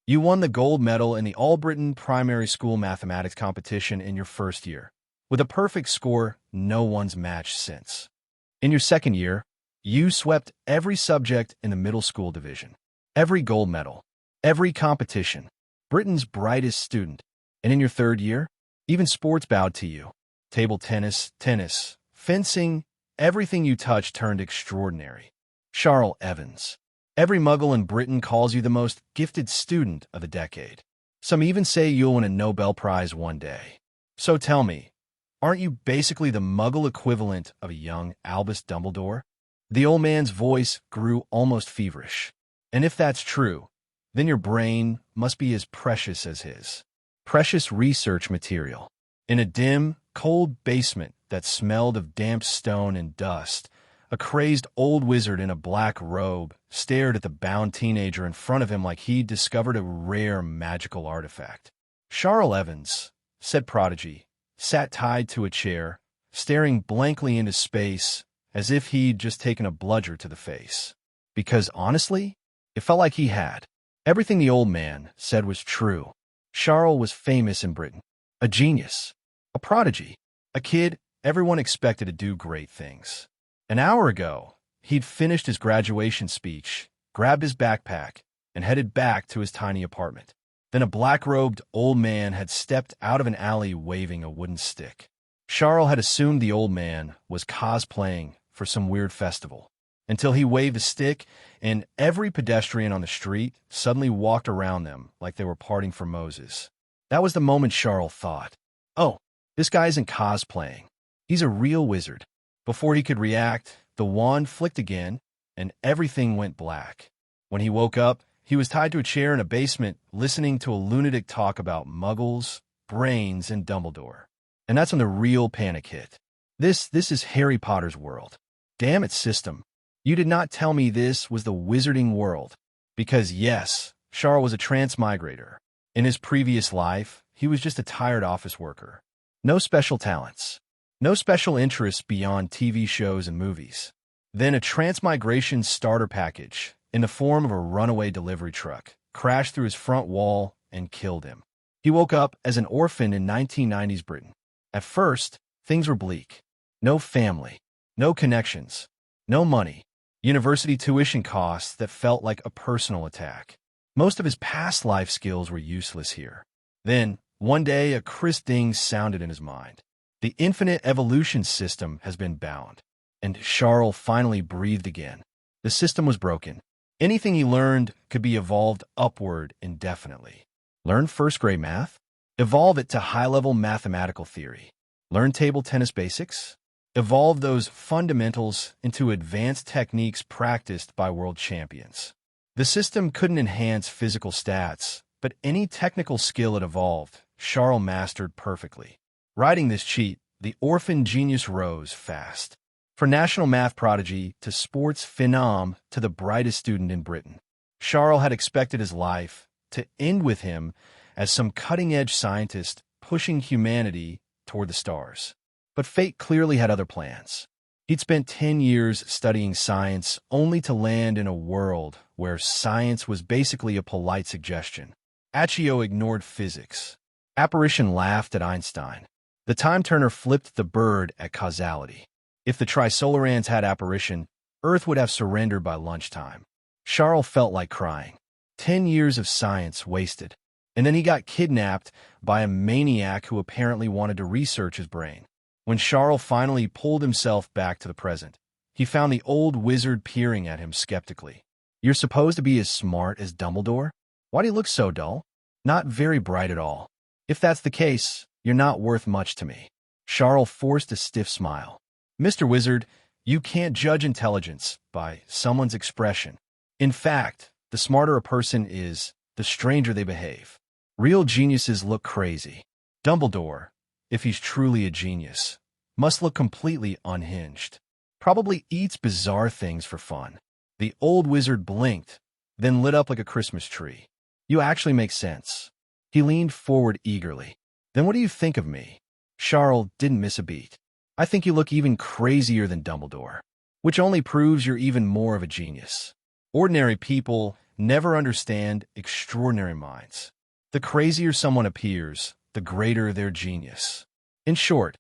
You won the gold medal in the All-Britain Primary School Mathematics competition in your first year, with a perfect score no one's matched since. In your second year, you swept every subject in the middle school division, every gold medal, every competition, Britain's brightest student. And in your third year, even sports bowed to you. Table tennis, fencing, everything you touched turned extraordinary. Charle Evans. Every muggle in Britain calls you the most gifted student of the decade. Some even say you'll win a Nobel Prize one day. So tell me, aren't you basically the muggle equivalent of a young Albus Dumbledore? The old man's voice grew almost feverish. And if that's true, then your brain must be as precious as his. Precious research material. In a dim, cold basement that smelled of damp stone and dust, a crazed old wizard in a black robe stared at the bound teenager in front of him like he'd discovered a rare magical artifact. Charle Evans, said Prodigy, sat tied to a chair, staring blankly into space as if he'd just taken a bludger to the face. Because honestly, it felt like he had. Everything the old man said was true. Charle was famous in Britain. A genius. A prodigy. A kid everyone expected to do great things. An hour ago, he'd finished his graduation speech, grabbed his backpack, and headed back to his tiny apartment. Then a black-robed old man had stepped out of an alley waving a wooden stick. Charle had assumed the old man was cosplaying for some weird festival, until he waved the stick and every pedestrian on the street suddenly walked around them like they were parting for Moses. That was the moment Charle thought, oh, this guy isn't cosplaying. He's a real wizard. Before he could react, the wand flicked again, and everything went black. When he woke up, he was tied to a chair in a basement, listening to a lunatic talk about muggles, brains, and Dumbledore. And that's when the real panic hit. This is Harry Potter's world. Damn it, system. You did not tell me this was the wizarding world. Because yes, Charle was a transmigrator. In his previous life, he was just a tired office worker. No special talents. No special interests beyond TV shows and movies. Then a transmigration starter package, in the form of a runaway delivery truck, crashed through his front wall and killed him. He woke up as an orphan in 1990s Britain. At first, things were bleak. No family, no connections, no money, university tuition costs that felt like a personal attack. Most of his past life skills were useless here. Then, one day, a crisp ding sounded in his mind. The infinite evolution system has been bound. And Charle finally breathed again. The system was broken. Anything he learned could be evolved upward indefinitely. Learn first-grade math? Evolve it to high-level mathematical theory. Learn table tennis basics? Evolve those fundamentals into advanced techniques practiced by world champions. The system couldn't enhance physical stats, but any technical skill it evolved, Charle mastered perfectly. Riding this cheat, the orphan genius rose fast. From national math prodigy to sports phenom to the brightest student in Britain, Charle had expected his life to end with him as some cutting-edge scientist pushing humanity toward the stars. But fate clearly had other plans. He'd spent 10 years studying science only to land in a world where science was basically a polite suggestion. Accio ignored physics. Apparition laughed at Einstein. The time-turner flipped the bird at causality. If the Trisolarans had apparition, Earth would have surrendered by lunchtime. Charle felt like crying. 10 years of science wasted. And then he got kidnapped by a maniac who apparently wanted to research his brain. When Charle finally pulled himself back to the present, he found the old wizard peering at him skeptically. You're supposed to be as smart as Dumbledore? Why do you look so dull? Not very bright at all. If that's the case, you're not worth much to me. Charle forced a stiff smile. Mr. Wizard, you can't judge intelligence by someone's expression. In fact, the smarter a person is, the stranger they behave. Real geniuses look crazy. Dumbledore, if he's truly a genius, must look completely unhinged. Probably eats bizarre things for fun. The old wizard blinked, then lit up like a Christmas tree. You actually make sense. He leaned forward eagerly. Then what do you think of me? Charle didn't miss a beat. I think you look even crazier than Dumbledore, which only proves you're even more of a genius. Ordinary people never understand extraordinary minds. The crazier someone appears, the greater their genius. In short,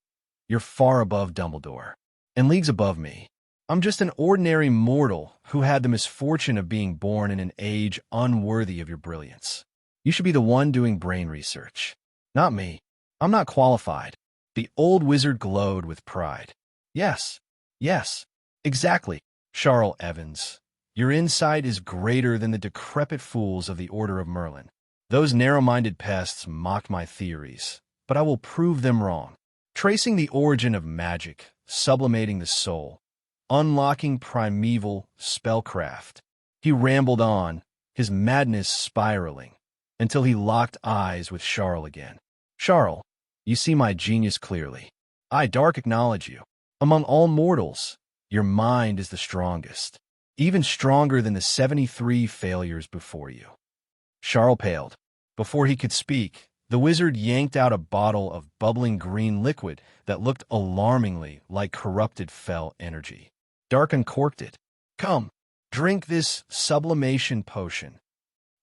you're far above Dumbledore, and leagues above me. I'm just an ordinary mortal who had the misfortune of being born in an age unworthy of your brilliance. You should be the one doing brain research, not me. I'm not qualified. The old wizard glowed with pride. Yes, exactly, Charle Evans. Your insight is greater than the decrepit fools of the Order of Merlin. Those narrow-minded pests mocked my theories, but I will prove them wrong. Tracing the origin of magic, sublimating the soul, unlocking primeval spellcraft. He rambled on, his madness spiraling, until he locked eyes with Charle again. Charle, you see my genius clearly. I, Dark, acknowledge you. Among all mortals, your mind is the strongest, even stronger than the 73 failures before you. Charle paled. Before he could speak, the wizard yanked out a bottle of bubbling green liquid that looked alarmingly like corrupted fel energy. Dark uncorked it. Come, drink this sublimation potion.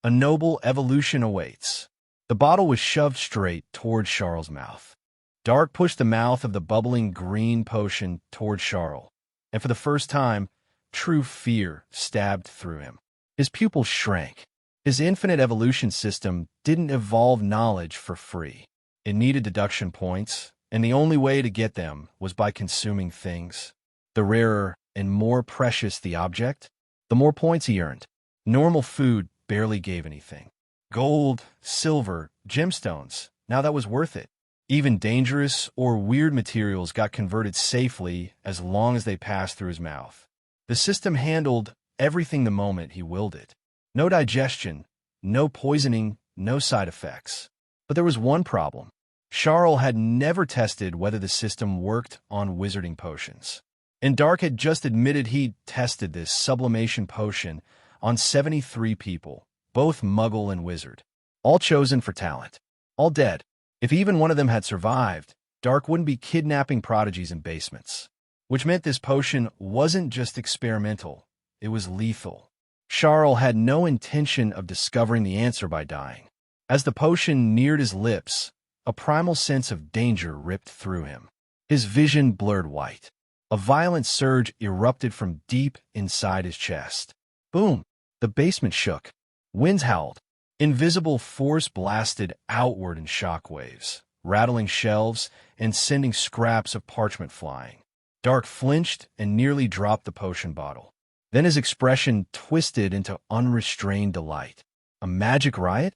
A noble evolution awaits. The bottle was shoved straight toward Charle's mouth. Dark pushed the mouth of the bubbling green potion toward Charle, and for the first time, true fear stabbed through him. His pupils shrank. His infinite evolution system didn't evolve knowledge for free. It needed deduction points, and the only way to get them was by consuming things. The rarer and more precious the object, the more points he earned. Normal food barely gave anything. Gold, silver, gemstones, now that was worth it. Even dangerous or weird materials got converted safely as long as they passed through his mouth. The system handled everything the moment he willed it. No digestion, no poisoning, no side effects. But there was one problem. Charle had never tested whether the system worked on wizarding potions. And Dark had just admitted he'd tested this sublimation potion on 73 people, both muggle and wizard. All chosen for talent. All dead. If even one of them had survived, Dark wouldn't be kidnapping prodigies in basements. Which meant this potion wasn't just experimental, it was lethal. Charle had no intention of discovering the answer by dying. As the potion neared his lips, a primal sense of danger ripped through him. His vision blurred white. A violent surge erupted from deep inside his chest. Boom! The basement shook. Winds howled. Invisible force blasted outward in shockwaves, rattling shelves and sending scraps of parchment flying. Dark flinched and nearly dropped the potion bottle. Then his expression twisted into unrestrained delight. A magic riot?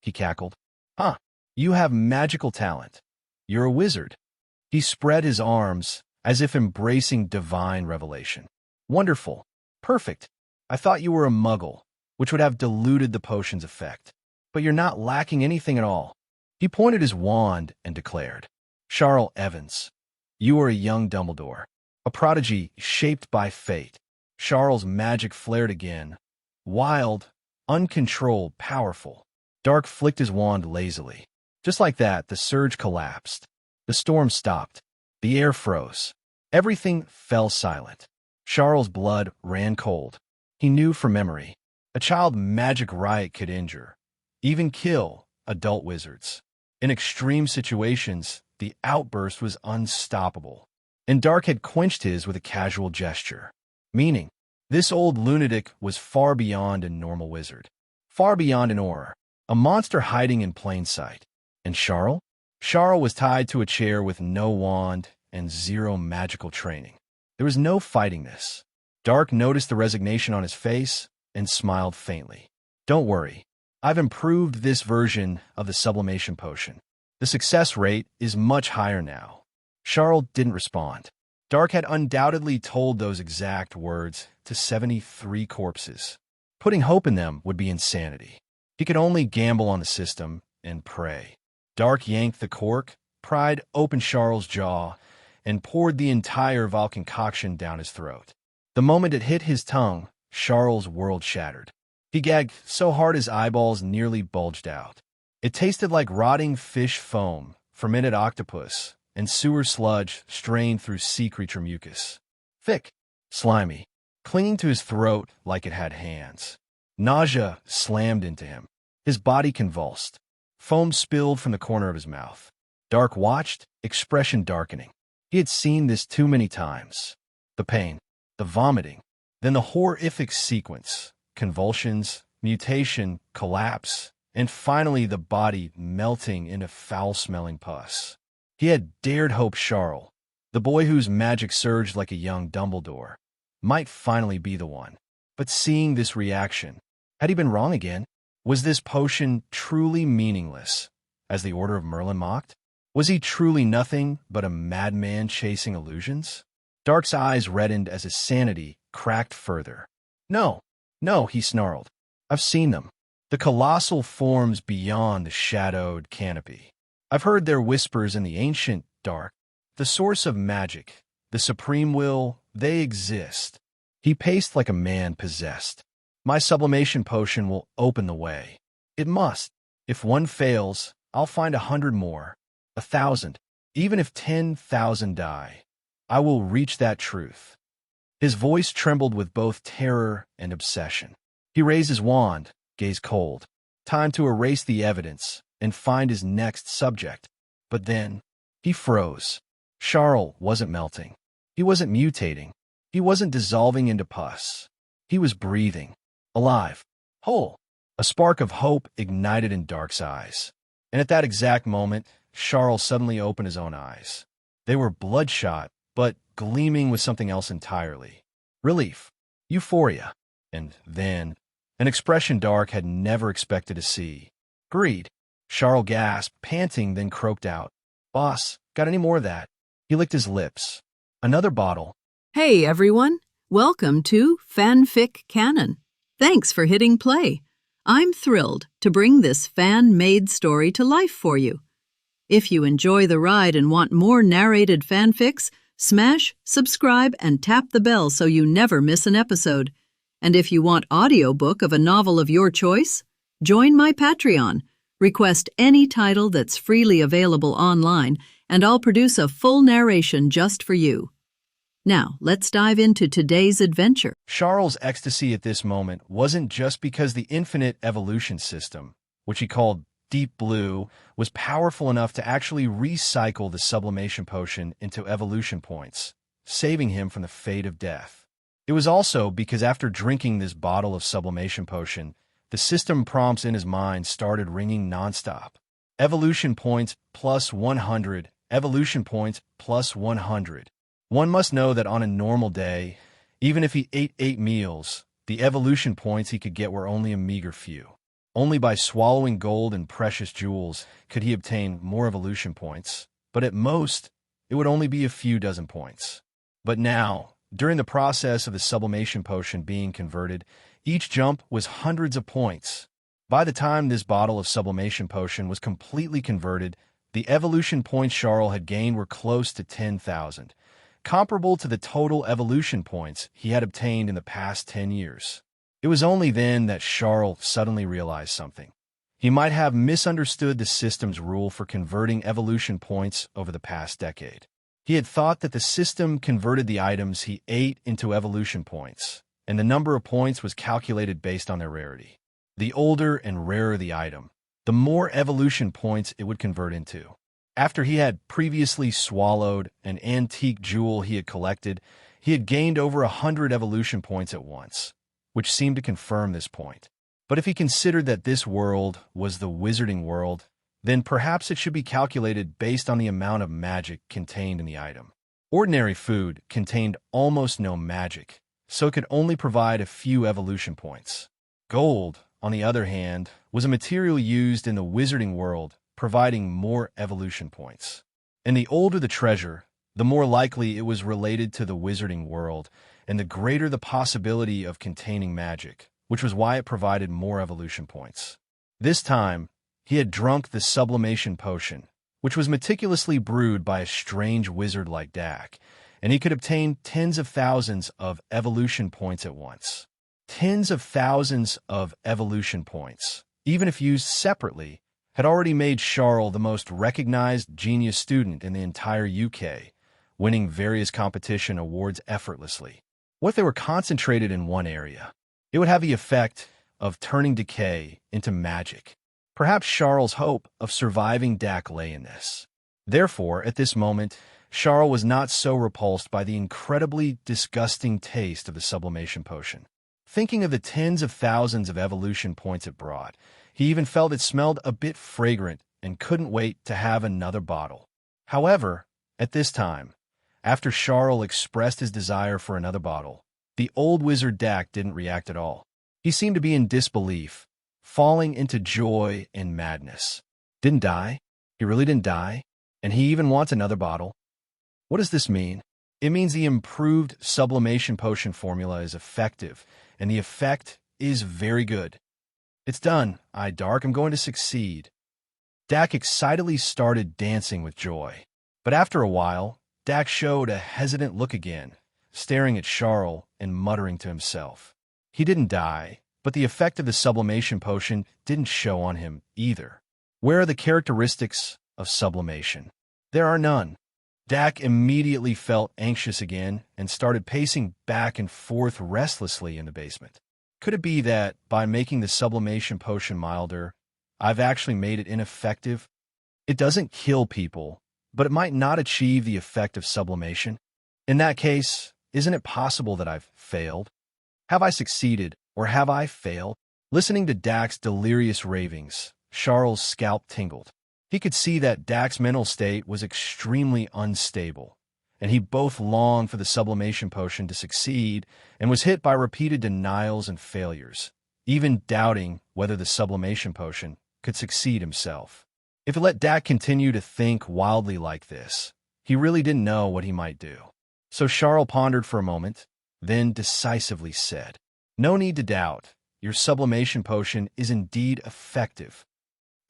He cackled. Huh, you have magical talent. You're a wizard. He spread his arms as if embracing divine revelation. Wonderful. Perfect. I thought you were a muggle, which would have diluted the potion's effect. But you're not lacking anything at all. He pointed his wand and declared, Charle Evans, you are a young Dumbledore, a prodigy shaped by fate. Charle's magic flared again. Wild, uncontrolled, powerful. Dark flicked his wand lazily. Just like that, the surge collapsed. The storm stopped. The air froze. Everything fell silent. Charle's blood ran cold. He knew from memory. A child magic riot could injure, even kill, adult wizards. In extreme situations, the outburst was unstoppable. And Dark had quenched his with a casual gesture. Meaning, this old lunatic was far beyond a normal wizard. Far beyond an aura. A monster hiding in plain sight. And Charle? Charle was tied to a chair with no wand and zero magical training. There was no fighting this. Dark noticed the resignation on his face and smiled faintly. Don't worry. I've improved this version of the sublimation potion. The success rate is much higher now. Charle didn't respond. Dark had undoubtedly told those exact words to 73 corpses. Putting hope in them would be insanity. He could only gamble on the system and pray. Dark yanked the cork, pried open Charle's jaw, and poured the entire Val concoction down his throat. The moment it hit his tongue, Charle's world shattered. He gagged so hard his eyeballs nearly bulged out. It tasted like rotting fish foam, fermented octopus, and sewer sludge strained through sea creature mucus. Thick, slimy, clinging to his throat like it had hands. Nausea slammed into him. His body convulsed. Foam spilled from the corner of his mouth. Dark watched, expression darkening. He had seen this too many times. The pain, the vomiting, then the horrific sequence, convulsions, mutation, collapse, and finally the body melting into foul-smelling pus. He had dared hope Charle, the boy whose magic surged like a young Dumbledore, might finally be the one. But seeing this reaction, had he been wrong again? Was this potion truly meaningless, as the Order of Merlin mocked? Was he truly nothing but a madman chasing illusions? Dark's eyes reddened as his sanity cracked further. No, no, he snarled. I've seen them. The colossal forms beyond the shadowed canopy. I've heard their whispers in the ancient dark. The source of magic, the supreme will, they exist. He paced like a man possessed. My sublimation potion will open the way. It must. If one fails, I'll find 100 more, 1,000, even if 10,000 die. I will reach that truth. His voice trembled with both terror and obsession. He raised his wand, gaze cold. Time to erase the evidence and find his next subject. But then, he froze. Charle wasn't melting. He wasn't mutating. He wasn't dissolving into pus. He was breathing. Alive. Whole. A spark of hope ignited in Dark's eyes. And at that exact moment, Charle suddenly opened his own eyes. They were bloodshot, but gleaming with something else entirely. Relief. Euphoria. And then, an expression Dark had never expected to see. Greed. Charle gasped, panting, then croaked out. Boss, got any more of that? He licked his lips. Another bottle. Hey everyone, welcome to FanFic Canon. Thanks for hitting play. I'm thrilled to bring this fan-made story to life for you. If you enjoy the ride and want more narrated fanfics, smash, subscribe, and tap the bell so you never miss an episode. And if you want audiobook of a novel of your choice, join my Patreon. Request any title that's freely available online, and I'll produce a full narration just for you. Now, let's dive into today's adventure. Charle's ecstasy at this moment wasn't just because the infinite evolution system, which he called Deep Blue, was powerful enough to actually recycle the sublimation potion into evolution points, saving him from the fate of death. It was also because after drinking this bottle of sublimation potion, the system prompts in his mind started ringing nonstop. Evolution points plus 100, evolution points plus 100. One must know that on a normal day, even if he ate 8 meals, the evolution points he could get were only a meager few. Only by swallowing gold and precious jewels could he obtain more evolution points, but at most, it would only be a few dozen points. But now, during the process of the sublimation potion being converted, each jump was hundreds of points. By the time this bottle of sublimation potion was completely converted, the evolution points Charle had gained were close to 10,000. Comparable to the total evolution points he had obtained in the past 10 years. It was only then that Charle suddenly realized something. He might have misunderstood the system's rule for converting evolution points over the past decade. He had thought that the system converted the items he ate into evolution points, and the number of points was calculated based on their rarity. The older and rarer the item, the more evolution points it would convert into. After he had previously swallowed an antique jewel he had collected, he had gained over 100 evolution points at once, which seemed to confirm this point. But if he considered that this world was the wizarding world, then perhaps it should be calculated based on the amount of magic contained in the item. Ordinary food contained almost no magic, so it could only provide a few evolution points. Gold, on the other hand, was a material used in the wizarding world, providing more evolution points. And the older the treasure, the more likely it was related to the wizarding world, and the greater the possibility of containing magic, which was why it provided more evolution points. This time, he had drunk the sublimation potion, which was meticulously brewed by a strange wizard like Dak, and he could obtain tens of thousands of evolution points at once. Tens of thousands of evolution points, even if used separately, had already made Charle the most recognized genius student in the entire UK, winning various competition awards effortlessly. What if they were concentrated in one area? It would have the effect, of turning decay into magic. Perhaps Charle's hope of surviving Dak lay in this. Therefore, at this moment, Charle was not so repulsed by the incredibly disgusting taste of the sublimation potion. Thinking of the tens of thousands of evolution points it brought, he even felt it smelled a bit fragrant and couldn't wait to have another bottle. However, at this time, after Charle expressed his desire for another bottle, the old wizard Dak didn't react at all. He seemed to be in disbelief, falling into joy and madness. Didn't die? He really didn't die? And he even wants another bottle? What does this mean? It means the improved sublimation potion formula is effective, and the effect is very good. It's done. Dark, I'm going to succeed. Dak excitedly started dancing with joy. But after a while, Dak showed a hesitant look again, staring at Charle and muttering to himself. He didn't die, but the effect of the sublimation potion didn't show on him either. Where are the characteristics of sublimation? There are none. Dak immediately felt anxious again and started pacing back and forth restlessly in the basement. Could it be that, by making the sublimation potion milder, I've actually made it ineffective? It doesn't kill people, but it might not achieve the effect of sublimation. In that case, isn't it possible that I've failed? Have I succeeded, or have I failed? Listening to Dak's delirious ravings, Charle's scalp tingled. He could see that Dak's mental state was extremely unstable, and he both longed for the sublimation potion to succeed and was hit by repeated denials and failures, even doubting whether the sublimation potion could succeed himself. If it let Dak continue to think wildly like this, he really didn't know what he might do. So Charle pondered for a moment, then decisively said, "No need to doubt. Your sublimation potion is indeed effective."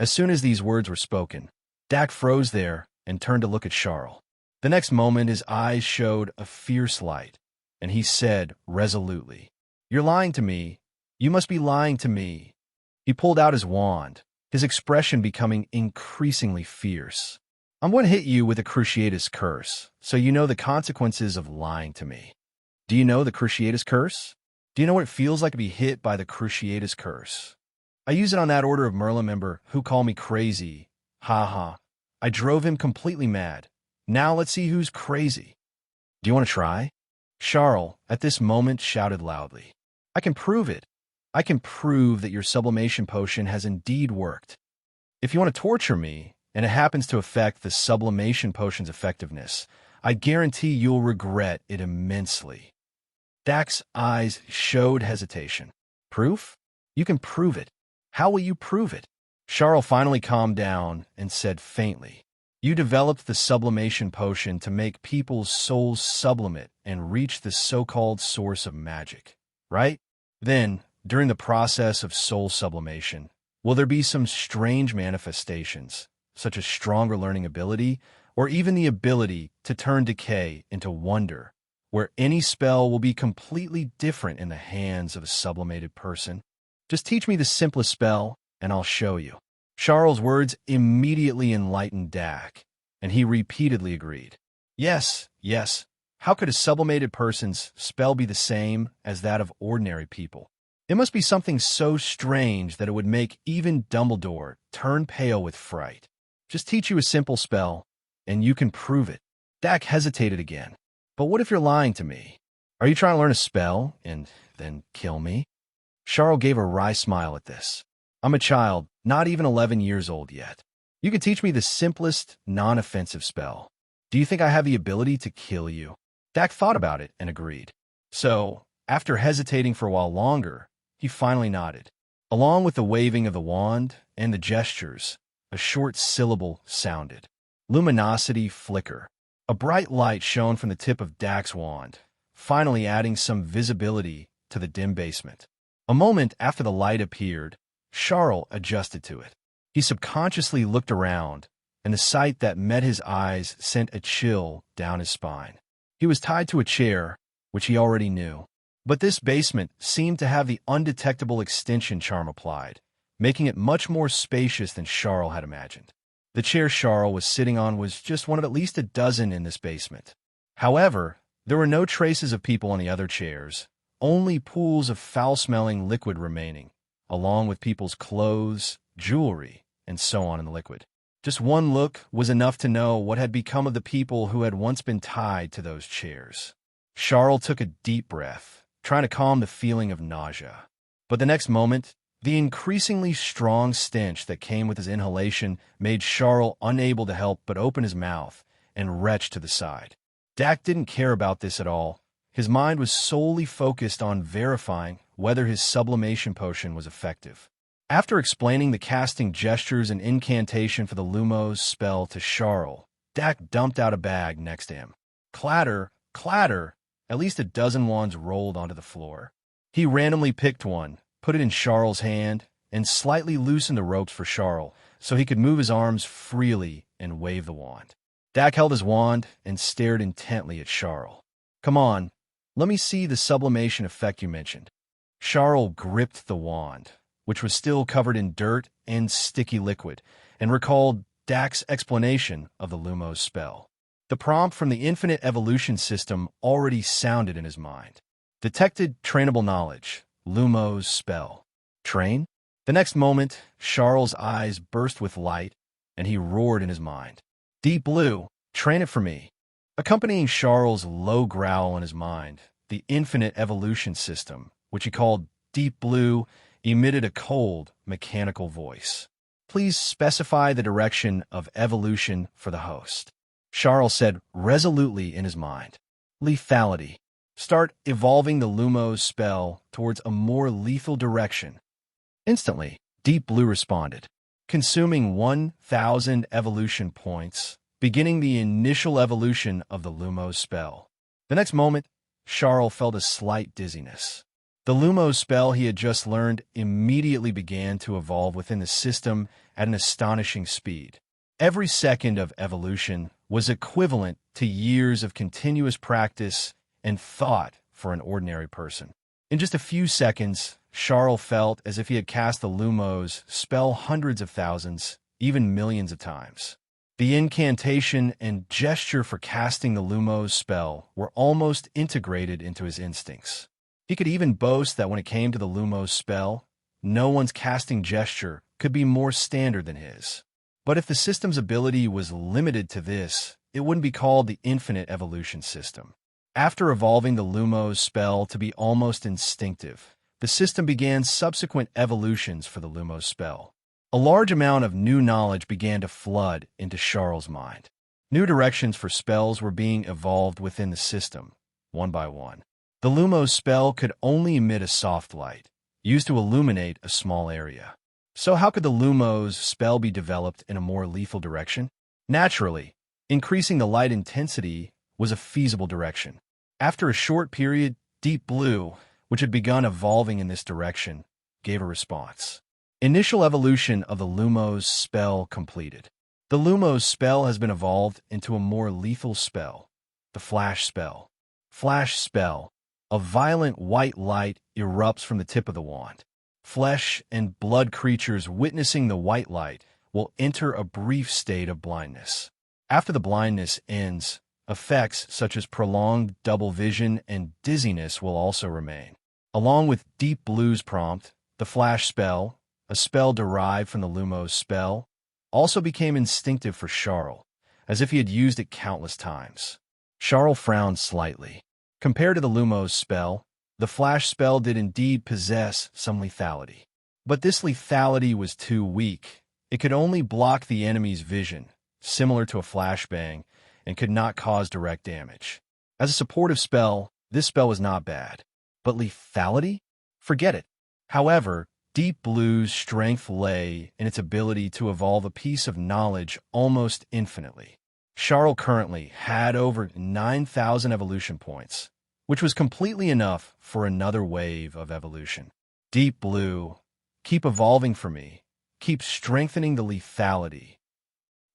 As soon as these words were spoken, Dak froze there and turned to look at Charle. The next moment his eyes showed a fierce light, and he said resolutely, "You're lying to me. You must be lying to me." He pulled out his wand, his expression becoming increasingly fierce. "I'm going to hit you with the Cruciatus Curse, so you know the consequences of lying to me." Do you know the Cruciatus Curse? Do you know what it feels like to be hit by the Cruciatus Curse? I use it on that Order of Merlin member who called me crazy. Ha ha. I drove him completely mad. Now let's see who's crazy. Do you want to try? Charle, at this moment, shouted loudly. I can prove it. I can prove that your sublimation potion has indeed worked. If you want to torture me, and it happens to affect the sublimation potion's effectiveness, I guarantee you'll regret it immensely. Dak's eyes showed hesitation. Proof? You can prove it. How will you prove it? Charle finally calmed down and said faintly, You developed the sublimation potion to make people's souls sublimate and reach the so-called source of magic, right? Then, during the process of soul sublimation, will there be some strange manifestations, such as stronger learning ability, or even the ability to turn decay into wonder, where any spell will be completely different in the hands of a sublimated person? Just teach me the simplest spell, and I'll show you. Charle's words immediately enlightened Dak, and he repeatedly agreed. Yes, yes. How could a sublimated person's spell be the same as that of ordinary people? It must be something so strange that it would make even Dumbledore turn pale with fright. Just teach you a simple spell, and you can prove it. Dak hesitated again. But what if you're lying to me? Are you trying to learn a spell and then kill me? Charle gave a wry smile at this. I'm a child, not even 11 years old yet. You can teach me the simplest, non-offensive spell. Do you think I have the ability to kill you? Dak thought about it and agreed. So, after hesitating for a while longer, he finally nodded. Along with the waving of the wand and the gestures, a short syllable sounded. Luminosity flicker. A bright light shone from the tip of Dak's wand, finally adding some visibility to the dim basement. A moment after the light appeared, Charle adjusted to it. He subconsciously looked around, and the sight that met his eyes sent a chill down his spine. He was tied to a chair, which he already knew. But this basement seemed to have the undetectable extension charm applied, making it much more spacious than Charle had imagined. The chair Charle was sitting on was just one of at least a dozen in this basement. However, there were no traces of people on the other chairs, only pools of foul-smelling liquid remaining, along with people's clothes, jewelry, and so on in the liquid. Just one look was enough to know what had become of the people who had once been tied to those chairs. Charle took a deep breath, trying to calm the feeling of nausea. But the next moment, the increasingly strong stench that came with his inhalation made Charle unable to help but open his mouth and retch to the side. Dak didn't care about this at all. His mind was solely focused on verifying whether his sublimation potion was effective. After explaining the casting gestures and incantation for the Lumos spell to Charle, Dak dumped out a bag next to him. Clatter, clatter, at least a dozen wands rolled onto the floor. He randomly picked one, put it in Charle's hand, and slightly loosened the ropes for Charle so he could move his arms freely and wave the wand. Dak held his wand and stared intently at Charle. "Come on, let me see the sublimation effect you mentioned." Charle gripped the wand, which was still covered in dirt and sticky liquid, and recalled Dak's explanation of the Lumos spell. The prompt from the infinite evolution system already sounded in his mind. Detected trainable knowledge, Lumos spell. Train? The next moment, Charle's eyes burst with light, and he roared in his mind. "Deep Blue, train it for me." Accompanying Charle's low growl in his mind, the infinite evolution system, which he called Deep Blue, emitted a cold, mechanical voice. "Please specify the direction of evolution for the host." Charle said resolutely in his mind. "Lethality. Start evolving the Lumos spell towards a more lethal direction." Instantly, Deep Blue responded, consuming 1,000 evolution points, beginning the initial evolution of the Lumos spell. The next moment, Charle felt a slight dizziness. The Lumos spell he had just learned immediately began to evolve within the system at an astonishing speed. Every second of evolution was equivalent to years of continuous practice and thought for an ordinary person. In just a few seconds, Charle felt as if he had cast the Lumos spell hundreds of thousands, even millions of times. The incantation and gesture for casting the Lumos spell were almost integrated into his instincts. He could even boast that when it came to the Lumos spell, no one's casting gesture could be more standard than his. But if the system's ability was limited to this, it wouldn't be called the infinite evolution system. After evolving the Lumos spell to be almost instinctive, the system began subsequent evolutions for the Lumos spell. A large amount of new knowledge began to flood into Charle's mind. New directions for spells were being evolved within the system, one by one. The Lumos spell could only emit a soft light, used to illuminate a small area. So how could the Lumos spell be developed in a more lethal direction? Naturally, increasing the light intensity was a feasible direction. After a short period, Deep Blue, which had begun evolving in this direction, gave a response. Initial evolution of the Lumos spell completed. The Lumos spell has been evolved into a more lethal spell, the Flash spell. Flash spell. A violent white light erupts from the tip of the wand. Flesh and blood creatures witnessing the white light will enter a brief state of blindness. After the blindness ends, effects such as prolonged double vision and dizziness will also remain. Along with Deep Blue's prompt, the Flash spell, a spell derived from the Lumos spell, also became instinctive for Charle, as if he had used it countless times. Charle frowned slightly. Compared to the Lumos spell, the Flash spell did indeed possess some lethality. But this lethality was too weak. It could only block the enemy's vision, similar to a flashbang, and could not cause direct damage. As a supportive spell, this spell was not bad. But lethality? Forget it. However, Deep Blue's strength lay in its ability to evolve a piece of knowledge almost infinitely. Charle currently had over 9,000 evolution points, which was completely enough for another wave of evolution. Deep Blue, keep evolving for me. Keep strengthening the lethality.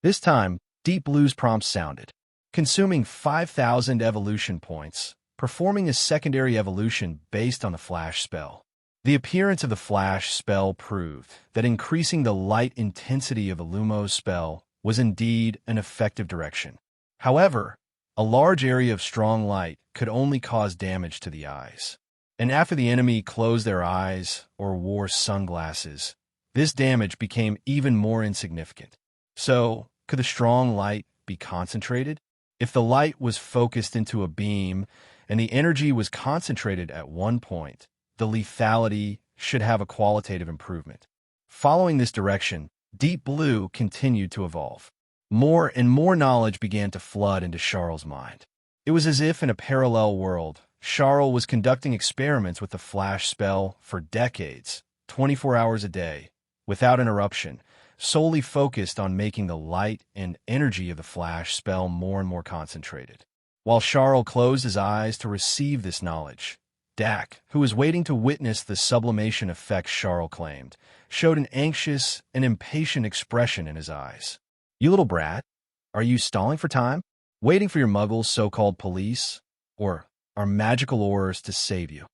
This time, Deep Blue's prompt sounded, consuming 5,000 evolution points, performing a secondary evolution based on the Flash spell. The appearance of the Flash spell proved that increasing the light intensity of the Lumos spell was indeed an effective direction. However, a large area of strong light could only cause damage to the eyes. And after the enemy closed their eyes or wore sunglasses, this damage became even more insignificant. So, could the strong light be concentrated? If the light was focused into a beam and the energy was concentrated at one point, the lethality should have a qualitative improvement. Following this direction, Deep Blue continued to evolve. More and more knowledge began to flood into Charle's mind. It was as if in a parallel world, Charle was conducting experiments with the flash spell for decades, 24 hours a day, without interruption, solely focused on making the light and energy of the flash spell more and more concentrated. While Charle closed his eyes to receive this knowledge, Dak, who was waiting to witness the sublimation effect Charle claimed, showed an anxious and impatient expression in his eyes. "You little brat, are you stalling for time? Waiting for your muggle's so-called police? Or our magical ores to save you?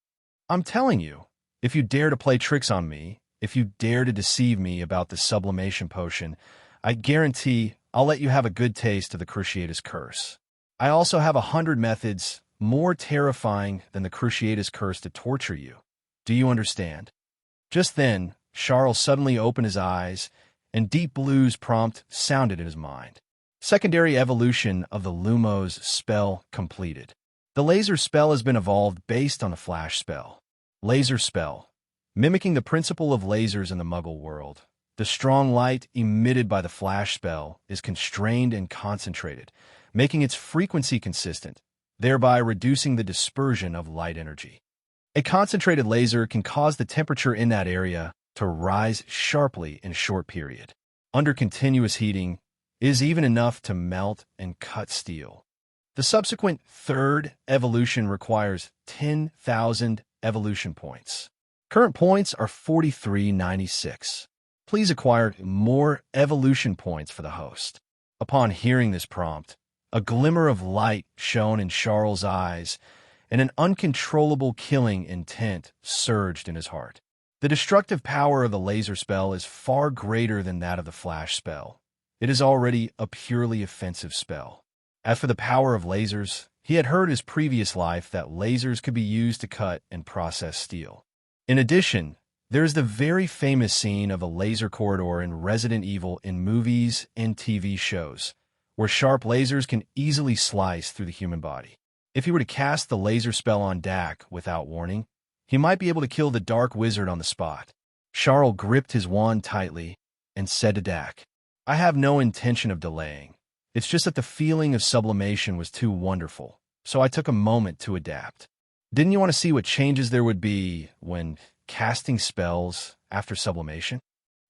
I'm telling you, if you dare to play tricks on me, if you dare to deceive me about the sublimation potion, I guarantee I'll let you have a good taste of the Cruciatus Curse. I also have 100 methods more terrifying than the Cruciatus Curse to torture you. Do you understand?" Just then, Charle suddenly opened his eyes, and Deep Blue's prompt sounded in his mind. Secondary evolution of the Lumos spell completed. The laser spell has been evolved based on the flash spell. Laser spell. Mimicking the principle of lasers in the Muggle world, the strong light emitted by the flash spell is constrained and concentrated, making its frequency consistent, thereby reducing the dispersion of light energy. A concentrated laser can cause the temperature in that area to rise sharply in a short period. Under continuous heating, it is even enough to melt and cut steel. The subsequent third evolution requires 10,000 evolution points. Current points are 4396. Please acquire more evolution points for the host. Upon hearing this prompt, a glimmer of light shone in Charle's eyes, and an uncontrollable killing intent surged in his heart. The destructive power of the laser spell is far greater than that of the flash spell. It is already a purely offensive spell. As for the power of lasers, he had heard in his previous life that lasers could be used to cut and process steel. In addition, there is the very famous scene of a laser corridor in Resident Evil in movies and TV shows, where sharp lasers can easily slice through the human body. If he were to cast the laser spell on Dak without warning, he might be able to kill the Dark Wizard on the spot. Charle gripped his wand tightly and said to Dak, "I have no intention of delaying. It's just that the feeling of sublimation was too wonderful, so I took a moment to adapt. Didn't you want to see what changes there would be when casting spells after sublimation?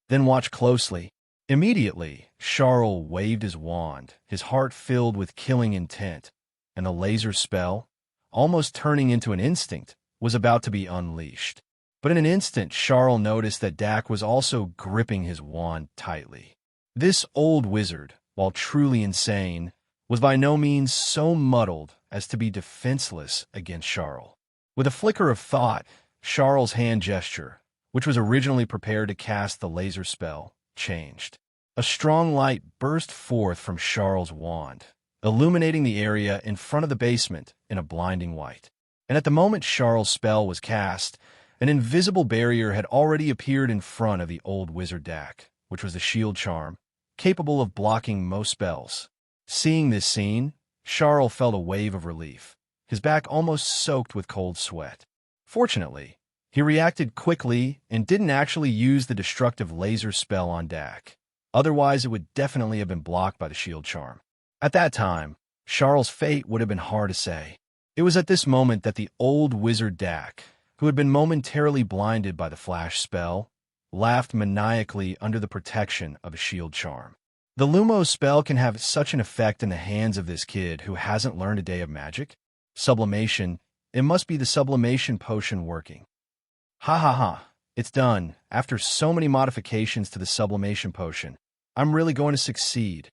Then watch closely." Immediately, Charle waved his wand, his heart filled with killing intent, and the laser spell, almost turning into an instinct, was about to be unleashed. But in an instant, Charle noticed that Dak was also gripping his wand tightly. This old wizard, while truly insane, was by no means so muddled as to be defenseless against Charle. With a flicker of thought, Charle's hand gesture, which was originally prepared to cast the laser spell, changed. A strong light burst forth from Charle's wand, illuminating the area in front of the basement in a blinding white. And at the moment Charle's spell was cast, an invisible barrier had already appeared in front of the old wizard Dak, which was the shield charm, capable of blocking most spells. Seeing this scene, Charle felt a wave of relief, his back almost soaked with cold sweat. Fortunately, he reacted quickly and didn't actually use the destructive laser spell on Dak. Otherwise, it would definitely have been blocked by the shield charm. At that time, Charle's fate would have been hard to say. It was at this moment that the old wizard Dak, who had been momentarily blinded by the flash spell, laughed maniacally under the protection of a shield charm. The Lumos spell can have such an effect in the hands of this kid who hasn't learned a day of magic? Sublimation, it must be the sublimation potion working. Ha ha ha, it's done. After so many modifications to the sublimation potion, I'm really going to succeed.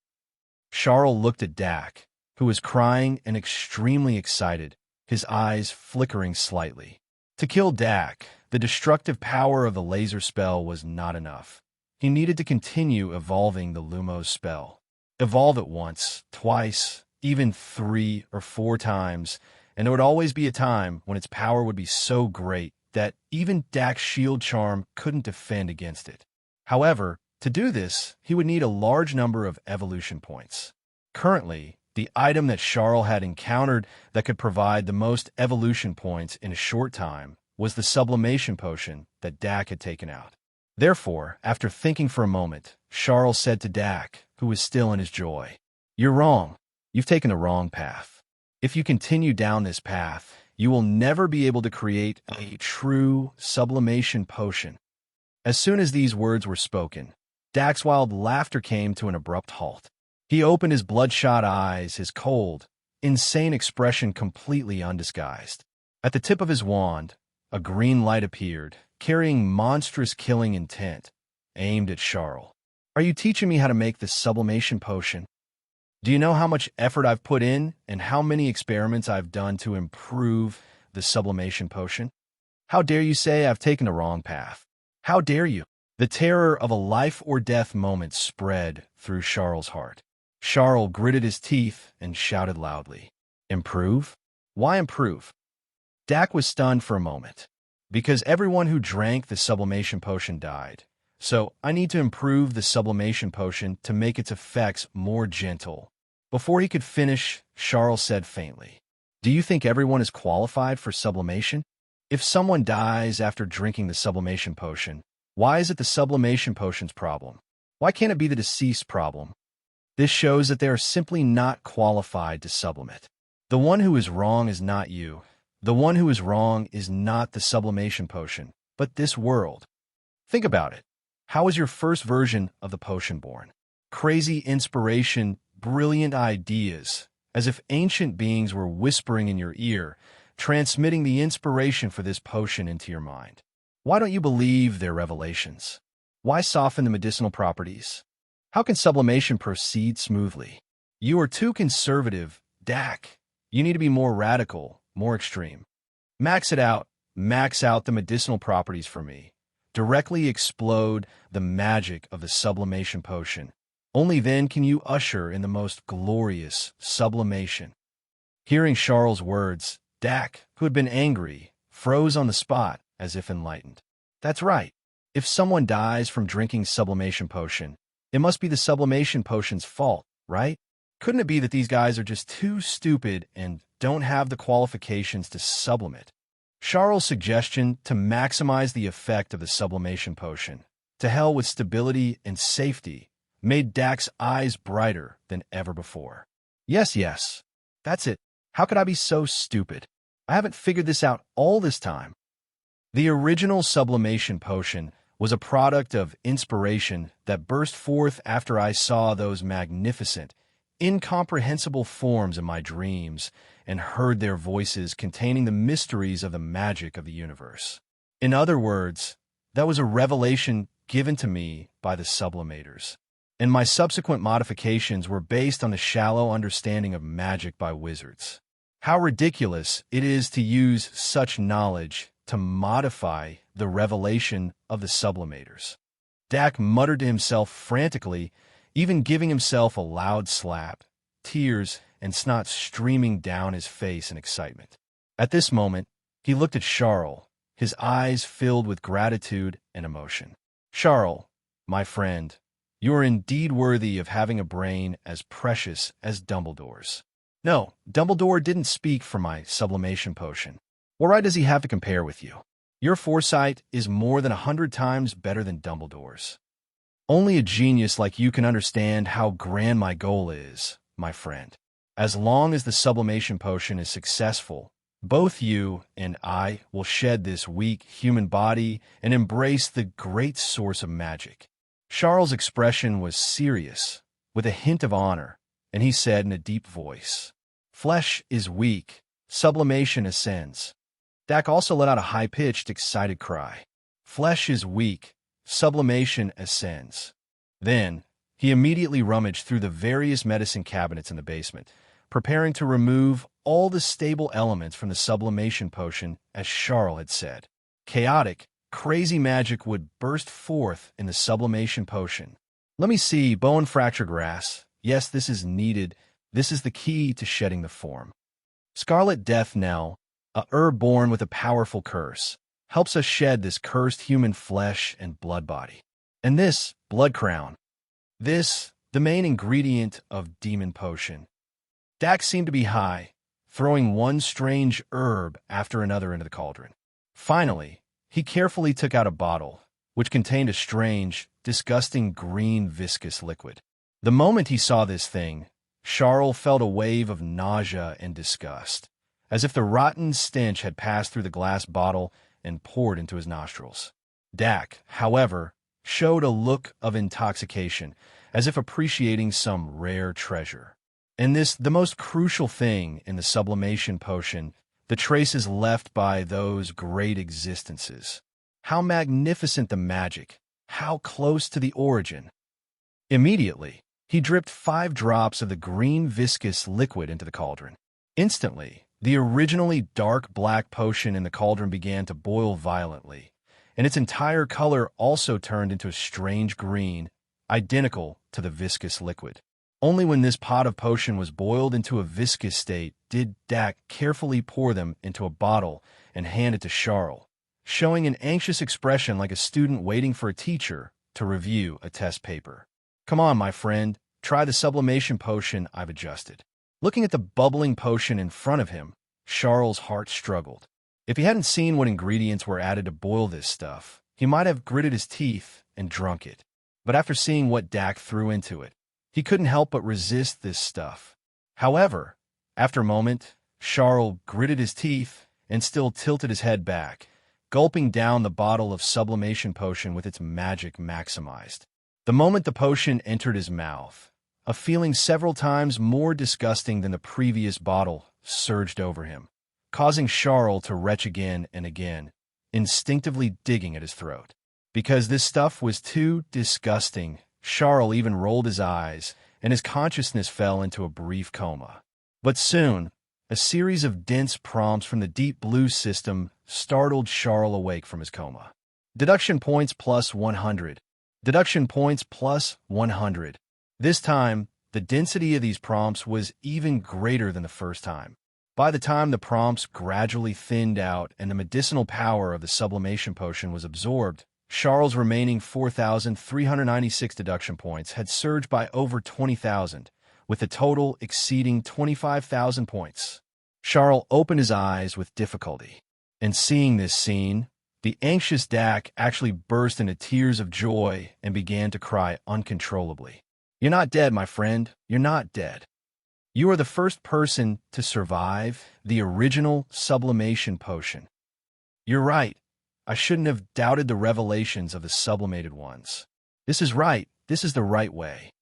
Charle looked at Dak, who was crying and extremely excited, his eyes flickering slightly. To kill Dak, the destructive power of the laser spell was not enough. He needed to continue evolving the Lumos spell. Evolve it once, twice, even 3 or 4 times, and there would always be a time when its power would be so great that even Dak's shield charm couldn't defend against it. However, to do this, he would need a large number of evolution points. Currently, the item that Charle had encountered that could provide the most evolution points in a short time was the sublimation potion that Dak had taken out. Therefore, after thinking for a moment, Charle said to Dak, who was still in his joy, "You're wrong. You've taken the wrong path. If you continue down this path, you will never be able to create a true sublimation potion." As soon as these words were spoken, Dak's wild laughter came to an abrupt halt. He opened his bloodshot eyes, his cold, insane expression completely undisguised. At the tip of his wand, a green light appeared, carrying monstrous killing intent, aimed at Charle. "Are you teaching me how to make this sublimation potion? Do you know how much effort I've put in and how many experiments I've done to improve the sublimation potion? How dare you say I've taken the wrong path? How dare you?" The terror of a life-or-death moment spread through Charle's heart. Charle gritted his teeth and shouted loudly, "Improve? Why improve?" Dak was stunned for a moment. "Because everyone who drank the sublimation potion died. So I need to improve the sublimation potion to make its effects more gentle." Before he could finish, Charle said faintly, "Do you think everyone is qualified for sublimation? If someone dies after drinking the sublimation potion, why is it the sublimation potion's problem? Why can't it be the deceased problem? This shows that they are simply not qualified to sublimate. The one who is wrong is not you. The one who is wrong is not the sublimation potion, but this world. Think about it. How was your first version of the potion born? Crazy inspiration, brilliant ideas, as if ancient beings were whispering in your ear, transmitting the inspiration for this potion into your mind. Why don't you believe their revelations? Why soften the medicinal properties? How can sublimation proceed smoothly? You are too conservative, Dak. You need to be more radical, more extreme. Max it out. Max out the medicinal properties for me. Directly explode the magic of the sublimation potion. Only then can you usher in the most glorious sublimation." Hearing Charle's words, Dak, who had been angry, froze on the spot as if enlightened. That's right. If someone dies from drinking sublimation potion, it must be the sublimation potion's fault, right? Couldn't it be that these guys are just too stupid and don't have the qualifications to sublimate? Charle's suggestion to maximize the effect of the sublimation potion, to hell with stability and safety, made Dak's eyes brighter than ever before. Yes, that's it. How could I be so stupid? I haven't figured this out all this time. The original sublimation potion was a product of inspiration that burst forth after I saw those magnificent, incomprehensible forms in my dreams and heard their voices containing the mysteries of the magic of the universe. In other words, that was a revelation given to me by the sublimators, and my subsequent modifications were based on the shallow understanding of magic by wizards. How ridiculous it is to use such knowledge to modify the revelation of the sublimators. Dak muttered to himself frantically, even giving himself a loud slap, tears and snot streaming down his face in excitement. At this moment, he looked at Charle, his eyes filled with gratitude and emotion. "Charle, my friend, you are indeed worthy of having a brain as precious as Dumbledore's." "No, Dumbledore didn't speak for my sublimation potion. What right does he have to compare with you? Your foresight is more than 100 times better than Dumbledore's. Only a genius like you can understand how grand my goal is, my friend. As long as the sublimation potion is successful, both you and I will shed this weak human body and embrace the great source of magic." Charle's expression was serious, with a hint of honor, and he said in a deep voice, "Flesh is weak, sublimation ascends." Dak also let out a high-pitched, excited cry. "Flesh is weak, sublimation ascends." Then, he immediately rummaged through the various medicine cabinets in the basement, preparing to remove all the stable elements from the sublimation potion, as Charle had said. Chaotic, crazy magic would burst forth in the sublimation potion. "Let me see, bone fracture grass. Yes, this is needed. This is the key to shedding the form." Scarlet Death Knell, a herb born with a powerful curse, helps us shed this cursed human flesh and blood body. And this, blood crown, this, the main ingredient of demon potion. Dax seemed to be high, throwing one strange herb after another into the cauldron. Finally, he carefully took out a bottle, which contained a strange, disgusting green viscous liquid. The moment he saw this thing, Charle felt a wave of nausea and disgust, as if the rotten stench had passed through the glass bottle and poured into his nostrils. Dak, however, showed a look of intoxication, as if appreciating some rare treasure. And this, the most crucial thing in the sublimation potion, the traces left by those great existences. How magnificent the magic, how close to the origin. Immediately, he dripped 5 drops of the green viscous liquid into the cauldron. Instantly, the originally dark black potion in the cauldron began to boil violently, and its entire color also turned into a strange green, identical to the viscous liquid. Only when this pot of potion was boiled into a viscous state did Dak carefully pour them into a bottle and hand it to Charle, showing an anxious expression like a student waiting for a teacher to review a test paper. Come on, my friend, try the sublimation potion I've adjusted. Looking at the bubbling potion in front of him, Charle's heart struggled. If he hadn't seen what ingredients were added to boil this stuff, he might have gritted his teeth and drunk it. But after seeing what Dak threw into it, he couldn't help but resist this stuff. However, after a moment, Charle gritted his teeth and still tilted his head back, gulping down the bottle of sublimation potion with its magic maximized. The moment the potion entered his mouth, a feeling several times more disgusting than the previous bottle surged over him, causing Charle to retch again and again, instinctively digging at his throat. Because this stuff was too disgusting, Charle even rolled his eyes, and his consciousness fell into a brief coma. But soon, a series of dense prompts from the deep blue system startled Charle awake from his coma. Deduction points plus 100. Deduction points plus 100. This time, the density of these prompts was even greater than the first time. By the time the prompts gradually thinned out and the medicinal power of the sublimation potion was absorbed, Charle's remaining 4,396 deduction points had surged by over 20,000, with the total exceeding 25,000 points. Charle opened his eyes with difficulty, and seeing this scene, the anxious Dak actually burst into tears of joy and began to cry uncontrollably. You're not dead, my friend. You're not dead. You are the first person to survive the original sublimation potion. You're right. I shouldn't have doubted the revelations of the sublimated ones. This is right. This is the right way.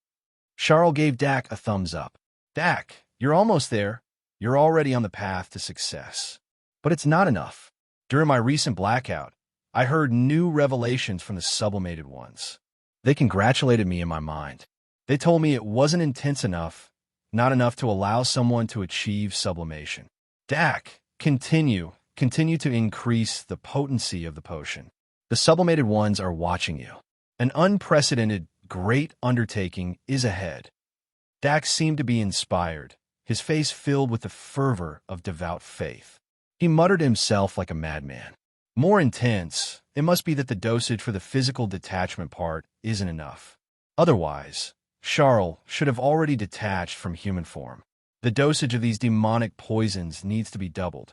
Charle gave Dak a thumbs up. Dak, you're almost there. You're already on the path to success. But it's not enough. During my recent blackout, I heard new revelations from the sublimated ones. They congratulated me in my mind. They told me it wasn't intense enough, not enough to allow someone to achieve sublimation. Dak, continue to increase the potency of the potion. The sublimated ones are watching you. An unprecedented, great undertaking is ahead. Dak seemed to be inspired, his face filled with the fervor of devout faith. He muttered to himself like a madman. More intense, it must be that the dosage for the physical detachment part isn't enough. Otherwise, Charle should have already detached from human form. The dosage of these demonic poisons needs to be doubled.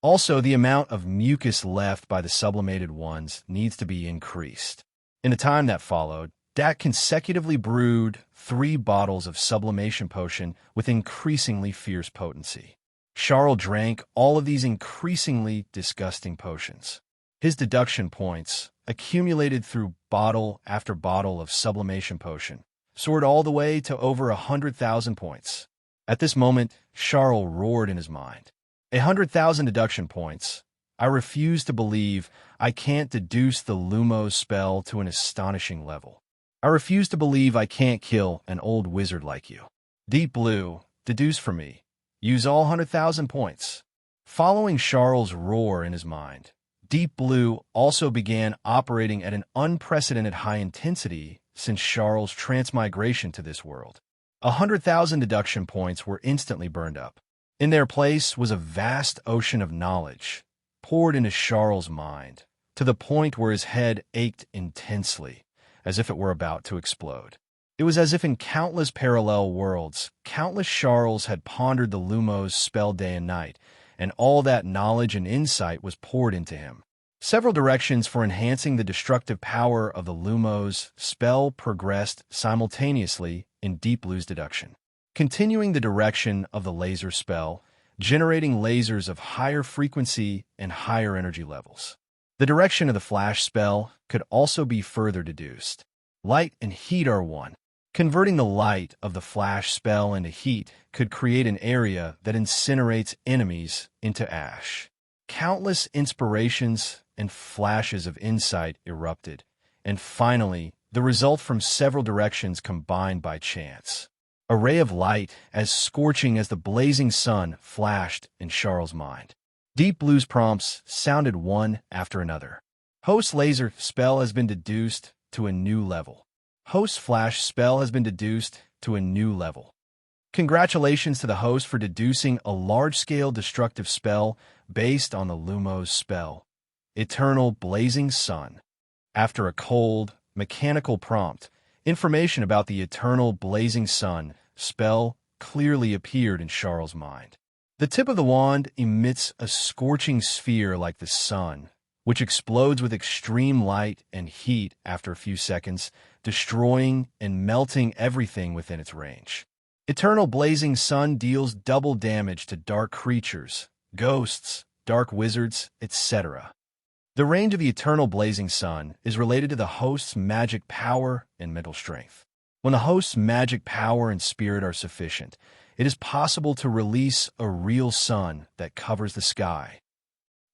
Also, the amount of mucus left by the sublimated ones needs to be increased. In the time that followed, Dak consecutively brewed 3 bottles of sublimation potion with increasingly fierce potency. Charle drank all of these increasingly disgusting potions. His deduction points, accumulated through bottle after bottle of sublimation potion, soared all the way to over 100,000 points. At this moment, Charle roared in his mind. 100,000 deduction points. I refuse to believe I can't deduce the Lumos spell to an astonishing level. I refuse to believe I can't kill an old wizard like you. Deep Blue, deduce for me. Use all 100,000 points. Following Charle's roar in his mind, Deep Blue also began operating at an unprecedented high intensity since Charle's transmigration to this world. 100,000 deduction points were instantly burned up. In their place was a vast ocean of knowledge, poured into Charles' mind, to the point where his head ached intensely, as if it were about to explode. It was as if in countless parallel worlds, countless Charles had pondered the Lumos spell day and night, and all that knowledge and insight was poured into him. Several directions for enhancing the destructive power of the Lumos spell progressed simultaneously in Deep Blue's deduction. Continuing the direction of the laser spell, generating lasers of higher frequency and higher energy levels. The direction of the flash spell could also be further deduced. Light and heat are one. Converting the light of the flash spell into heat could create an area that incinerates enemies into ash. Countless inspirations and flashes of insight erupted, and finally, the result from several directions combined by chance. A ray of light as scorching as the blazing sun flashed in Charles' mind. Deep Blue's prompts sounded one after another. Host laser spell has been deduced to a new level. Host flash spell has been deduced to a new level. Congratulations to the host for deducing a large-scale destructive spell based on the Lumos spell, Eternal Blazing Sun. After a cold, mechanical prompt, information about the Eternal Blazing Sun spell clearly appeared in Charles' mind. The tip of the wand emits a scorching sphere like the sun, which explodes with extreme light and heat after a few seconds, destroying and melting everything within its range. Eternal Blazing Sun deals double damage to dark creatures, ghosts, dark wizards, etc. The range of the Eternal Blazing Sun is related to the host's magic power and mental strength. When the host's magic power and spirit are sufficient, it is possible to release a real sun that covers the sky.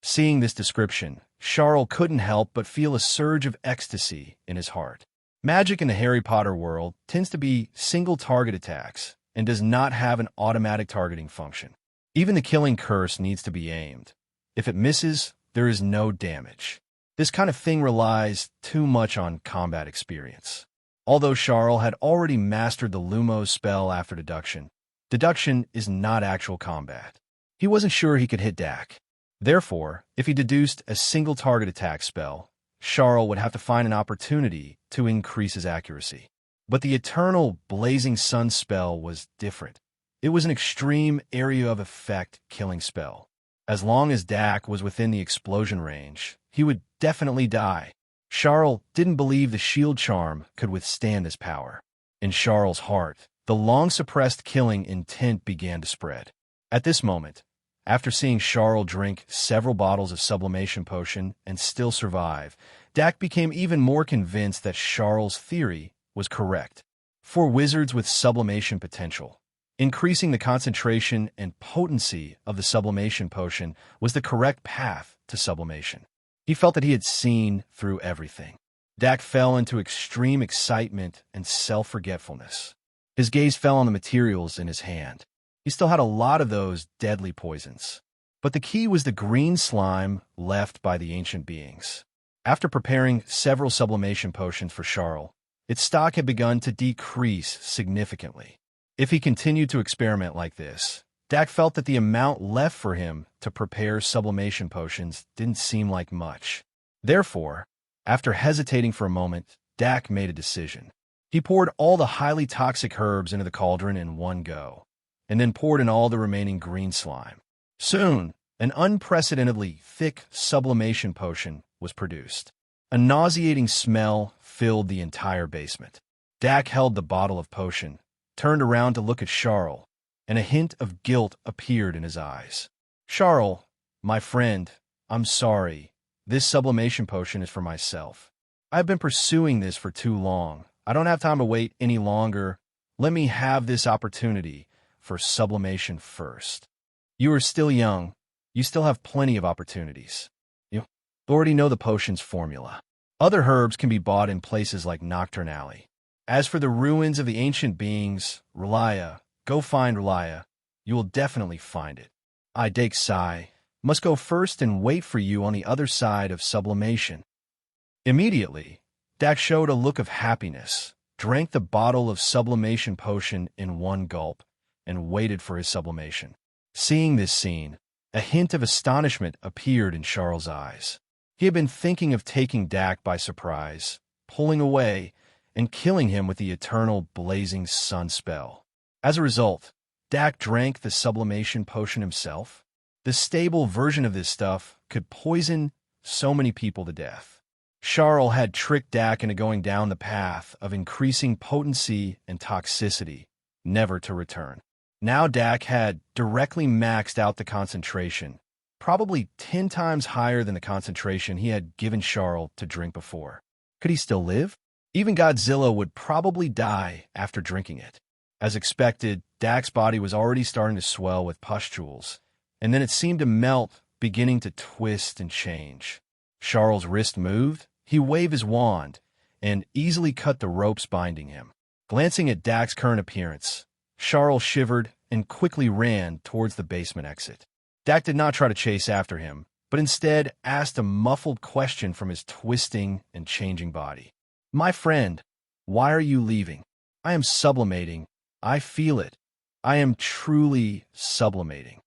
Seeing this description, Charle couldn't help but feel a surge of ecstasy in his heart. Magic in the Harry Potter world tends to be single-target attacks and does not have an automatic targeting function. Even the killing curse needs to be aimed. If it misses, there is no damage. This kind of thing relies too much on combat experience. Although Charle had already mastered the Lumos spell after deduction, deduction is not actual combat. He wasn't sure he could hit Dak. Therefore, if he deduced a single target attack spell, Charle would have to find an opportunity to increase his accuracy. But the Eternal Blazing Sun spell was different. It was an extreme area of effect killing spell. As long as Dak was within the explosion range, he would definitely die. Charle didn't believe the shield charm could withstand this power. In Charle's heart, the long-suppressed killing intent began to spread. At this moment, after seeing Charle drink several bottles of sublimation potion and still survive, Dak became even more convinced that Charle's theory was correct. For wizards with sublimation potential, increasing the concentration and potency of the sublimation potion was the correct path to sublimation. He felt that he had seen through everything. Dak fell into extreme excitement and self-forgetfulness. His gaze fell on the materials in his hand. He still had a lot of those deadly poisons. But the key was the green slime left by the ancient beings. After preparing several sublimation potions for Charle, its stock had begun to decrease significantly. If he continued to experiment like this, Dak felt that the amount left for him to prepare sublimation potions didn't seem like much. Therefore, after hesitating for a moment, Dak made a decision. He poured all the highly toxic herbs into the cauldron in one go, and then poured in all the remaining green slime. Soon, an unprecedentedly thick sublimation potion was produced. A nauseating smell filled the entire basement. Dak held the bottle of potion, turned around to look at Charle, and a hint of guilt appeared in his eyes. Charle, my friend, I'm sorry. This sublimation potion is for myself. I've been pursuing this for too long. I don't have time to wait any longer. Let me have this opportunity for sublimation first. You are still young. You still have plenty of opportunities. You already know the potion's formula. Other herbs can be bought in places like Nocturne Alley. As for the ruins of the ancient beings, Relia, go find Relia. You will definitely find it. I, Dake Sai, must go first and wait for you on the other side of sublimation. Immediately, Dak showed a look of happiness, drank the bottle of sublimation potion in one gulp, and waited for his sublimation. Seeing this scene, a hint of astonishment appeared in Charle's eyes. He had been thinking of taking Dak by surprise, pulling away, and killing him with the eternal blazing sun spell. As a result, Dak drank the sublimation potion himself. The stable version of this stuff could poison so many people to death. Charle had tricked Dak into going down the path of increasing potency and toxicity, never to return. Now Dak had directly maxed out the concentration, probably 10 times higher than the concentration he had given Charle to drink before. Could he still live? Even Godzilla would probably die after drinking it. As expected, Dak's body was already starting to swell with pustules, and then it seemed to melt, beginning to twist and change. Charle's wrist moved. He waved his wand and easily cut the ropes binding him. Glancing at Dak's current appearance, Charle shivered and quickly ran towards the basement exit. Dak did not try to chase after him, but instead asked a muffled question from his twisting and changing body. "My friend, why are you leaving? I am sublimating. I feel it. I am truly sublimating.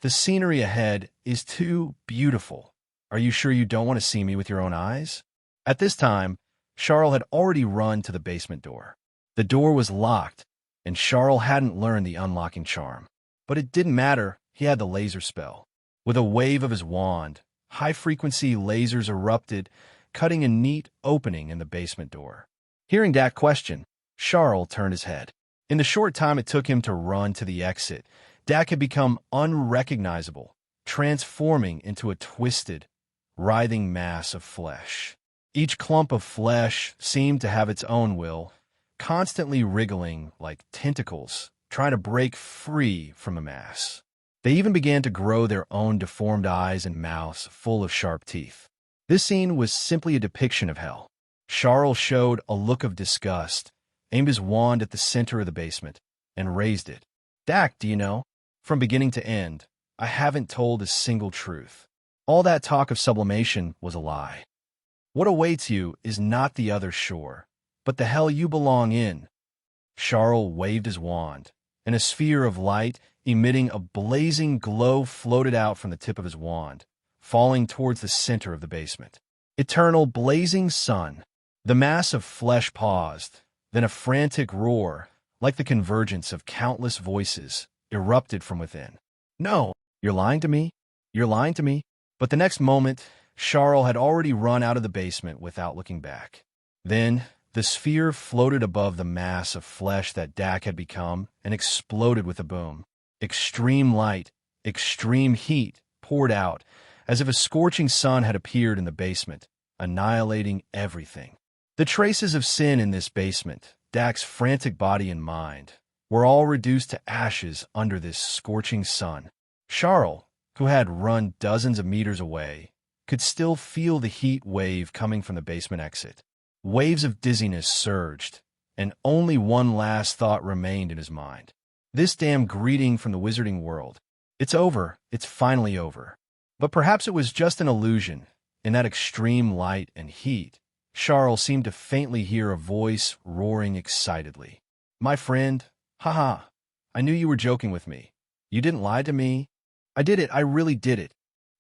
The scenery ahead is too beautiful. Are you sure you don't want to see me with your own eyes?" At this time, Charle had already run to the basement door. The door was locked, and Charle hadn't learned the unlocking charm. But it didn't matter, he had the laser spell. With a wave of his wand, high-frequency lasers erupted, cutting a neat opening in the basement door. Hearing Dak question, Charle turned his head. In the short time it took him to run to the exit, Dak had become unrecognizable, transforming into a twisted, writhing mass of flesh. Each clump of flesh seemed to have its own will, constantly wriggling like tentacles, trying to break free from the mass. They even began to grow their own deformed eyes and mouths full of sharp teeth. This scene was simply a depiction of hell. Charle showed a look of disgust, aimed his wand at the center of the basement, and raised it. "Dak, do you know, from beginning to end, I haven't told a single truth. All that talk of sublimation was a lie. What awaits you is not the other shore, but the hell you belong in." Charle waved his wand, and a sphere of light emitting a blazing glow floated out from the tip of his wand, falling towards the center of the basement. Eternal blazing sun. The mass of flesh paused, then a frantic roar, like the convergence of countless voices, erupted from within. "No, you're lying to me. You're lying to me." But the next moment, Charle had already run out of the basement without looking back. Then, the sphere floated above the mass of flesh that Dak had become and exploded with a boom. Extreme light, extreme heat poured out, as if a scorching sun had appeared in the basement, annihilating everything. The traces of sin in this basement, Dak's frantic body and mind, were all reduced to ashes under this scorching sun. Charle, who had run dozens of meters away, could still feel the heat wave coming from the basement exit. Waves of dizziness surged, and only one last thought remained in his mind. This damn greeting from the wizarding world. It's over. It's finally over. But perhaps it was just an illusion. In that extreme light and heat, Charle seemed to faintly hear a voice roaring excitedly. "My friend, haha, I knew you were joking with me. You didn't lie to me. I did it. I really did it."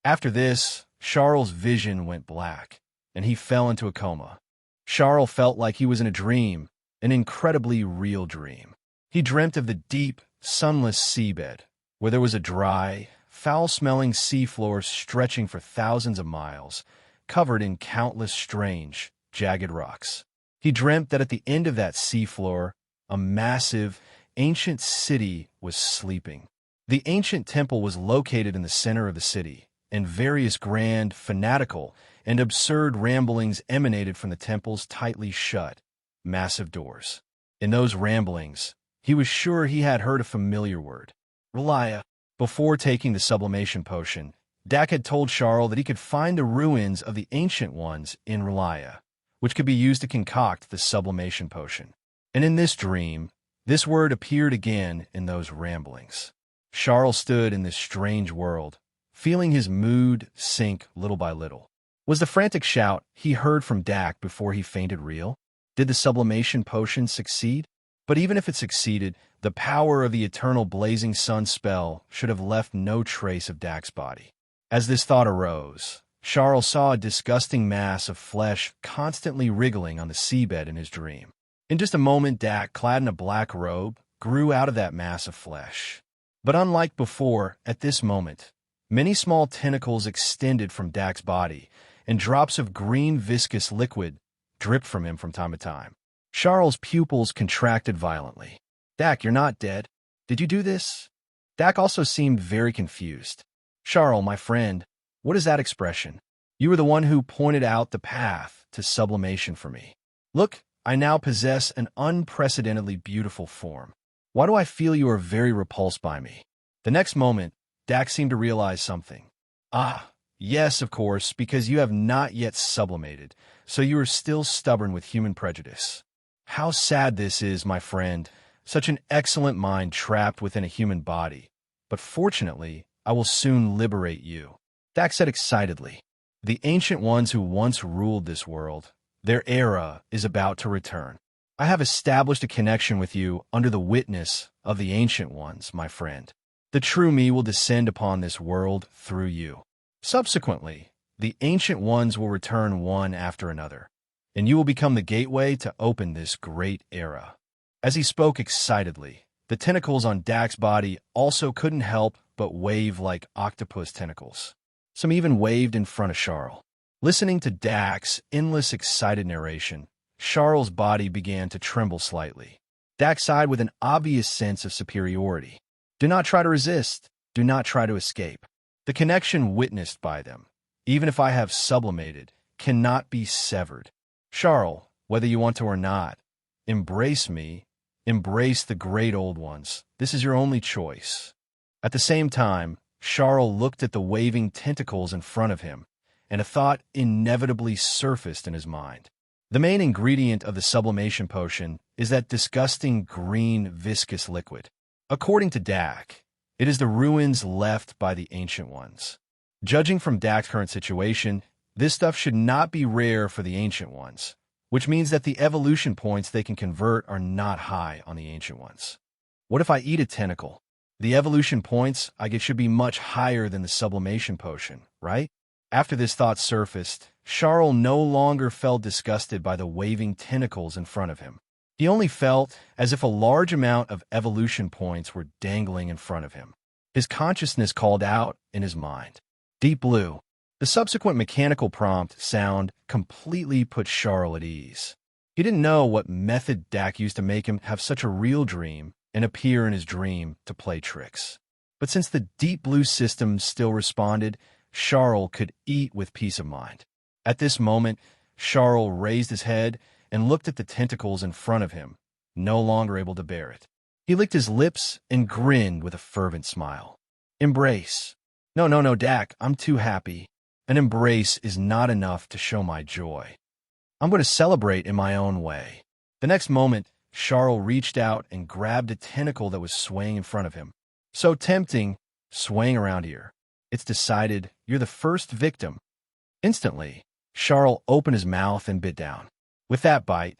After this, Charle's vision went black, and he fell into a coma. Charle felt like he was in a dream, an incredibly real dream. He dreamt of the deep, sunless seabed, where there was a dry, foul-smelling seafloor stretching for thousands of miles, covered in countless strange, jagged rocks. He dreamt that at the end of that seafloor, a massive, ancient city was sleeping. The ancient temple was located in the center of the city, and various grand, fanatical, and absurd ramblings emanated from the temple's tightly shut, massive doors. In those ramblings, he was sure he had heard a familiar word, Relia. Before taking the sublimation potion, Dak had told Charle that he could find the ruins of the ancient ones in Relia, which could be used to concoct the sublimation potion. And in this dream, this word appeared again in those ramblings. Charle stood in this strange world, feeling his mood sink little by little. Was the frantic shout he heard from Dak before he fainted real? Did the sublimation potion succeed? But even if it succeeded, the power of the eternal blazing sun spell should have left no trace of Dak's body. As this thought arose, Charle saw a disgusting mass of flesh constantly wriggling on the seabed in his dream. In just a moment, Dak, clad in a black robe, grew out of that mass of flesh. But unlike before, at this moment, many small tentacles extended from Dak's body, and drops of green viscous liquid dripped from him from time to time. Charle's pupils contracted violently. "Dak, you're not dead. Did you do this?" Dak also seemed very confused. "Charle, my friend, what is that expression? You were the one who pointed out the path to sublimation for me. Look, I now possess an unprecedentedly beautiful form. Why do I feel you are very repulsed by me?" The next moment, Dak seemed to realize something. "Ah, yes, of course, because you have not yet sublimated, so you are still stubborn with human prejudice. How sad this is, my friend, such an excellent mind trapped within a human body. But fortunately, I will soon liberate you." Dak said excitedly. "The ancient ones who once ruled this world, their era is about to return. I have established a connection with you under the witness of the ancient ones, my friend. The true me will descend upon this world through you. Subsequently, the ancient ones will return one after another, and you will become the gateway to open this great era." As he spoke excitedly, the tentacles on Dak's body also couldn't help but wave like octopus tentacles. Some even waved in front of Charle. Listening to Dak's endless excited narration, Charle's body began to tremble slightly. Dak sighed with an obvious sense of superiority. "Do not try to resist. Do not try to escape. The connection witnessed by them, even if I have sublimated, cannot be severed. Charle, whether you want to or not, embrace me, embrace the great old ones. This is your only choice." At the same time, Charle looked at the waving tentacles in front of him, and a thought inevitably surfaced in his mind. The main ingredient of the sublimation potion is that disgusting green viscous liquid. According to Dak, it is the ruins left by the ancient ones. Judging from Dak's current situation, this stuff should not be rare for the ancient ones, which means that the evolution points they can convert are not high on the ancient ones. What if I eat a tentacle? The evolution points I get should be much higher than the sublimation potion, right? After this thought surfaced, Charle no longer felt disgusted by the waving tentacles in front of him. He only felt as if a large amount of evolution points were dangling in front of him. His consciousness called out in his mind, "Deep Blue." The subsequent mechanical prompt sound completely put Charle at ease. He didn't know what method Dak used to make him have such a real dream and appear in his dream to play tricks. But since the Deep Blue system still responded, Charle could eat with peace of mind. At this moment, Charle raised his head and looked at the tentacles in front of him, no longer able to bear it. He licked his lips and grinned with a fervent smile. "Embrace." No, Dak, I'm too happy. An embrace is not enough to show my joy. I'm going to celebrate in my own way." The next moment, Charle reached out and grabbed a tentacle that was swaying in front of him. "So tempting, swaying around here. It's decided you're the first victim." Instantly, Charle opened his mouth and bit down. With that bite,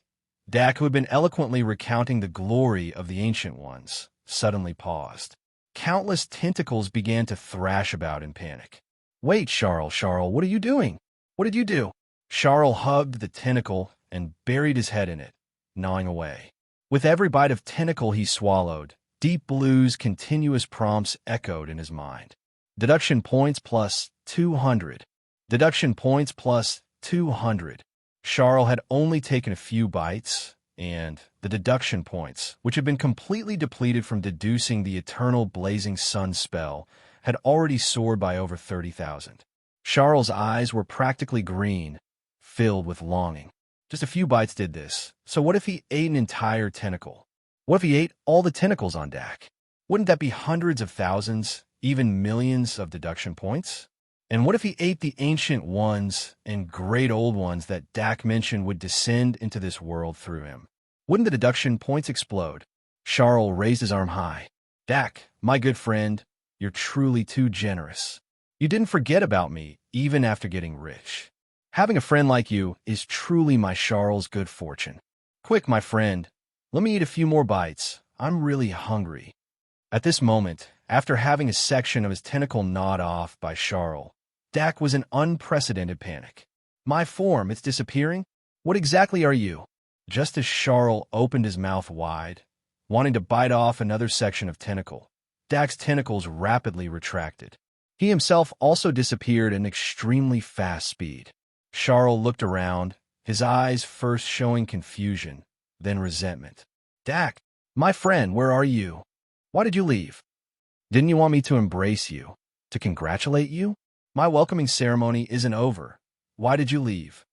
Dak, who had been eloquently recounting the glory of the ancient ones, suddenly paused. Countless tentacles began to thrash about in panic. "Wait, Charle, what are you doing? What did you do?" Charle hugged the tentacle and buried his head in it, gnawing away. With every bite of tentacle he swallowed, Deep Blue's continuous prompts echoed in his mind. Deduction points plus 200. Deduction points plus 200. Charle had only taken a few bites, and the deduction points, which had been completely depleted from deducing the eternal blazing sun spell, had already soared by over 30,000. Charle's eyes were practically green, filled with longing. Just a few bites did this, so what if he ate an entire tentacle? What if he ate all the tentacles on Dak? Wouldn't that be hundreds of thousands, even millions of deduction points? And what if he ate the ancient ones and great old ones that Dak mentioned would descend into this world through him? Wouldn't the deduction points explode? Charle raised his arm high. "Dak, my good friend, you're truly too generous. You didn't forget about me, even after getting rich. Having a friend like you is truly my Charle's good fortune. Quick, my friend, Let me eat a few more bites. I'm really hungry. At this moment, after having a section of his tentacle gnawed off by Charle, Dak was in unprecedented panic. My form, it's disappearing? What exactly are you? Just as Charle opened his mouth wide, wanting to bite off another section of tentacle, Dak's tentacles rapidly retracted. He himself also disappeared at an extremely fast speed. Charle looked around, his eyes first showing confusion, then resentment. Dak, my friend, where are you? Why did you leave? Didn't you want me to embrace you? To congratulate you? My welcoming ceremony isn't over. Why did you leave?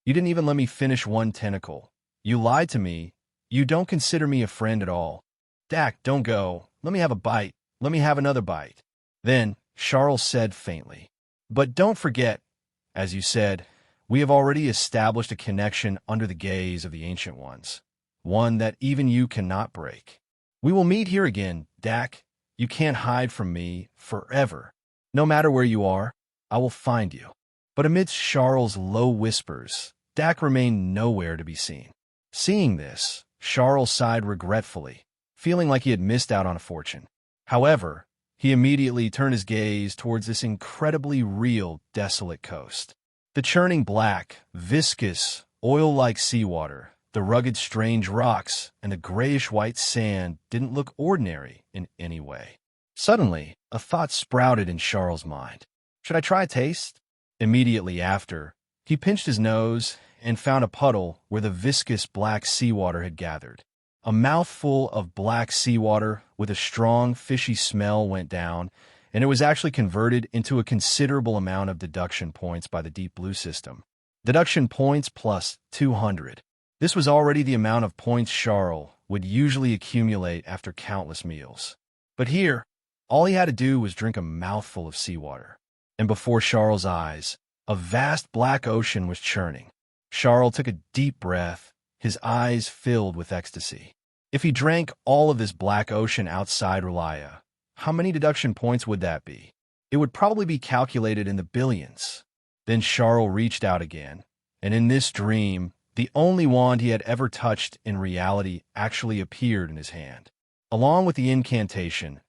You didn't even let me finish one tentacle. You lied to me. You don't consider me a friend at all. Dak, don't go. Let me have a bite. Let me have another bite. Then, Charle said faintly, but don't forget, as you said, we have already established a connection under the gaze of the Ancient Ones, one that even you cannot break. We will meet here again, Dak. You can't hide from me forever. No matter where you are, I will find you. But amidst Charle's low whispers, Dak remained nowhere to be seen. Seeing this, Charle sighed regretfully, feeling like he had missed out on a fortune. However, he immediately turned his gaze towards this incredibly real, desolate coast. The churning black, viscous, oil-like seawater, the rugged, strange rocks, and the grayish-white sand didn't look ordinary in any way. Suddenly, a thought sprouted in Charle's mind. Should I try a taste? Immediately after, he pinched his nose and found a puddle where the viscous black seawater had gathered. A mouthful of black seawater with a strong, fishy smell went down, and it was actually converted into a considerable amount of deduction points by the Deep Blue system. Deduction points plus 200. This was already the amount of points Charle would usually accumulate after countless meals. But here, all he had to do was drink a mouthful of seawater. And before Charle's eyes, a vast black ocean was churning. Charle took a deep breath, his eyes filled with ecstasy. If he drank all of this black ocean outside Relaya, how many deduction points would that be? It would probably be calculated in the billions. Then Charle reached out again, and in this dream, the only wand he had ever touched in reality actually appeared in his hand. Along with the incantation,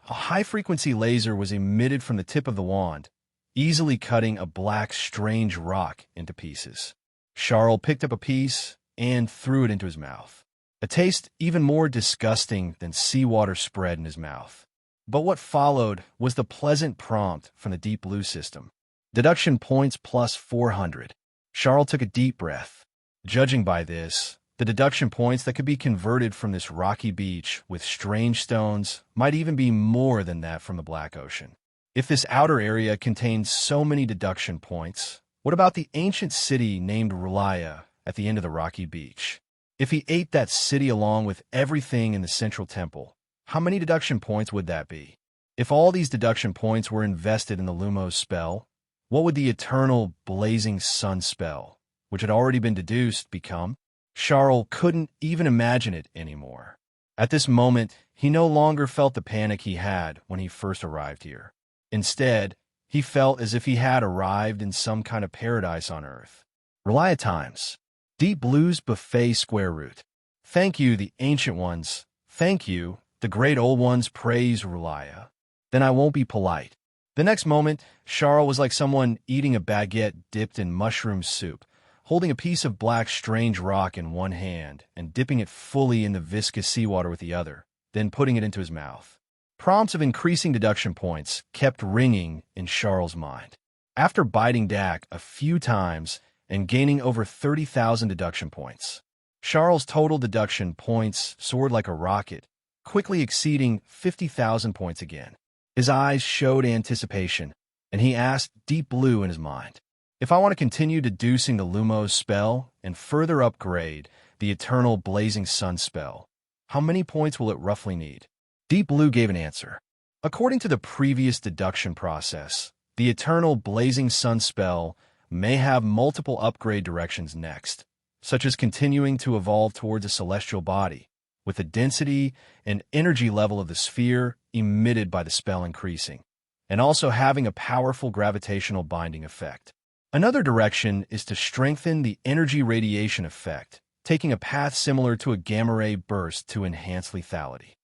a high-frequency laser was emitted from the tip of the wand, easily cutting a black, strange rock into pieces. Charle picked up a piece and threw it into his mouth. A taste even more disgusting than seawater spread in his mouth. But what followed was the pleasant prompt from the Deep Blue system. Deduction points plus 400. Charle took a deep breath. Judging by this, the deduction points that could be converted from this rocky beach with strange stones might even be more than that from the Black Ocean. If this outer area contains so many deduction points, what about the ancient city named Relaya at the end of the rocky beach? If he ate that city along with everything in the central temple, how many deduction points would that be? If all these deduction points were invested in the Lumos spell, what would the eternal blazing sun spell, which had already been deduced, become? Charle couldn't even imagine it anymore. At this moment, he no longer felt the panic he had when he first arrived here. Instead, he felt as if he had arrived in some kind of paradise on Earth. Relaya Times. Deep Blue's buffet square root. Thank you, the Ancient Ones. Thank you, the Great Old Ones. Praise Relaya. Then I won't be polite. The next moment, Charle was like someone eating a baguette dipped in mushroom soup, holding a piece of black strange rock in one hand and dipping it fully in the viscous seawater with the other, then putting it into his mouth. Prompts of increasing deduction points kept ringing in Charle's mind. After biting Dak a few times and gaining over 30,000 deduction points, Charle's total deduction points soared like a rocket, quickly exceeding 50,000 points again. His eyes showed anticipation, and he asked Deep Blue in his mind, if I want to continue deducing the Lumos spell and further upgrade the eternal blazing sun spell, how many points will it roughly need? Deep Blue gave an answer. According to the previous deduction process, the eternal blazing sun spell may have multiple upgrade directions next, such as continuing to evolve towards a celestial body, with the density and energy level of the sphere emitted by the spell increasing, and also having a powerful gravitational binding effect. Another direction is to strengthen the energy radiation effect taking a path similar to a gamma-ray burst to enhance lethality.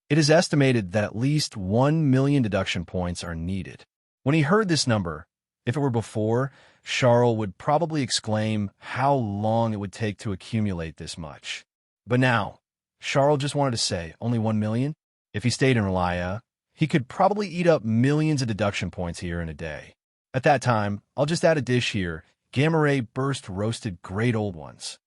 It is estimated that at least 1 million deduction points are needed. When he heard this number, if it were before, Charle would probably exclaim how long it would take to accumulate this much. But now, Charle just wanted to say, only 1 million? If he stayed in Relia, he could probably eat up millions of deduction points here in a day. At that time, I'll just add a dish here, gamma-ray burst roasted great old ones.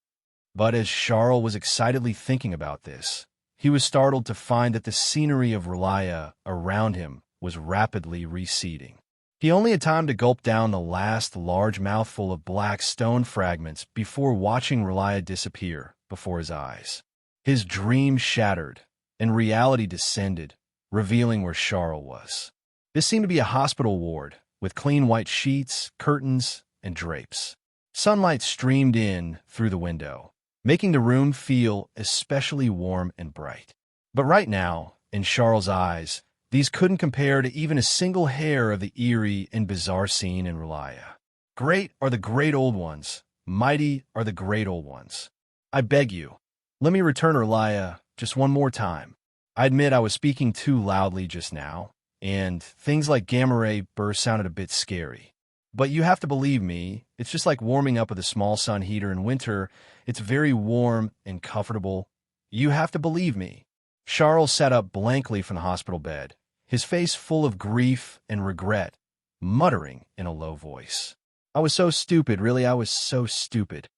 But as Charle was excitedly thinking about this, he was startled to find that the scenery of Relia around him was rapidly receding. He only had time to gulp down the last large mouthful of black stone fragments before watching Relia disappear before his eyes. His dream shattered, and reality descended, revealing where Charle was. This seemed to be a hospital ward, with clean white sheets, curtains, and drapes. Sunlight streamed in through the window, making the room feel especially warm and bright. But right now, in Charle's eyes, these couldn't compare to even a single hair of the eerie and bizarre scene in Relia. Great are the great old ones. Mighty are the great old ones. I beg you, let me return Relia just one more time. I admit I was speaking too loudly just now, and things like gamma-ray burst sounded a bit scary. But you have to believe me, it's just like warming up with a small sun heater in winter. It's very warm and comfortable. You have to believe me. Charle sat up blankly from the hospital bed, his face full of grief and regret, muttering in a low voice. I was so stupid, really, I was so stupid.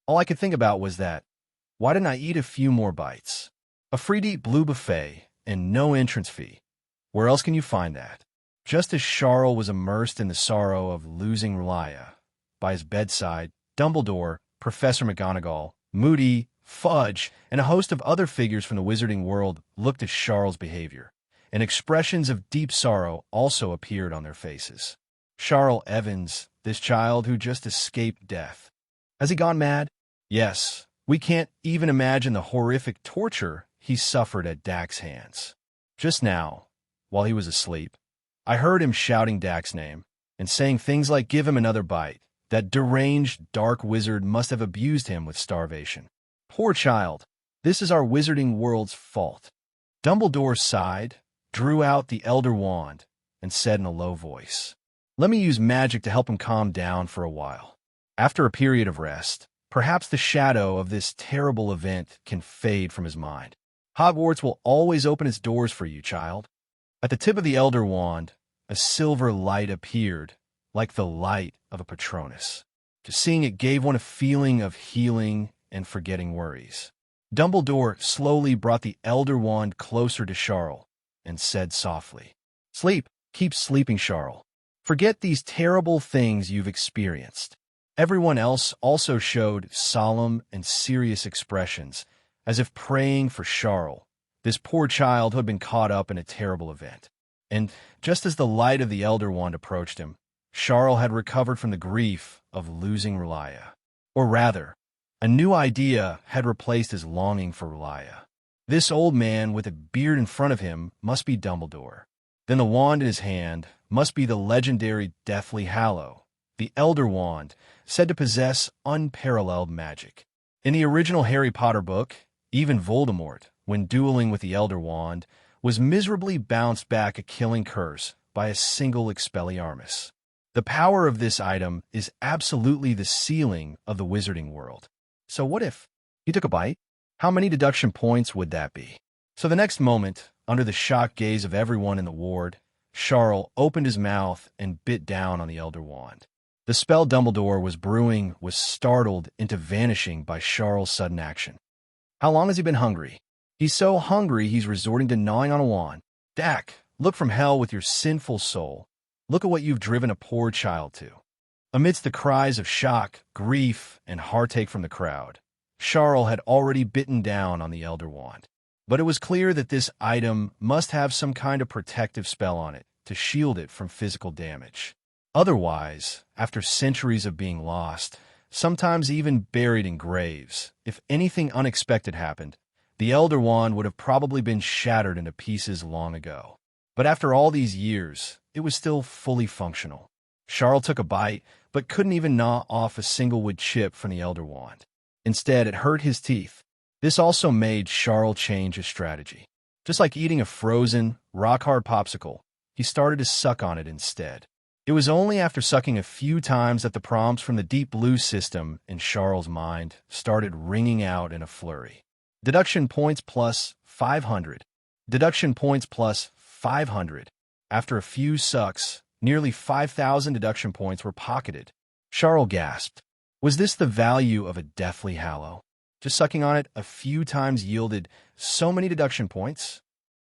All I could think about was that, why didn't I eat a few more bites? A free-to-eat blue buffet and no entrance fee. Where else can you find that? Just as Charle was immersed in the sorrow of losing Relia, by his bedside, Dumbledore, Professor McGonagall, Moody, Fudge, and a host of other figures from the wizarding world looked at Charle's behavior, and expressions of deep sorrow also appeared on their faces. Charle Evans, this child who just escaped death. Has he gone mad? Yes, we can't even imagine the horrific torture he suffered at Dax's hands. Just now, while he was asleep, I heard him shouting Dax's name and saying things like, "Give him another bite." That deranged dark wizard must have abused him with starvation. Poor child, this is our wizarding world's fault. Dumbledore sighed, drew out the Elder Wand, and said in a low voice, "Let me use magic to help him calm down for a while. After a period of rest, perhaps the shadow of this terrible event can fade from his mind. Hogwarts will always open its doors for you, child." At the tip of the Elder Wand, a silver light appeared, like the light of a Patronus. Just seeing it gave one a feeling of healing and forgetting worries. Dumbledore slowly brought the Elder Wand closer to Charle and said softly, "Sleep, keep sleeping, Charle. Forget these terrible things you've experienced." Everyone else also showed solemn and serious expressions, as if praying for Charle, this poor child who had been caught up in a terrible event. And just as the light of the Elder Wand approached him, Charle had recovered from the grief of losing Relia. Or rather, a new idea had replaced his longing for Relia. This old man with a beard in front of him must be Dumbledore. Then the wand in his hand must be the legendary Deathly Hallow, the Elder Wand, said to possess unparalleled magic. In the original Harry Potter book, even Voldemort, when dueling with the Elder Wand, was miserably bounced back a killing curse by a single Expelliarmus. The power of this item is absolutely the ceiling of the wizarding world. So what if he took a bite? How many deduction points would that be? So the next moment, under the shocked gaze of everyone in the ward, Charle opened his mouth and bit down on the Elder Wand. The spell Dumbledore was brewing was startled into vanishing by Charle's sudden action. How long has he been hungry? He's so hungry he's resorting to gnawing on a wand. Dak, look from hell with your sinful soul. Look at what you've driven a poor child to. Amidst the cries of shock, grief, and heartache from the crowd, Charle had already bitten down on the Elder Wand. But it was clear that this item must have some kind of protective spell on it to shield it from physical damage. Otherwise, after centuries of being lost, sometimes even buried in graves, if anything unexpected happened, the Elder Wand would have probably been shattered into pieces long ago. But after all these years, it was still fully functional. Charle took a bite, but couldn't even gnaw off a single wood chip from the Elder Wand. Instead, it hurt his teeth. This also made Charle change his strategy. Just like eating a frozen, rock-hard popsicle, he started to suck on it instead. It was only after sucking a few times that the prompts from the Deep Blue system in Charle's mind started ringing out in a flurry. Deduction points plus 500. Deduction points plus 500. After a few sucks, nearly 5,000 deduction points were pocketed. Charle gasped. Was this the value of a Deathly Hallow? Just sucking on it a few times yielded so many deduction points?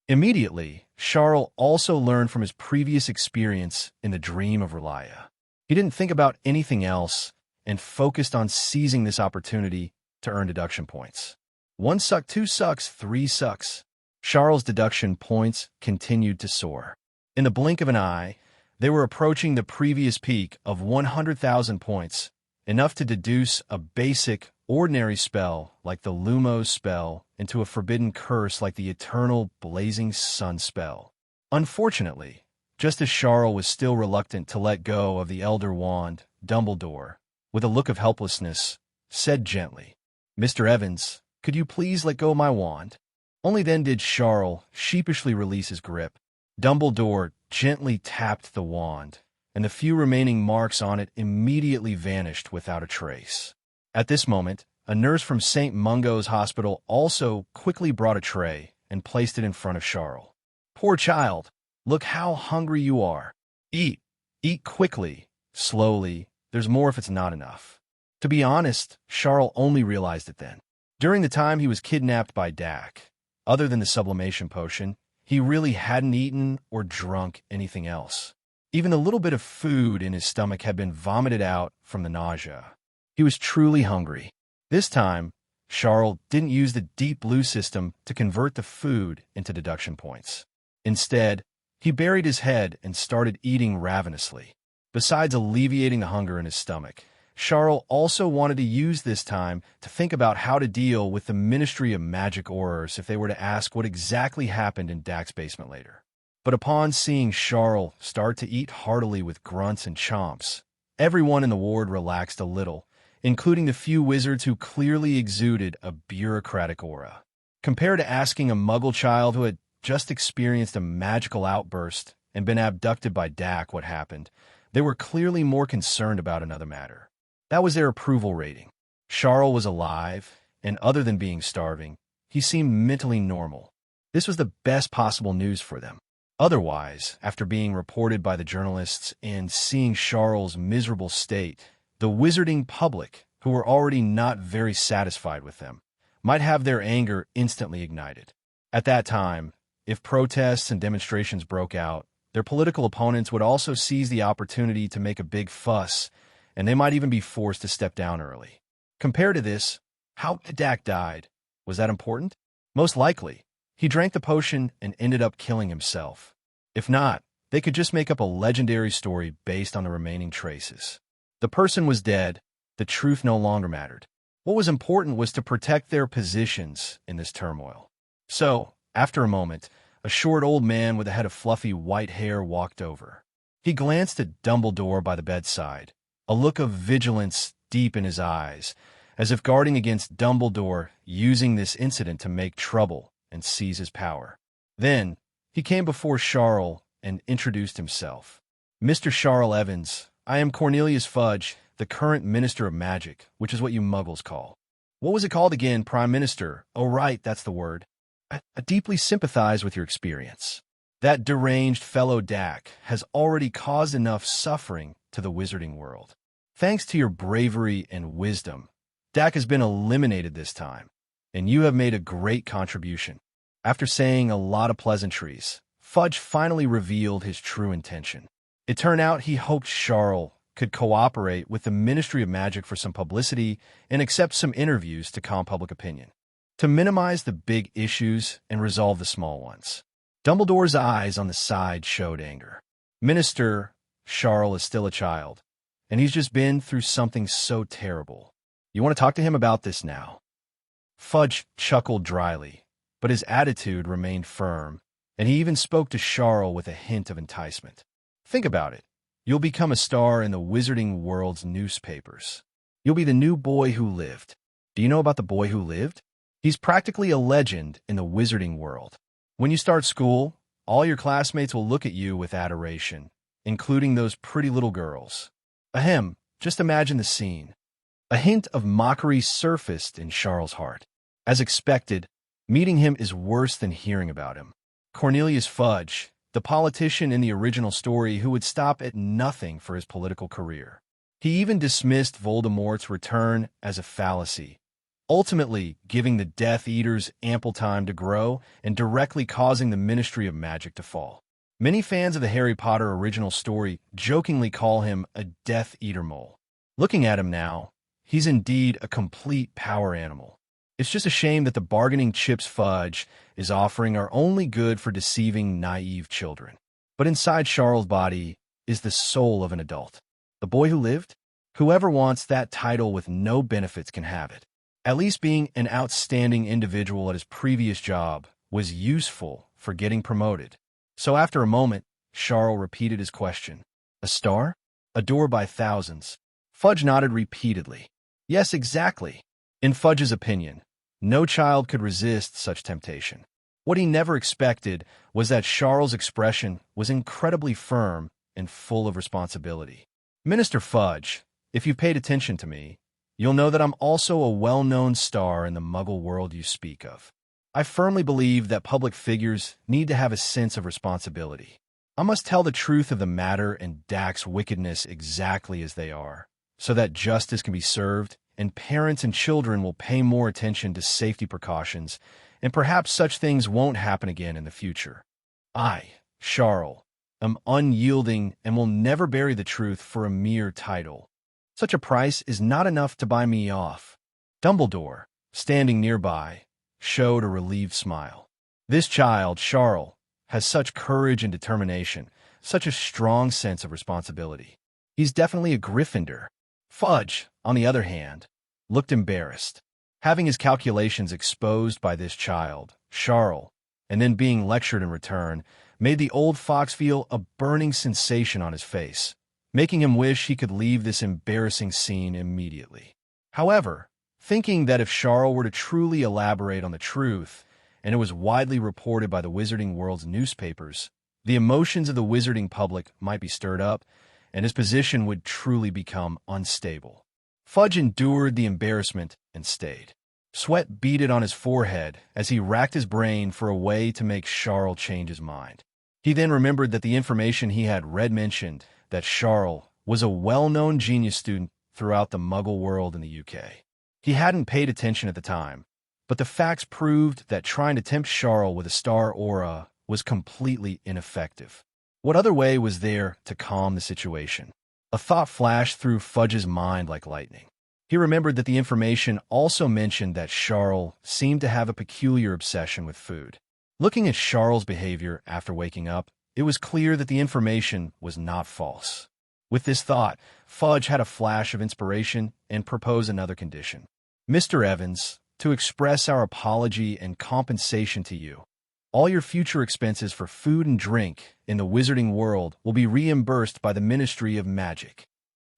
Immediately, Charle also learned from his previous experience in the Dream of Relia. He didn't think about anything else and focused on seizing this opportunity to earn deduction points. 1 suck, 2 sucks, 3 sucks. Charle's deduction points continued to soar. In the blink of an eye, they were approaching the previous peak of 100,000 points, enough to deduce a basic, ordinary spell like the Lumos spell into a forbidden curse like the Eternal Blazing Sun spell. Unfortunately, just as Charle was still reluctant to let go of the Elder Wand, Dumbledore, with a look of helplessness, said gently, "Mr. Evans, could you please let go of my wand?" Only then did Charle sheepishly release his grip. Dumbledore gently tapped the wand, and the few remaining marks on it immediately vanished without a trace. At this moment, a nurse from St. Mungo's hospital also quickly brought a tray and placed it in front of Charle. "Poor child, look how hungry you are. Eat. Eat quickly, slowly. There's more if it's not enough." To be honest, Charle only realized it then. During the time he was kidnapped by Dak, other than the sublimation potion, he really hadn't eaten or drunk anything else. Even the little bit of food in his stomach had been vomited out from the nausea. He was truly hungry. This time, Charle didn't use the Deep Blue system to convert the food into deduction points. Instead, he buried his head and started eating ravenously. Besides alleviating the hunger in his stomach, Charle also wanted to use this time to think about how to deal with the Ministry of Magic Aurors if they were to ask what exactly happened in Dak's basement later. But upon seeing Charle start to eat heartily with grunts and chomps, everyone in the ward relaxed a little, including the few wizards who clearly exuded a bureaucratic aura. Compared to asking a muggle child who had just experienced a magical outburst and been abducted by Dak what happened, they were clearly more concerned about another matter. That was their approval rating. Charle was alive, and other than being starving, he seemed mentally normal. This was the best possible news for them. Otherwise, after being reported by the journalists and seeing Charle's miserable state, the wizarding public, who were already not very satisfied with them, might have their anger instantly ignited. At that time, if protests and demonstrations broke out, their political opponents would also seize the opportunity to make a big fuss, and they might even be forced to step down early. Compared to this, how Dak died, was that important? Most likely. He drank the potion and ended up killing himself. If not, they could just make up a legendary story based on the remaining traces. The person was dead, the truth no longer mattered. What was important was to protect their positions in this turmoil. So, after a moment, a short old man with a head of fluffy white hair walked over. He glanced at Dumbledore by the bedside, a look of vigilance deep in his eyes, as if guarding against Dumbledore using this incident to make trouble and seize his power. Then, he came before Charle and introduced himself. "Mr. Charle Evans, I am Cornelius Fudge, the current Minister of Magic, which is what you muggles call." "What was it called again, Prime Minister?" "Oh, right, that's the word." I deeply sympathize with your experience. That deranged fellow Dak has already caused enough suffering to the wizarding world. Thanks to your bravery and wisdom, Dak has been eliminated this time, and you have made a great contribution. After saying a lot of pleasantries, Fudge finally revealed his true intention. It turned out he hoped Charle could cooperate with the Ministry of Magic for some publicity and accept some interviews to calm public opinion, to minimize the big issues and resolve the small ones. Dumbledore's eyes on the side showed anger. "Minister, Charle is still a child, and he's just been through something so terrible. You want to talk to him about this now?" Fudge chuckled dryly, but his attitude remained firm, and he even spoke to Charle with a hint of enticement. "Think about it. You'll become a star in the wizarding world's newspapers. You'll be the new boy who lived. Do you know about the boy who lived? He's practically a legend in the wizarding world. When you start school, all your classmates will look at you with adoration, including those pretty little girls. Ahem, just imagine the scene. A hint of mockery surfaced in Charles' heart. As expected, meeting him is worse than hearing about him. Cornelius Fudge, the politician in the original story who would stop at nothing for his political career. He even dismissed Voldemort's return as a fallacy, ultimately giving the Death Eaters ample time to grow and directly causing the Ministry of Magic to fall. Many fans of the Harry Potter original story jokingly call him a Death Eater mole. Looking at him now, he's indeed a complete power animal. It's just a shame that the bargaining chips Fudge is offering are only good for deceiving naive children. But inside Charles' body is the soul of an adult. The boy who lived? Whoever wants that title with no benefits can have it. At least being an outstanding individual at his previous job was useful for getting promoted. So after a moment, Charle repeated his question. A star? Adored by thousands. Fudge nodded repeatedly. Yes, exactly. In Fudge's opinion, no child could resist such temptation. What he never expected was that Charles' expression was incredibly firm and full of responsibility. Minister Fudge, if you've paid attention to me, you'll know that I'm also a well-known star in the Muggle world you speak of. I firmly believe that public figures need to have a sense of responsibility. I must tell the truth of the matter and Dax's wickedness exactly as they are, so that justice can be served and parents and children will pay more attention to safety precautions, and perhaps such things won't happen again in the future. I, Charle, am unyielding and will never bury the truth for a mere title. Such a price is not enough to buy me off. Dumbledore, standing nearby, showed a relieved smile. This child, Charle, has such courage and determination, such a strong sense of responsibility. He's definitely a Gryffindor. Fudge, on the other hand, looked embarrassed. Having his calculations exposed by this child, Charle, and then being lectured in return, made the old fox feel a burning sensation on his face, making him wish he could leave this embarrassing scene immediately. However, thinking that if Charle were to truly elaborate on the truth, and it was widely reported by the wizarding world's newspapers, the emotions of the wizarding public might be stirred up, and his position would truly become unstable. Fudge endured the embarrassment and stayed. Sweat beaded on his forehead as he racked his brain for a way to make Charle change his mind. He then remembered that the information he had read mentioned that Charle was a well-known genius student throughout the Muggle world in the UK. He hadn't paid attention at the time, but the facts proved that trying to tempt Charle with a star aura was completely ineffective. What other way was there to calm the situation? A thought flashed through Fudge's mind like lightning. He remembered that the information also mentioned that Charle seemed to have a peculiar obsession with food. Looking at Charle's behavior after waking up, it was clear that the information was not false. With this thought, Fudge had a flash of inspiration and proposed another condition. Mr. Evans, to express our apology and compensation to you, all your future expenses for food and drink in the wizarding world will be reimbursed by the Ministry of Magic.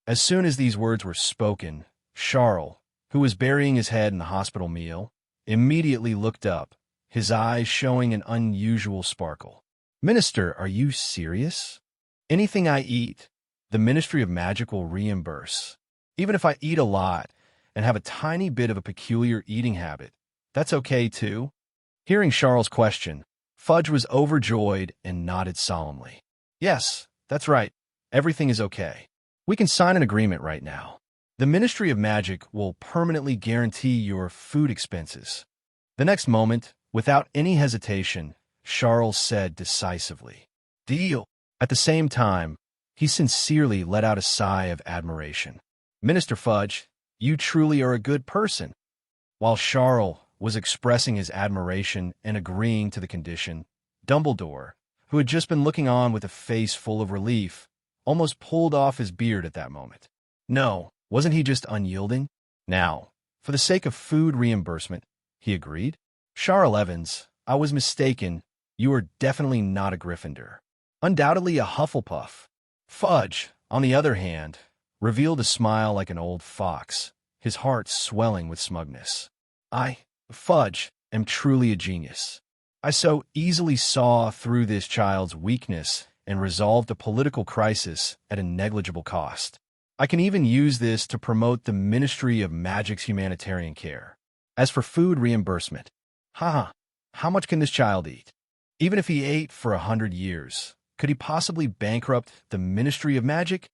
As soon as these words were spoken, Charle, who was burying his head in the hospital meal, immediately looked up, his eyes showing an unusual sparkle. Minister, are you serious? Anything I eat, the Ministry of Magic will reimburse. Even if I eat a lot and have a tiny bit of a peculiar eating habit, that's okay too? Hearing Charle's question, Fudge was overjoyed and nodded solemnly. Yes, that's right. Everything is okay. We can sign an agreement right now. The Ministry of Magic will permanently guarantee your food expenses. The next moment, without any hesitation, Charles said decisively, Deal. At the same time, he sincerely let out a sigh of admiration. Minister Fudge, you truly are a good person. While Charles was expressing his admiration and agreeing to the condition, Dumbledore, who had just been looking on with a face full of relief, almost pulled off his beard at that moment. No, wasn't he just unyielding? Now, for the sake of food reimbursement, he agreed. Charle Evans, I was mistaken. You are definitely not a Gryffindor. Undoubtedly a Hufflepuff. Fudge, on the other hand, revealed a smile like an old fox, his heart swelling with smugness. I, Fudge, am truly a genius. I so easily saw through this child's weakness and resolved a political crisis at a negligible cost. I can even use this to promote the Ministry of Magic's humanitarian care. As for food reimbursement, how much can this child eat? Even if he ate for 100 years, could he possibly bankrupt the Ministry of Magic?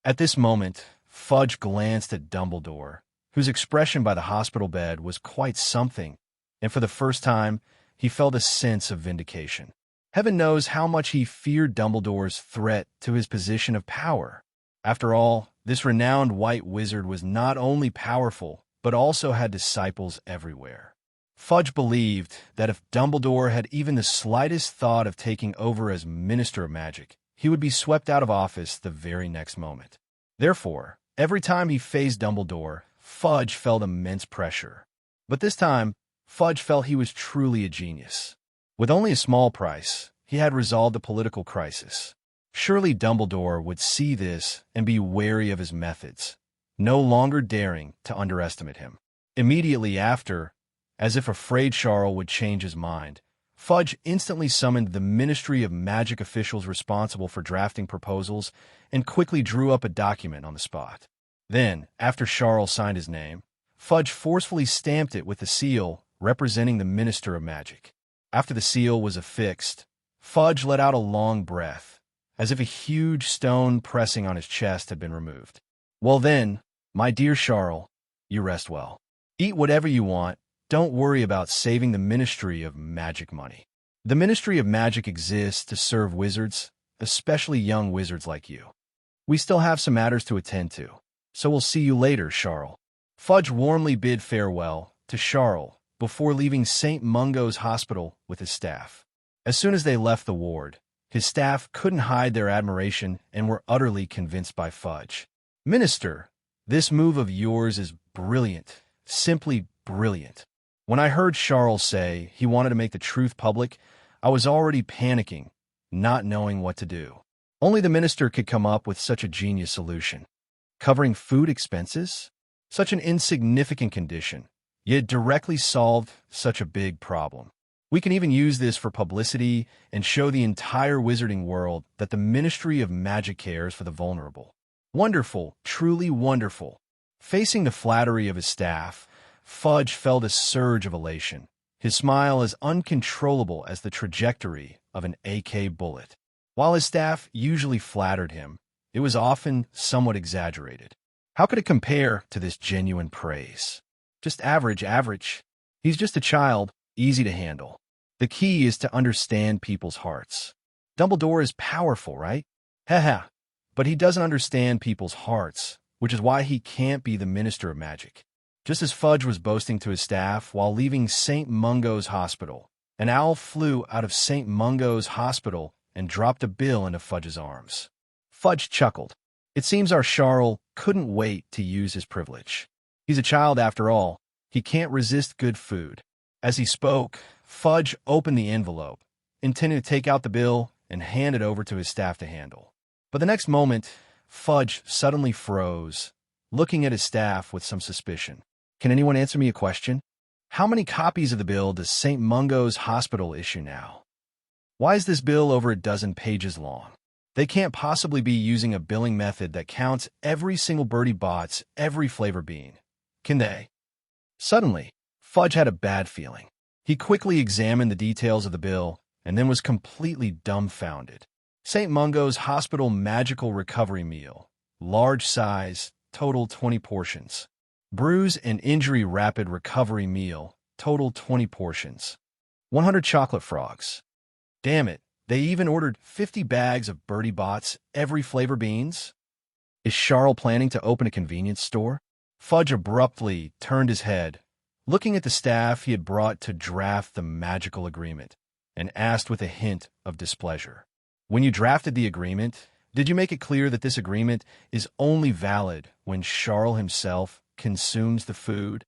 At this moment, Fudge glanced at Dumbledore, whose expression by the hospital bed was quite something, and for the first time, he felt a sense of vindication. Heaven knows how much he feared Dumbledore's threat to his position of power. After all, this renowned white wizard was not only powerful, but also had disciples everywhere. Fudge believed that if Dumbledore had even the slightest thought of taking over as Minister of Magic, he would be swept out of office the very next moment. Therefore, every time he faced Dumbledore, Fudge felt immense pressure. But this time, Fudge felt he was truly a genius. With only a small price, he had resolved a political crisis. Surely Dumbledore would see this and be wary of his methods, no longer daring to underestimate him. Immediately after, as if afraid Charle would change his mind, Fudge instantly summoned the Ministry of Magic officials responsible for drafting proposals and quickly drew up a document on the spot. Then, after Charle signed his name, Fudge forcefully stamped it with the seal representing the Minister of Magic. After the seal was affixed, Fudge let out a long breath, as if a huge stone pressing on his chest had been removed. Well then, my dear Charle, you rest well. Eat whatever you want. Don't worry about saving the Ministry of Magic money. The Ministry of Magic exists to serve wizards, especially young wizards like you. We still have some matters to attend to, so we'll see you later, Charle. Fudge warmly bid farewell to Charle before leaving St. Mungo's hospital with his staff. As soon as they left the ward, his staff couldn't hide their admiration and were utterly convinced by Fudge. Minister, this move of yours is brilliant, simply brilliant. When I heard Charle say he wanted to make the truth public, I was already panicking, not knowing what to do. Only the minister could come up with such a genius solution. Covering food expenses? Such an insignificant condition, yet directly solved such a big problem. We can even use this for publicity and show the entire wizarding world that the Ministry of Magic cares for the vulnerable. Wonderful, truly wonderful. Facing the flattery of his staff, Fudge felt a surge of elation, his smile as uncontrollable as the trajectory of an AK bullet. While his staff usually flattered him, it was often somewhat exaggerated. How could it compare to this genuine praise? Just average. He's just a child, easy to handle. The key is to understand people's hearts. Dumbledore is powerful, right? Haha. But he doesn't understand people's hearts, which is why he can't be the Minister of Magic. Just as Fudge was boasting to his staff while leaving St. Mungo's hospital, an owl flew out of St. Mungo's hospital and dropped a bill into Fudge's arms. Fudge chuckled. It seems our Charle couldn't wait to use his privilege. He's a child after all. He can't resist good food. As he spoke, Fudge opened the envelope, intending to take out the bill and hand it over to his staff to handle. But the next moment, Fudge suddenly froze, looking at his staff with some suspicion. Can anyone answer me a question? How many copies of the bill does St. Mungo's hospital issue now? Why is this bill over a dozen pages long? They can't possibly be using a billing method that counts every single Birdie Bot's every flavor bean. Can they? Suddenly, Fudge had a bad feeling. He quickly examined the details of the bill and then was completely dumbfounded. St. Mungo's Hospital Magical Recovery Meal. Large size, total 20 portions. Bruise and Injury Rapid Recovery Meal. Total 20 portions. 100 chocolate frogs. Damn it, they even ordered 50 bags of Birdie Bot's every flavor beans? Is Charle planning to open a convenience store? Fudge abruptly turned his head, looking at the staff he had brought to draft the magical agreement, and asked with a hint of displeasure. When you drafted the agreement, did you make it clear that this agreement is only valid when Charle himself consumes the food?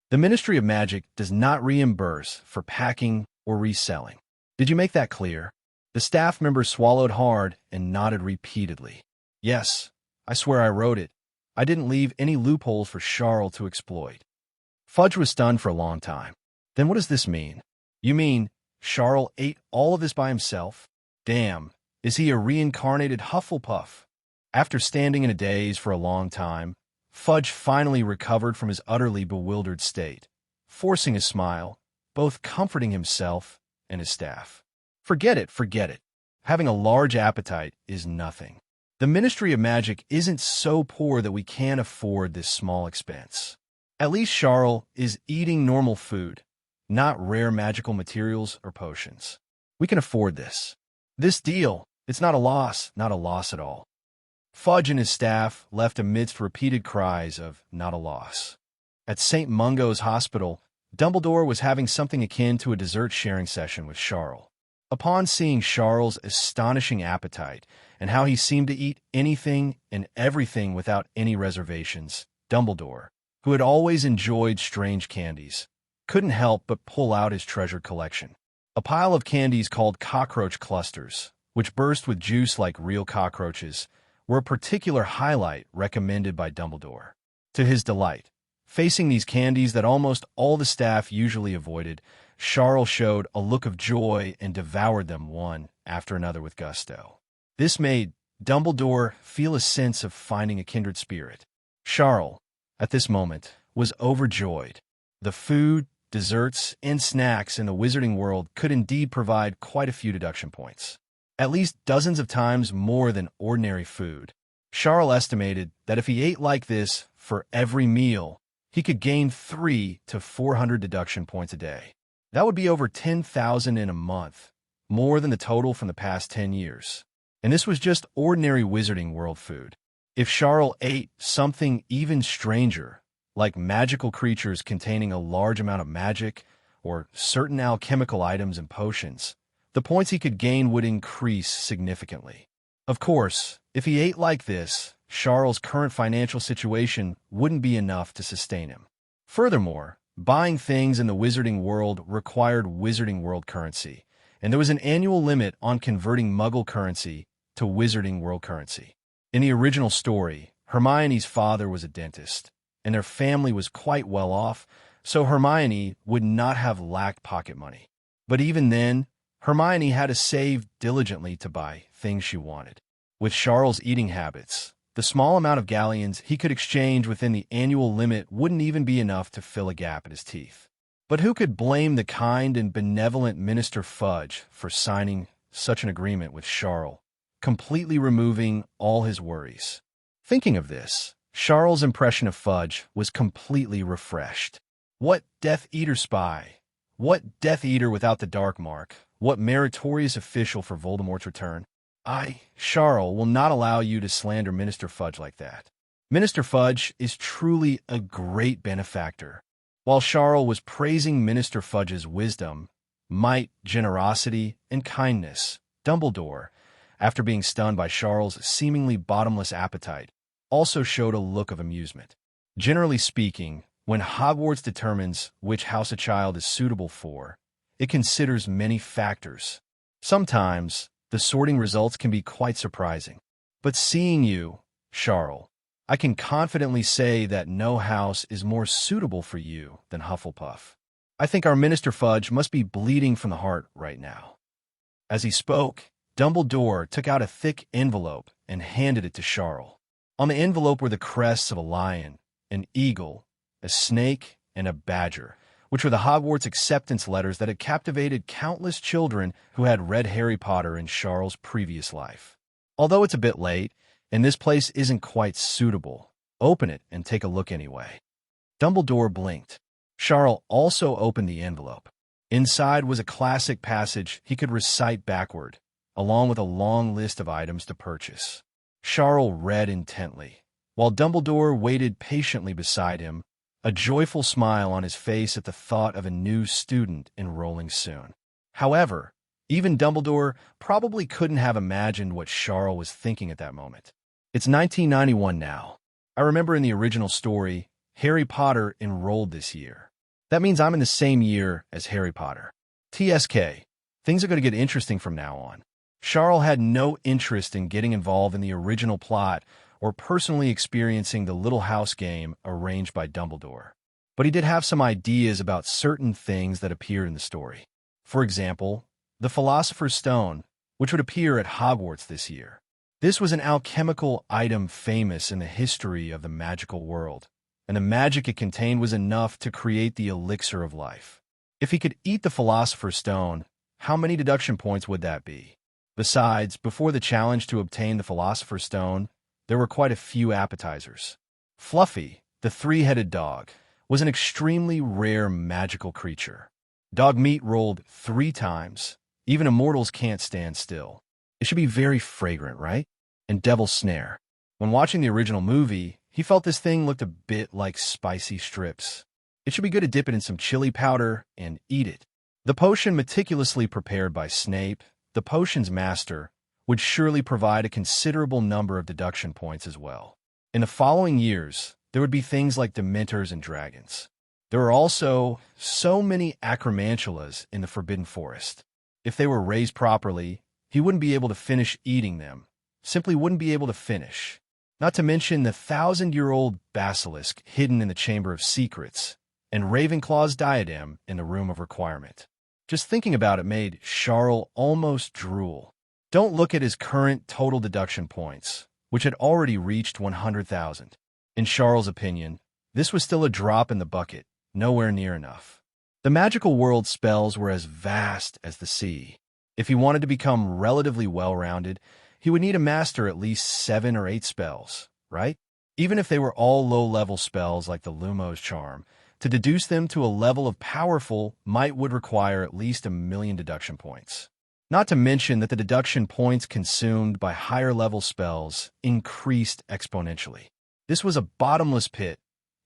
The Ministry of Magic does not reimburse for packing or reselling. Did you make that clear? The staff member swallowed hard and nodded repeatedly. Yes, I swear I wrote it. I didn't leave any loopholes for Charle to exploit. Fudge was stunned for a long time. Then what does this mean? You mean Charle ate all of this by himself? Damn, is he a reincarnated Hufflepuff? After standing in a daze for a long time, Fudge finally recovered from his utterly bewildered state, forcing a smile, both comforting himself and his staff. Forget it, forget it. Having a large appetite is nothing. The Ministry of Magic isn't so poor that we can't afford this small expense. At least Charle is eating normal food, not rare magical materials or potions. We can afford this. This deal, it's not a loss at all. Fudge and his staff left amidst repeated cries of not a loss. At St. Mungo's Hospital, Dumbledore was having something akin to a dessert-sharing session with Charle. Upon seeing Charle's astonishing appetite and how he seemed to eat anything and everything without any reservations, Dumbledore, who had always enjoyed strange candies, couldn't help but pull out his treasured collection. A pile of candies called cockroach clusters, which burst with juice like real cockroaches, were a particular highlight recommended by Dumbledore. To his delight, facing these candies that almost all the staff usually avoided, Charle showed a look of joy and devoured them one after another with gusto. This made Dumbledore feel a sense of finding a kindred spirit. Charle, at this moment, was overjoyed. The food, desserts, and snacks in the wizarding world could indeed provide quite a few deduction points. At least dozens of times more than ordinary food. Charle estimated that if he ate like this for every meal, he could gain 300 to 400 deduction points a day. That would be over 10,000 in a month, more than the total from the past 10 years. And this was just ordinary wizarding world food. If Charle ate something even stranger, like magical creatures containing a large amount of magic or certain alchemical items and potions, the points he could gain would increase significantly. Of course, if he ate like this, Charle's current financial situation wouldn't be enough to sustain him. Furthermore, buying things in the wizarding world required wizarding world currency, and there was an annual limit on converting Muggle currency to wizarding world currency. In the original story, Hermione's father was a dentist, and their family was quite well off, so Hermione would not have lacked pocket money. But even then, Hermione had to save diligently to buy things she wanted. With Charle's eating habits, the small amount of galleons he could exchange within the annual limit wouldn't even be enough to fill a gap in his teeth. But who could blame the kind and benevolent Minister Fudge for signing such an agreement with Charle, completely removing all his worries? Thinking of this, Charle's impression of Fudge was completely refreshed. What Death Eater spy? What Death Eater without the dark mark? What meritorious official for Voldemort's return? I, Charle, will not allow you to slander Minister Fudge like that. Minister Fudge is truly a great benefactor. While Charle was praising Minister Fudge's wisdom, might, generosity, and kindness, Dumbledore, after being stunned by Charle's seemingly bottomless appetite, also showed a look of amusement. Generally speaking, when Hogwarts determines which house a child is suitable for, it considers many factors. Sometimes, the sorting results can be quite surprising. But seeing you, Charle, I can confidently say that no house is more suitable for you than Hufflepuff. I think our Minister Fudge must be bleeding from the heart right now. As he spoke, Dumbledore took out a thick envelope and handed it to Charle. On the envelope were the crests of a lion, an eagle, a snake, and a badger, which were the Hogwarts acceptance letters that had captivated countless children who had read Harry Potter in Charle's previous life. Although it's a bit late, and this place isn't quite suitable, open it and take a look anyway. Dumbledore blinked. Charle also opened the envelope. Inside was a classic passage he could recite backward, along with a long list of items to purchase. Charle read intently, while Dumbledore waited patiently beside him, a joyful smile on his face at the thought of a new student enrolling soon. However, even Dumbledore probably couldn't have imagined what Charle was thinking at that moment. It's 1991 now. I remember in the original story, Harry Potter enrolled this year. That means I'm in the same year as Harry Potter. TSK, things are going to get interesting from now on. Charle had no interest in getting involved in the original plot or personally experiencing the little house game arranged by Dumbledore. But he did have some ideas about certain things that appeared in the story. For example, the Philosopher's Stone, which would appear at Hogwarts this year. This was an alchemical item famous in the history of the magical world, and the magic it contained was enough to create the elixir of life. If he could eat the Philosopher's Stone, how many deduction points would that be? Besides, before the challenge to obtain the Philosopher's Stone, there were quite a few appetizers. Fluffy, the three-headed dog, was an extremely rare magical creature. Dog meat rolled 3 times. Even immortals can't stand still. It should be very fragrant, right? And Devil's Snare. When watching the original movie, he felt this thing looked a bit like spicy strips. It should be good to dip it in some chili powder and eat it. The potion meticulously prepared by Snape, the potion's master, would surely provide a considerable number of deduction points as well. In the following years, there would be things like Dementors and dragons. There were also so many acromantulas in the Forbidden Forest. If they were raised properly, he wouldn't be able to finish eating them. Simply wouldn't be able to finish. Not to mention the 1,000-year-old basilisk hidden in the Chamber of Secrets, and Ravenclaw's diadem in the Room of Requirement. Just thinking about it made Charle almost drool. Don't look at his current total deduction points, which had already reached 100,000. In Charle's opinion, this was still a drop in the bucket, nowhere near enough. The magical world spells were as vast as the sea. If he wanted to become relatively well-rounded, he would need to master at least 7 or 8 spells, right? Even if they were all low-level spells like the Lumos charm, to deduce them to a level of powerful might would require at least 1,000,000 deduction points. Not to mention that the deduction points consumed by higher-level spells increased exponentially. This was a bottomless pit.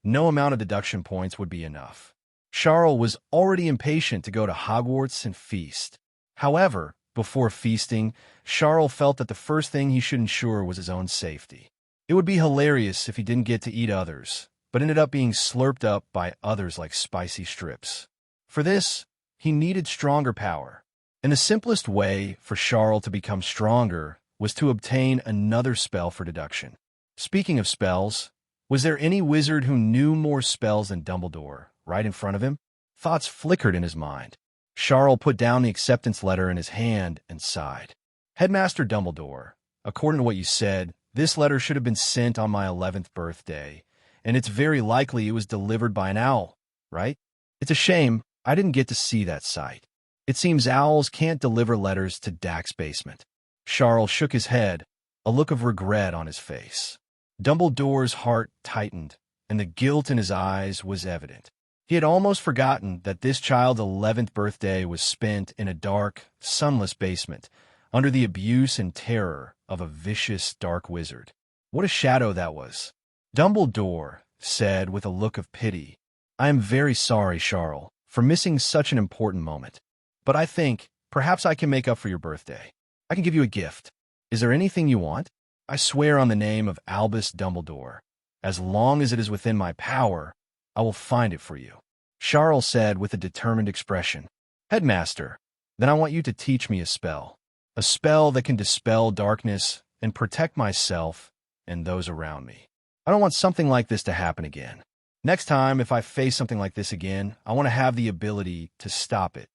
No amount of deduction points would be enough. Charle was already impatient to go to Hogwarts and feast. However, before feasting, Charle felt that the first thing he should ensure was his own safety. It would be hilarious if he didn't get to eat others, but ended up being slurped up by others like spicy strips. For this, he needed stronger power. And the simplest way for Charle to become stronger was to obtain another spell for deduction. Speaking of spells, was there any wizard who knew more spells than Dumbledore right in front of him? Thoughts flickered in his mind. Charle put down the acceptance letter in his hand and sighed. Headmaster Dumbledore, according to what you said, this letter should have been sent on my 11th birthday, and it's very likely it was delivered by an owl, right? It's a shame I didn't get to see that sight. It seems owls can't deliver letters to Dak's basement. Charle shook his head, a look of regret on his face. Dumbledore's heart tightened, and the guilt in his eyes was evident. He had almost forgotten that this child's 11th birthday was spent in a dark, sunless basement, under the abuse and terror of a vicious dark wizard. What a shadow that was. Dumbledore said with a look of pity, "I am very sorry, Charle, for missing such an important moment. But I think perhaps I can make up for your birthday. I can give you a gift. Is there anything you want? I swear on the name of Albus Dumbledore, as long as it is within my power, I will find it for you." Charle said with a determined expression. "Headmaster, then I want you to teach me a spell that can dispel darkness and protect myself and those around me. I don't want something like this to happen again. Next time, if I face something like this again, I want to have the ability to stop it."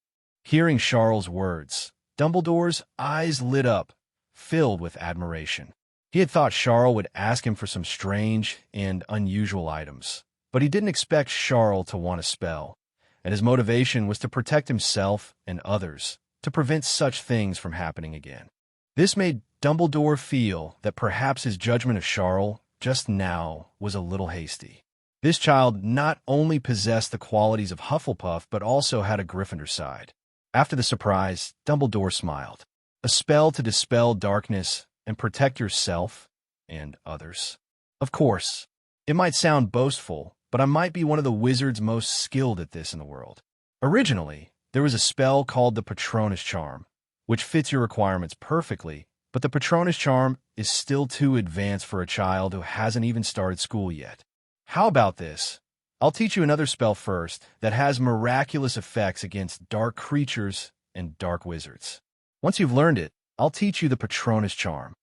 Hearing Charle's words, Dumbledore's eyes lit up, filled with admiration. He had thought Charle would ask him for some strange and unusual items, but he didn't expect Charle to want a spell, and his motivation was to protect himself and others, to prevent such things from happening again. This made Dumbledore feel that perhaps his judgment of Charle just now was a little hasty. This child not only possessed the qualities of Hufflepuff, but also had a Gryffindor side. After the surprise, Dumbledore smiled. A spell to dispel darkness and protect yourself and others. Of course, it might sound boastful, but I might be one of the wizards most skilled at this in the world. Originally, there was a spell called the Patronus Charm, which fits your requirements perfectly, but the Patronus Charm is still too advanced for a child who hasn't even started school yet. How about this? I'll teach you another spell first that has miraculous effects against dark creatures and dark wizards. Once you've learned it, I'll teach you the Patronus Charm.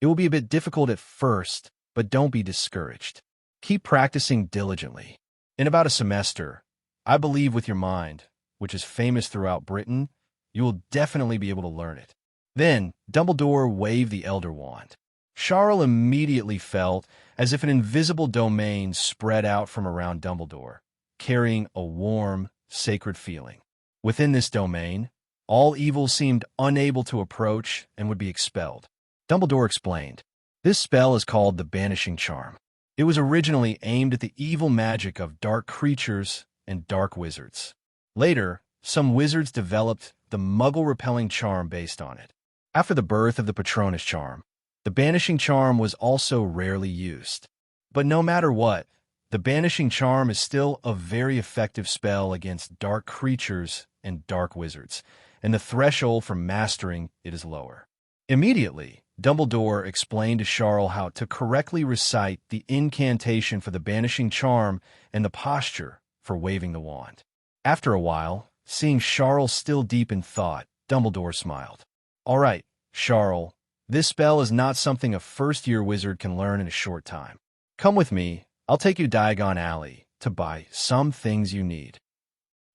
It will be a bit difficult at first, but don't be discouraged. Keep practicing diligently. In about a semester, I believe with your mind, which is famous throughout Britain, you will definitely be able to learn it. Then, Dumbledore waved the Elder Wand. Charle immediately felt as if an invisible domain spread out from around Dumbledore, carrying a warm, sacred feeling. Within this domain, all evil seemed unable to approach and would be expelled. Dumbledore explained, "This spell is called the Banishing Charm. It was originally aimed at the evil magic of dark creatures and dark wizards. Later, some wizards developed the Muggle-repelling charm based on it. After the birth of the Patronus charm, the Banishing Charm was also rarely used. But no matter what, the Banishing Charm is still a very effective spell against dark creatures and dark wizards, and the threshold for mastering it is lower." Immediately, Dumbledore explained to Charle how to correctly recite the incantation for the Banishing Charm and the posture for waving the wand. After a while, seeing Charle still deep in thought, Dumbledore smiled. "All right, Charle, this spell is not something a first-year wizard can learn in a short time. Come with me, I'll take you to Diagon Alley to buy some things you need."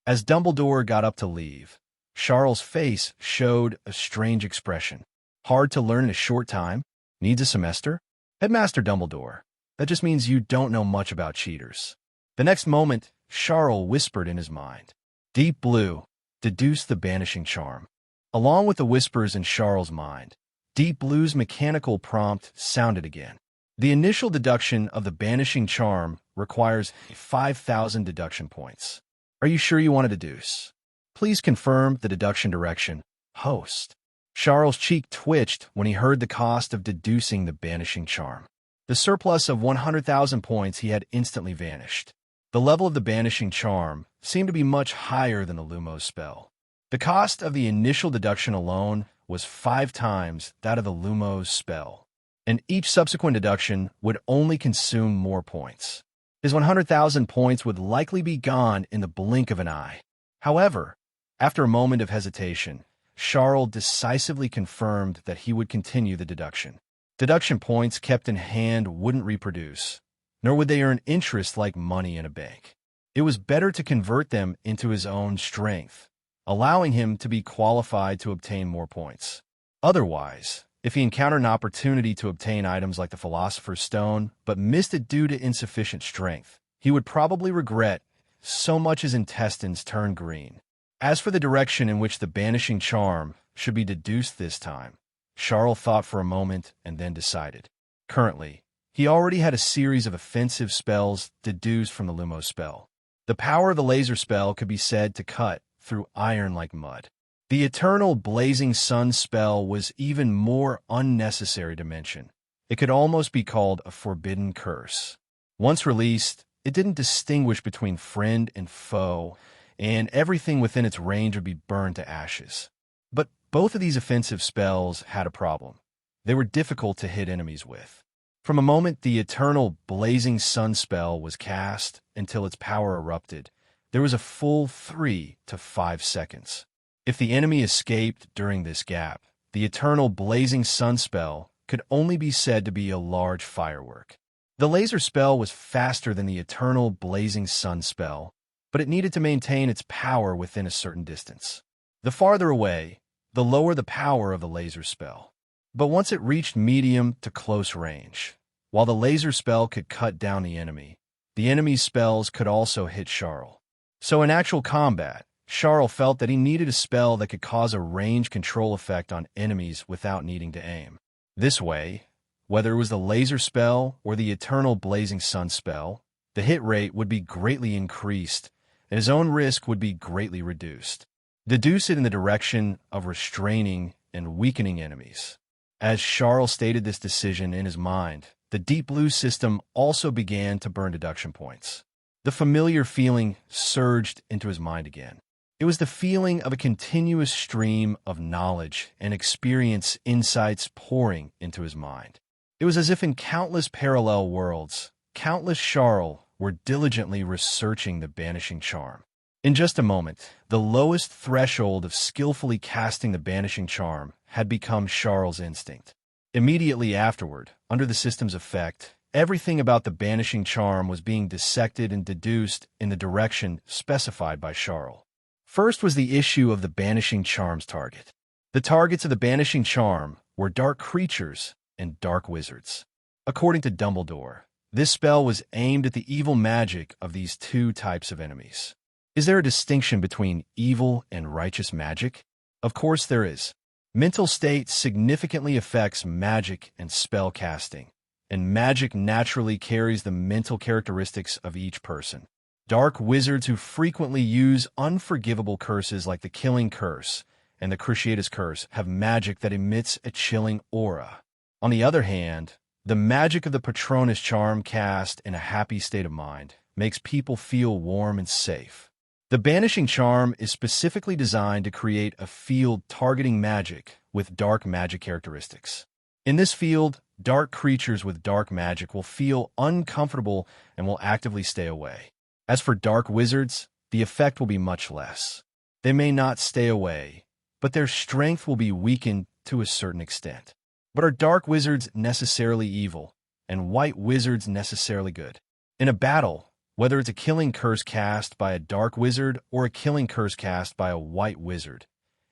As Dumbledore got up to leave, Charle's face showed a strange expression. "Hard to learn in a short time? Needs a semester? Headmaster Dumbledore, that just means you don't know much about cheaters." The next moment, Charle whispered in his mind, "Deep Blue, deduce the Banishing Charm." Along with the whispers in Charle's mind, Deep Blue's mechanical prompt sounded again. The initial deduction of the Banishing Charm requires 5,000 deduction points. Are you sure you want to deduce? Please confirm the deduction direction, host. Charle's cheek twitched when he heard the cost of deducing the Banishing Charm. The surplus of 100,000 points he had instantly vanished. The level of the Banishing Charm seemed to be much higher than the Lumos spell. The cost of the initial deduction alone was 5 times that of the Lumos spell, and each subsequent deduction would only consume more points. His 100,000 points would likely be gone in the blink of an eye. However, after a moment of hesitation, Charle decisively confirmed that he would continue the deduction. Deduction points kept in hand wouldn't reproduce, nor would they earn interest like money in a bank. It was better to convert them into his own strength, allowing him to be qualified to obtain more points. Otherwise, if he encountered an opportunity to obtain items like the Philosopher's Stone but missed it due to insufficient strength, he would probably regret so much his intestines turned green. As for the direction in which the Banishing Charm should be deduced this time, Charle thought for a moment and then decided. Currently, he already had a series of offensive spells deduced from the Lumos spell. The power of the laser spell could be said to cut through iron like mud. The eternal blazing sun spell was even more unnecessary to mention. It could almost be called a forbidden curse. Once released, it didn't distinguish between friend and foe, and everything within its range would be burned to ashes. But both of these offensive spells had a problem. They were difficult to hit enemies with. From a moment the eternal blazing sun spell was cast until its power erupted, there was a full 3 to 5 seconds. If the enemy escaped during this gap, the eternal blazing sun spell could only be said to be a large firework. The laser spell was faster than the eternal blazing sun spell, but it needed to maintain its power within a certain distance. The farther away, the lower the power of the laser spell. But once it reached medium to close range, while the laser spell could cut down the enemy's spells could also hit Charle. So in actual combat, Charle felt that he needed a spell that could cause a range control effect on enemies without needing to aim. This way, whether it was the laser spell or the eternal blazing sun spell, the hit rate would be greatly increased, and his own risk would be greatly reduced. Deduce it in the direction of restraining and weakening enemies. As Charle stated this decision in his mind, the Deep Blue system also began to burn deduction points. The familiar feeling surged into his mind again. It was the feeling of a continuous stream of knowledge and experience insights pouring into his mind. It was as if in countless parallel worlds, countless Charle were diligently researching the Banishing Charm. In just a moment, the lowest threshold of skillfully casting the Banishing Charm had become Charle's instinct. Immediately afterward, under the system's effect, everything about the banishing charm was being dissected and deduced in the direction specified by Charle. First was the issue of the banishing charm's target. The targets of the banishing charm were dark creatures and dark wizards. According to Dumbledore, this spell was aimed at the evil magic of these two types of enemies. Is there a distinction between evil and righteous magic? Of course there is. Mental state significantly affects magic and spell casting, and magic naturally carries the mental characteristics of each person. Dark wizards who frequently use unforgivable curses like the Killing Curse and the Cruciatus Curse have magic that emits a chilling aura. On the other hand, the magic of the Patronus charm cast in a happy state of mind makes people feel warm and safe. The banishing charm is specifically designed to create a field targeting magic with dark magic characteristics. In this field, dark creatures with dark magic will feel uncomfortable and will actively stay away. As for dark wizards, the effect will be much less. They may not stay away, but their strength will be weakened to a certain extent. But are dark wizards necessarily evil, and white wizards necessarily good? In a battle, whether it's a killing curse cast by a dark wizard or a killing curse cast by a white wizard,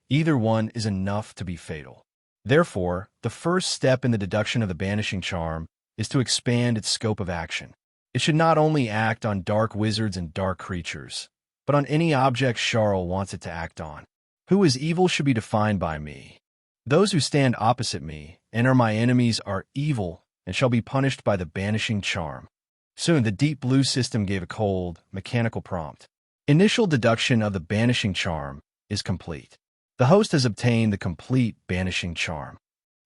either one is enough to be fatal. Therefore, the first step in the deduction of the banishing charm is to expand its scope of action. It should not only act on dark wizards and dark creatures, but on any object Charle wants it to act on. Who is evil should be defined by me. Those who stand opposite me and are my enemies are evil and shall be punished by the banishing charm. Soon, the Deep Blue system gave a cold, mechanical prompt. Initial deduction of the banishing charm is complete. The host has obtained the complete banishing charm.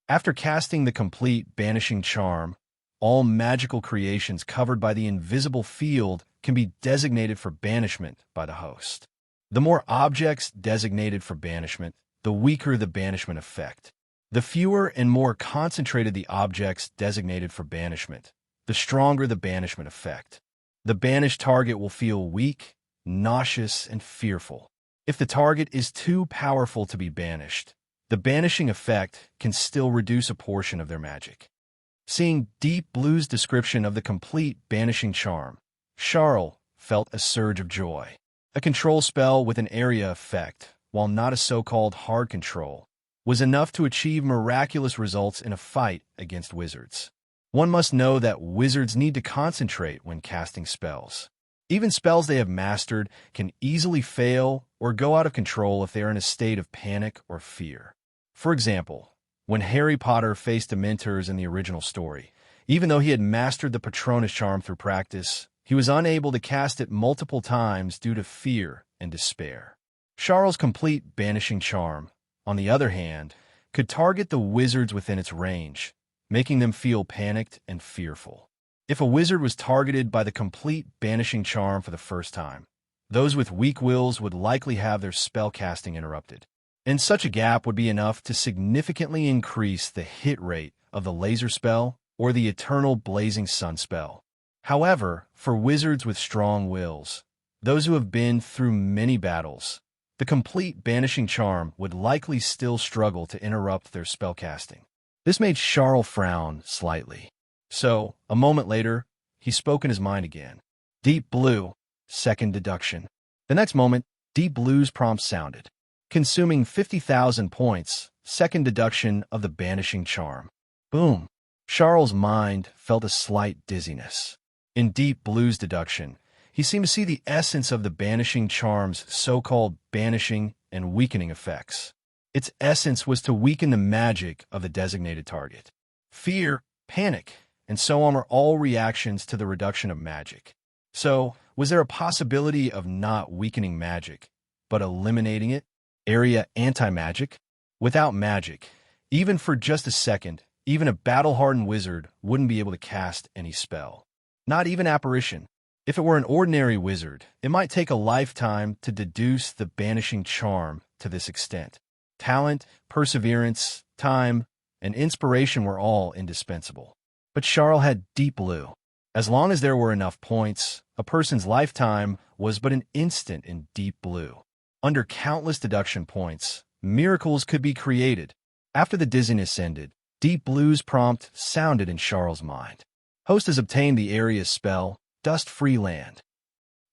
After casting the complete banishing charm, all magical creations covered by the invisible field can be designated for banishment by the host. The more objects designated for banishment, the weaker the banishment effect. The fewer and more concentrated the objects designated for banishment, the stronger the banishment effect. The banished target will feel weak, nauseous, and fearful. If the target is too powerful to be banished, the banishing effect can still reduce a portion of their magic. Seeing Deep Blue's description of the complete banishing charm, Charle felt a surge of joy. A control spell with an area effect, while not a so-called hard control, was enough to achieve miraculous results in a fight against wizards. One must know that wizards need to concentrate when casting spells. Even spells they have mastered can easily fail or go out of control if they are in a state of panic or fear. For example, when Harry Potter faced Dementors in the original story, even though he had mastered the Patronus charm through practice, he was unable to cast it multiple times due to fear and despair. Charle's complete banishing charm, on the other hand, could target the wizards within its range, making them feel panicked and fearful. If a wizard was targeted by the complete banishing charm for the first time, those with weak wills would likely have their spell casting interrupted. And such a gap would be enough to significantly increase the hit rate of the laser spell or the eternal blazing sun spell. However, for wizards with strong wills, those who have been through many battles, the complete banishing charm would likely still struggle to interrupt their spellcasting. This made Charle frown slightly. So, a moment later, he spoke in his mind again. Deep Blue, second deduction. The next moment, Deep Blue's prompt sounded. Consuming 50,000 points, second deduction of the banishing charm. Boom. Charle's mind felt a slight dizziness. In Deep Blue's deduction, he seemed to see the essence of the banishing charm's so-called banishing and weakening effects. Its essence was to weaken the magic of the designated target. Fear, panic, and so on were all reactions to the reduction of magic. So, was there a possibility of not weakening magic, but eliminating it? Area anti-magic? Without magic, even for just a second, even a battle-hardened wizard wouldn't be able to cast any spell. Not even apparition. If it were an ordinary wizard, it might take a lifetime to deduce the banishing charm to this extent. Talent, perseverance, time, and inspiration were all indispensable. But Charle had Deep Blue. As long as there were enough points, a person's lifetime was but an instant in Deep Blue. Under countless deduction points, miracles could be created. After the dizziness ended, Deep Blue's prompt sounded in Charle's mind. Host has obtained the area's spell, Dust-Free Land.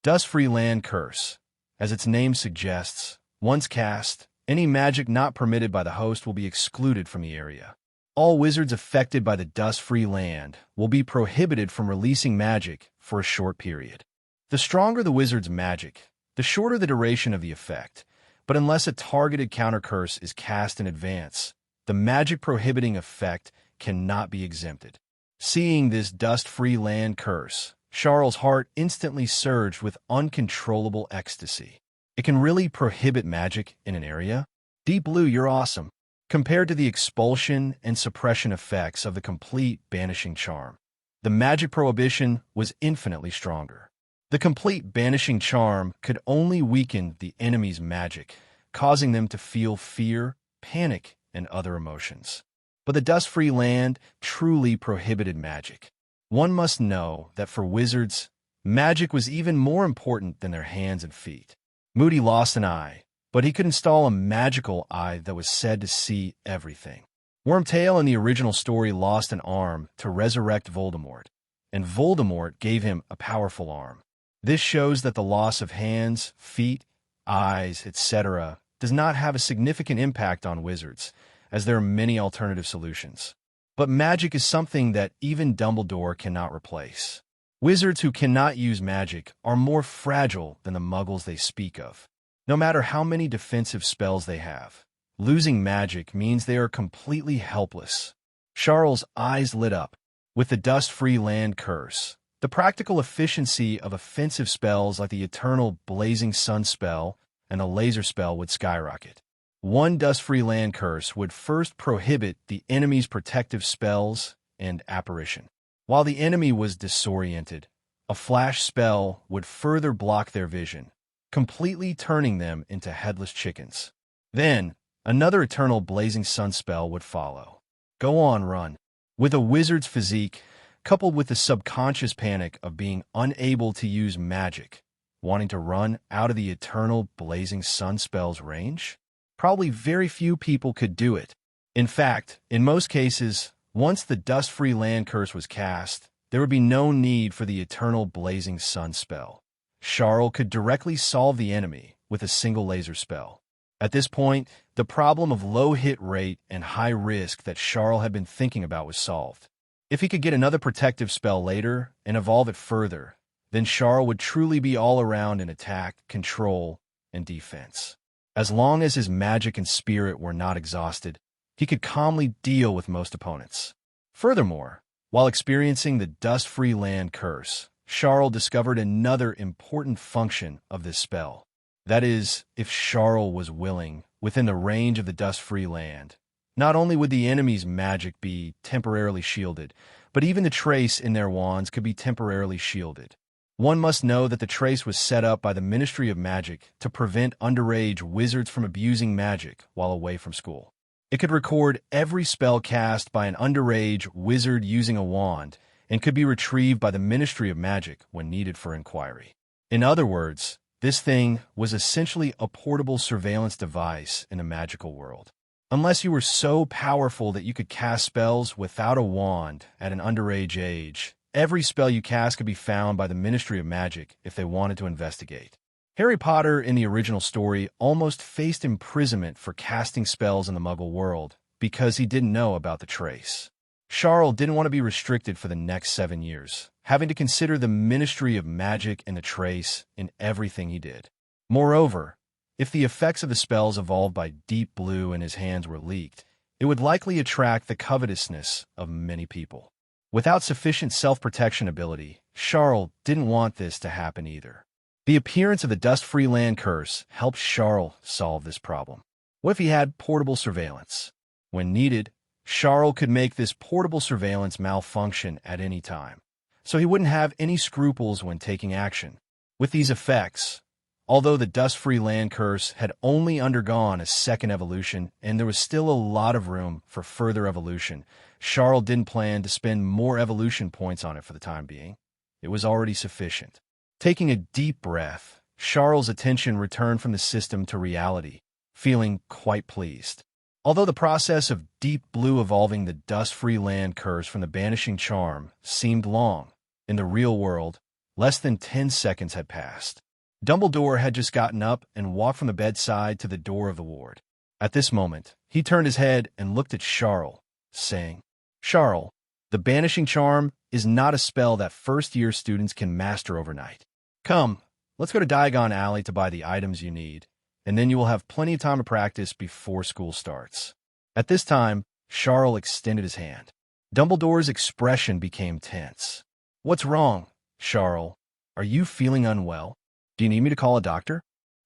Dust-Free Land Curse. As its name suggests, once cast, any magic not permitted by the host will be excluded from the area. All wizards affected by the Dust-Free Land will be prohibited from releasing magic for a short period. The stronger the wizard's magic, the shorter the duration of the effect, but unless a targeted counter-curse is cast in advance, the magic-prohibiting effect cannot be exempted. Seeing this Dust-Free Land curse, Charle's heart instantly surged with uncontrollable ecstasy. It can really prohibit magic in an area? Deep Blue, you're awesome. Compared to the expulsion and suppression effects of the complete banishing charm, the magic prohibition was infinitely stronger. The complete banishing charm could only weaken the enemy's magic, causing them to feel fear, panic, and other emotions. But the Dust-Free Land truly prohibited magic. One must know that for wizards, magic was even more important than their hands and feet. Moody lost an eye, but he could install a magical eye that was said to see everything. Wormtail in the original story lost an arm to resurrect Voldemort, and Voldemort gave him a powerful arm. This shows that the loss of hands, feet, eyes, etc. does not have a significant impact on wizards, as there are many alternative solutions. But magic is something that even Dumbledore cannot replace. Wizards who cannot use magic are more fragile than the muggles they speak of. No matter how many defensive spells they have, losing magic means they are completely helpless. Charle's eyes lit up. With the Dust-Free Land curse, the practical efficiency of offensive spells like the Eternal Blazing Sun spell and the Laser spell would skyrocket. One Dust-Free Land curse would first prohibit the enemy's protective spells and apparition. While the enemy was disoriented, a flash spell would further block their vision, completely turning them into headless chickens. Then, another Eternal Blazing Sun spell would follow. Go on, run. With a wizard's physique, coupled with the subconscious panic of being unable to use magic, wanting to run out of the Eternal Blazing Sun spell's range? Probably very few people could do it. In fact, in most cases, once the Dust-Free Land curse was cast, there would be no need for the Eternal Blazing Sun spell. Charle could directly solve the enemy with a single laser spell. At this point, the problem of low hit rate and high risk that Charle had been thinking about was solved. If he could get another protective spell later and evolve it further, then Charle would truly be all around in attack, control, and defense. As long as his magic and spirit were not exhausted, he could calmly deal with most opponents. Furthermore, while experiencing the Dust-Free Land curse, Charle discovered another important function of this spell. That is, if Charle was willing, within the range of the Dust-Free Land, not only would the enemy's magic be temporarily shielded, but even the trace in their wands could be temporarily shielded. One must know that the trace was set up by the Ministry of Magic to prevent underage wizards from abusing magic while away from school. It could record every spell cast by an underage wizard using a wand and could be retrieved by the Ministry of Magic when needed for inquiry. In other words, this thing was essentially a portable surveillance device in a magical world. Unless you were so powerful that you could cast spells without a wand at an underage age, every spell you cast could be found by the Ministry of Magic if they wanted to investigate. Harry Potter in the original story almost faced imprisonment for casting spells in the Muggle world because he didn't know about the trace. Charle didn't want to be restricted for the next 7 years, having to consider the Ministry of Magic and the trace in everything he did. Moreover, if the effects of the spells evolved by Deep Blue in his hands were leaked, it would likely attract the covetousness of many people. Without sufficient self-protection ability, Charle didn't want this to happen either. The appearance of the Dust-Free Land curse helped Charle solve this problem. What if he had portable surveillance? When needed, Charle could make this portable surveillance malfunction at any time, so he wouldn't have any scruples when taking action. With these effects, although the Dust-Free Land curse had only undergone a second evolution and there was still a lot of room for further evolution, Charle didn't plan to spend more evolution points on it for the time being. It was already sufficient. Taking a deep breath, Charle's attention returned from the system to reality, feeling quite pleased. Although the process of Deep Blue evolving the dust-free land curse from the banishing charm seemed long, in the real world, less than 10 seconds had passed. Dumbledore had just gotten up and walked from the bedside to the door of the ward. At this moment, he turned his head and looked at Charle, saying, "Charle, the banishing charm is not a spell that first-year students can master overnight. Come, let's go to Diagon Alley to buy the items you need, and then you will have plenty of time to practice before school starts." At this time, Charle extended his hand. Dumbledore's expression became tense. "What's wrong, Charle? Are you feeling unwell? Do you need me to call a doctor?"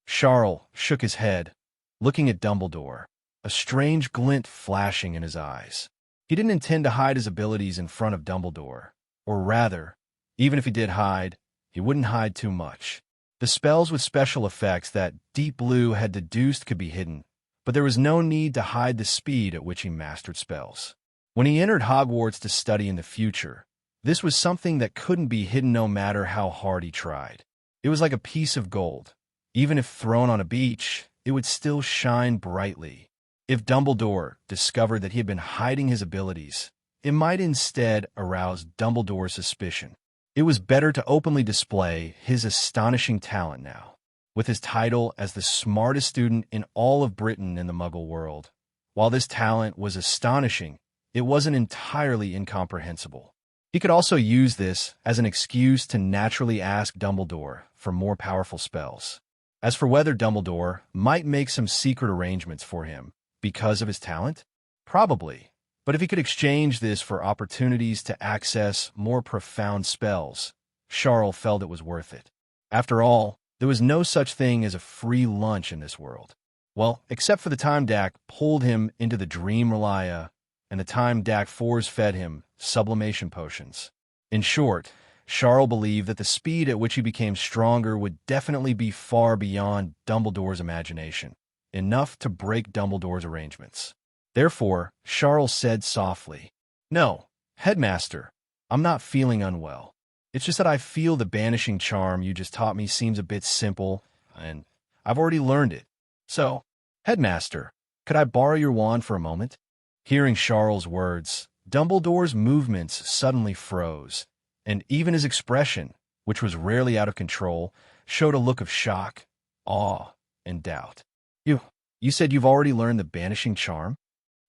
Charle shook his head, looking at Dumbledore, a strange glint flashing in his eyes. He didn't intend to hide his abilities in front of Dumbledore, or rather, even if he did hide, he wouldn't hide too much. The spells with special effects that Deep Blue had deduced could be hidden, but there was no need to hide the speed at which he mastered spells. When he entered Hogwarts to study in the future, this was something that couldn't be hidden no matter how hard he tried. It was like a piece of gold. Even if thrown on a beach, it would still shine brightly. If Dumbledore discovered that he had been hiding his abilities, it might instead arouse Dumbledore's suspicion. It was better to openly display his astonishing talent now. With his title as the smartest student in all of Britain in the Muggle world, while this talent was astonishing, it wasn't entirely incomprehensible. He could also use this as an excuse to naturally ask Dumbledore for more powerful spells. As for whether Dumbledore might make some secret arrangements for him because of his talent, probably. But if he could exchange this for opportunities to access more profound spells, Charle felt it was worth it. After all, there was no such thing as a free lunch in this world. Well, except for the time Dak pulled him into the Dream Relia and the time Dak force-fed him sublimation potions. In short, Charle believed that the speed at which he became stronger would definitely be far beyond Dumbledore's imagination, enough to break Dumbledore's arrangements. Therefore, Charle said softly, "No, Headmaster, I'm not feeling unwell. It's just that I feel the banishing charm you just taught me seems a bit simple, and I've already learned it. So, Headmaster, could I borrow your wand for a moment?" Hearing Charle's words, Dumbledore's movements suddenly froze, and even his expression, which was rarely out of control, showed a look of shock, awe, and doubt. You said you've already learned the banishing charm?"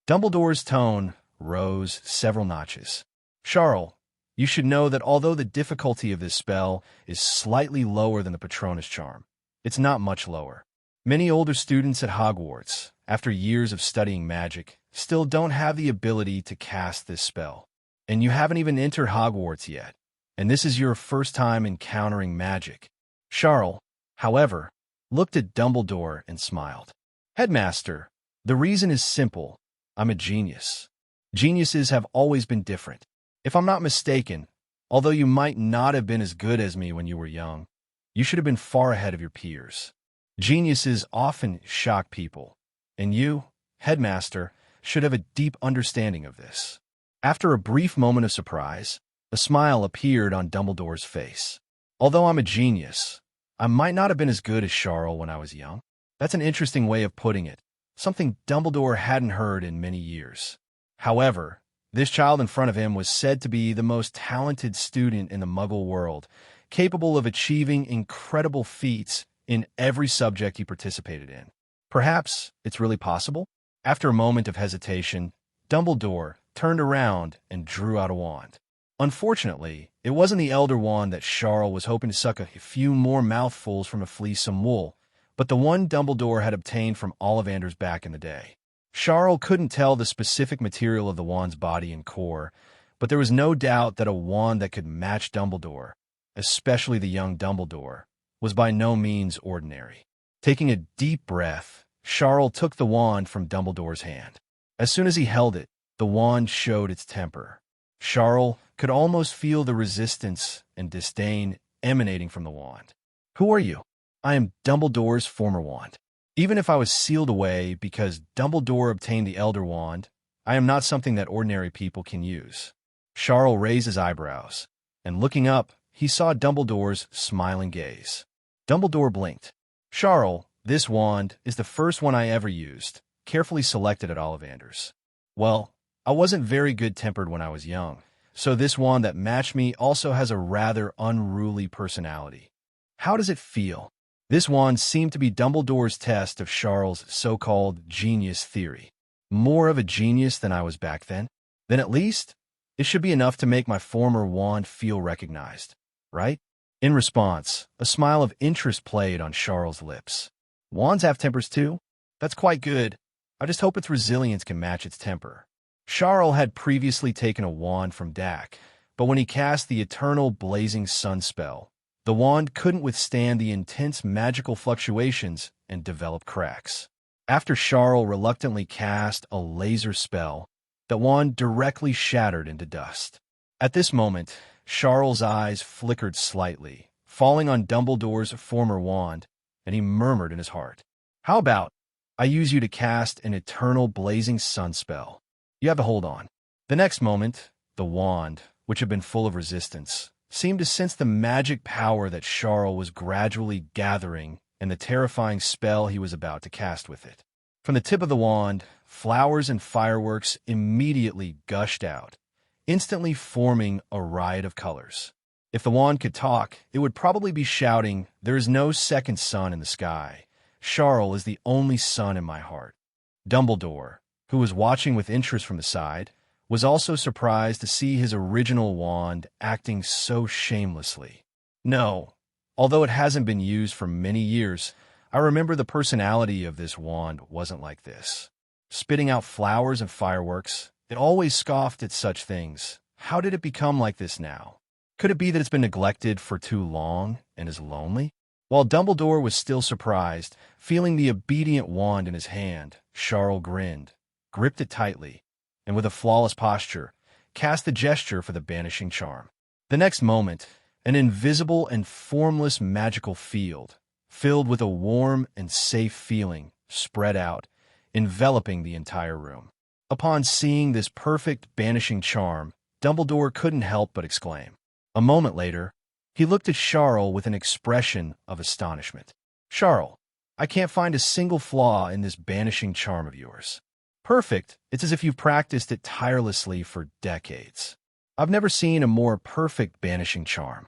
Dumbledore's tone rose several notches. "Charle, you should know that although the difficulty of this spell is slightly lower than the Patronus charm, it's not much lower. Many older students at Hogwarts, after years of studying magic, still don't have the ability to cast this spell. And you haven't even entered Hogwarts yet, and this is your first time encountering magic." Charle, however, looked at Dumbledore and smiled. "Headmaster, the reason is simple. I'm a genius. Geniuses have always been different. If I'm not mistaken, although you might not have been as good as me when you were young, you should have been far ahead of your peers. Geniuses often shock people, and you, Headmaster, should have a deep understanding of this." After a brief moment of surprise, a smile appeared on Dumbledore's face. "Although I'm a genius, I might not have been as good as Charle when I was young." That's an interesting way of putting it, something Dumbledore hadn't heard in many years. However, this child in front of him was said to be the most talented student in the Muggle world, capable of achieving incredible feats in every subject he participated in. Perhaps it's really possible? After a moment of hesitation, Dumbledore turned around and drew out a wand. Unfortunately, it wasn't the Elder Wand that Charle was hoping to suck a few more mouthfuls from to fleece some wool, but the one Dumbledore had obtained from Ollivander's back in the day. Charle couldn't tell the specific material of the wand's body and core, but there was no doubt that a wand that could match Dumbledore, especially the young Dumbledore, was by no means ordinary. Taking a deep breath, Charle took the wand from Dumbledore's hand. As soon as he held it, the wand showed its temper. Charle could almost feel the resistance and disdain emanating from the wand. "Who are you?" "I am Dumbledore's former wand. Even if I was sealed away because Dumbledore obtained the Elder Wand, I am not something that ordinary people can use." Charle raised his eyebrows, and looking up, he saw Dumbledore's smiling gaze. Dumbledore blinked. "Charle, this wand is the first one I ever used. carefully selected at Ollivander's. Well, I wasn't very good-tempered when I was young, so this wand that matched me also has a rather unruly personality. How does it feel? This wand seemed to be Dumbledore's test of Charles' so-called genius theory. More of a genius than I was back then? Then at least, it should be enough to make my former wand feel recognized, right? In response, a smile of interest played on Charles' lips. Wands have tempers too? That's quite good. I just hope its resilience can match its temper. Charle had previously taken a wand from Dak, but when he cast the Eternal Blazing Sun spell, the wand couldn't withstand the intense magical fluctuations and developed cracks. After Charle reluctantly cast a laser spell, the wand directly shattered into dust. At this moment, Charles' eyes flickered slightly, falling on Dumbledore's former wand, and he murmured in his heart, "How about I use you to cast an Eternal Blazing Sun spell? You have to hold on." The next moment, the wand, which had been full of resistance, seemed to sense the magic power that Charle was gradually gathering and the terrifying spell he was about to cast with it. From the tip of the wand, flowers and fireworks immediately gushed out, instantly forming a riot of colors. If the wand could talk, it would probably be shouting, "There is no second sun in the sky. Charle is the only sun in my heart." Dumbledore, who was watching with interest from the side, was also surprised to see his original wand acting so shamelessly. No, although it hasn't been used for many years, I remember the personality of this wand wasn't like this. Spitting out flowers and fireworks, it always scoffed at such things. How did it become like this now? Could it be that it's been neglected for too long and is lonely? While Dumbledore was still surprised, feeling the obedient wand in his hand, Charle grinned, gripped it tightly, and with a flawless posture, cast the gesture for the banishing charm. The next moment, an invisible and formless magical field, filled with a warm and safe feeling, spread out, enveloping the entire room. Upon seeing this perfect banishing charm, Dumbledore couldn't help but exclaim. A moment later, he looked at Charle with an expression of astonishment. "Charle, I can't find a single flaw in this banishing charm of yours. Perfect, it's as if you've practiced it tirelessly for decades. I've never seen a more perfect banishing charm."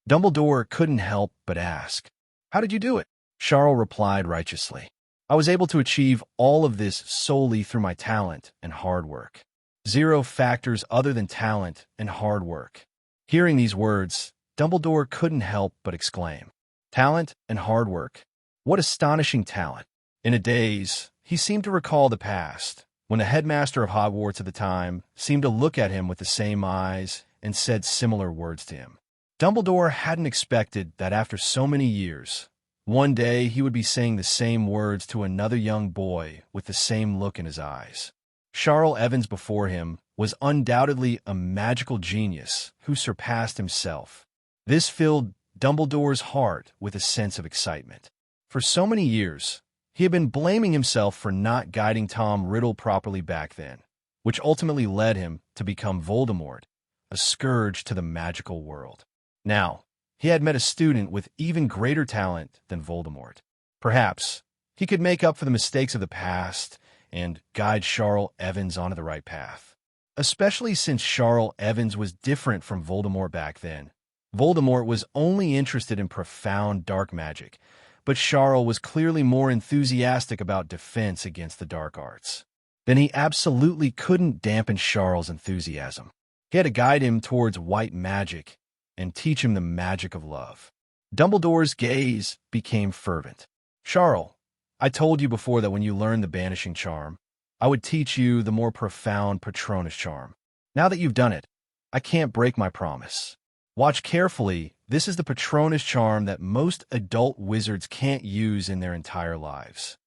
Dumbledore couldn't help but ask, "How did you do it?" Charle replied righteously, "I was able to achieve all of this solely through my talent and hard work. 0 factors other than talent and hard work." Hearing these words, Dumbledore couldn't help but exclaim, "Talent and hard work? What astonishing talent!" In a daze, he seemed to recall the past, when the headmaster of Hogwarts at the time seemed to look at him with the same eyes and said similar words to him. Dumbledore hadn't expected that after so many years, one day he would be saying the same words to another young boy with the same look in his eyes. Charle Evans before him was undoubtedly a magical genius who surpassed himself. This filled Dumbledore's heart with a sense of excitement. For so many years, he had been blaming himself for not guiding Tom Riddle properly back then, which ultimately led him to become Voldemort, a scourge to the magical world. Now, he had met a student with even greater talent than Voldemort. Perhaps he could make up for the mistakes of the past and guide Charle Evans onto the right path. Especially since Charle Evans was different from Voldemort back then. Voldemort was only interested in profound dark magic, but Charle was clearly more enthusiastic about defense against the dark arts. Then he absolutely couldn't dampen Charle's enthusiasm. He had to guide him towards white magic and teach him the magic of love. Dumbledore's gaze became fervent. "Charle, I told you before that when you learned the banishing charm, I would teach you the more profound Patronus charm. Now that you've done it, I can't break my promise. Watch carefully. This is the Patronus charm that most adult wizards can't use in their entire lives."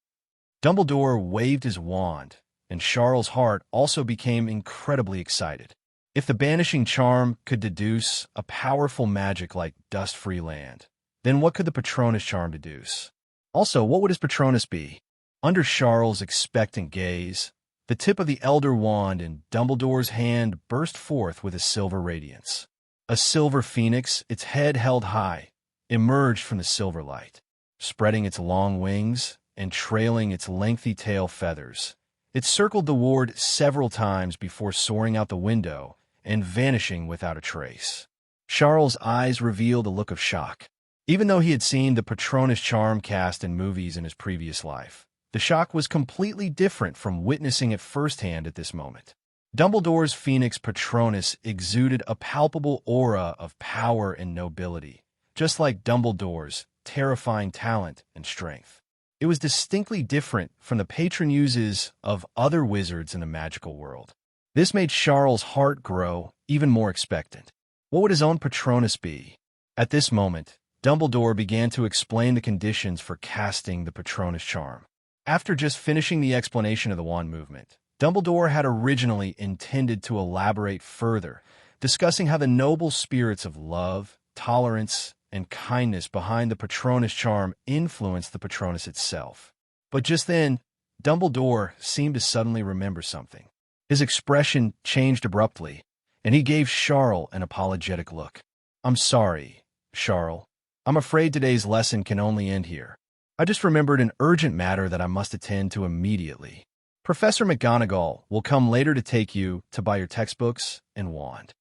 Dumbledore waved his wand, and Charle's heart also became incredibly excited. If the banishing charm could deduce a powerful magic like dust-free land, then what could the Patronus charm deduce? Also, what would his Patronus be? Under Charles' expectant gaze, the tip of the Elder Wand in Dumbledore's hand burst forth with a silver radiance. A silver phoenix, its head held high, emerged from the silver light. Spreading its long wings and trailing its lengthy tail feathers. It circled the ward several times before soaring out the window and vanishing without a trace. Charle's eyes revealed a look of shock. Even though he had seen the Patronus charm cast in movies in his previous life, the shock was completely different from witnessing it firsthand at this moment. Dumbledore's Phoenix Patronus exuded a palpable aura of power and nobility, just like Dumbledore's terrifying talent and strength. It was distinctly different from the patron uses of other wizards in the magical world. This made Charle's heart grow even more expectant. What would his own Patronus be? At this moment, Dumbledore began to explain the conditions for casting the Patronus charm. After just finishing the explanation of the wand movement, Dumbledore had originally intended to elaborate further, discussing how the noble spirits of love, tolerance, and kindness behind the Patronus charm influenced the Patronus itself. But just then, Dumbledore seemed to suddenly remember something. His expression changed abruptly, and he gave Charle an apologetic look. "I'm sorry, Charle. I'm afraid today's lesson can only end here. I just remembered an urgent matter that I must attend to immediately. Professor McGonagall will come later to take you to buy your textbooks and wand."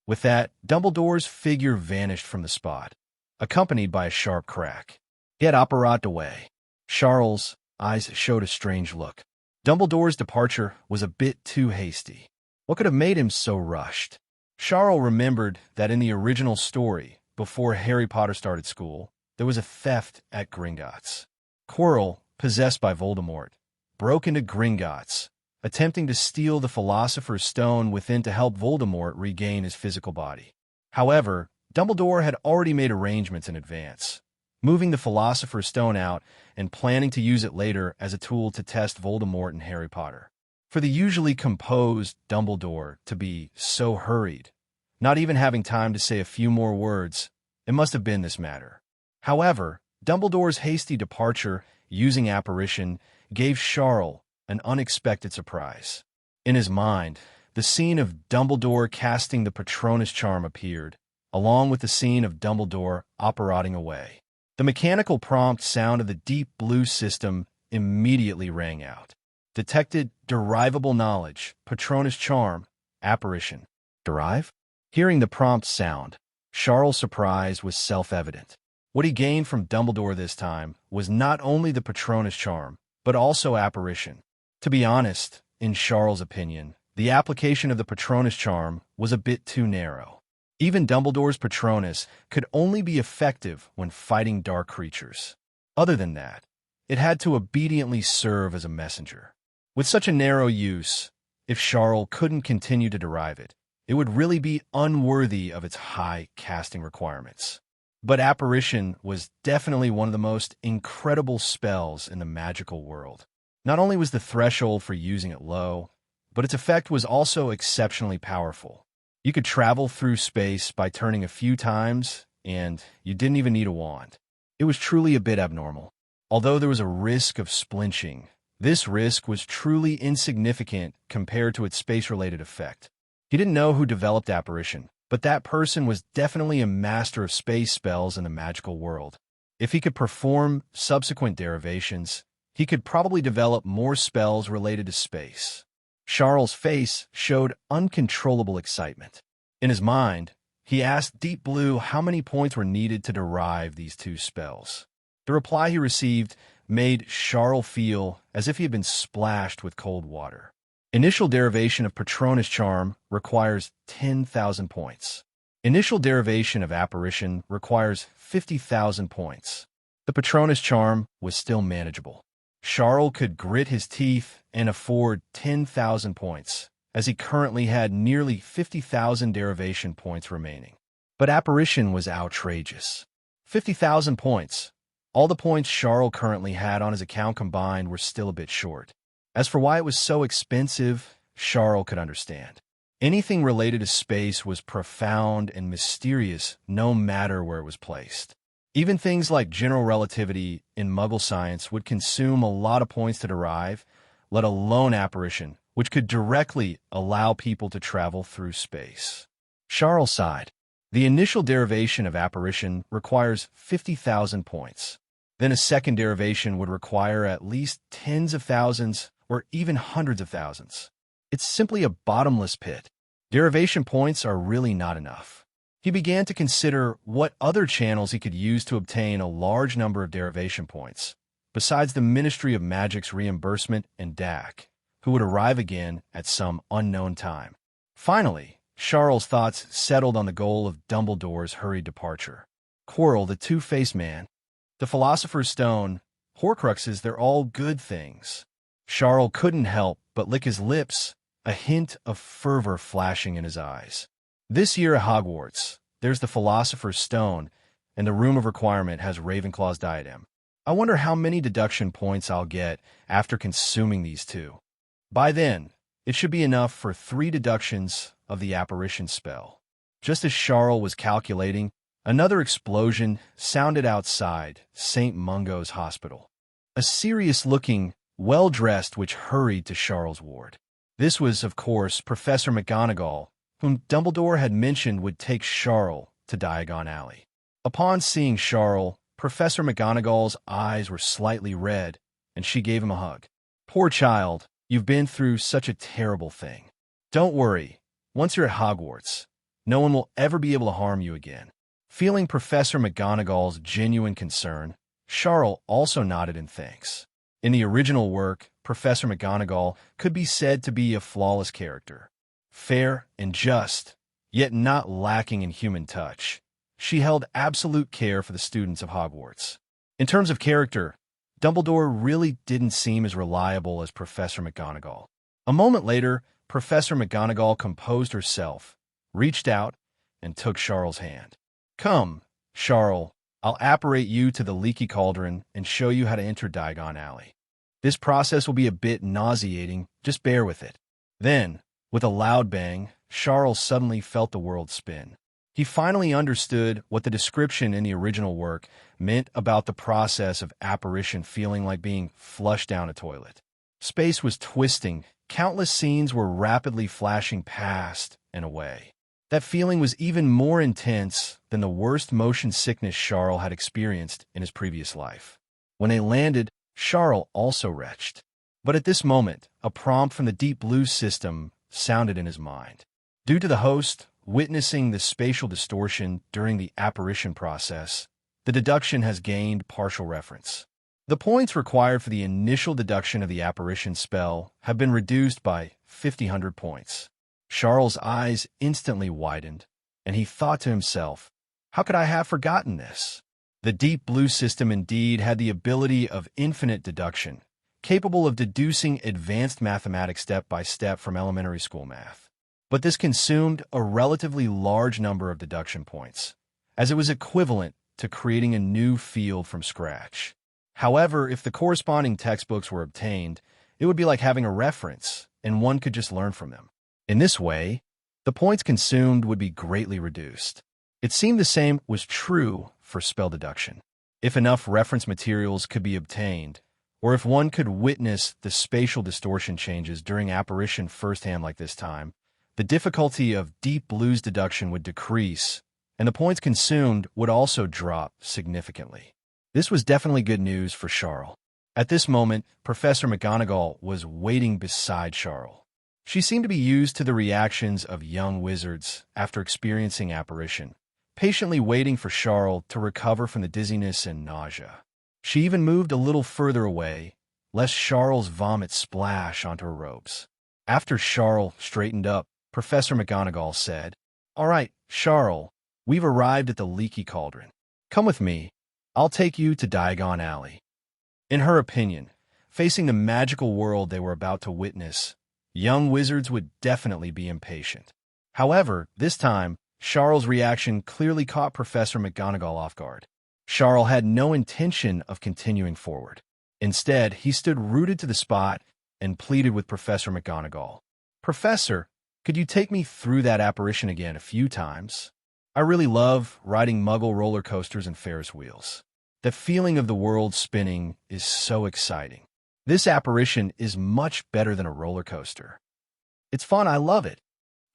With that, Dumbledore's figure vanished from the spot, accompanied by a sharp crack. He had operated away. Charles' eyes showed a strange look. Dumbledore's departure was a bit too hasty. What could have made him so rushed? Charle remembered that in the original story, before Harry Potter started school, there was a theft at Gringotts. Quirrell, possessed by Voldemort, broke into Gringotts, attempting to steal the Philosopher's Stone within to help Voldemort regain his physical body. However, Dumbledore had already made arrangements in advance, moving the Philosopher's Stone out and planning to use it later as a tool to test Voldemort and Harry Potter. For the usually composed Dumbledore to be so hurried, not even having time to say a few more words, it must have been this matter. However, Dumbledore's hasty departure using apparition gave Charle an unexpected surprise. In his mind, the scene of Dumbledore casting the Patronus charm appeared, along with the scene of Dumbledore operating away. The mechanical prompt sound of the Deep Blue system immediately rang out. Detected derivable knowledge, Patronus charm, apparition. Derive? Hearing the prompt sound, Charles' surprise was self-evident. What he gained from Dumbledore this time was not only the Patronus charm, but also apparition. To be honest, in Charles' opinion, the application of the Patronus charm was a bit too narrow. Even Dumbledore's Patronus could only be effective when fighting dark creatures. Other than that, it had to obediently serve as a messenger. With such a narrow use, if Charle couldn't continue to derive it, it would really be unworthy of its high casting requirements. But apparition was definitely one of the most incredible spells in the magical world. Not only was the threshold for using it low, but its effect was also exceptionally powerful. You could travel through space by turning a few times, and you didn't even need a wand. It was truly a bit abnormal. Although there was a risk of splinching, this risk was truly insignificant compared to its space-related effect. He didn't know who developed apparition, but that person was definitely a master of space spells in the magical world. If he could perform subsequent derivations, he could probably develop more spells related to space. Charles' face showed uncontrollable excitement. In his mind, he asked Deep Blue how many points were needed to derive these two spells. The reply he received made Charles feel as if he had been splashed with cold water. Initial derivation of Patronus charm requires 10,000 points. Initial derivation of apparition requires 50,000 points. The Patronus charm was still manageable. Charles could grit his teeth and afford 10,000 points, as he currently had nearly 50,000 derivation points remaining. But apparition was outrageous. 50,000 points. All the points Charles currently had on his account combined were still a bit short. As for why it was so expensive, Charles could understand. Anything related to space was profound and mysterious no matter where it was placed. Even things like general relativity in Muggle science would consume a lot of points to derive, let alone apparition, which could directly allow people to travel through space. Charles sighed. The initial derivation of apparition requires 50,000 points. Then a second derivation would require at least tens of thousands or even hundreds of thousands. It's simply a bottomless pit. Derivation points are really not enough. He began to consider what other channels he could use to obtain a large number of derivation points, besides the Ministry of Magic's reimbursement and DAC, who would arrive again at some unknown time. Finally, Charle's thoughts settled on the goal of Dumbledore's hurried departure. Quirrell, the two-faced man, the Philosopher's Stone, Horcruxes, they're all good things. Charle couldn't help but lick his lips, a hint of fervor flashing in his eyes. This year at Hogwarts, there's the Philosopher's Stone, and the Room of Requirement has Ravenclaw's diadem. I wonder how many deduction points I'll get after consuming these two. By then, it should be enough for 3 deductions of the apparition spell. Just as Charle was calculating, another explosion sounded outside St. Mungo's hospital. A serious-looking, well-dressed witch hurried to Charle's ward. This was, of course, Professor McGonagall, whom Dumbledore had mentioned would take Charle to Diagon Alley. Upon seeing Charle, Professor McGonagall's eyes were slightly red, and she gave him a hug. "Poor child, you've been through such a terrible thing. Don't worry, once you're at Hogwarts, no one will ever be able to harm you again." Feeling Professor McGonagall's genuine concern, Charle also nodded in thanks. In the original work, Professor McGonagall could be said to be a flawless character. Fair and just, yet not lacking in human touch, she held absolute care for the students of Hogwarts. In terms of character, Dumbledore really didn't seem as reliable as Professor McGonagall. A moment later, Professor McGonagall composed herself, reached out, and took Charle's hand. "Come, Charle, I'll apparate you to the leaky cauldron and show you how to enter Diagon Alley. This process will be a bit nauseating, just bear with it." Then, with a loud bang, Charle suddenly felt the world spin. He finally understood what the description in the original work meant about the process of apparition feeling like being flushed down a toilet. Space was twisting, countless scenes were rapidly flashing past and away. That feeling was even more intense than the worst motion sickness Charle had experienced in his previous life. When they landed, Charle also retched. But at this moment, a prompt from the Deep Blue system sounded in his mind. Due to the host witnessing the spatial distortion during the apparition process, the deduction has gained partial reference. The points required for the initial deduction of the apparition spell have been reduced by 500 points. Charle's eyes instantly widened, and he thought to himself, how could I have forgotten this? The Deep Blue system indeed had the ability of infinite deduction, capable of deducing advanced mathematics step by step from elementary school math. But this consumed a relatively large number of deduction points, as it was equivalent to creating a new field from scratch. However, if the corresponding textbooks were obtained, it would be like having a reference, and one could just learn from them. In this way, the points consumed would be greatly reduced. It seemed the same was true for spell deduction. If enough reference materials could be obtained, or if one could witness the spatial distortion changes during apparition firsthand like this time, the difficulty of Deep Blue's deduction would decrease, and the points consumed would also drop significantly. This was definitely good news for Charle. At this moment, Professor McGonagall was waiting beside Charle. She seemed to be used to the reactions of young wizards after experiencing apparition, patiently waiting for Charle to recover from the dizziness and nausea. She even moved a little further away, lest Charle's vomit splash onto her robes. After Charle straightened up, Professor McGonagall said, "All right, Charle, we've arrived at the leaky cauldron. Come with me. I'll take you to Diagon Alley." In her opinion, facing the magical world they were about to witness, young wizards would definitely be impatient. However, this time, Charle's reaction clearly caught Professor McGonagall off guard. Charle had no intention of continuing forward. Instead, he stood rooted to the spot and pleaded with Professor McGonagall. "Professor, could you take me through that apparition again a few times? I really love riding Muggle roller coasters and Ferris wheels. The feeling of the world spinning is so exciting. This apparition is much better than a roller coaster. It's fun, I love it."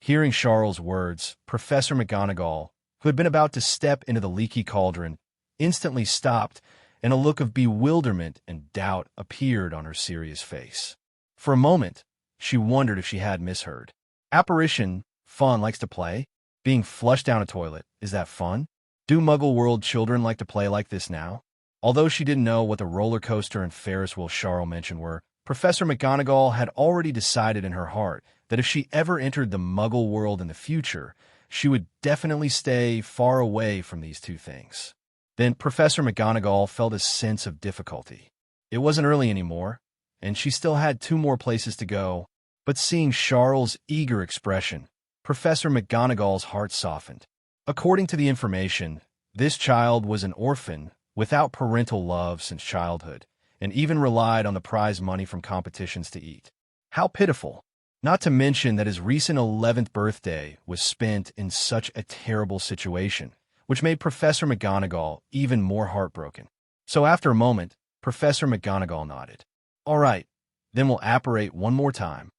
Hearing Charle's words, Professor McGonagall, who had been about to step into the leaky cauldron, instantly stopped and a look of bewilderment and doubt appeared on her serious face. For a moment, she wondered if she had misheard. Apparition, fun, likes to play? Being flushed down a toilet, is that fun? Do Muggle world children like to play like this now? Although she didn't know what the roller coaster and Ferris wheel Charle mentioned were, Professor McGonagall had already decided in her heart that if she ever entered the Muggle world in the future, she would definitely stay far away from these two things. Then Professor McGonagall felt a sense of difficulty. It wasn't early anymore, and she still had 2 more places to go, but seeing Charles' eager expression, Professor McGonagall's heart softened. According to the information, this child was an orphan without parental love since childhood, and even relied on the prize money from competitions to eat. How pitiful! Not to mention that his recent 11th birthday was spent in such a terrible situation, which made Professor McGonagall even more heartbroken. So after a moment, Professor McGonagall nodded. "All right, then we'll apparate one more time."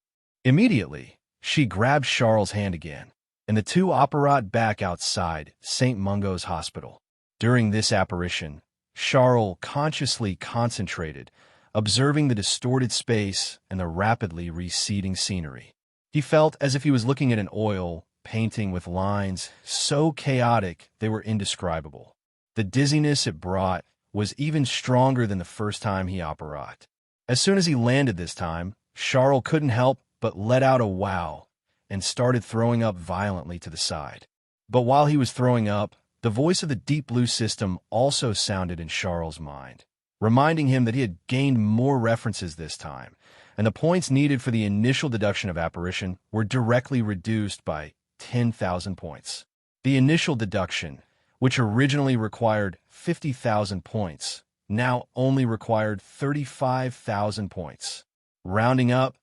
Immediately, she grabbed Charles' hand again, and the two apparat back outside St. Mungo's Hospital. During this apparition, Charles consciously concentrated, observing the distorted space and the rapidly receding scenery. He felt as if he was looking at an oil painting with lines so chaotic they were indescribable. The dizziness it brought was even stronger than the first time he apparat. As soon as he landed this time, Charles couldn't help but let out a wow and started throwing up violently to the side. But while he was throwing up, the voice of the Deep Blue system also sounded in Charles' mind, reminding him that he had gained more references this time, and the points needed for the initial deduction of apparition were directly reduced by 10,000 points. The initial deduction, which originally required 50,000 points, now only required 35,000 points. Rounding up,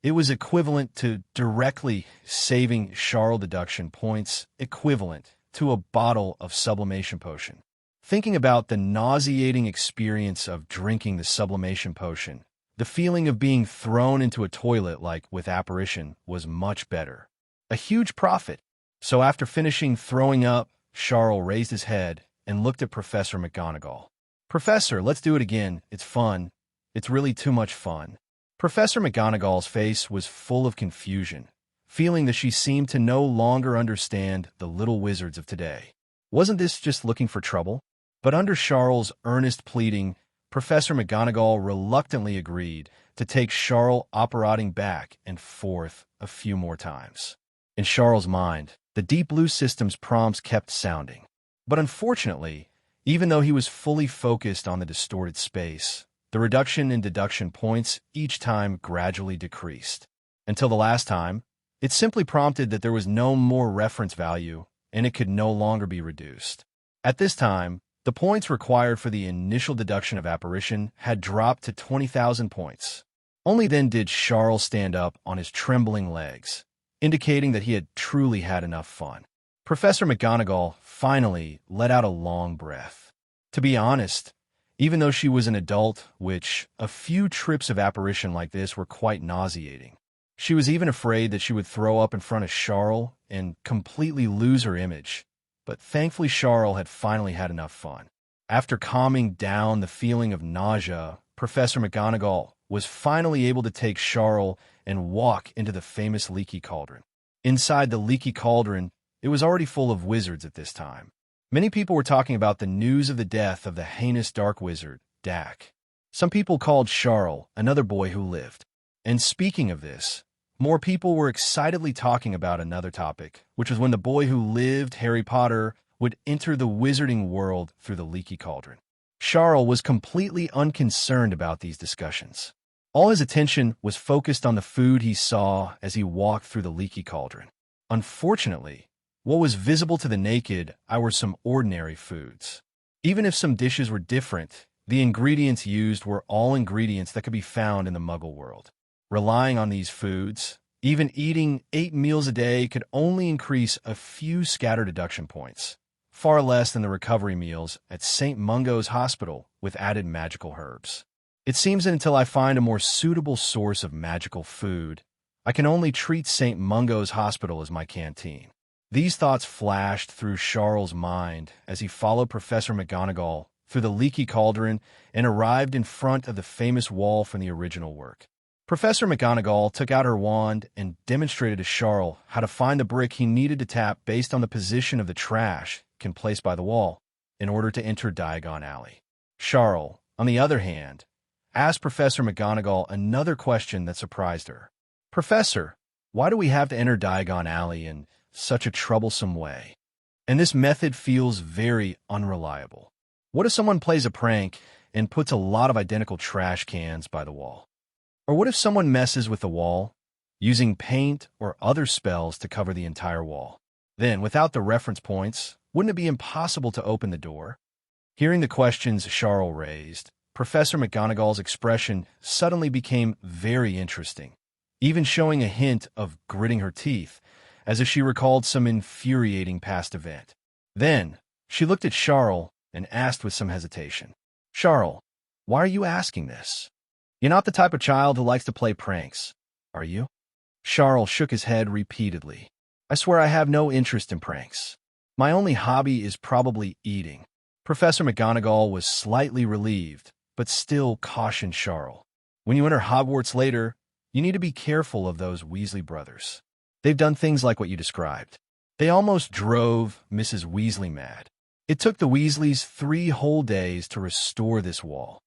it was equivalent to directly saving Charles deduction points equivalent to a bottle of sublimation potion. Thinking about the nauseating experience of drinking the sublimation potion, the feeling of being thrown into a toilet like with apparition was much better. A huge profit. So after finishing throwing up, Charles raised his head and looked at Professor McGonagall. "Professor, let's do it again. It's fun. It's really too much fun." Professor McGonagall's face was full of confusion, feeling that she seemed to no longer understand the little wizards of today. Wasn't this just looking for trouble? But under Charles' earnest pleading, Professor McGonagall reluctantly agreed to take Charles apparating back and forth a few more times. In Charles' mind, the Deep Blue system's prompts kept sounding. But unfortunately, even though he was fully focused on the distorted space, the reduction in deduction points each time gradually decreased. Until the last time, it simply prompted that there was no more reference value and it could no longer be reduced. At this time, the points required for the initial deduction of apparition had dropped to 20,000 points. Only then did Charles stand up on his trembling legs, indicating that he had truly had enough fun. Professor McGonagall finally let out a long breath. To be honest, even though she was an adult, which a few trips of apparition like this were quite nauseating, she was even afraid that she would throw up in front of Charles and completely lose her image. But thankfully Charles had finally had enough fun. After calming down the feeling of nausea, Professor McGonagall was finally able to take Charles and walk into the famous leaky cauldron. Inside the leaky cauldron, it was already full of wizards at this time. Many people were talking about the news of the death of the heinous dark wizard, Dak. Some people called Charles another boy who lived. And speaking of this, more people were excitedly talking about another topic, which was when the boy who lived, Harry Potter, would enter the wizarding world through the leaky cauldron. Charles was completely unconcerned about these discussions. All his attention was focused on the food he saw as he walked through the leaky cauldron. Unfortunately, what was visible to the naked eye were some ordinary foods. Even if some dishes were different, the ingredients used were all ingredients that could be found in the Muggle world. Relying on these foods, even eating 8 meals a day could only increase a few scattered deduction points, far less than the recovery meals at St. Mungo's Hospital with added magical herbs. It seems that until I find a more suitable source of magical food, I can only treat St. Mungo's Hospital as my canteen. These thoughts flashed through Charles' mind as he followed Professor McGonagall through the leaky cauldron and arrived in front of the famous wall from the original work. Professor McGonagall took out her wand and demonstrated to Charle how to find the brick he needed to tap based on the position of the trash can place by the wall in order to enter Diagon Alley. Charle, on the other hand, asked Professor McGonagall another question that surprised her. "Professor, why do we have to enter Diagon Alley in such a troublesome way? And this method feels very unreliable. What if someone plays a prank and puts a lot of identical trash cans by the wall? Or what if someone messes with the wall, using paint or other spells to cover the entire wall? Then, without the reference points, wouldn't it be impossible to open the door?" Hearing the questions Charle raised, Professor McGonagall's expression suddenly became very interesting, even showing a hint of gritting her teeth, as if she recalled some infuriating past event. Then, she looked at Charle and asked with some hesitation, "Charle, why are you asking this? You're not the type of child who likes to play pranks, are you?" Charle shook his head repeatedly. "I swear I have no interest in pranks. My only hobby is probably eating." Professor McGonagall was slightly relieved, but still cautioned Charle. "When you enter Hogwarts later, you need to be careful of those Weasley brothers. They've done things like what you described. They almost drove Mrs. Weasley mad. It took the Weasleys 3 whole days to restore this wall."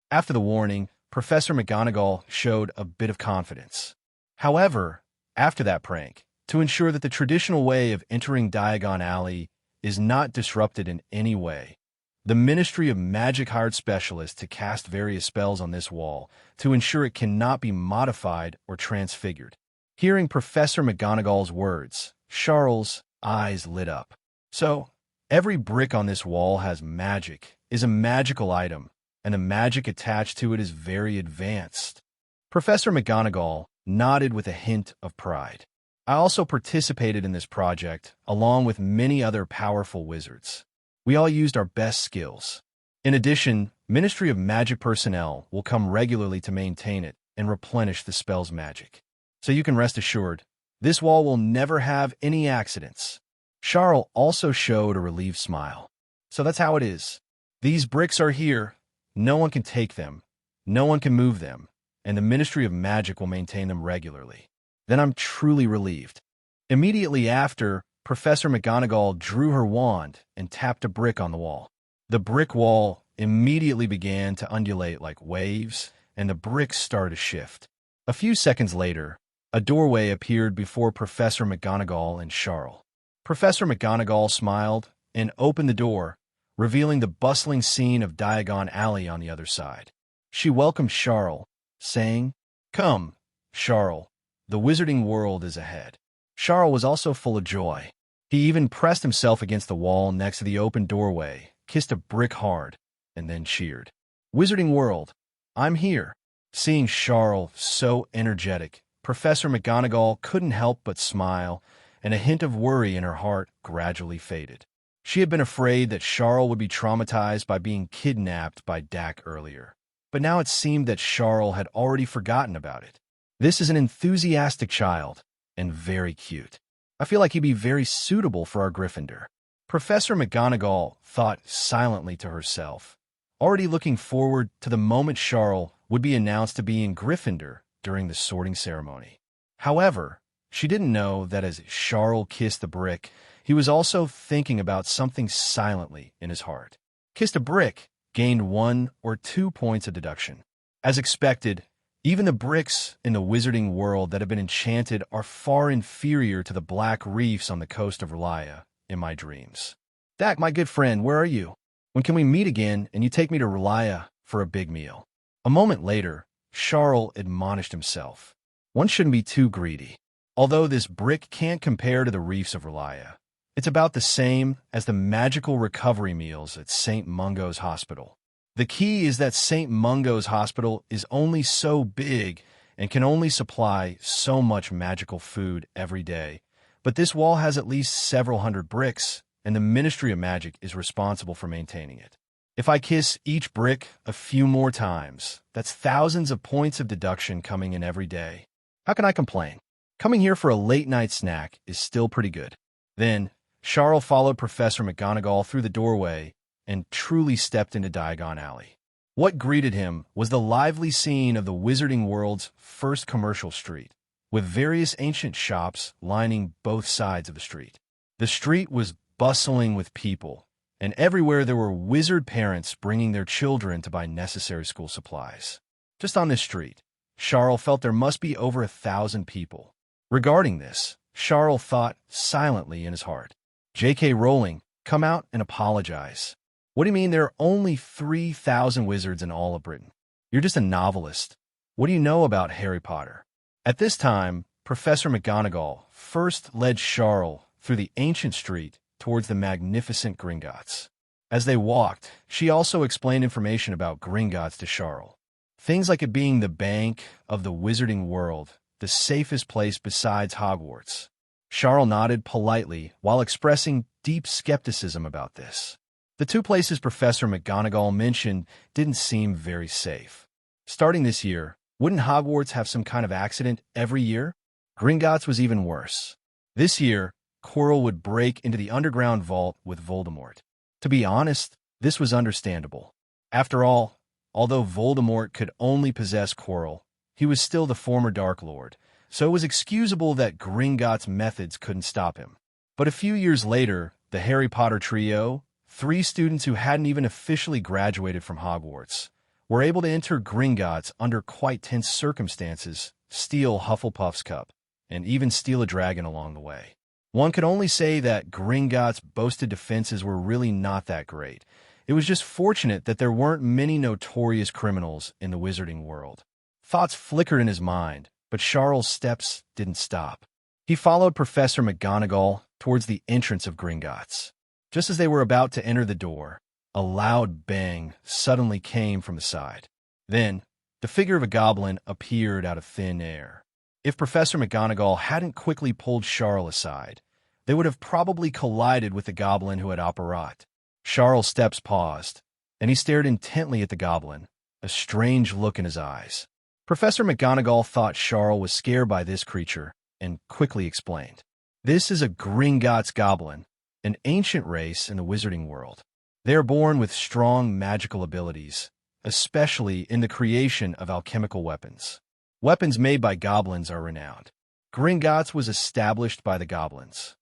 After the warning, Professor McGonagall showed a bit of confidence. However, after that prank, to ensure that the traditional way of entering Diagon Alley is not disrupted in any way, the Ministry of Magic hired specialists to cast various spells on this wall to ensure it cannot be modified or transfigured. Hearing Professor McGonagall's words, Charles' eyes lit up. "So, every brick on this wall has magic, is a magical item, and the magic attached to it is very advanced." Professor McGonagall nodded with a hint of pride. "I also participated in this project, along with many other powerful wizards. We all used our best skills. In addition, Ministry of Magic personnel will come regularly to maintain it and replenish the spell's magic. So you can rest assured, this wall will never have any accidents." Charle also showed a relieved smile. "So that's how it is. These bricks are here. No one can take them. No one can move them. And the Ministry of Magic will maintain them regularly. Then I'm truly relieved." Immediately after, Professor McGonagall drew her wand and tapped a brick on the wall. The brick wall immediately began to undulate like waves, and the bricks started to shift. A few seconds later, a doorway appeared before Professor McGonagall and Charle. Professor McGonagall smiled and opened the door, revealing the bustling scene of Diagon Alley on the other side. She welcomed Charle, saying, "Come, Charle, the wizarding world is ahead." Charle was also full of joy. He even pressed himself against the wall next to the open doorway, kissed a brick hard, and then cheered. "Wizarding world, I'm here." Seeing Charle so energetic, Professor McGonagall couldn't help but smile, and a hint of worry in her heart gradually faded. She had been afraid that Charle would be traumatized by being kidnapped by Dak earlier, but now it seemed that Charle had already forgotten about it. This is an enthusiastic child, and very cute. I feel like he'd be very suitable for our Gryffindor. Professor McGonagall thought silently to herself, already looking forward to the moment Charle would be announced to be in Gryffindor during the sorting ceremony. However, she didn't know that as Charle kissed the brick, he was also thinking about something silently in his heart. Kissed a brick gained 1 or 2 points of deduction. As expected, even the bricks in the wizarding world that have been enchanted are far inferior to the black reefs on the coast of Relia in my dreams. "Dak, my good friend, where are you? When can we meet again and you take me to Relia for a big meal?" A moment later, Charle admonished himself. One shouldn't be too greedy. Although this brick can't compare to the reefs of Relia, it's about the same as the magical recovery meals at St. Mungo's Hospital. The key is that St. Mungo's Hospital is only so big and can only supply so much magical food every day, but this wall has at least several hundred bricks, and the Ministry of Magic is responsible for maintaining it. If I kiss each brick a few more times, that's thousands of points of deduction coming in every day. How can I complain? Coming here for a late-night snack is still pretty good. Then, Charle followed Professor McGonagall through the doorway and truly stepped into Diagon Alley. What greeted him was the lively scene of the Wizarding World's first commercial street, with various ancient shops lining both sides of the street. The street was bustling with people, and everywhere there were wizard parents bringing their children to buy necessary school supplies. Just on this street, Charle felt there must be over 1,000 people. Regarding this, Charle thought silently in his heart, J.K. Rowling, come out and apologize. What do you mean there are only 3,000 wizards in all of Britain? You're just a novelist. What do you know about Harry Potter? At this time, Professor McGonagall first led Charle through the ancient street towards the magnificent Gringotts. As they walked, she also explained information about Gringotts to Charle. Things like it being the bank of the wizarding world, the safest place besides Hogwarts. Charle nodded politely while expressing deep skepticism about this. The two places Professor McGonagall mentioned didn't seem very safe. Starting this year, wouldn't Hogwarts have some kind of accident every year? Gringotts was even worse. This year, Quirrell would break into the underground vault with Voldemort. To be honest, this was understandable. After all, although Voldemort could only possess Quirrell, he was still the former Dark Lord, so it was excusable that Gringotts' methods couldn't stop him. But a few years later, the Harry Potter trio, 3 students who hadn't even officially graduated from Hogwarts, were able to enter Gringotts under quite tense circumstances, steal Hufflepuff's cup, and even steal a dragon along the way. One could only say that Gringotts' boasted defenses were really not that great. It was just fortunate that there weren't many notorious criminals in the wizarding world. Thoughts flickered in his mind, but Charles' steps didn't stop. He followed Professor McGonagall towards the entrance of Gringotts. Just as they were about to enter the door, a loud bang suddenly came from the side. Then, the figure of a goblin appeared out of thin air. If Professor McGonagall hadn't quickly pulled Charle aside, they would have probably collided with the goblin who had apparat. Charles' steps paused, and he stared intently at the goblin, a strange look in his eyes. Professor McGonagall thought Charle was scared by this creature, and quickly explained. This is a Gringotts goblin, an ancient race in the wizarding world. They are born with strong magical abilities, especially in the creation of alchemical weapons. Weapons made by goblins are renowned. Gringotts was established by the goblins.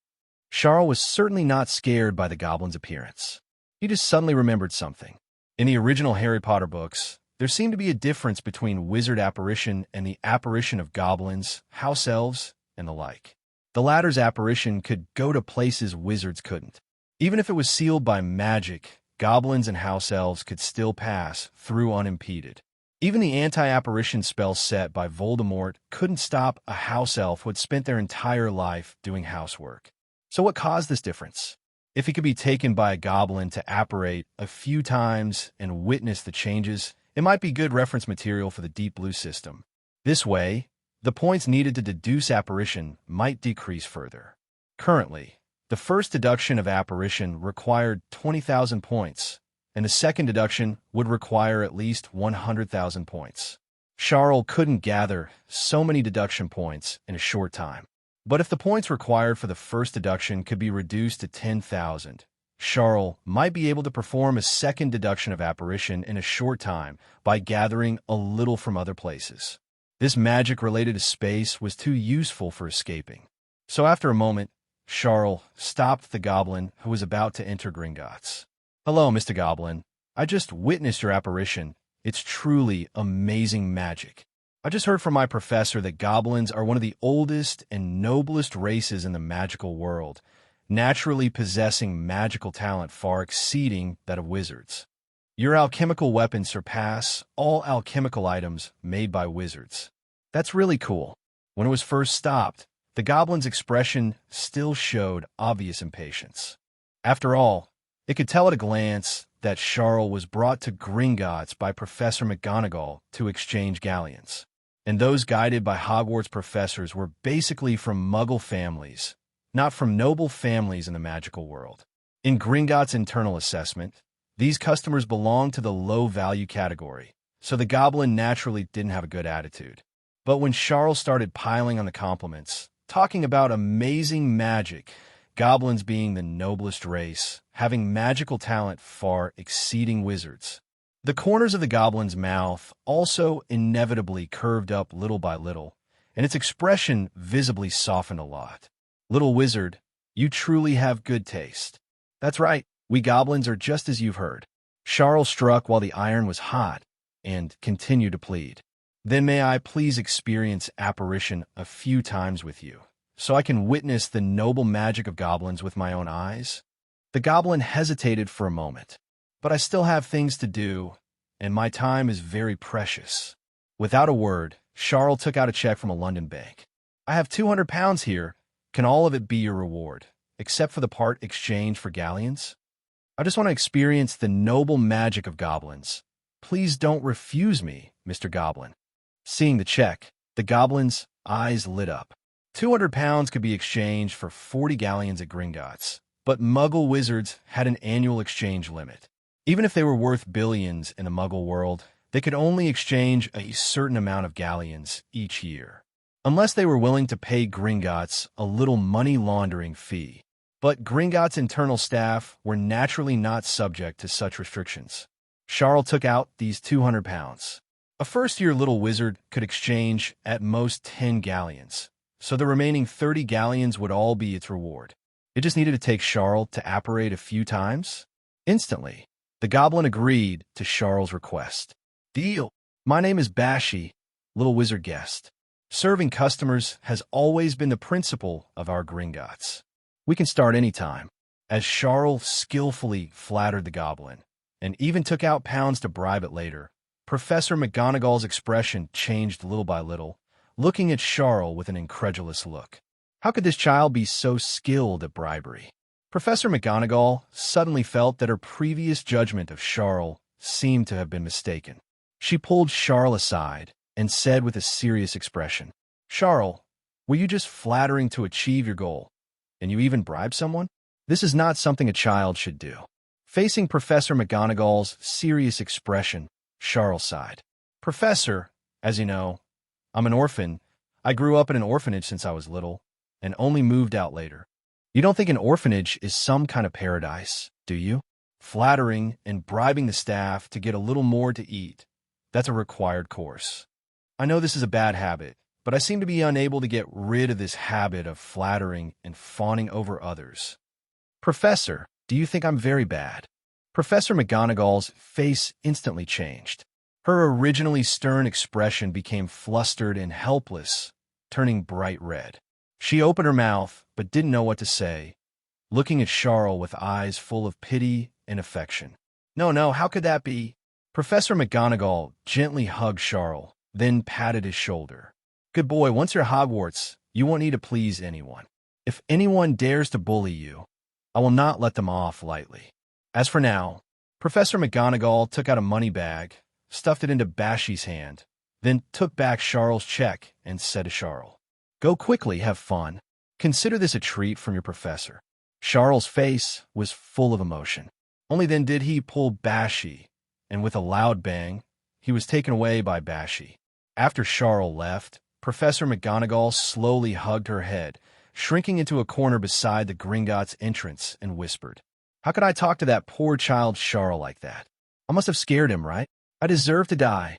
Charle was certainly not scared by the goblin's appearance. He just suddenly remembered something. In the original Harry Potter books, there seemed to be a difference between wizard apparition and the apparition of goblins, house elves, and the like. The latter's apparition could go to places wizards couldn't. Even if it was sealed by magic, goblins and house elves could still pass through unimpeded. Even the anti-apparition spell set by Voldemort couldn't stop a house elf who had spent their entire life doing housework. So what caused this difference? If he could be taken by a goblin to apparate a few times and witness the changes, it might be good reference material for the Deep Blue system. This way, the points needed to deduce apparition might decrease further. Currently, the first deduction of apparition required 20,000 points, and the second deduction would require at least 100,000 points. Charle couldn't gather so many deduction points in a short time. But if the points required for the first deduction could be reduced to 10,000, Charle might be able to perform a second deduction of apparition in a short time by gathering a little from other places. This magic related to space was too useful for escaping. So after a moment, Charle stopped the goblin who was about to enter Gringotts. "Hello, Mr. Goblin. I just witnessed your apparition. It's truly amazing magic. I just heard from my professor that goblins are one of the oldest and noblest races in the magical world, naturally possessing magical talent far exceeding that of wizards. Your alchemical weapons surpass all alchemical items made by wizards. That's really cool." When it was first stopped, the goblin's expression still showed obvious impatience. After all, it could tell at a glance that Charle was brought to Gringotts by Professor McGonagall to exchange galleons. And those guided by Hogwarts professors were basically from Muggle families, not from noble families in the magical world. In Gringotts' internal assessment, these customers belonged to the low-value category, so the goblin naturally didn't have a good attitude. But when Charle started piling on the compliments, talking about amazing magic, goblins being the noblest race, having magical talent far exceeding wizards. The corners of the goblin's mouth also inevitably curved up little by little, and its expression visibly softened a lot. Little wizard, you truly have good taste. That's right, we goblins are just as you've heard. Charle struck while the iron was hot, and continued to plead. Then may I please experience apparition a few times with you, so I can witness the noble magic of goblins with my own eyes? The goblin hesitated for a moment. But I still have things to do, and my time is very precious. Without a word, Charle took out a check from a London bank. I have 200 pounds here. Can all of it be your reward, except for the part exchanged for galleons? I just want to experience the noble magic of goblins. Please don't refuse me, Mr. Goblin. Seeing the check, the goblin's eyes lit up. 200 pounds could be exchanged for 40 galleons at Gringotts, but Muggle wizards had an annual exchange limit. Even if they were worth billions in the Muggle world, they could only exchange a certain amount of galleons each year, unless they were willing to pay Gringotts a little money-laundering fee. But Gringotts' internal staff were naturally not subject to such restrictions. Charle took out these 200 pounds. A first-year little wizard could exchange at most 10 galleons, so the remaining 30 galleons would all be its reward. It just needed to take Charle to apparate a few times. Instantly, the goblin agreed to Charle's request. Deal. My name is Bashi, little wizard guest. Serving customers has always been the principle of our Gringotts. We can start any time. As Charle skillfully flattered the goblin, and even took out pounds to bribe it later, Professor McGonagall's expression changed little by little, looking at Charle with an incredulous look. How could this child be so skilled at bribery? Professor McGonagall suddenly felt that her previous judgment of Charle seemed to have been mistaken. She pulled Charle aside and said with a serious expression, Charle, were you just flattering to achieve your goal? And you even bribed someone? This is not something a child should do. Facing Professor McGonagall's serious expression, Charle sighed. Professor, as you know, I'm an orphan. I grew up in an orphanage since I was little, and only moved out later. You don't think an orphanage is some kind of paradise, do you? Flattering and bribing the staff to get a little more to eat, that's a required course. I know this is a bad habit, but I seem to be unable to get rid of this habit of flattering and fawning over others. Professor, do you think I'm very bad? Professor McGonagall's face instantly changed. Her originally stern expression became flustered and helpless, turning bright red. She opened her mouth, but didn't know what to say, looking at Charle with eyes full of pity and affection. No, how could that be? Professor McGonagall gently hugged Charle, then patted his shoulder. Good boy, once you're Hogwarts, you won't need to please anyone. If anyone dares to bully you, I will not let them off lightly. As for now, Professor McGonagall took out a money bag, stuffed it into Bashi's hand, then took back Charle's check and said to Charle, Go quickly, have fun. Consider this a treat from your professor. Charle's face was full of emotion. Only then did he pull Bashi, and with a loud bang, he was taken away by Bashi. After Charle left, Professor McGonagall slowly hugged her head, shrinking into a corner beside the Gringotts' entrance, and whispered, How could I talk to that poor child Charle like that? I must have scared him, right? I deserve to die.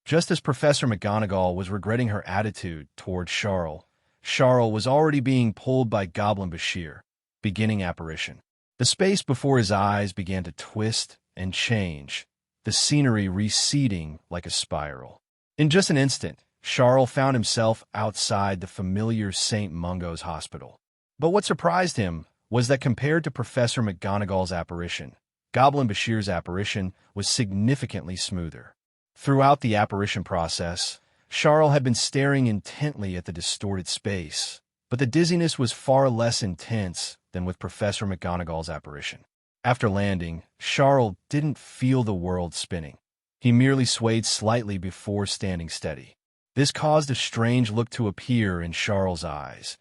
Just as Professor McGonagall was regretting her attitude toward Charle, Charle was already being pulled by Goblin Bashir, beginning apparition. The space before his eyes began to twist and change, the scenery receding like a spiral. In just an instant, Charle found himself outside the familiar St. Mungo's Hospital. But what surprised him was that compared to Professor McGonagall's apparition, Goblin Bashir's apparition was significantly smoother. Throughout the apparition process, Charle had been staring intently at the distorted space, but the dizziness was far less intense than with Professor McGonagall's apparition. After landing, Charle didn't feel the world spinning. He merely swayed slightly before standing steady. This caused a strange look to appear in Charle's eyes,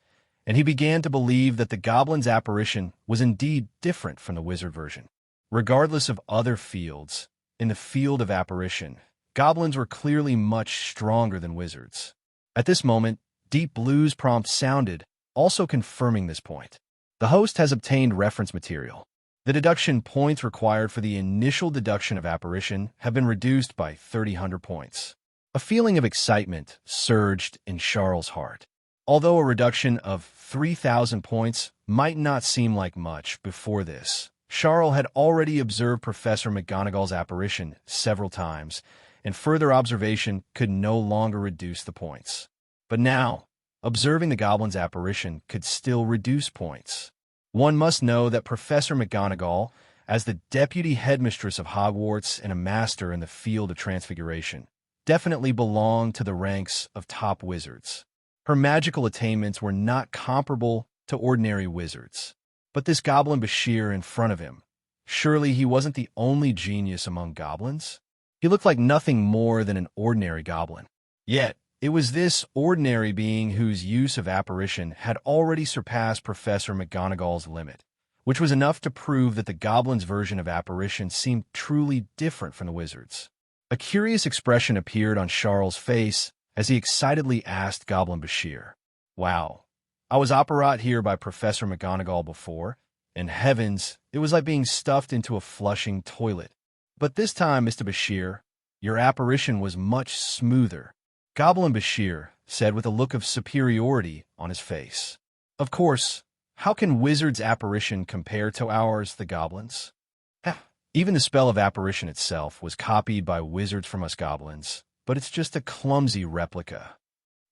and he began to believe that the goblin's apparition was indeed different from the wizard version. Regardless of other fields, in the field of apparition, goblins were clearly much stronger than wizards. At this moment, Deep Blue's prompt sounded, also confirming this point. The host has obtained reference material. The deduction points required for the initial deduction of apparition have been reduced by 300 points. A feeling of excitement surged in Charle's heart. Although a reduction of 3,000 points might not seem like much before this, Charle had already observed Professor McGonagall's apparition several times, and further observation could no longer reduce the points. But now, observing the goblin's apparition could still reduce points. One must know that Professor McGonagall, as the deputy headmistress of Hogwarts and a master in the field of transfiguration, definitely belonged to the ranks of top wizards. Her magical attainments were not comparable to ordinary wizards. But this goblin Bashir in front of him, surely he wasn't the only genius among goblins? He looked like nothing more than an ordinary goblin. Yet, it was this ordinary being whose use of apparition had already surpassed Professor McGonagall's limit, which was enough to prove that the goblin's version of apparition seemed truly different from the wizard's. A curious expression appeared on Charle's face as he excitedly asked Goblin Bashir, "Wow, I was operated here by Professor McGonagall before, and heavens, it was like being stuffed into a flushing toilet. But this time, Mr. Bashir, your apparition was much smoother." Goblin Bashir said with a look of superiority on his face. "Of course, how can wizards' apparition compare to ours, the goblins? Even the spell of apparition itself was copied by wizards from us goblins, but it's just a clumsy replica.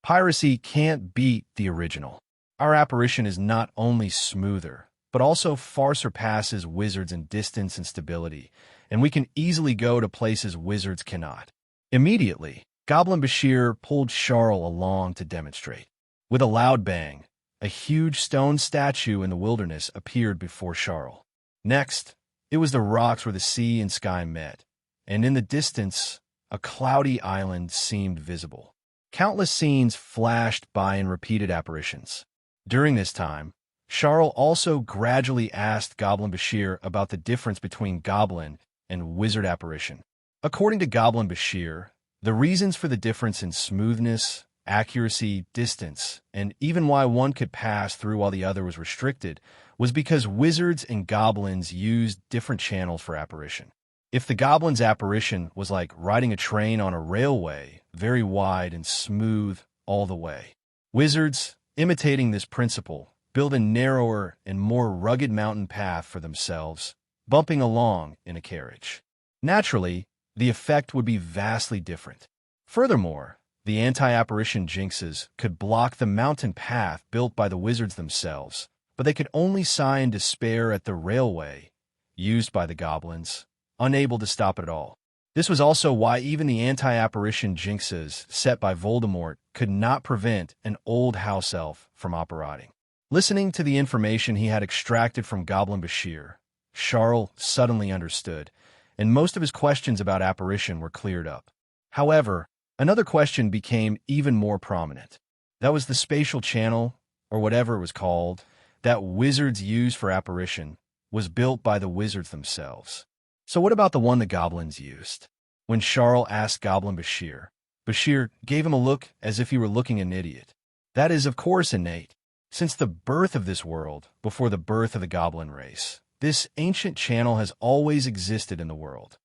Piracy can't beat the original. Our apparition is not only smoother, but also far surpasses wizards in distance and stability, and we can easily go to places wizards cannot." Immediately, Goblin Bashir pulled Charle along to demonstrate. With a loud bang, a huge stone statue in the wilderness appeared before Charle. Next, it was the rocks where the sea and sky met, and in the distance, a cloudy island seemed visible. Countless scenes flashed by in repeated apparitions. During this time, Charle also gradually asked Goblin Bashir about the difference between goblin and wizard apparition. According to Goblin Bashir, the reasons for the difference in smoothness, accuracy, distance, and even why one could pass through while the other was restricted was because wizards and goblins used different channels for apparition. If the goblin's apparition was like riding a train on a railway, very wide and smooth all the way, wizards, imitating this principle, build a narrower and more rugged mountain path for themselves, bumping along in a carriage. Naturally, the effect would be vastly different. Furthermore, the anti-apparition jinxes could block the mountain path built by the wizards themselves, but they could only sigh in despair at the railway used by the goblins, unable to stop it at all. This was also why even the anti-apparition jinxes set by Voldemort could not prevent an old house elf from operating. Listening to the information he had extracted from Goblin Bashir, Charle suddenly understood, and most of his questions about apparition were cleared up. However, another question became even more prominent. That was the spatial channel, or whatever it was called, that wizards use for apparition, was built by the wizards themselves. So what about the one the goblins used? When Charle asked Goblin Bashir, Bashir gave him a look as if he were looking an idiot. That is, of course, innate. Since the birth of this world, before the birth of the goblin race, this ancient channel has always existed in the world.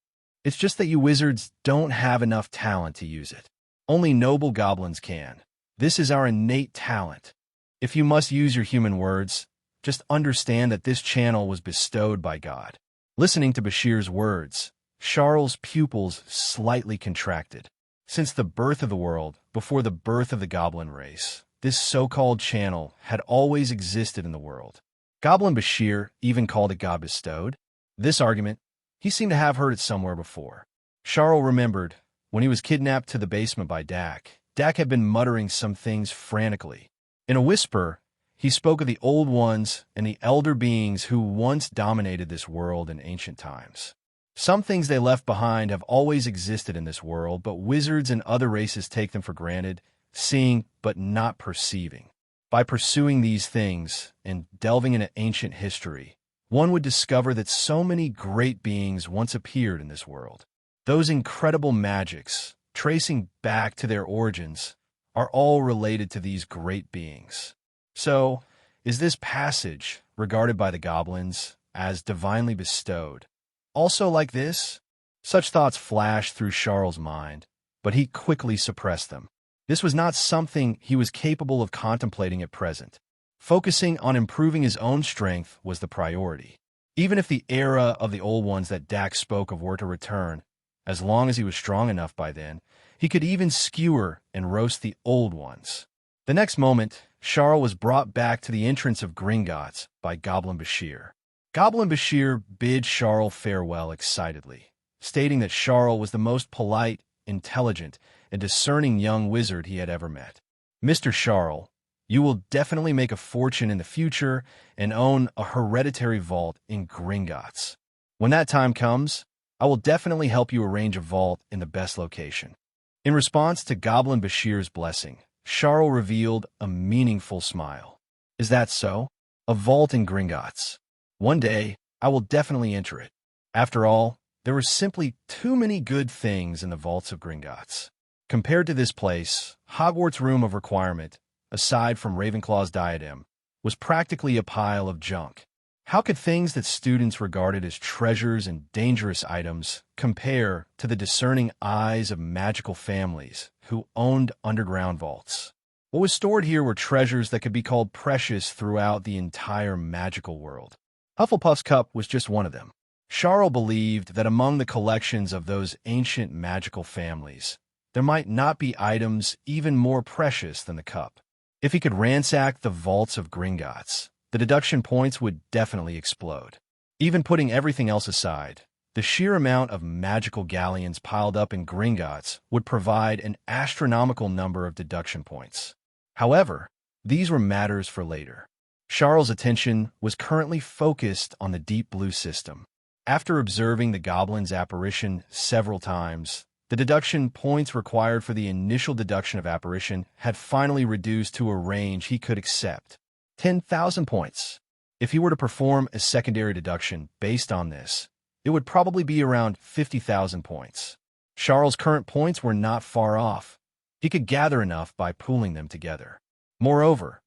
It's just that you wizards don't have enough talent to use it. Only noble goblins can. This is our innate talent. If you must use your human words, just understand that this channel was bestowed by God. Listening to Bashir's words, Charle's pupils slightly contracted. Since the birth of the world, before the birth of the goblin race, this so-called channel had always existed in the world. Goblin Bashir even called it God bestowed. This argument, he seemed to have heard it somewhere before. Charle remembered, when he was kidnapped to the basement by Dak had been muttering some things frantically. In a whisper, he spoke of the old ones and the elder beings who once dominated this world in ancient times. Some things they left behind have always existed in this world, but wizards and other races take them for granted, seeing but not perceiving. By pursuing these things and delving into ancient history, one would discover that so many great beings once appeared in this world. Those incredible magics, tracing back to their origins, are all related to these great beings. So, Is this passage, regarded by the goblins as divinely bestowed, also like this? Such thoughts flashed through Charle's mind, but he quickly suppressed them. This was not something he was capable of contemplating at present. Focusing on improving his own strength was the priority. Even if the era of the old ones that Dax spoke of were to return, as long as he was strong enough by then, he could even skewer and roast the old ones. The next moment, Charle was brought back to the entrance of Gringotts by Goblin Bashir. Goblin Bashir bid Charle farewell excitedly, stating that Charle was the most polite, intelligent, and discerning young wizard he had ever met. Mr. Charle, you will definitely make a fortune in the future and own a hereditary vault in Gringotts. When that time comes, I will definitely help you arrange a vault in the best location. In response to Goblin Bashir's blessing, Charle revealed a meaningful smile. Is that so? A vault in Gringotts. One day, I will definitely enter it. After all, there were simply too many good things in the vaults of Gringotts. Compared to this place, Hogwarts' Room of Requirement, aside from Ravenclaw's diadem, was practically a pile of junk. How could things that students regarded as treasures and dangerous items compare to the discerning eyes of magical families who owned underground vaults? What was stored here were treasures that could be called precious throughout the entire magical world. Hufflepuff's cup was just one of them. Charle believed that among the collections of those ancient magical families, there might not be items even more precious than the cup. If he could ransack the vaults of Gringotts, the deduction points would definitely explode. Even putting everything else aside, the sheer amount of magical galleons piled up in Gringotts would provide an astronomical number of deduction points. However, these were matters for later. Charle's attention was currently focused on the Deep Blue system. After observing the goblin's apparition several times, the deduction points required for the initial deduction of apparition had finally reduced to a range he could accept: 10,000 points. If he were to perform a secondary deduction based on this, it would probably be around 50,000 points. Charle's current points were not far off. He could gather enough by pooling them together. Moreover,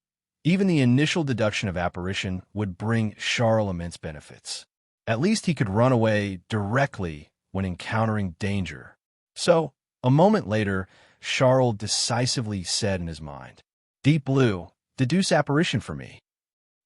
even the initial deduction of apparition would bring Charle immense benefits. At least he could run away directly when encountering danger. So, a moment later, Charle decisively said in his mind, "Deep Blue, deduce apparition for me."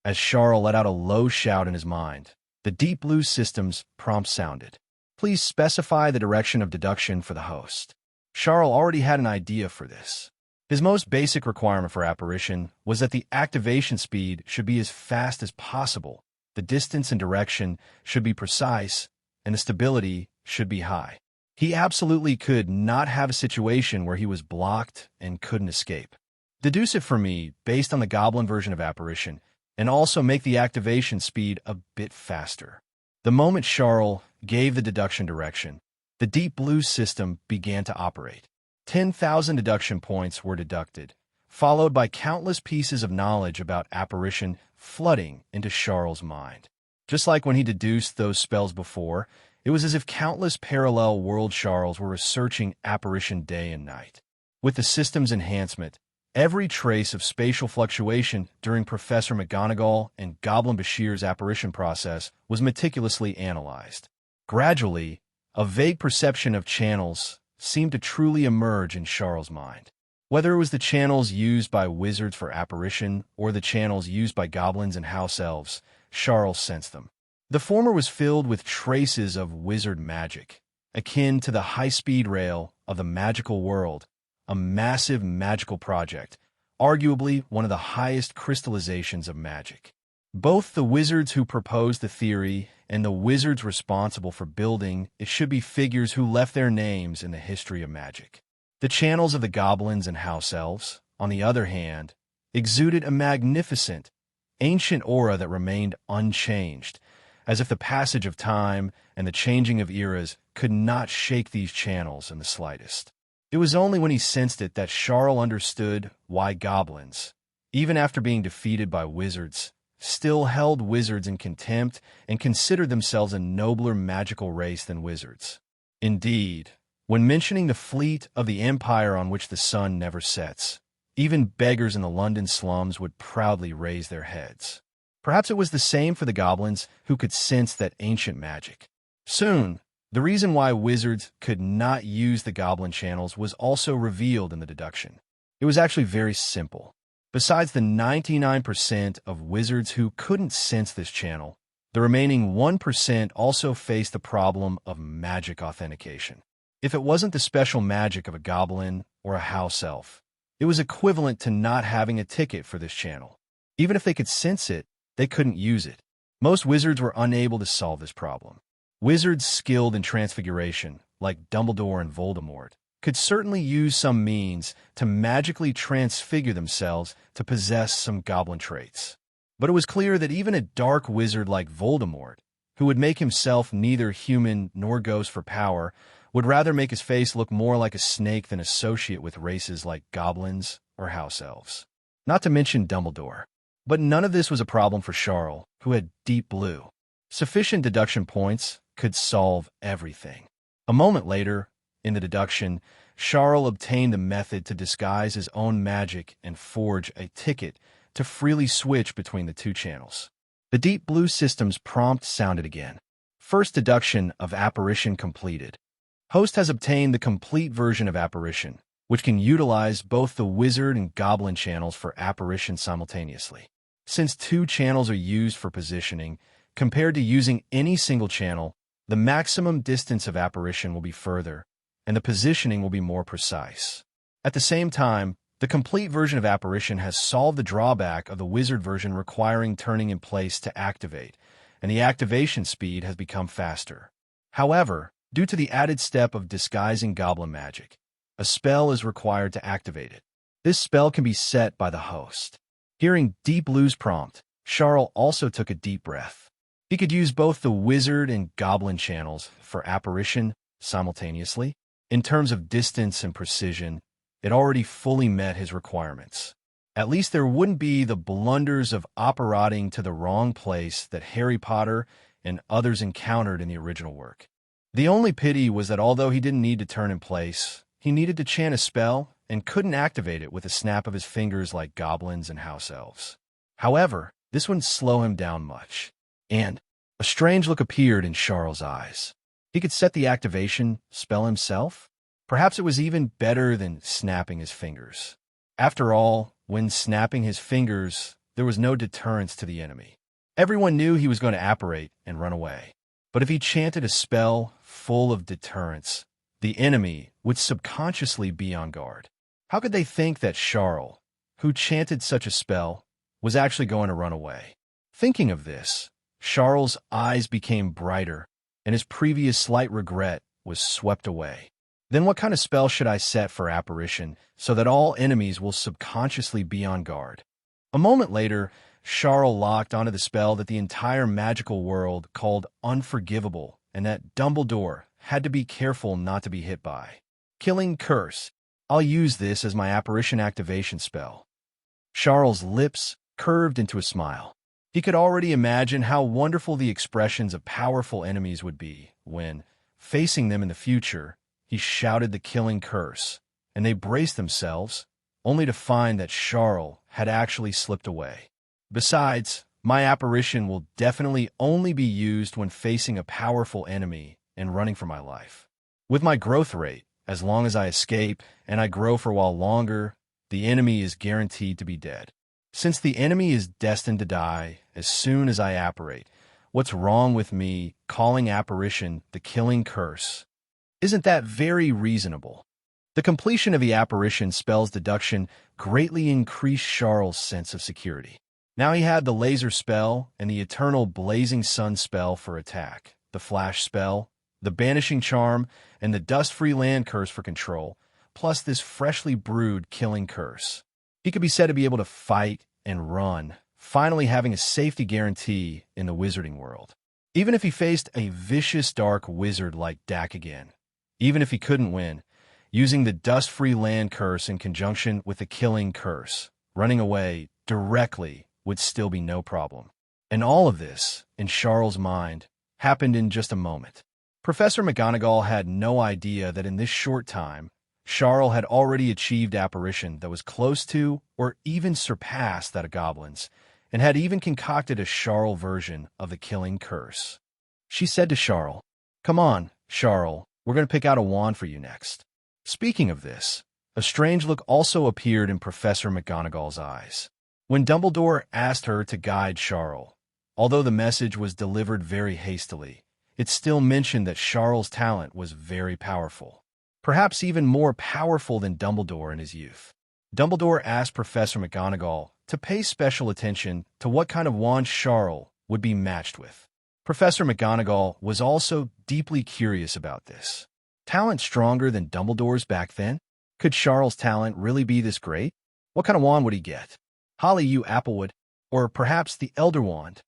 As Charle let out a low shout in his mind, the Deep Blue system's prompt sounded. Please specify the direction of deduction for the host. Charle already had an idea for this. His most basic requirement for apparition was that the activation speed should be as fast as possible, the distance and direction should be precise, and the stability should be high. He absolutely could not have a situation where he was blocked and couldn't escape. Deduce it for me based on the goblin version of apparition, and also make the activation speed a bit faster. The moment Charle gave the deduction direction, the Deep Blue system began to operate. 10,000 deduction points were deducted, followed by countless pieces of knowledge about apparition flooding into Charle's mind. Just like when he deduced those spells before, it was as if countless parallel world Charles were researching apparition day and night. With the system's enhancement, every trace of spatial fluctuation during Professor McGonagall and Goblin Bashir's apparition process was meticulously analyzed. Gradually, a vague perception of channels seemed to truly emerge in Charle's mind. Whether it was the channels used by wizards for apparition or the channels used by goblins and house elves, Charle sensed them. The former was filled with traces of wizard magic, akin to the high-speed rail of the magical world, a massive magical project, arguably one of the highest crystallizations of magic. Both the wizards who proposed the theory and the wizards responsible for building it should be figures who left their names in the history of magic. The channels of the goblins and house elves, on the other hand, exuded a magnificent, ancient aura that remained unchanged, as if the passage of time and the changing of eras could not shake these channels in the slightest. It was only when he sensed it that Charle understood why goblins, even after being defeated by wizards, still held wizards in contempt and considered themselves a nobler magical race than wizards. Indeed, when mentioning the fleet of the empire on which the sun never sets, Even beggars in the London slums would proudly raise their heads. Perhaps it was the same for the goblins who could sense that ancient magic. Soon, the reason why wizards could not use the goblin channels was also revealed in the deduction. It was actually very simple. Besides the 99% of wizards who couldn't sense this channel, the remaining 1% also faced the problem of magic authentication. If it wasn't the special magic of a goblin or a house elf, it was equivalent to not having a ticket for this channel. Even if they could sense it, they couldn't use it. Most wizards were unable to solve this problem. Wizards skilled in transfiguration, like Dumbledore and Voldemort, could certainly use some means to magically transfigure themselves to possess some goblin traits. But it was clear that even a dark wizard like Voldemort, who would make himself neither human nor ghost for power, would rather make his face look more like a snake than associate with races like goblins or house elves. Not to mention Dumbledore. But none of this was a problem for Charle, who had deep blue. Sufficient deduction points could solve everything. A moment later, in the deduction, Charle obtained the method to disguise his own magic and forge a ticket to freely switch between the two channels. The deep blue system's prompt sounded again. First deduction of apparition completed. Host has obtained the complete version of apparition, which can utilize both the wizard and goblin channels for apparition simultaneously. Since two channels are used for positioning, compared to using any single channel, the maximum distance of apparition will be further, and the positioning will be more precise. At the same time, the complete version of apparition has solved the drawback of the wizard version requiring turning in place to activate, and the activation speed has become faster. However, due to the added step of disguising goblin magic, a spell is required to activate it. This spell can be set by the host. Hearing Deep Blue's prompt, Charle also took a deep breath. He could use both the wizard and goblin channels for apparition simultaneously. In terms of distance and precision, it already fully met his requirements. At least there wouldn't be the blunders of apparating to the wrong place that Harry Potter and others encountered in the original work. The only pity was that although he didn't need to turn in place, he needed to chant a spell and couldn't activate it with a snap of his fingers like goblins and house elves. However, this wouldn't slow him down much, and a strange look appeared in Charle's eyes. He could set the activation spell himself? Perhaps it was even better than snapping his fingers. After all, when snapping his fingers, there was no deterrence to the enemy. Everyone knew he was going to apparate and run away. But if he chanted a spell full of deterrence, the enemy would subconsciously be on guard. How could they think that Charle, who chanted such a spell, was actually going to run away? Thinking of this, Charle's eyes became brighter, and his previous slight regret was swept away. Then what kind of spell should I set for apparition so that all enemies will subconsciously be on guard? A moment later, Charle locked onto the spell that the entire magical world called unforgivable and that Dumbledore had to be careful not to be hit by. Killing Curse. I'll use this as my apparition activation spell. Charle's lips curved into a smile. He could already imagine how wonderful the expressions of powerful enemies would be when, facing them in the future, he shouted the killing curse, and they braced themselves, only to find that Charle had actually slipped away. Besides, my apparition will definitely only be used when facing a powerful enemy and running for my life. With my growth rate, as long as I escape and I grow for a while longer, the enemy is guaranteed to be dead. Since the enemy is destined to die as soon as I apparate, what's wrong with me calling apparition the killing curse? Isn't that very reasonable? The completion of the apparition spell's deduction greatly increased Charle's sense of security. Now he had the laser spell and the eternal blazing sun spell for attack, the flash spell, the banishing charm, and the dust-free land curse for control, plus this freshly brewed killing curse. He could be said to be able to fight and run, finally having a safety guarantee in the wizarding world. Even if he faced a vicious dark wizard like Dak again, even if he couldn't win, using the dust-free land curse in conjunction with the killing curse, running away directly would still be no problem. And all of this, in Charle's mind, happened in just a moment. Professor McGonagall had no idea that in this short time, Charle had already achieved apparition that was close to or even surpassed that of goblins, and had even concocted a Charle version of the killing curse. She said to Charle, "Come on, Charle, we're going to pick out a wand for you next." Speaking of this, a strange look also appeared in Professor McGonagall's eyes. When Dumbledore asked her to guide Charle, although the message was delivered very hastily, it still mentioned that Charle's talent was very powerful, perhaps even more powerful than Dumbledore in his youth. Dumbledore asked Professor McGonagall to pay special attention to what kind of wand Charle would be matched with. Professor McGonagall was also deeply curious about this. Talent stronger than Dumbledore's back then? Could Charle's talent really be this great? What kind of wand would he get? Holly U. Applewood, or perhaps the Elder Wand?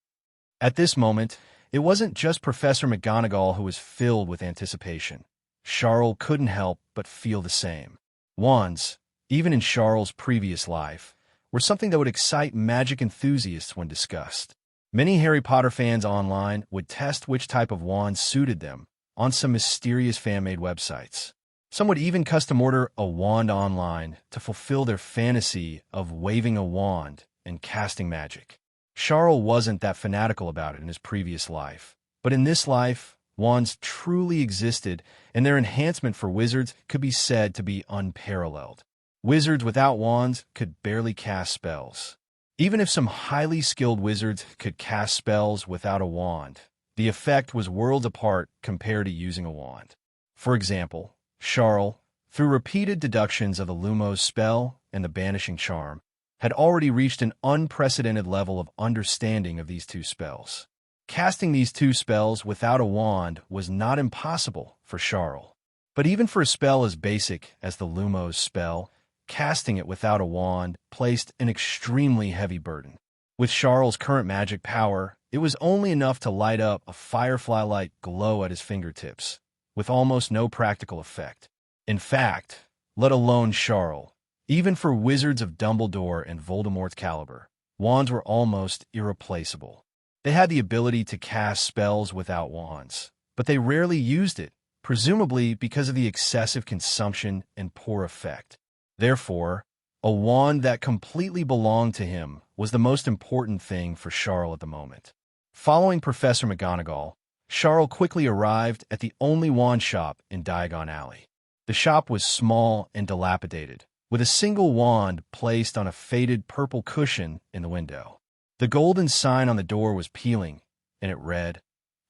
At this moment, it wasn't just Professor McGonagall who was filled with anticipation. Charle couldn't help but feel the same. Wands, even in Charle's previous life, were something that would excite magic enthusiasts when discussed. Many Harry Potter fans online would test which type of wand suited them on some mysterious fan-made websites. Some would even custom order a wand online to fulfill their fantasy of waving a wand and casting magic. Charle wasn't that fanatical about it in his previous life, but in this life, wands truly existed, and their enhancement for wizards could be said to be unparalleled. Wizards without wands could barely cast spells. Even if some highly skilled wizards could cast spells without a wand, the effect was worlds apart compared to using a wand. For example, Charle, through repeated deductions of the Lumos spell and the Banishing Charm, had already reached an unprecedented level of understanding of these two spells. Casting these two spells without a wand was not impossible for Charle. But even for a spell as basic as the Lumos spell, casting it without a wand placed an extremely heavy burden. With Charle's current magic power, it was only enough to light up a firefly-like glow at his fingertips, with almost no practical effect. In fact, let alone Charle, even for wizards of Dumbledore and Voldemort's caliber, wands were almost irreplaceable. They had the ability to cast spells without wands, but they rarely used it, presumably because of the excessive consumption and poor effect. Therefore, a wand that completely belonged to him was the most important thing for Charle at the moment. Following Professor McGonagall, Charle quickly arrived at the only wand shop in Diagon Alley. The shop was small and dilapidated, with a single wand placed on a faded purple cushion in the window. The golden sign on the door was peeling, and it read,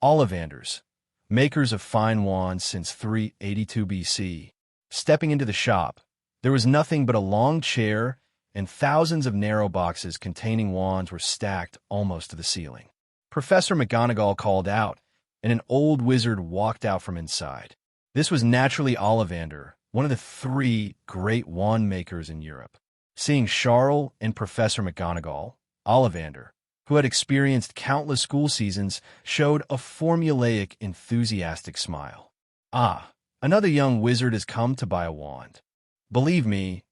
"Ollivanders, makers of fine wands since 382 BC. Stepping into the shop, there was nothing but a long chair, and thousands of narrow boxes containing wands were stacked almost to the ceiling. Professor McGonagall called out, and an old wizard walked out from inside. This was naturally Ollivander, one of the 3 great wand makers in Europe. Seeing Charle and Professor McGonagall, Ollivander, who had experienced countless school seasons, showed a formulaic, enthusiastic smile. "Ah, another young wizard has come to buy a wand. Believe me,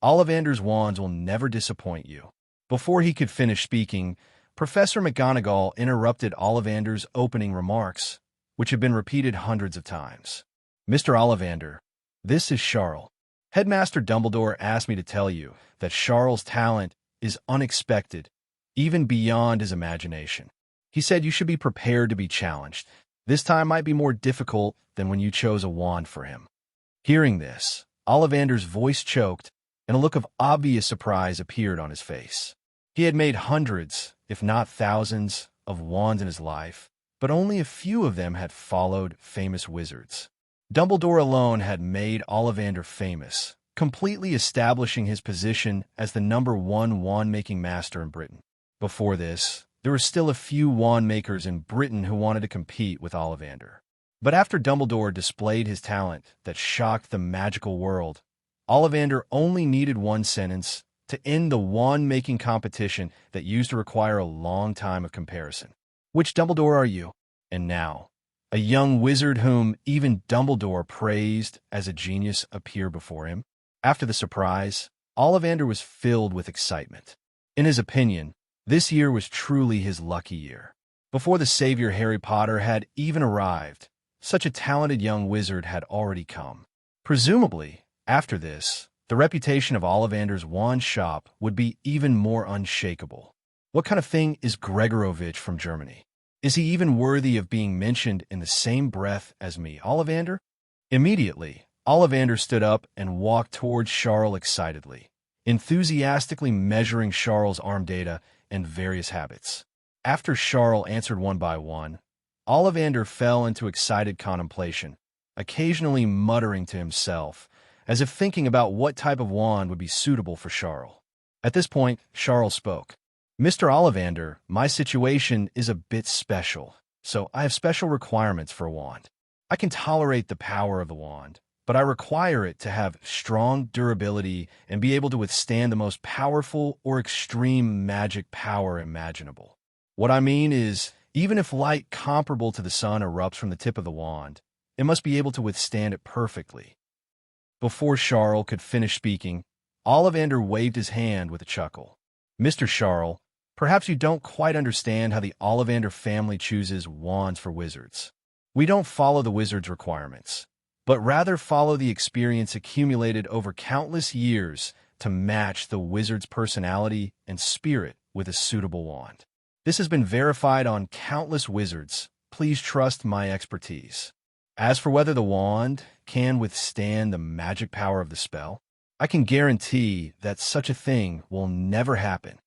Ollivander's wands will never disappoint you." Before he could finish speaking, Professor McGonagall interrupted Ollivander's opening remarks, which had been repeated hundreds of times. "Mr. Ollivander, this is Charle. Headmaster Dumbledore asked me to tell you that Charle's talent is unexpected, even beyond his imagination. He said you should be prepared to be challenged. This time might be more difficult than when you chose a wand for him." Hearing this, Ollivander's voice choked, and a look of obvious surprise appeared on his face. He had made hundreds, if not thousands, of wands in his life, but only a few of them had followed famous wizards. Dumbledore alone had made Ollivander famous, completely establishing his position as the #1 wand-making master in Britain. Before this, there were still a few wand makers in Britain who wanted to compete with Ollivander. But after Dumbledore displayed his talent that shocked the magical world, Ollivander only needed one sentence to end the wand-making competition that used to require a long time of comparison. "Which Dumbledore are you?" And now, a young wizard whom even Dumbledore praised as a genius appeared before him. After the surprise, Ollivander was filled with excitement. In his opinion, this year was truly his lucky year. Before the savior Harry Potter had even arrived, such a talented young wizard had already come. Presumably, After this, the reputation of Ollivander's wand shop would be even more unshakable. What kind of thing is Gregorovitch from Germany? Is he even worthy of being mentioned in the same breath as me, Ollivander? Immediately, Ollivander stood up and walked towards Charle excitedly, enthusiastically measuring Charle's arm data and various habits. After Charle answered one by one, Ollivander fell into excited contemplation, occasionally muttering to himself, as if thinking about what type of wand would be suitable for Charle. At this point, Charle spoke. Mr. Ollivander, my situation is a bit special, so I have special requirements for a wand. I can tolerate the power of the wand, but I require it to have strong durability and be able to withstand the most powerful or extreme magic power imaginable. What I mean is, even if light comparable to the sun erupts from the tip of the wand, it must be able to withstand it perfectly. Before Charle could finish speaking, Ollivander waved his hand with a chuckle. Mr. Charle, perhaps you don't quite understand how the Ollivander family chooses wands for wizards. We don't follow the wizard's requirements, but rather follow the experience accumulated over countless years to match the wizard's personality and spirit with a suitable wand. This has been verified on countless wizards. Please trust my expertise. As for whether the wand can withstand the magic power of the spell, I can guarantee that such a thing will never happen.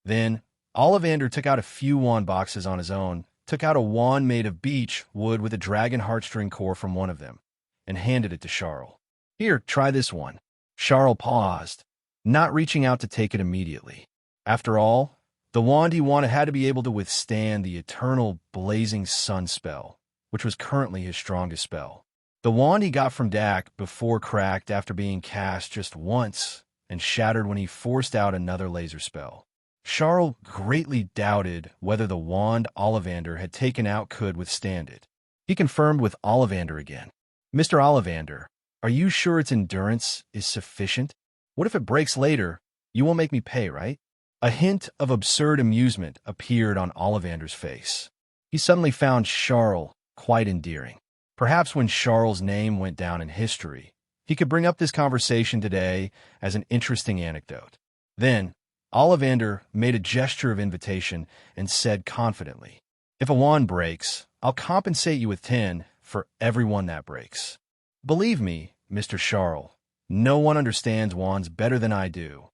Then, Ollivander took out a few wand boxes on his own, took out a wand made of beech wood with a dragon heartstring core from one of them, and handed it to Charle. Here, try this one. Charle paused, not reaching out to take it immediately. After all, the wand he wanted had to be able to withstand the eternal blazing sun spell, which was currently his strongest spell. The wand he got from Dak before cracked after being cast just once and shattered when he forced out another laser spell. Charle greatly doubted whether the wand Ollivander had taken out could withstand it. He confirmed with Ollivander again. Mr. Ollivander, are you sure its endurance is sufficient? What if it breaks later? You won't make me pay, right? A hint of absurd amusement appeared on Ollivander's face. He suddenly found Charle quite endearing. Perhaps when Charle's name went down in history, he could bring up this conversation today as an interesting anecdote. Then, Ollivander made a gesture of invitation and said confidently, If a wand breaks, I'll compensate you with 10 for every one that breaks. Believe me, Mr. Charle, no one understands wands better than I do.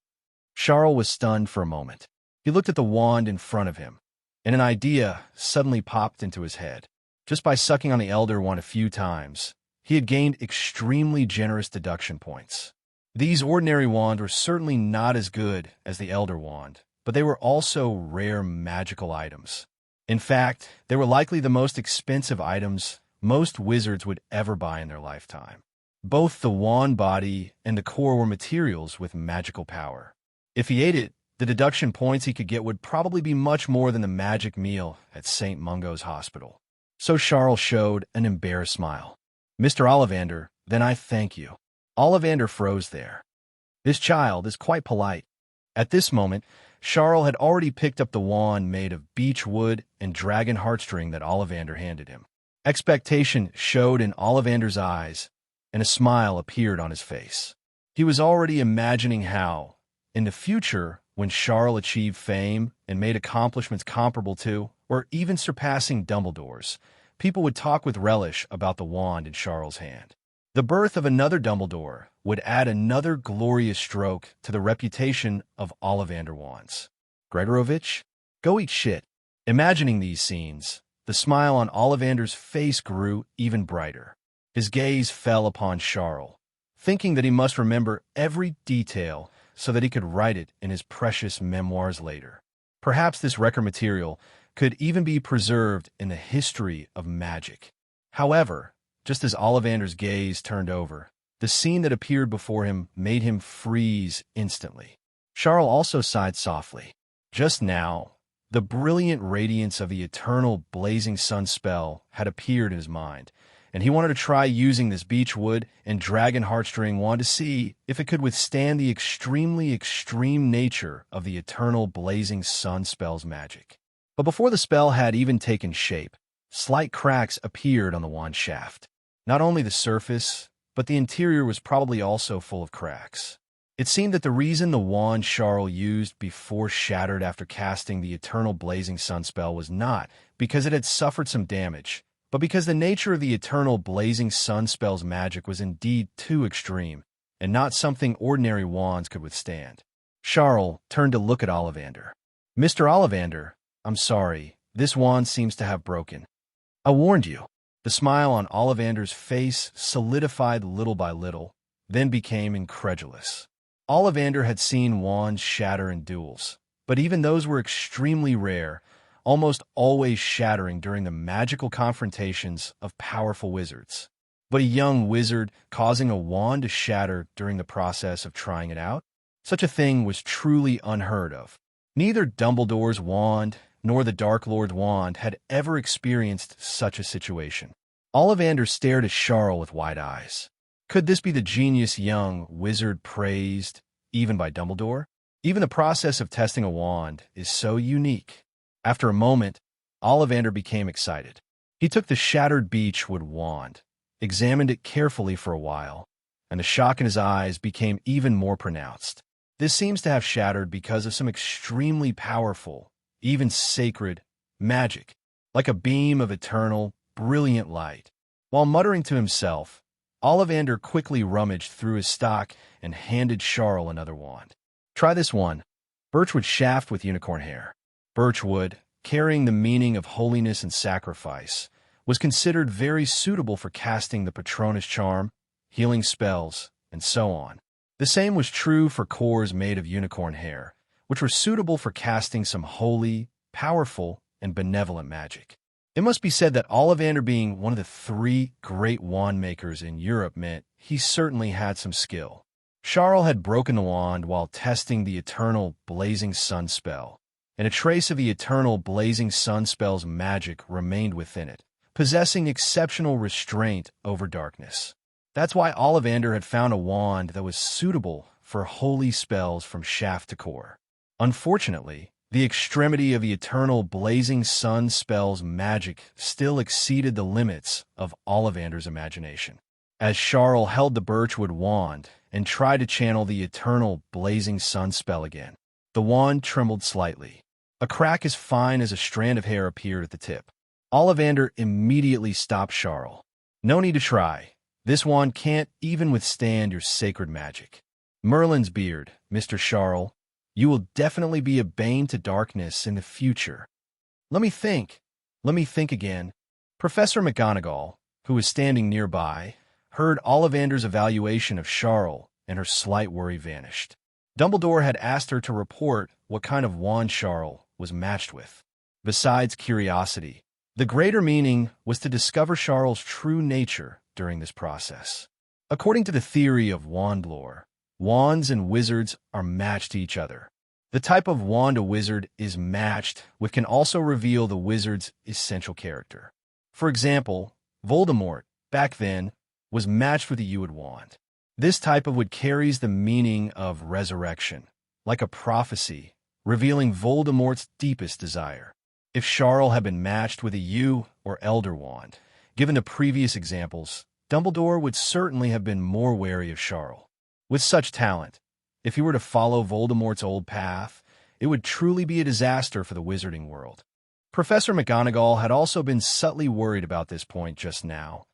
Charle was stunned for a moment. He looked at the wand in front of him, and an idea suddenly popped into his head. Just by sucking on the Elder Wand a few times, he had gained extremely generous deduction points. These ordinary wands were certainly not as good as the Elder Wand, but they were also rare magical items. In fact, they were likely the most expensive items most wizards would ever buy in their lifetime. Both the wand body and the core were materials with magical power. If he ate it, the deduction points he could get would probably be much more than the magic meal at St. Mungo's Hospital. So Charle showed an embarrassed smile. Mr. Ollivander, then I thank you. Ollivander froze there. This child is quite polite. At this moment, Charle had already picked up the wand made of beech wood and dragon heartstring that Ollivander handed him. Expectation showed in Ollivander's eyes, and a smile appeared on his face. He was already imagining how, in the future, when Charle achieved fame and made accomplishments comparable to, or even surpassing Dumbledore's, people would talk with relish about the wand in Charle's hand. The birth of another Dumbledore would add another glorious stroke to the reputation of Ollivander wands. Gregorovitch, go eat shit. Imagining these scenes, the smile on Ollivander's face grew even brighter. His gaze fell upon Charle, thinking that he must remember every detail so that he could write it in his precious memoirs later. Perhaps this record material could even be preserved in the history of magic. However, just as Ollivander's gaze turned over, the scene that appeared before him made him freeze instantly. Charle also sighed softly. Just now, the brilliant radiance of the eternal blazing sun spell had appeared in his mind, and he wanted to try using this beech wood and dragon heartstring wand to see if it could withstand the extremely extreme nature of the eternal blazing sun spell's magic. But before the spell had even taken shape, slight cracks appeared on the wand shaft. Not only the surface, but the interior was probably also full of cracks. It seemed that the reason the wand Charle used before shattered after casting the eternal blazing sun spell was not because it had suffered some damage, but because the nature of the eternal blazing sun spell's magic was indeed too extreme, and not something ordinary wands could withstand. Charle turned to look at Ollivander. "Mr. Ollivander, I'm sorry, this wand seems to have broken. I warned you." The smile on Ollivander's face solidified little by little, then became incredulous. Ollivander had seen wands shatter in duels, but even those were extremely rare, almost always shattering during the magical confrontations of powerful wizards. But a young wizard causing a wand to shatter during the process of trying it out? Such a thing was truly unheard of. Neither Dumbledore's wand nor the Dark Lord's wand had ever experienced such a situation. Ollivander stared at Charle with wide eyes. Could this be the genius young wizard praised, even by Dumbledore? Even the process of testing a wand is so unique. After a moment, Ollivander became excited. He took the shattered beechwood wand, examined it carefully for a while, and the shock in his eyes became even more pronounced. This seems to have shattered because of some extremely powerful, even sacred, magic, like a beam of eternal, brilliant light. While muttering to himself, Ollivander quickly rummaged through his stock and handed Charle another wand. "Try this one. Birchwood shaft with unicorn hair." Birchwood, carrying the meaning of holiness and sacrifice, was considered very suitable for casting the Patronus charm, healing spells, and so on. The same was true for cores made of unicorn hair, which were suitable for casting some holy, powerful, and benevolent magic. It must be said that Ollivander being one of the 3 great wand makers in Europe meant he certainly had some skill. Charle had broken the wand while testing the eternal blazing sun spell, and a trace of the eternal blazing sun spell's magic remained within it, possessing exceptional restraint over darkness. That's why Ollivander had found a wand that was suitable for holy spells from shaft to core. Unfortunately, the extremity of the eternal blazing sun spell's magic still exceeded the limits of Ollivander's imagination. As Charle held the birchwood wand and tried to channel the eternal blazing sun spell again, the wand trembled slightly. A crack as fine as a strand of hair appeared at the tip. Ollivander immediately stopped Charle. "No need to try. This wand can't even withstand your sacred magic. Merlin's beard, Mr. Charle. You will definitely be a bane to darkness in the future." Let me think again. Professor McGonagall, who was standing nearby, heard Ollivander's evaluation of Charle, and her slight worry vanished. Dumbledore had asked her to report what kind of wand Charle was matched with. Besides curiosity, the greater meaning was to discover Charle's true nature during this process. According to the theory of wand lore, wands and wizards are matched to each other. The type of wand a wizard is matched with can also reveal the wizard's essential character. For example, Voldemort, back then, was matched with a Ewd wand. This type of wood carries the meaning of resurrection, like a prophecy, revealing Voldemort's deepest desire. If Charle had been matched with a Yew or Elder wand, given the previous examples, Dumbledore would certainly have been more wary of Charle. With such talent, if he were to follow Voldemort's old path, it would truly be a disaster for the wizarding world. Professor McGonagall had also been subtly worried about this point just now,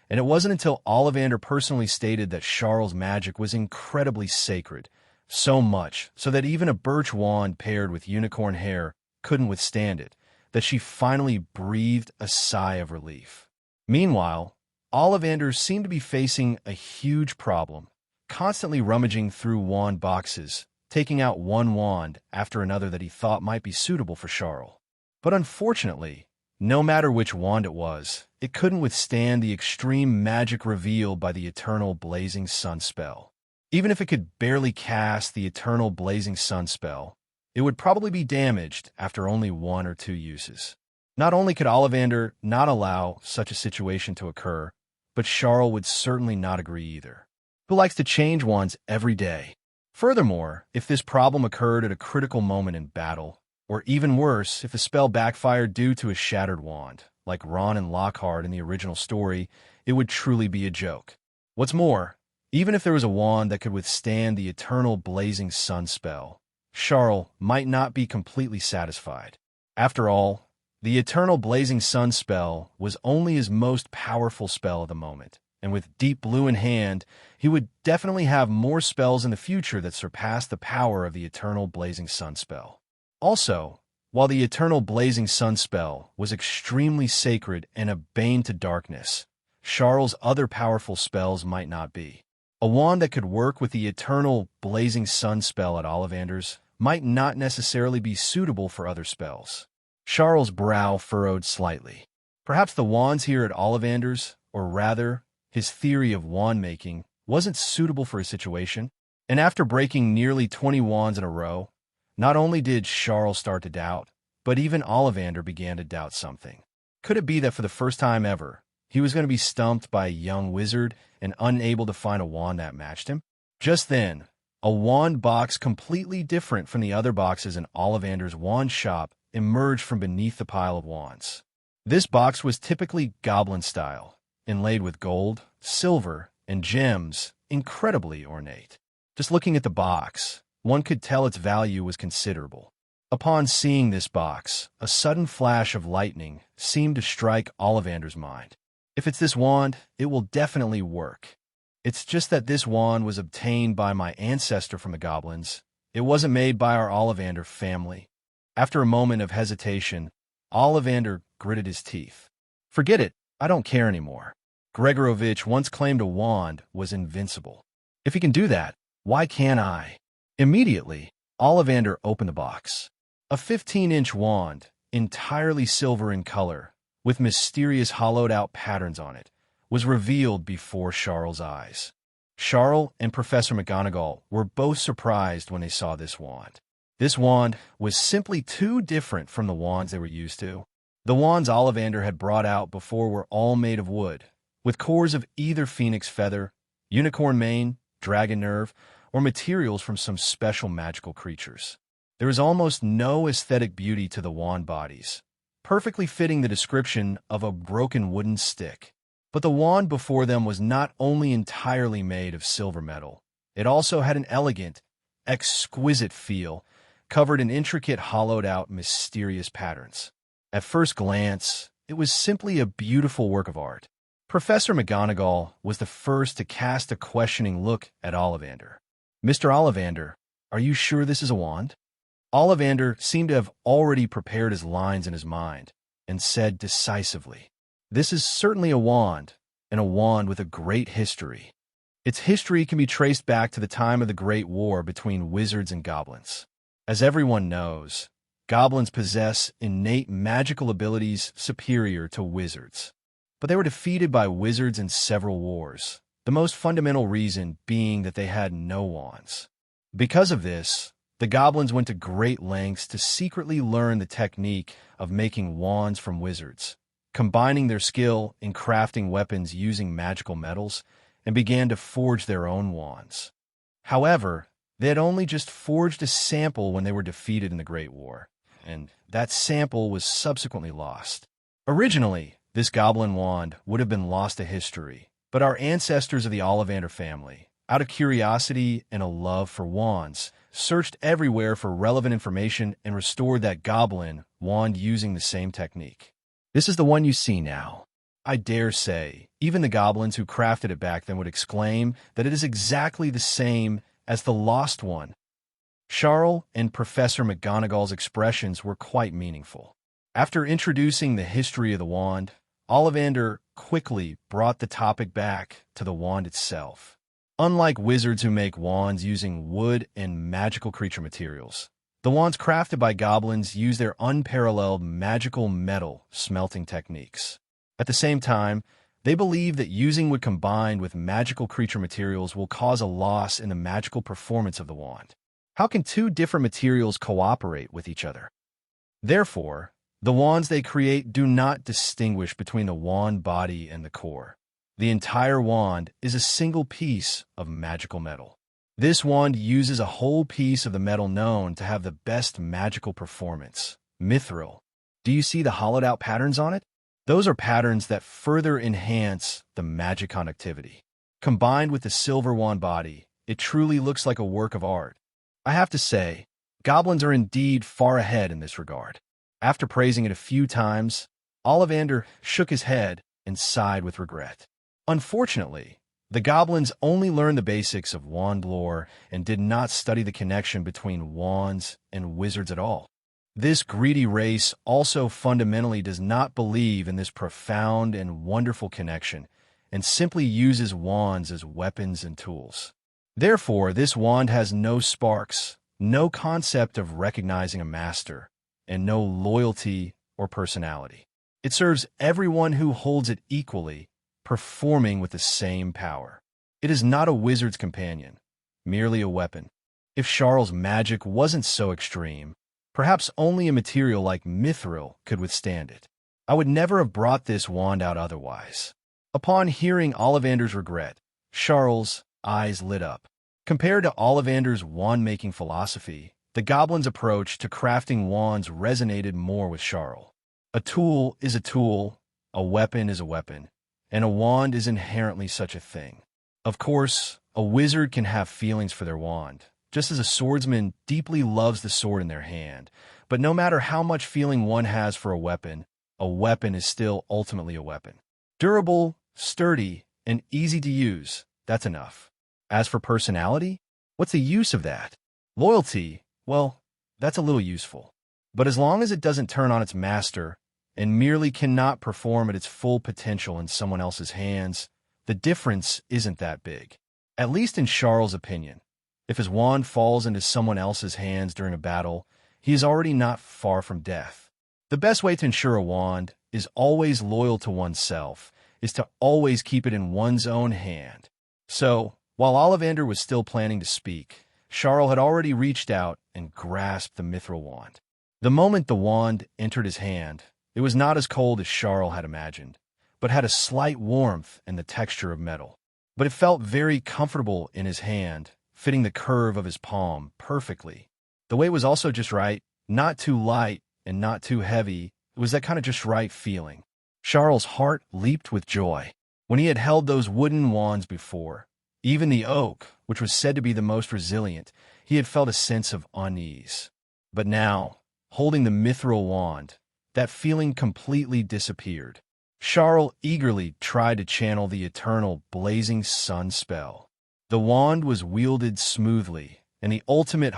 and it wasn't until Ollivander personally stated that Charle's magic was incredibly sacred, so much so that even a birch wand paired with unicorn hair couldn't withstand it, that she finally breathed a sigh of relief. Meanwhile, Ollivander seemed to be facing a huge problem, constantly rummaging through wand boxes, taking out one wand after another that he thought might be suitable for Charle. But unfortunately, no matter which wand it was, it couldn't withstand the extreme magic revealed by the eternal blazing sun spell. Even if it could barely cast the eternal blazing sun spell, it would probably be damaged after only 1 or 2 uses. Not only could Ollivander not allow such a situation to occur, but Charle would certainly not agree either. Who likes to change wands every day? Furthermore, if this problem occurred at a critical moment in battle, or even worse, if the spell backfired due to a shattered wand, like Ron and Lockhart in the original story, it would truly be a joke. What's more, even if there was a wand that could withstand the eternal blazing sun spell, Charle might not be completely satisfied. After all, the eternal blazing sun spell was only his most powerful spell of the moment, and with Deep Blue in hand, he would definitely have more spells in the future that surpassed the power of the eternal blazing sun spell. Also, while the eternal blazing sun spell was extremely sacred and a bane to darkness, Charle's other powerful spells might not be. A wand that could work with the eternal blazing sun spell at Ollivander's might not necessarily be suitable for other spells. Charle's brow furrowed slightly. Perhaps the wands here at Ollivander's, or rather, his theory of wand making, wasn't suitable for his situation. And after breaking nearly 20 wands in a row, not only did Charle start to doubt, but even Ollivander began to doubt something. Could it be that for the first time ever, he was going to be stumped by a young wizard and unable to find a wand that matched him? Just then, a wand box completely different from the other boxes in Ollivander's wand shop emerged from beneath the pile of wands. This box was typically goblin style, inlaid with gold, silver, and gems, incredibly ornate. Just looking at the box, one could tell its value was considerable. Upon seeing this box, a sudden flash of lightning seemed to strike Ollivander's mind. If it's this wand, it will definitely work. It's just that this wand was obtained by my ancestor from the goblins. It wasn't made by our Ollivander family. After a moment of hesitation, Ollivander gritted his teeth. Forget it, I don't care anymore. Gregorovich once claimed a wand was invincible. If he can do that, why can't I? Immediately, Ollivander opened the box. A 15-inch wand, entirely silver in color, with mysterious hollowed-out patterns on it, was revealed before Charle's eyes. Charle and Professor McGonagall were both surprised when they saw this wand. This wand was simply too different from the wands they were used to. The wands Ollivander had brought out before were all made of wood, with cores of either phoenix feather, unicorn mane, dragon nerve, or materials from some special magical creatures. There was almost no aesthetic beauty to the wand bodies, perfectly fitting the description of a broken wooden stick. But the wand before them was not only entirely made of silver metal, it also had an elegant, exquisite feel, covered in intricate hollowed-out mysterious patterns. At first glance, it was simply a beautiful work of art. Professor McGonagall was the first to cast a questioning look at Ollivander. "Mr. Ollivander, are you sure this is a wand?" Ollivander seemed to have already prepared his lines in his mind, and said decisively, "This is certainly a wand, and a wand with a great history. Its history can be traced back to the time of the Great War between wizards and goblins. As everyone knows, goblins possess innate magical abilities superior to wizards. But they were defeated by wizards in several wars, the most fundamental reason being that they had no wands. Because of this, the goblins went to great lengths to secretly learn the technique of making wands from wizards, combining their skill in crafting weapons using magical metals, and began to forge their own wands. However, they had only just forged a sample when they were defeated in the Great War, and that sample was subsequently lost. Originally, this goblin wand would have been lost to history, but our ancestors of the Ollivander family, out of curiosity and a love for wands, searched everywhere for relevant information and restored that goblin wand using the same technique. This is the one you see now. I dare say, even the goblins who crafted it back then would exclaim that it is exactly the same as the lost one." Charle and Professor McGonagall's expressions were quite meaningful. After introducing the history of the wand, Ollivander quickly brought the topic back to the wand itself. Unlike wizards who make wands using wood and magical creature materials, the wands crafted by goblins use their unparalleled magical metal smelting techniques. At the same time, they believe that using wood combined with magical creature materials will cause a loss in the magical performance of the wand. How can two different materials cooperate with each other? Therefore, the wands they create do not distinguish between the wand body and the core. The entire wand is a single piece of magical metal. This wand uses a whole piece of the metal known to have the best magical performance, mithril. Do you see the hollowed-out patterns on it? Those are patterns that further enhance the magic conductivity. Combined with the silver wand body, it truly looks like a work of art. I have to say, goblins are indeed far ahead in this regard. After praising it a few times, Ollivander shook his head and sighed with regret. Unfortunately, the goblins only learned the basics of wand lore and did not study the connection between wands and wizards at all. This greedy race also fundamentally does not believe in this profound and wonderful connection and simply uses wands as weapons and tools. Therefore, this wand has no sparks, no concept of recognizing a master, and no loyalty or personality. It serves everyone who holds it equally, performing with the same power. It is not a wizard's companion, merely a weapon. If Charle's magic wasn't so extreme, perhaps only a material like mithril could withstand it. I would never have brought this wand out otherwise. Upon hearing Ollivander's regret, Charle's eyes lit up. Compared to Ollivander's wand-making philosophy, the goblin's approach to crafting wands resonated more with Charle. A tool is a tool, a weapon is a weapon, and a wand is inherently such a thing. Of course, a wizard can have feelings for their wand, just as a swordsman deeply loves the sword in their hand. But no matter how much feeling one has for a weapon is still ultimately a weapon. Durable, sturdy, and easy to use, that's enough. As for personality, what's the use of that? Loyalty, well, that's a little useful. But as long as it doesn't turn on its master and merely cannot perform at its full potential in someone else's hands, the difference isn't that big. At least in Charle's opinion. If his wand falls into someone else's hands during a battle, he is already not far from death. The best way to ensure a wand is always loyal to oneself, is to always keep it in one's own hand. So, while Ollivander was still planning to speak, Charle had already reached out and grasped the mithril wand. The moment the wand entered his hand, it was not as cold as Charle had imagined, but had a slight warmth and the texture of metal. But it felt very comfortable in his hand, fitting the curve of his palm perfectly. The weight was also just right, not too light and not too heavy. It was that kind of just right feeling. Charle's heart leaped with joy. When he had held those wooden wands before, even the oak, which was said to be the most resilient, he had felt a sense of unease. But now, holding the mithril wand, that feeling completely disappeared. Charle eagerly tried to channel the eternal blazing sun spell. The wand was wielded smoothly, and the ultimate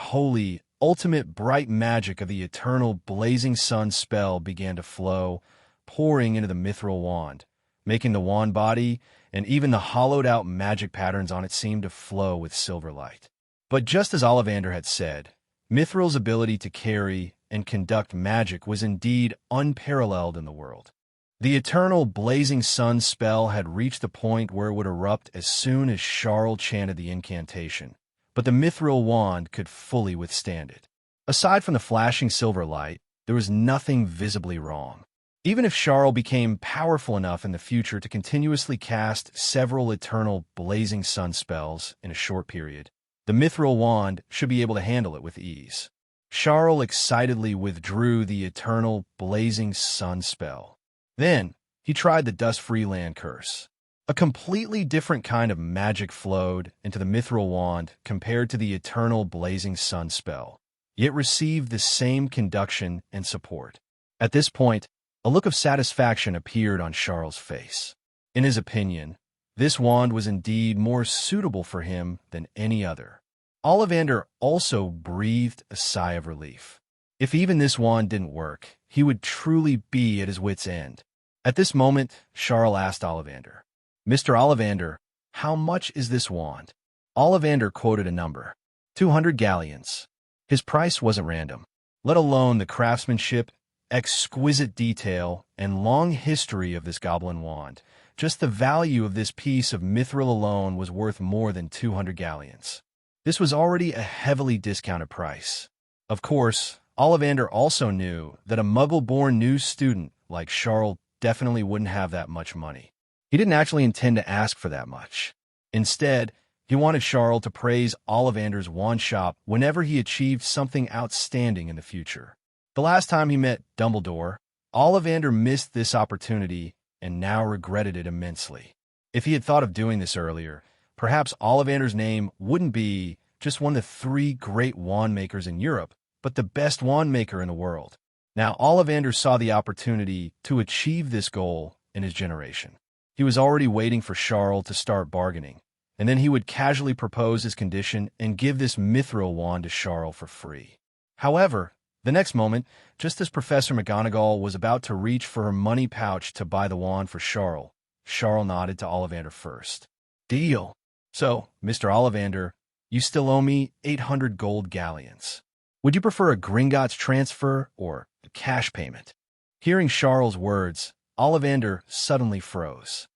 bright magic of the eternal blazing sun spell began to flow, pouring into the mithril wand, making the wand body and even the hollowed-out magic patterns on it seem to flow with silver light. But just as Ollivander had said, mithril's ability to carry and conduct magic was indeed unparalleled in the world. The eternal blazing sun spell had reached the point where it would erupt as soon as Charle chanted the incantation, but the mithril wand could fully withstand it. Aside from the flashing silver light, there was nothing visibly wrong. Even if Charle became powerful enough in the future to continuously cast several eternal blazing sun spells in a short period, the mithril wand should be able to handle it with ease. Charle excitedly withdrew the eternal blazing sun spell. Then, he tried the dust-free land curse. A completely different kind of magic flowed into the mithril wand compared to the eternal blazing sun spell, yet received the same conduction and support. At this point, a look of satisfaction appeared on Charle's face. In his opinion, this wand was indeed more suitable for him than any other. Ollivander also breathed a sigh of relief. If even this wand didn't work, he would truly be at his wit's end. At this moment, Charle asked Ollivander, "Mr. Ollivander, how much is this wand?" Ollivander quoted a number, 200 galleons. His price wasn't random, let alone the craftsmanship, exquisite detail, and long history of this goblin wand. Just the value of this piece of mithril alone was worth more than 200 galleons. This was already a heavily discounted price. Of course, Ollivander also knew that a muggle-born new student like Charle definitely wouldn't have that much money. He didn't actually intend to ask for that much. Instead, he wanted Charle to praise Ollivander's wand shop whenever he achieved something outstanding in the future. The last time he met Dumbledore, Ollivander missed this opportunity and now regretted it immensely. If he had thought of doing this earlier, perhaps Ollivander's name wouldn't be just one of the 3 great wand makers in Europe, but the best wand maker in the world. Now, Ollivander saw the opportunity to achieve this goal in his generation. He was already waiting for Charle to start bargaining, and then he would casually propose his condition and give this mithril wand to Charle for free. However, the next moment, just as Professor McGonagall was about to reach for her money pouch to buy the wand for Charle, Charle nodded to Ollivander first. Deal. So, Mr. Ollivander, you still owe me 800 gold galleons. Would you prefer a Gringotts transfer or a cash payment? Hearing Charle's words, Ollivander suddenly froze.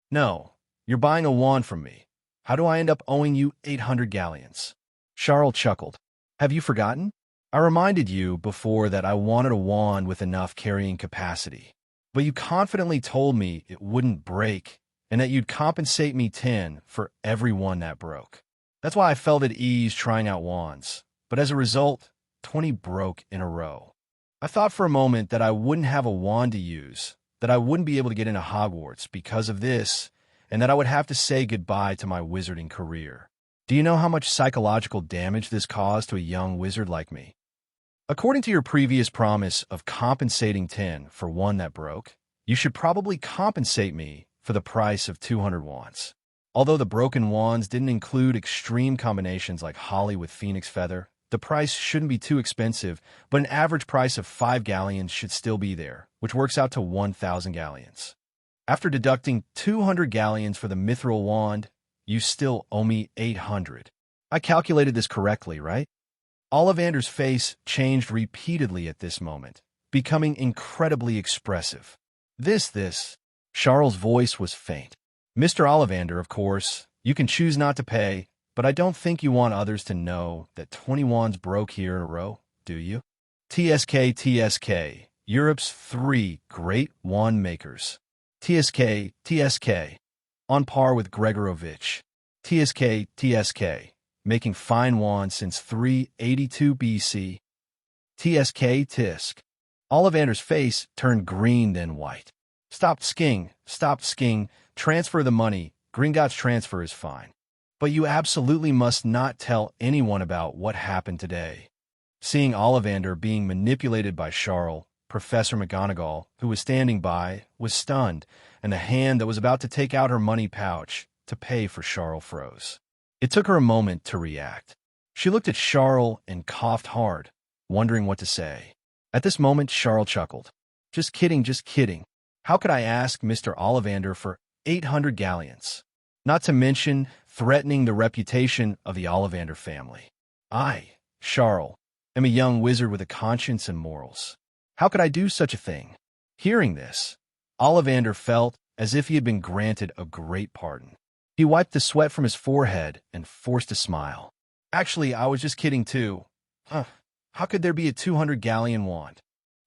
No, you're buying a wand from me. How do I end up owing you 800 galleons? Charle chuckled. Have you forgotten? I reminded you before that I wanted a wand with enough carrying capacity, but you confidently told me it wouldn't break and that you'd compensate me 10 for every one that broke. That's why I felt at ease trying out wands, but as a result, 20 broke in a row. I thought for a moment that I wouldn't have a wand to use, that I wouldn't be able to get into Hogwarts because of this, and that I would have to say goodbye to my wizarding career. Do you know how much psychological damage this caused to a young wizard like me? According to your previous promise of compensating 10 for one that broke, you should probably compensate me for the price of 200 wands. Although the broken wands didn't include extreme combinations like holly with phoenix feather, the price shouldn't be too expensive, but an average price of 5 galleons should still be there, which works out to 1,000 galleons. After deducting 200 galleons for the mithril wand, you still owe me 800. I calculated this correctly, right? Ollivander's face changed repeatedly at this moment, becoming incredibly expressive. This. Charle's voice was faint. Mr. Ollivander, of course, you can choose not to pay, but I don't think you want others to know that 20 wands broke here in a row, do you? TSK, Europe's 3 great wand makers. TSK, on par with Gregorovitch. TSK, making fine wands since 382 BC. Tisk. Ollivander's face turned green then white. Stop sking. Transfer the money. Gringotts transfer is fine. But you absolutely must not tell anyone about what happened today. Seeing Ollivander being manipulated by Charle, Professor McGonagall, who was standing by, was stunned, and the hand that was about to take out her money pouch to pay for Charle froze. It took her a moment to react. She looked at Charle and coughed hard, wondering what to say. At this moment, Charle chuckled. Just kidding. How could I ask Mr. Ollivander for 800 galleons? Not to mention threatening the reputation of the Ollivander family. I, Charle, am a young wizard with a conscience and morals. How could I do such a thing? Hearing this, Ollivander felt as if he had been granted a great pardon. He wiped the sweat from his forehead and forced a smile. Actually, I was just kidding too. How could there be a 200 galleon wand?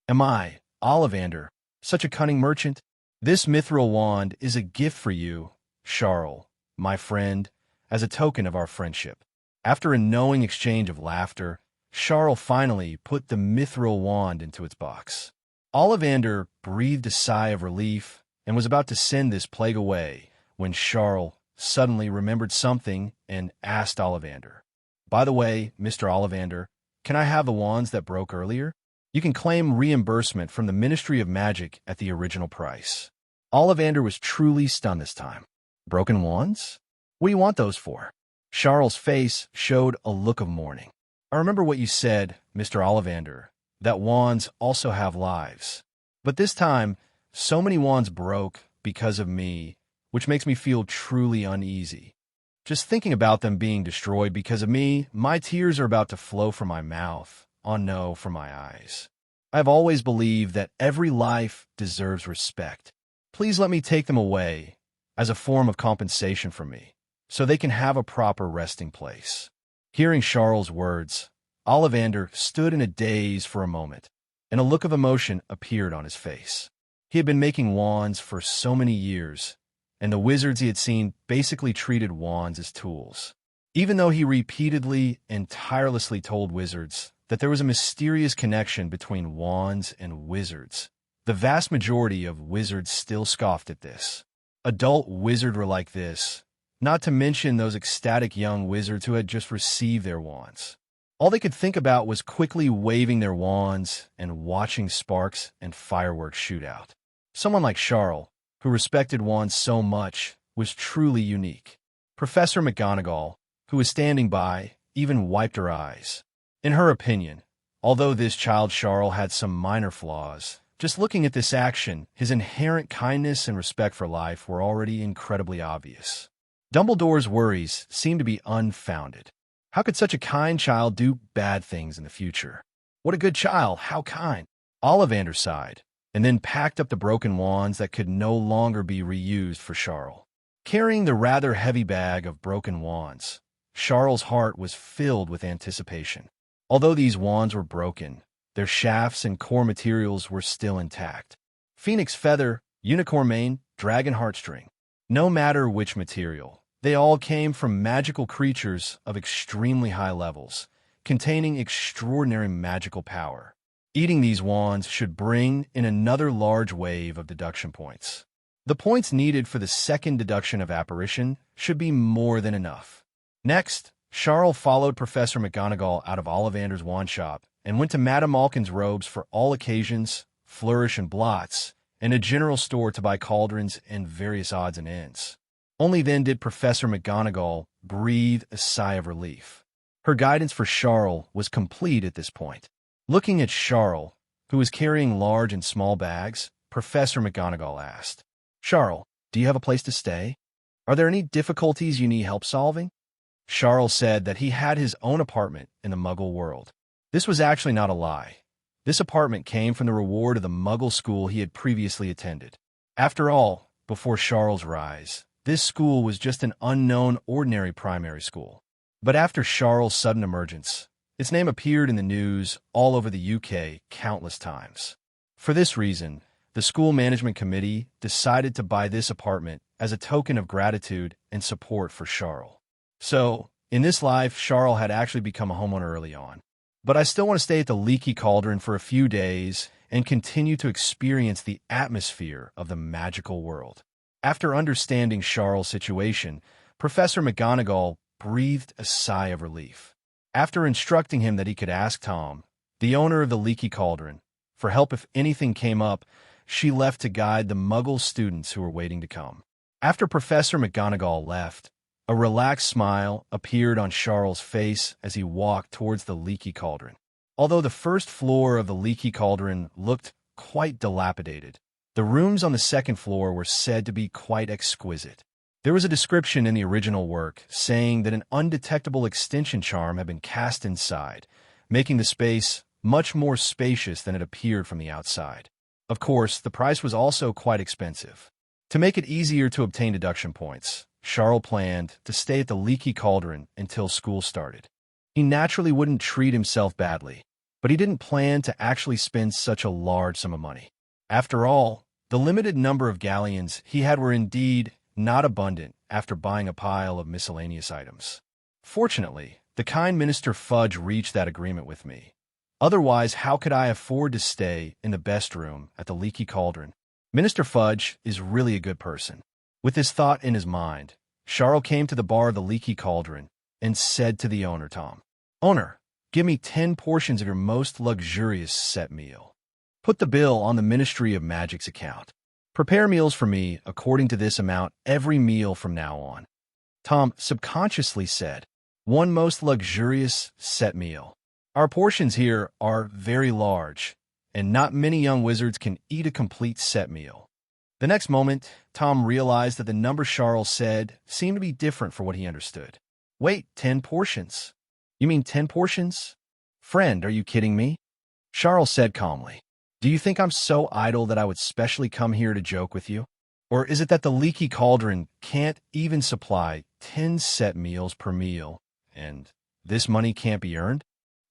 Am I, Ollivander, such a cunning merchant? This mithril wand is a gift for you, Charle, my friend, as a token of our friendship. After a knowing exchange of laughter, Charle finally put the mithril wand into its box. Ollivander breathed a sigh of relief and was about to send this plague away when Charle suddenly remembered something and asked Ollivander, "By the way, Mr. Ollivander, can I have the wands that broke earlier? You can claim reimbursement from the Ministry of Magic at the original price." Ollivander was truly stunned this time. Broken wands? What do you want those for? Charle's face showed a look of mourning. I remember what you said, Mr. Ollivander, that wands also have lives. But this time, so many wands broke because of me, which makes me feel truly uneasy. Just thinking about them being destroyed because of me, my tears are about to flow from my mouth, no, from my eyes. I've always believed that every life deserves respect. Please let me take them away as a form of compensation for me, so they can have a proper resting place. Hearing Charle's words, Ollivander stood in a daze for a moment, and a look of emotion appeared on his face. He had been making wands for so many years, and the wizards he had seen basically treated wands as tools. Even though he repeatedly and tirelessly told wizards that there was a mysterious connection between wands and wizards, the vast majority of wizards still scoffed at this. Adult wizardry like this not to mention those ecstatic young wizards who had just received their wands. All they could think about was quickly waving their wands and watching sparks and fireworks shoot out. Someone like Charle, who respected wands so much, was truly unique. Professor McGonagall, who was standing by, even wiped her eyes. In her opinion, although this child Charle had some minor flaws, just looking at this action, his inherent kindness and respect for life were already incredibly obvious. Dumbledore's worries seemed to be unfounded. How could such a kind child do bad things in the future? What a good child, how kind! Ollivander sighed, and then packed up the broken wands that could no longer be reused for Charle. Carrying the rather heavy bag of broken wands, Charle's heart was filled with anticipation. Although these wands were broken, their shafts and core materials were still intact. Phoenix feather, unicorn mane, dragon heartstring. No matter which material, they all came from magical creatures of extremely high levels, containing extraordinary magical power. Eating these wands should bring in another large wave of deduction points. The points needed for the second deduction of apparition should be more than enough. Next, Charle followed Professor McGonagall out of Ollivander's wand shop and went to Madame Malkin's robes for all occasions, flourish and blots, and a general store to buy cauldrons and various odds and ends. Only then did Professor McGonagall breathe a sigh of relief. Her guidance for Charle was complete at this point. Looking at Charle, who was carrying large and small bags, Professor McGonagall asked, "Charle, do you have a place to stay? Are there any difficulties you need help solving?" Charle said that he had his own apartment in the Muggle world. This was actually not a lie. This apartment came from the reward of the Muggle school he had previously attended. After all, before Charle's rise, this school was just an unknown ordinary primary school. But after Charle's sudden emergence, its name appeared in the news all over the UK countless times. For this reason, the school management committee decided to buy this apartment as a token of gratitude and support for Charle. So, in this life, Charle had actually become a homeowner early on. But I still want to stay at the Leaky Cauldron for a few days and continue to experience the atmosphere of the magical world. After understanding Charle's situation, Professor McGonagall breathed a sigh of relief. After instructing him that he could ask Tom, the owner of the Leaky Cauldron, for help if anything came up, she left to guide the Muggle students who were waiting to come. After Professor McGonagall left, a relaxed smile appeared on Charle's face as he walked towards the Leaky Cauldron. Although the first floor of the Leaky Cauldron looked quite dilapidated, the rooms on the second floor were said to be quite exquisite. There was a description in the original work saying that an undetectable extension charm had been cast inside, making the space much more spacious than it appeared from the outside. Of course, the price was also quite expensive. To make it easier to obtain deduction points, Charle planned to stay at the Leaky Cauldron until school started. He naturally wouldn't treat himself badly, but he didn't plan to actually spend such a large sum of money. After all, the limited number of galleons he had were indeed not abundant after buying a pile of miscellaneous items. Fortunately, the kind Minister Fudge reached that agreement with me. Otherwise, how could I afford to stay in the best room at the Leaky Cauldron? Minister Fudge is really a good person. With this thought in his mind, Charle came to the bar of the Leaky Cauldron and said to the owner, Tom, "Owner, give me 10 portions of your most luxurious set meal. Put the bill on the Ministry of Magic's account. Prepare meals for me according to this amount every meal from now on." Tom subconsciously said, "One most luxurious set meal. Our portions here are very large, and not many young wizards can eat a complete set meal." The next moment, Tom realized that the number Charle said seemed to be different for what he understood. "Wait, 10 portions? You mean 10 portions? Friend, are you kidding me?" Charle said calmly, "Do you think I'm so idle that I would specially come here to joke with you? Or is it that the Leaky Cauldron can't even supply 10 set meals per meal, and this money can't be earned?"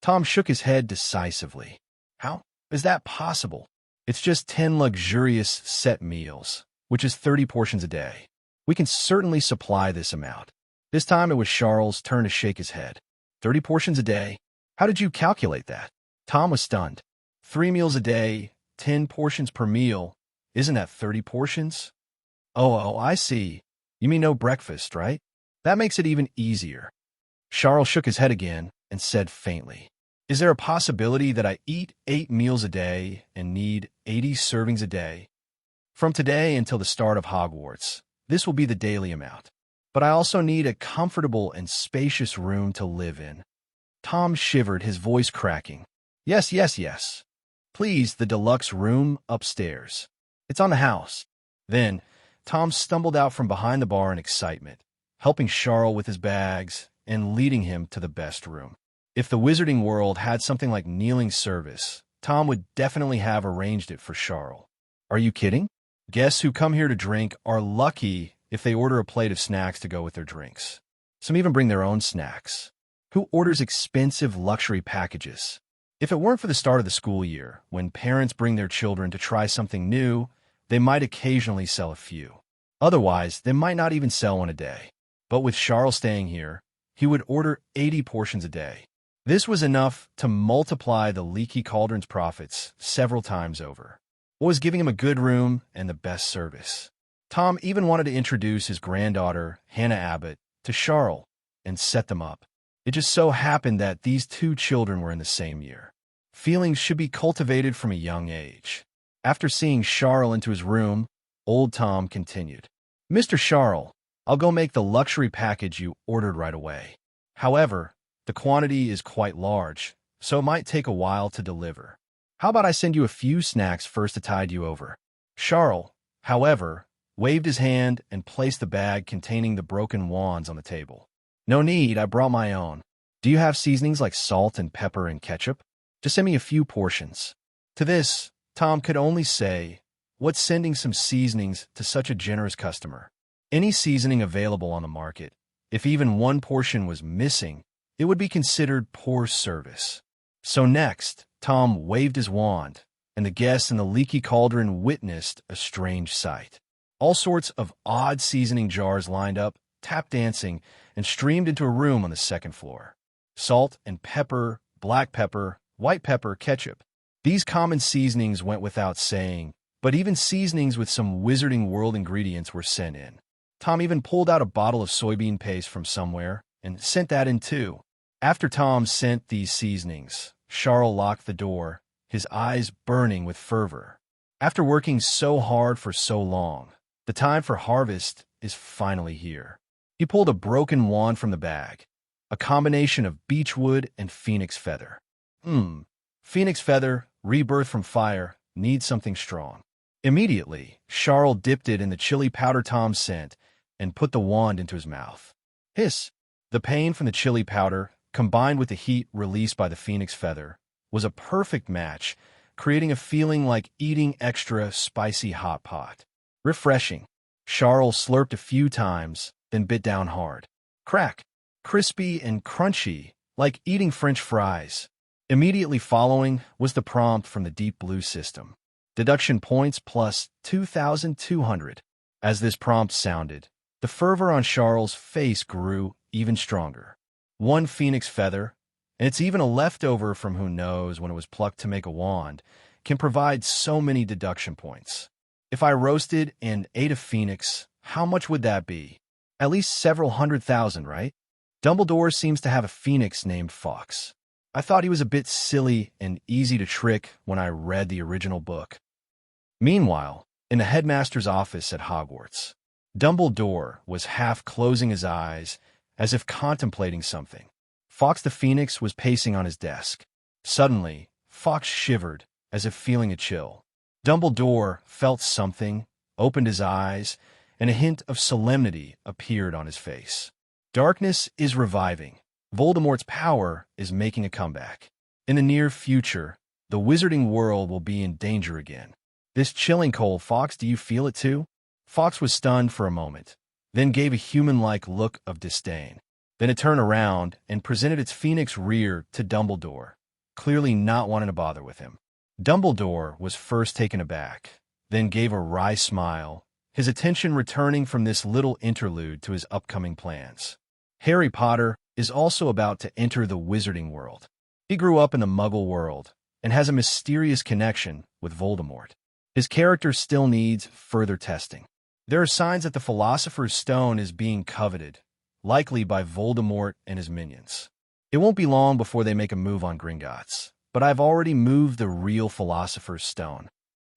Tom shook his head decisively. "How is that possible? It's just 10 luxurious set meals, which is 30 portions a day. We can certainly supply this amount." This time it was Charles' turn to shake his head. 30 portions a day? How did you calculate that? Tom was stunned. 3 meals a day, 10 portions per meal. Isn't that 30 portions? Oh, I see. You mean no breakfast, right? That makes it even easier. Charle shook his head again and said faintly, "Is there a possibility that I eat 8 meals a day and need 80 servings a day? From today until the start of Hogwarts, this will be the daily amount. But I also need a comfortable and spacious room to live in." Tom shivered, his voice cracking. "Yes, yes, yes. Please, the deluxe room upstairs. It's on the house." Then, Tom stumbled out from behind the bar in excitement, helping Charle with his bags and leading him to the best room. If the wizarding world had something like kneeling service, Tom would definitely have arranged it for Charle. Are you kidding? Guests who come here to drink are lucky if they order a plate of snacks to go with their drinks. Some even bring their own snacks. Who orders expensive luxury packages? If it weren't for the start of the school year, when parents bring their children to try something new, they might occasionally sell a few. Otherwise, they might not even sell one a day. But with Charle staying here, he would order 80 portions a day. This was enough to multiply the leaky cauldron's profits several times over. What was giving him a good room and the best service? Tom even wanted to introduce his granddaughter, Hannah Abbott, to Charle and set them up. It just so happened that these two children were in the same year. Feelings should be cultivated from a young age. After seeing Charle into his room, old Tom continued, "Mr. Charle, I'll go make the luxury package you ordered right away. However, the quantity is quite large, so it might take a while to deliver. How about I send you a few snacks first to tide you over?" Charle, however, waved his hand and placed the bag containing the broken wands on the table. "No need, I brought my own. Do you have seasonings like salt and pepper and ketchup? Just send me a few portions." To this, Tom could only say, what's sending some seasonings to such a generous customer? Any seasoning available on the market, if even one portion was missing, it would be considered poor service. So next, Tom waved his wand, and the guests in the leaky cauldron witnessed a strange sight. All sorts of odd seasoning jars lined up, tap dancing, and streamed into a room on the second floor. Salt and pepper, black pepper, white pepper, ketchup. These common seasonings went without saying, but even seasonings with some wizarding world ingredients were sent in. Tom even pulled out a bottle of soybean paste from somewhere and sent that in too. After Tom sent these seasonings, Charle locked the door, his eyes burning with fervor. After working so hard for so long, the time for harvest is finally here. He pulled a broken wand from the bag, a combination of beechwood and phoenix feather. Phoenix feather, rebirth from fire, needs something strong. Immediately, Charle dipped it in the chili powder Tom sent and put the wand into his mouth. Hiss! The pain from the chili powder, combined with the heat released by the phoenix feather, was a perfect match, creating a feeling like eating extra spicy hot pot. Refreshing. Charle slurped a few times, then bit down hard. Crack! Crispy and crunchy, like eating French fries. Immediately following was the prompt from the Deep Blue system. Deduction points plus 2,200. As this prompt sounded, the fervor on Charle's face grew even stronger. 1 phoenix feather, and it's even a leftover from who knows when it was plucked to make a wand, can provide so many deduction points. If I roasted and ate a phoenix, how much would that be? At least several 100,000, right? Dumbledore seems to have a phoenix named Fawkes. I thought he was a bit silly and easy to trick when I read the original book. Meanwhile, in the headmaster's office at Hogwarts, Dumbledore was half closing his eyes as if contemplating something. Fawkes the Phoenix was pacing on his desk. Suddenly, Fawkes shivered as if feeling a chill. Dumbledore felt something, opened his eyes, and a hint of solemnity appeared on his face. Darkness is reviving. Voldemort's power is making a comeback. In the near future, the wizarding world will be in danger again. This chilling cold, Fawkes, do you feel it too? Fawkes was stunned for a moment, then gave a human-like look of disdain. Then it turned around and presented its phoenix rear to Dumbledore, clearly not wanting to bother with him. Dumbledore was first taken aback, then gave a wry smile, his attention returning from this little interlude to his upcoming plans. Harry Potter is also about to enter the wizarding world. He grew up in the Muggle world and has a mysterious connection with Voldemort. His character still needs further testing. There are signs that the Philosopher's Stone is being coveted, likely by Voldemort and his minions. It won't be long before they make a move on Gringotts, but I've already moved the real Philosopher's Stone.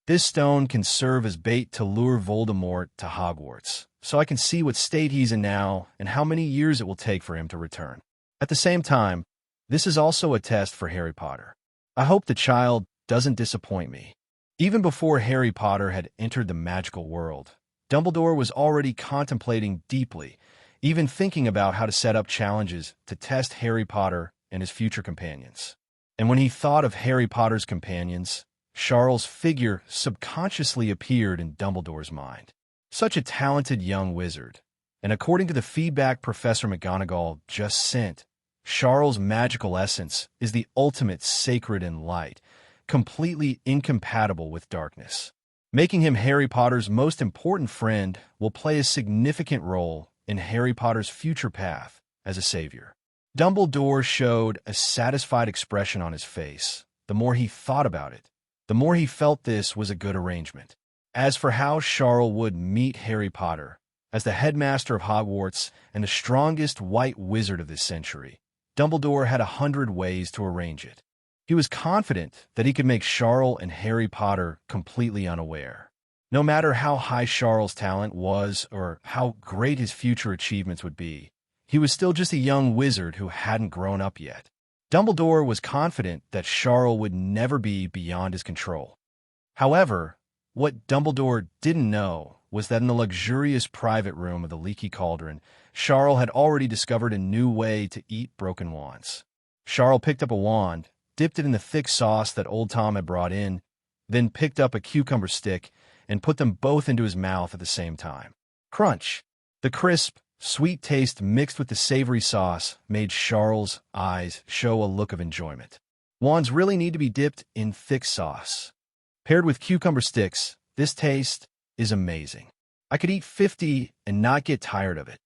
This stone can serve as bait to lure Voldemort to Hogwarts, so I can see what state he's in now and how many years it will take for him to return. At the same time, this is also a test for Harry Potter. I hope the child doesn't disappoint me. Even before Harry Potter had entered the magical world, Dumbledore was already contemplating deeply, even thinking about how to set up challenges to test Harry Potter and his future companions. And when he thought of Harry Potter's companions, Charles' figure subconsciously appeared in Dumbledore's mind. Such a talented young wizard. And according to the feedback Professor McGonagall just sent, Charles' magical essence is the ultimate sacred in light, completely incompatible with darkness. Making him Harry Potter's most important friend will play a significant role in Harry Potter's future path as a savior. Dumbledore showed a satisfied expression on his face. The more he thought about it, the more he felt this was a good arrangement. As for how Charle would meet Harry Potter, as the headmaster of Hogwarts and the strongest white wizard of this century, Dumbledore had 100 ways to arrange it. He was confident that he could make Charle and Harry Potter completely unaware. No matter how high Charle's talent was or how great his future achievements would be, he was still just a young wizard who hadn't grown up yet. Dumbledore was confident that Charle would never be beyond his control. However, what Dumbledore didn't know was that in the luxurious private room of the Leaky Cauldron, Charle had already discovered a new way to eat broken wands. Charle picked up a wand, dipped it in the thick sauce that Old Tom had brought in, then picked up a cucumber stick and put them both into his mouth at the same time. Crunch! The crisp, sweet taste mixed with the savory sauce made Charles' eyes show a look of enjoyment. Wands really need to be dipped in thick sauce. Paired with cucumber sticks, this taste is amazing. I could eat 50 and not get tired of it.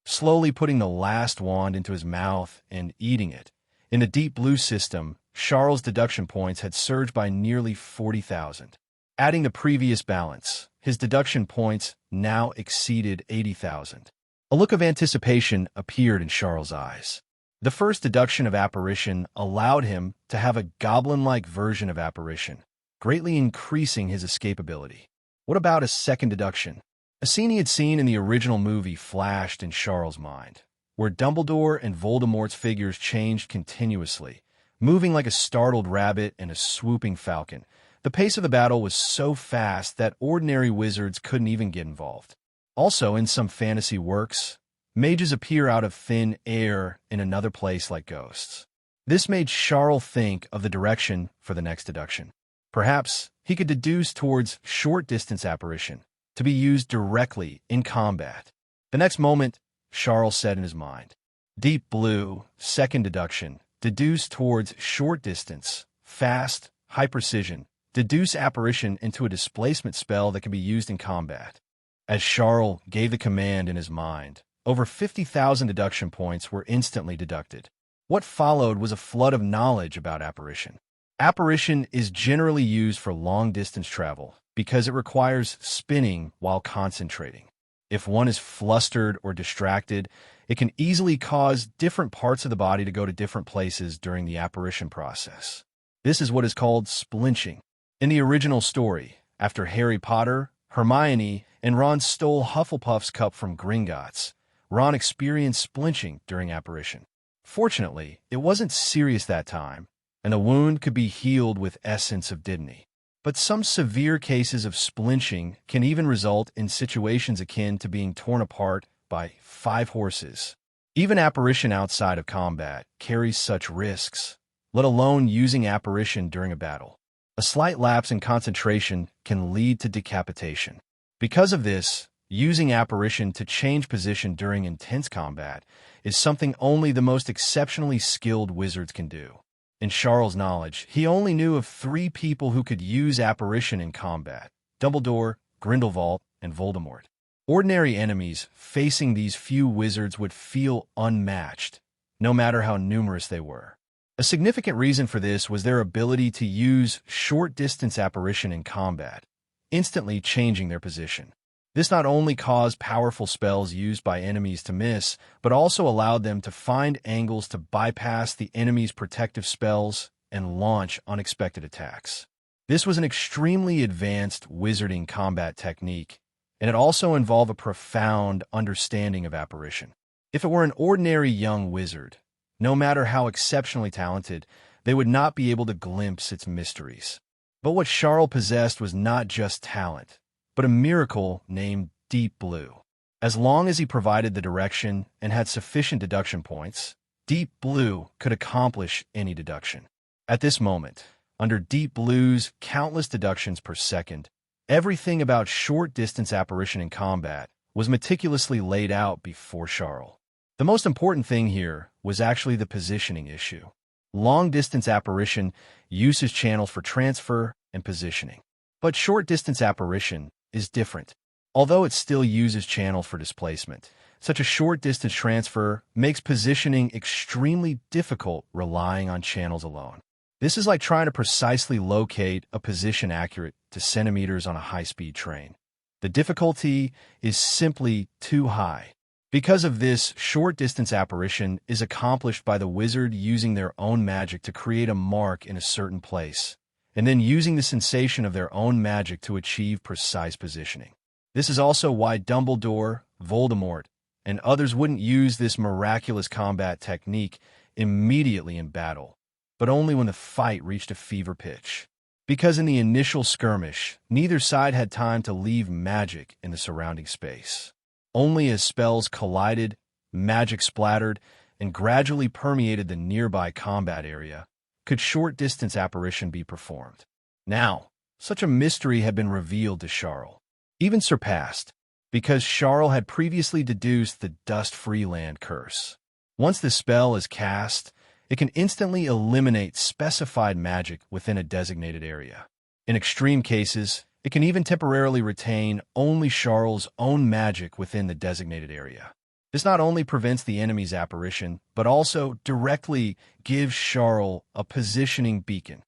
Slowly putting the last wand into his mouth and eating it. In the Deep Blue system, Charles' deduction points had surged by nearly 40,000. Adding the previous balance, his deduction points now exceeded 80,000. A look of anticipation appeared in Charles' eyes. The first deduction of apparition allowed him to have a goblin-like version of apparition, greatly increasing his escapability. What about a second deduction? A scene he had seen in the original movie flashed in Charles' mind, where Dumbledore and Voldemort's figures changed continuously, moving like a startled rabbit and a swooping falcon. The pace of the battle was so fast that ordinary wizards couldn't even get involved. Also, in some fantasy works, mages appear out of thin air in another place like ghosts. This made Charles think of the direction for the next deduction. Perhaps he could deduce towards short-distance apparition, to be used directly in combat. The next moment, Charles said in his mind, Deep Blue, second deduction, deduce towards short distance, fast, high precision, deduce apparition into a displacement spell that can be used in combat. As Charles gave the command in his mind, over 50,000 deduction points were instantly deducted. What followed was a flood of knowledge about apparition. Apparition is generally used for long-distance travel because it requires spinning while concentrating. If one is flustered or distracted, it can easily cause different parts of the body to go to different places during the apparition process. This is what is called splinching. In the original story, after Harry Potter, Hermione, and Ron stole Hufflepuff's cup from Gringotts, Ron experienced splinching during apparition. Fortunately, it wasn't serious that time, and the wound could be healed with essence of Dittany. But some severe cases of splinching can even result in situations akin to being torn apart by 5 horses. Even apparition outside of combat carries such risks, let alone using apparition during a battle. A slight lapse in concentration can lead to decapitation. Because of this, using apparition to change position during intense combat is something only the most exceptionally skilled wizards can do. In Charles' knowledge, he only knew of 3 people who could use apparition in combat: Dumbledore, Grindelwald, and Voldemort. Ordinary enemies facing these few wizards would feel unmatched, no matter how numerous they were. A significant reason for this was their ability to use short-distance apparition in combat, instantly changing their position. This not only caused powerful spells used by enemies to miss, but also allowed them to find angles to bypass the enemy's protective spells and launch unexpected attacks. This was an extremely advanced wizarding combat technique, and it also involved a profound understanding of apparition. If it were an ordinary young wizard, no matter how exceptionally talented, they would not be able to glimpse its mysteries. But what Charle possessed was not just talent, but a miracle named Deep Blue. As long as he provided the direction and had sufficient deduction points, Deep Blue could accomplish any deduction. At this moment, under Deep Blue's countless deductions per second, everything about short-distance apparition in combat was meticulously laid out before Charle. The most important thing here was actually the positioning issue. Long-distance apparition uses channels for transfer and positioning. But short-distance apparition is different. Although it still uses channels for displacement, such a short-distance transfer makes positioning extremely difficult relying on channels alone. This is like trying to precisely locate a position accurate to centimeters on a high-speed train. The difficulty is simply too high. Because of this, short-distance apparition is accomplished by the wizard using their own magic to create a mark in a certain place, and then using the sensation of their own magic to achieve precise positioning. This is also why Dumbledore, Voldemort, and others wouldn't use this miraculous combat technique immediately in battle, but only when the fight reached a fever pitch. Because in the initial skirmish, neither side had time to leave magic in the surrounding space. Only as spells collided, magic splattered, and gradually permeated the nearby combat area could short-distance apparition be performed. Now, such a mystery had been revealed to Charle, even surpassed, because Charle had previously deduced the dust-free land curse. Once the spell is cast, it can instantly eliminate specified magic within a designated area. In extreme cases, it can even temporarily retain only Charle's own magic within the designated area. This not only prevents the enemy's apparition, but also directly gives Charle a positioning beacon.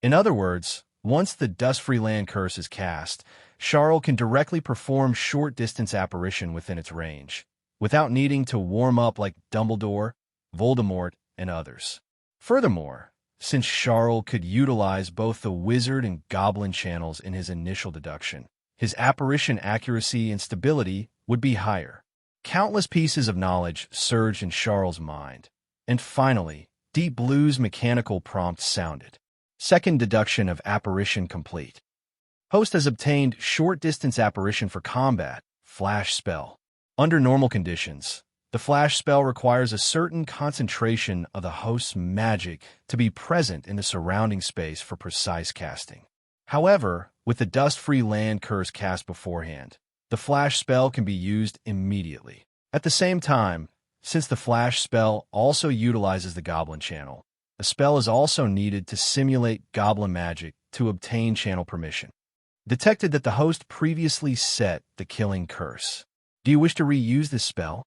In other words, once the dust-free land curse is cast, Charle can directly perform short-distance apparition within its range, without needing to warm up like Dumbledore, Voldemort, and others. Furthermore, since Charle could utilize both the wizard and goblin channels in his initial deduction, his apparition accuracy and stability would be higher. Countless pieces of knowledge surged in Charle's mind, and finally, Deep Blue's mechanical prompt sounded. Second deduction of apparition complete. Host has obtained short-distance apparition for combat, flash spell. Under normal conditions, the flash spell requires a certain concentration of the host's magic to be present in the surrounding space for precise casting. However, with the dust-free land curse cast beforehand, the flash spell can be used immediately. At the same time, since the flash spell also utilizes the goblin channel, a spell is also needed to simulate goblin magic to obtain channel permission. Detected that the host previously set the killing curse. Do you wish to reuse this spell?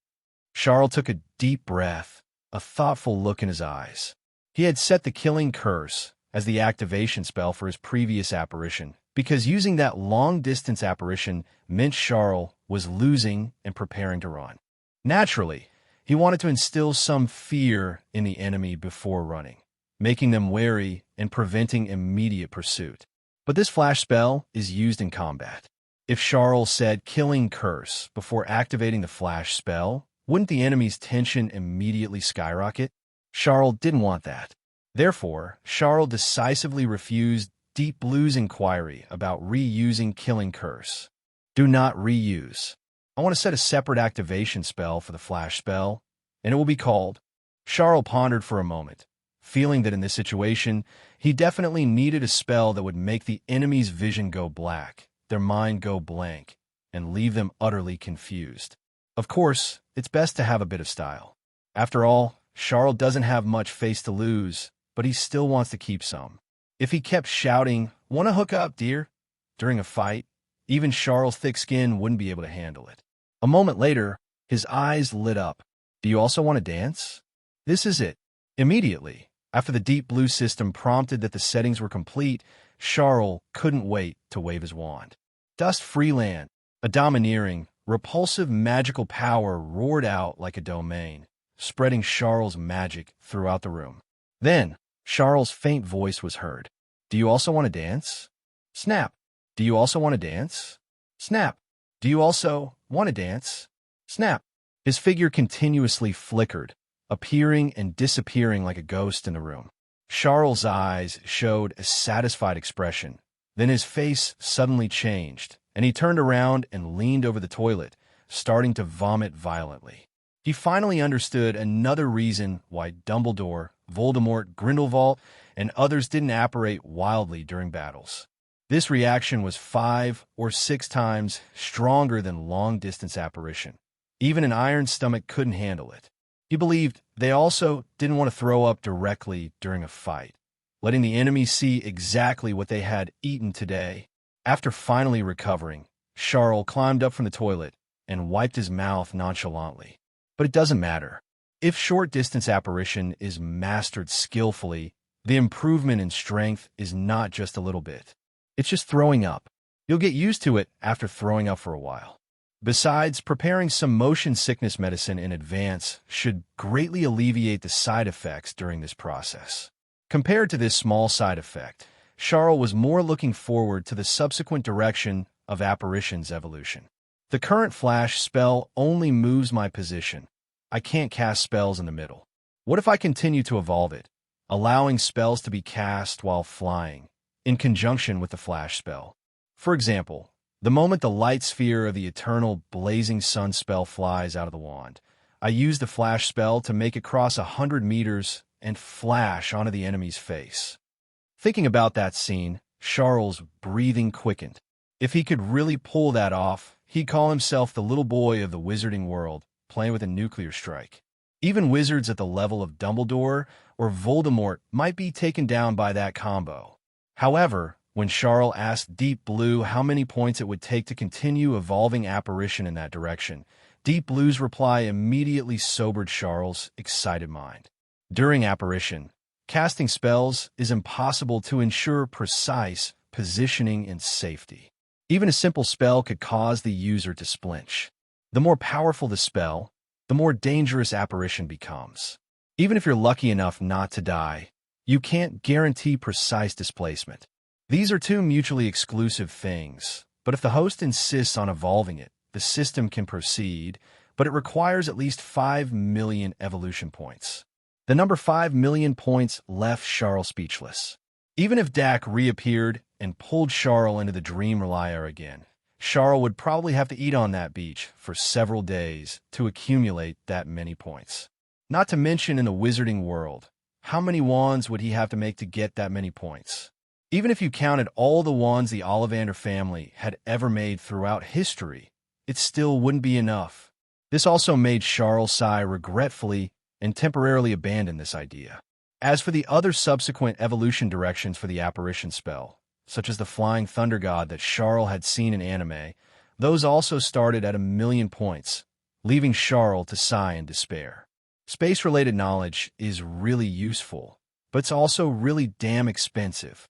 Charle took a deep breath, a thoughtful look in his eyes. He had set the killing curse as the activation spell for his previous apparition, because using that long-distance apparition meant Charle was losing and preparing to run. Naturally, he wanted to instill some fear in the enemy before running, making them wary and preventing immediate pursuit. But this flash spell is used in combat. If Charle said killing curse before activating the flash spell, wouldn't the enemy's tension immediately skyrocket? Charle didn't want that. Therefore, Charle decisively refused Deep Blue's inquiry about reusing killing curse. Do not reuse. I want to set a separate activation spell for the flash spell, and it will be called. Charle pondered for a moment, feeling that in this situation, he definitely needed a spell that would make the enemy's vision go black, their mind go blank, and leave them utterly confused. Of course, it's best to have a bit of style. After all, Charle doesn't have much face to lose, but he still wants to keep some. If he kept shouting, "Wanna hook up, dear?" during a fight, even Charle's thick skin wouldn't be able to handle it. A moment later, his eyes lit up. Do you also want to dance? This is it. Immediately, after the Deep Blue system prompted that the settings were complete, Charle couldn't wait to wave his wand. Dust-free land. A domineering, repulsive magical power roared out like a domain, spreading Charle's magic throughout the room. Then, Charle's faint voice was heard. "Do you also want to dance?" Snap. "Do you also want to dance?" Snap. "Do you also want to dance?" Snap. His figure continuously flickered, appearing and disappearing like a ghost in the room. Charle's eyes showed a satisfied expression. Then his face suddenly changed, and he turned around and leaned over the toilet, starting to vomit violently. He finally understood another reason why Dumbledore, Voldemort, Grindelwald, and others didn't apparate wildly during battles. This reaction was 5 or 6 times stronger than long-distance apparition. Even an iron stomach couldn't handle it. He believed they also didn't want to throw up directly during a fight, letting the enemy see exactly what they had eaten today. After finally recovering, Charle climbed up from the toilet and wiped his mouth nonchalantly. But it doesn't matter. If short-distance apparition is mastered skillfully, the improvement in strength is not just a little bit. It's just throwing up. You'll get used to it after throwing up for a while. Besides, preparing some motion sickness medicine in advance should greatly alleviate the side effects during this process. Compared to this small side effect, Charle was more looking forward to the subsequent direction of apparition's evolution. The current flash spell only moves my position. I can't cast spells in the middle. What if I continue to evolve it, allowing spells to be cast while flying, in conjunction with the flash spell? For example, the moment the light sphere of the eternal blazing sun spell flies out of the wand, I use the flash spell to make it cross 100 meters and flash onto the enemy's face. Thinking about that scene, Charle's breathing quickened. If he could really pull that off, he'd call himself the little boy of the wizarding world, playing with a nuclear strike. Even wizards at the level of Dumbledore or Voldemort might be taken down by that combo. However, when Charle asked Deep Blue how many points it would take to continue evolving apparition in that direction, Deep Blue's reply immediately sobered Charle's excited mind. During apparition, casting spells is impossible to ensure precise positioning and safety. Even a simple spell could cause the user to flinch. The more powerful the spell, the more dangerous apparition becomes. Even if you're lucky enough not to die, you can't guarantee precise displacement. These are two mutually exclusive things, but if the host insists on evolving it, the system can proceed, but it requires at least 5 million evolution points. The number 5 million points left Charle speechless. Even if Dak reappeared and pulled Charle into the Dream Relier again, Charle would probably have to eat on that beach for several days to accumulate that many points. Not to mention in the wizarding world, how many wands would he have to make to get that many points? Even if you counted all the wands the Ollivander family had ever made throughout history, it still wouldn't be enough. This also made Charle sigh regretfully and temporarily abandon this idea. As for the other subsequent evolution directions for the apparition spell, such as the Flying Thunder God that Charle had seen in anime, those also started at 1 million points, leaving Charle to sigh in despair. Space-related knowledge is really useful, but it's also really damn expensive.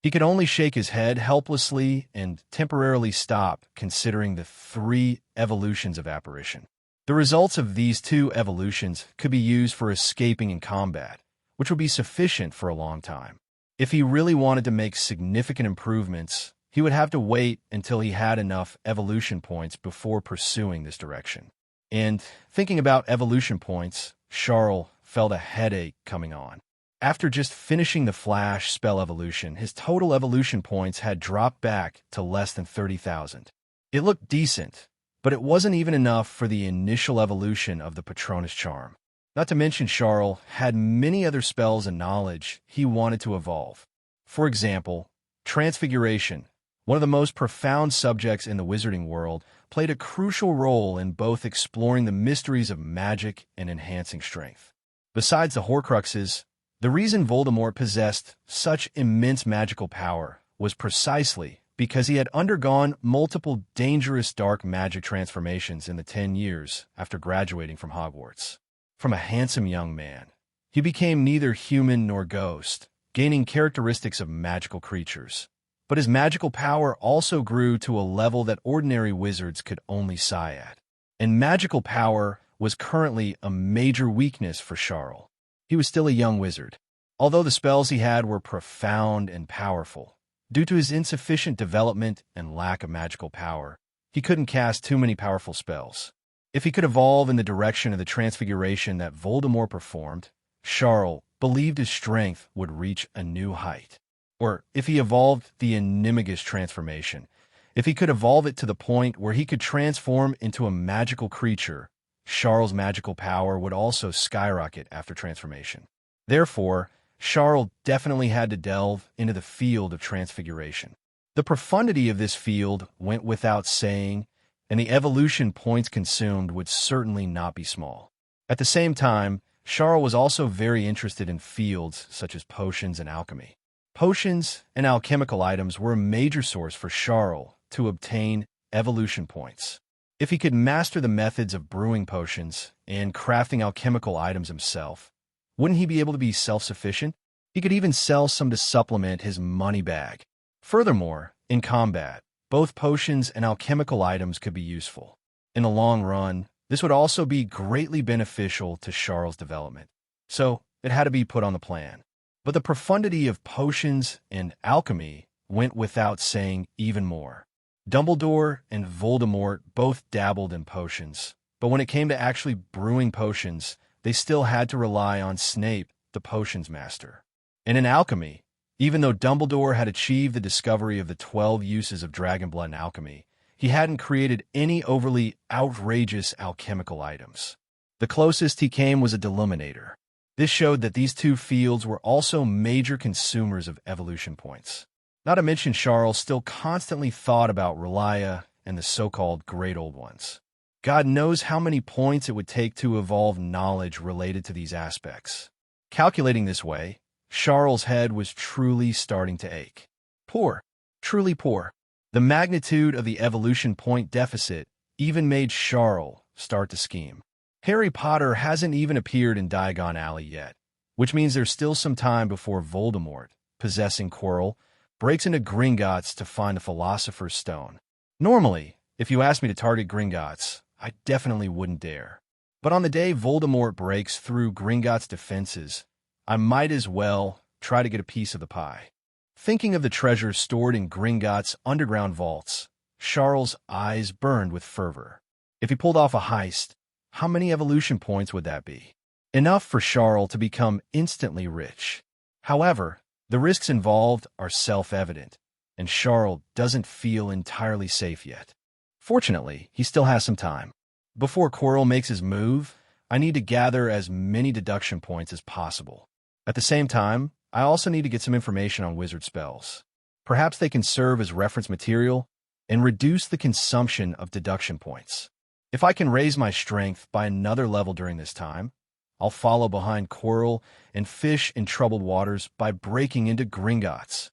He could only shake his head helplessly and temporarily stop considering the 3 evolutions of apparition. The results of these 2 evolutions could be used for escaping in combat, which would be sufficient for a long time. If he really wanted to make significant improvements, he would have to wait until he had enough evolution points before pursuing this direction. And thinking about evolution points, Charle felt a headache coming on. After just finishing the Flash spell evolution, his total evolution points had dropped back to less than 30,000. It looked decent, but it wasn't even enough for the initial evolution of the Patronus charm. Not to mention Charle had many other spells and knowledge he wanted to evolve. For example, transfiguration, one of the most profound subjects in the wizarding world, played a crucial role in both exploring the mysteries of magic and enhancing strength. Besides the Horcruxes, the reason Voldemort possessed such immense magical power was precisely because he had undergone multiple dangerous dark magic transformations in the 10 years after graduating from Hogwarts. From a handsome young man, he became neither human nor ghost, gaining characteristics of magical creatures. But his magical power also grew to a level that ordinary wizards could only sigh at. And magical power was currently a major weakness for Charle. He was still a young wizard, although the spells he had were profound and powerful. Due to his insufficient development and lack of magical power, he couldn't cast too many powerful spells. If he could evolve in the direction of the transfiguration that Voldemort performed, Charle believed his strength would reach a new height. Or if he evolved the animagus transformation, if he could evolve it to the point where he could transform into a magical creature, Charle's magical power would also skyrocket after transformation. Therefore, Charle definitely had to delve into the field of transfiguration. The profundity of this field went without saying, and the evolution points consumed would certainly not be small. At the same time, Charle was also very interested in fields such as potions and alchemy. Potions and alchemical items were a major source for Charle to obtain evolution points. If he could master the methods of brewing potions and crafting alchemical items himself, wouldn't he be able to be self-sufficient? He could even sell some to supplement his money bag. Furthermore, in combat, both potions and alchemical items could be useful. In the long run, this would also be greatly beneficial to Charle's development. So, it had to be put on the plan. But the profundity of potions and alchemy went without saying even more. Dumbledore and Voldemort both dabbled in potions, but when it came to actually brewing potions, they still had to rely on Snape, the potions master. And in alchemy, even though Dumbledore had achieved the discovery of the 12 uses of dragon blood in alchemy, he hadn't created any overly outrageous alchemical items. The closest he came was a deluminator. This showed that these two fields were also major consumers of evolution points. Not to mention Charle still constantly thought about Relia and the so-called Great Old Ones. God knows how many points it would take to evolve knowledge related to these aspects. Calculating this way, Charle's head was truly starting to ache. Poor, truly poor. The magnitude of the evolution point deficit even made Charle start to scheme. Harry Potter hasn't even appeared in Diagon Alley yet, which means there's still some time before Voldemort, possessing Quirrell, breaks into Gringotts to find the Philosopher's Stone. Normally, if you asked me to target Gringotts, I definitely wouldn't dare. But on the day Voldemort breaks through Gringotts' defenses, I might as well try to get a piece of the pie. Thinking of the treasures stored in Gringotts' underground vaults, Charle's eyes burned with fervor. If he pulled off a heist, how many evolution points would that be? Enough for Charle to become instantly rich. However, the risks involved are self-evident, and Charle doesn't feel entirely safe yet. Fortunately, he still has some time. Before Quirrell makes his move, I need to gather as many deduction points as possible. At the same time, I also need to get some information on wizard spells. Perhaps they can serve as reference material and reduce the consumption of deduction points. If I can raise my strength by another level during this time, I'll follow behind Quirrell and fish in troubled waters by breaking into Gringotts.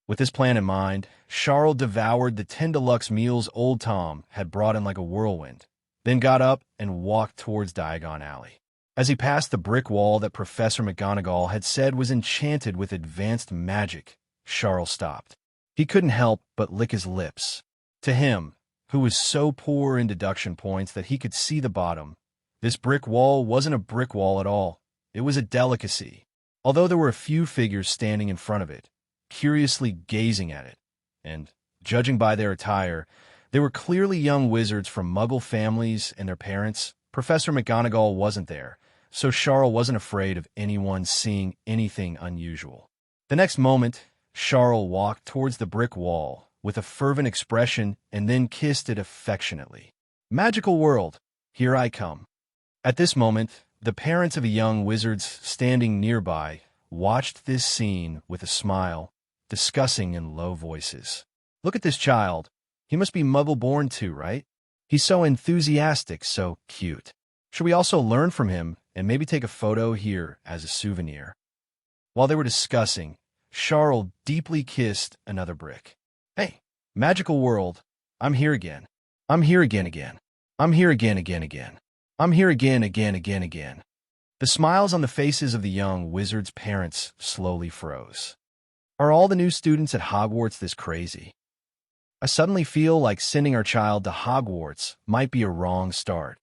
With this plan in mind, Charle devoured the 10 deluxe meals old Tom had brought in like a whirlwind, then got up and walked towards Diagon Alley. As he passed the brick wall that Professor McGonagall had said was enchanted with advanced magic, Charle stopped. He couldn't help but lick his lips. To him, who was so poor in deduction points that he could see the bottom, this brick wall wasn't a brick wall at all. It was a delicacy. Although there were a few figures standing in front of it, curiously gazing at it, and, judging by their attire, they were clearly young wizards from Muggle families and their parents. Professor McGonagall wasn't there, so Charle wasn't afraid of anyone seeing anything unusual. The next moment, Charle walked towards the brick wall with a fervent expression and then kissed it affectionately. Magical world, here I come. At this moment, the parents of the young wizards standing nearby watched this scene with a smile, discussing in low voices. Look at this child. He must be Muggle-born too, right? He's so enthusiastic, so cute. Should we also learn from him and maybe take a photo here as a souvenir? While they were discussing, Charle deeply kissed another brick. Hey, magical world, I'm here again. I'm here again. I'm here again. I'm here again. The smiles on the faces of the young wizard's parents slowly froze. Are all the new students at Hogwarts this crazy? I suddenly feel like sending our child to Hogwarts might be a wrong start.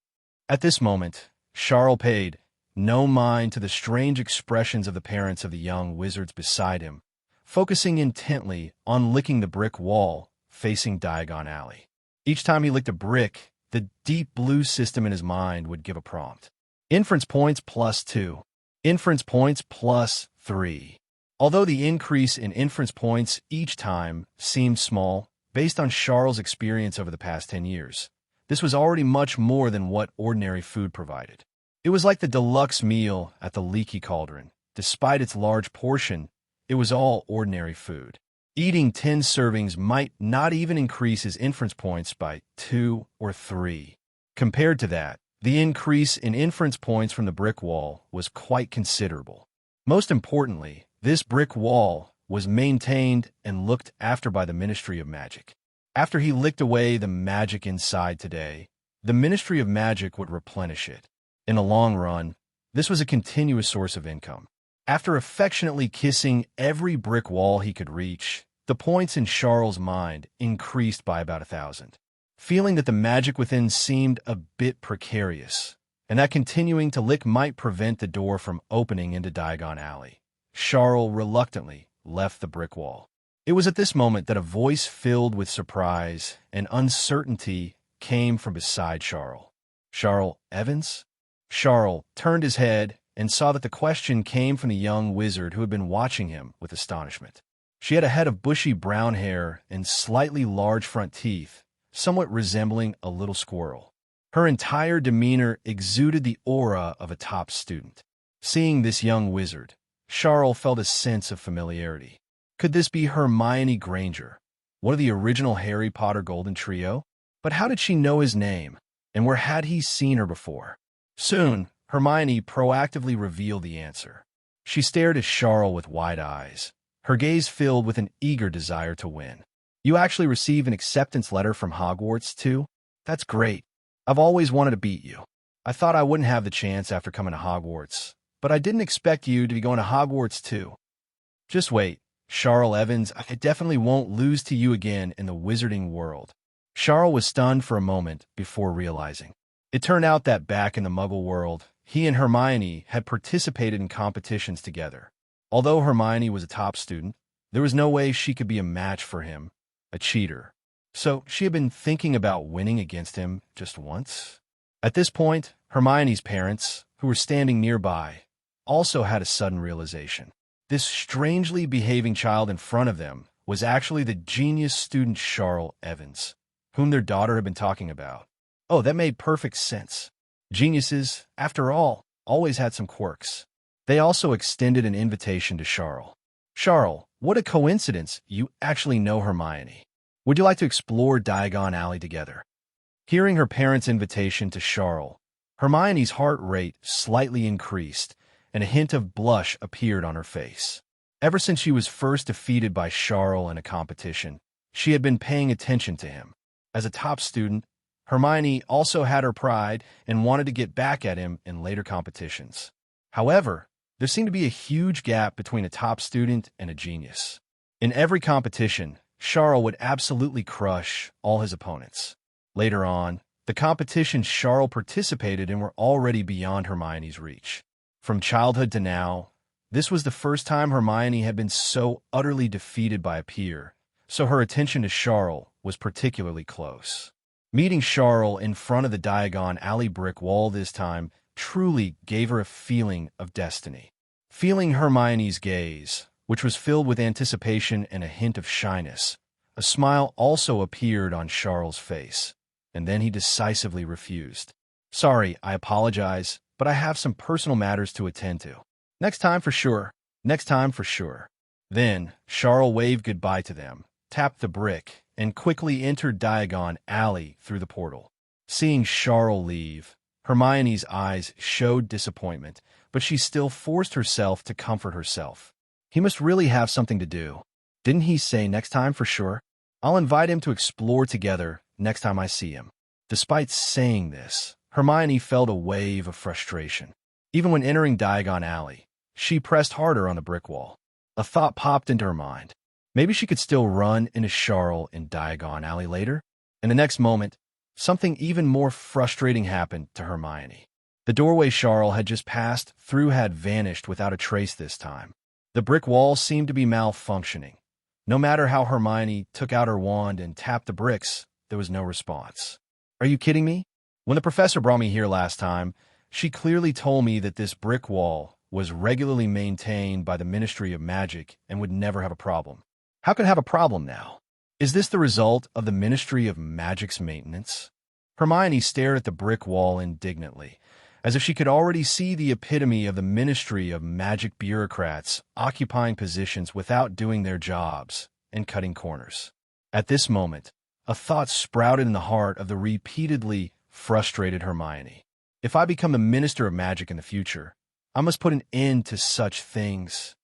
At this moment, Charle paid no mind to the strange expressions of the parents of the young wizards beside him, focusing intently on licking the brick wall facing Diagon Alley. Each time he licked a brick, the deep blue system in his mind would give a prompt. Inference points +2. Inference points +3. Although the increase in inference points each time seemed small, based on Charles' experience over the past 10 years, this was already much more than what ordinary food provided. It was like the deluxe meal at the Leaky Cauldron. Despite its large portion, it was all ordinary food. Eating 10 servings might not even increase his inference points by 2 or 3. Compared to that, the increase in inference points from the brick wall was quite considerable. Most importantly, this brick wall was maintained and looked after by the Ministry of Magic. After he licked away the magic inside today, the Ministry of Magic would replenish it. In the long run, this was a continuous source of income. After affectionately kissing every brick wall he could reach, the points in Charles' mind increased by about 1,000. Feeling that the magic within seemed a bit precarious, and that continuing to lick might prevent the door from opening into Diagon Alley, Charle reluctantly left the brick wall. It was at this moment that a voice filled with surprise and uncertainty came from beside Charle. "Charle Evans?" Charle turned his head and saw that the question came from the young wizard who had been watching him with astonishment. She had a head of bushy brown hair and slightly large front teeth, somewhat resembling a little squirrel. Her entire demeanor exuded the aura of a top student. Seeing this young wizard, Charle felt a sense of familiarity. Could this be Hermione Granger, one of the original Harry Potter Golden Trio? But how did she know his name, and where had he seen her before? Soon, Hermione proactively revealed the answer. She stared at Charle with wide eyes, her gaze filled with an eager desire to win. "You actually received an acceptance letter from Hogwarts, too? That's great. I've always wanted to beat you. I thought I wouldn't have the chance after coming to Hogwarts, but I didn't expect you to be going to Hogwarts, too. Just wait, Charle Evans, I definitely won't lose to you again in the wizarding world." Charle was stunned for a moment before realizing. It turned out that back in the Muggle world, he and Hermione had participated in competitions together. Although Hermione was a top student, there was no way she could be a match for him, a cheater. So she had been thinking about winning against him just once. At this point, Hermione's parents, who were standing nearby, also had a sudden realization. This strangely behaving child in front of them was actually the genius student Charle Evans, whom their daughter had been talking about. Oh, that made perfect sense. Geniuses, after all, always had some quirks. They also extended an invitation to Charle. "Charle, what a coincidence you actually know Hermione. Would you like to explore Diagon Alley together?" Hearing her parents' invitation to Charle, Hermione's heart rate slightly increased, and a hint of blush appeared on her face. Ever since she was first defeated by Charle in a competition, she had been paying attention to him. As a top student, Hermione also had her pride and wanted to get back at him in later competitions. However, there seemed to be a huge gap between a top student and a genius. In every competition, Charle would absolutely crush all his opponents. Later on, the competitions Charle participated in were already beyond Hermione's reach. From childhood to now, this was the first time Hermione had been so utterly defeated by a peer, so her attention to Charle was particularly close. Meeting Charle in front of the Diagon Alley brick wall this time truly gave her a feeling of destiny. Feeling Hermione's gaze, which was filled with anticipation and a hint of shyness, a smile also appeared on Charle's face, and then he decisively refused. "Sorry, I apologize, but I have some personal matters to attend to. Next time for sure. Next time for sure." Then, Charle waved goodbye to them, tapped the brick, and quickly entered Diagon Alley through the portal. Seeing Charle leave, Hermione's eyes showed disappointment, but she still forced herself to comfort herself. He must really have something to do. Didn't he say next time for sure? I'll invite him to explore together next time I see him. Despite saying this, Hermione felt a wave of frustration. Even when entering Diagon Alley, she pressed harder on the brick wall. A thought popped into her mind. Maybe she could still run into Charle in Diagon Alley later? In the next moment, something even more frustrating happened to Hermione. The doorway Charle had just passed through had vanished without a trace this time. The brick wall seemed to be malfunctioning. No matter how Hermione took out her wand and tapped the bricks, there was no response. Are you kidding me? When the professor brought me here last time, she clearly told me that this brick wall was regularly maintained by the Ministry of Magic and would never have a problem. How could it have a problem now? Is this the result of the Ministry of Magic's maintenance? Hermione stared at the brick wall indignantly, as if she could already see the epitome of the Ministry of Magic bureaucrats occupying positions without doing their jobs and cutting corners. At this moment, a thought sprouted in the heart of the repeatedly frustrated Hermione. If I become the Minister of Magic in the future, I must put an end to such things.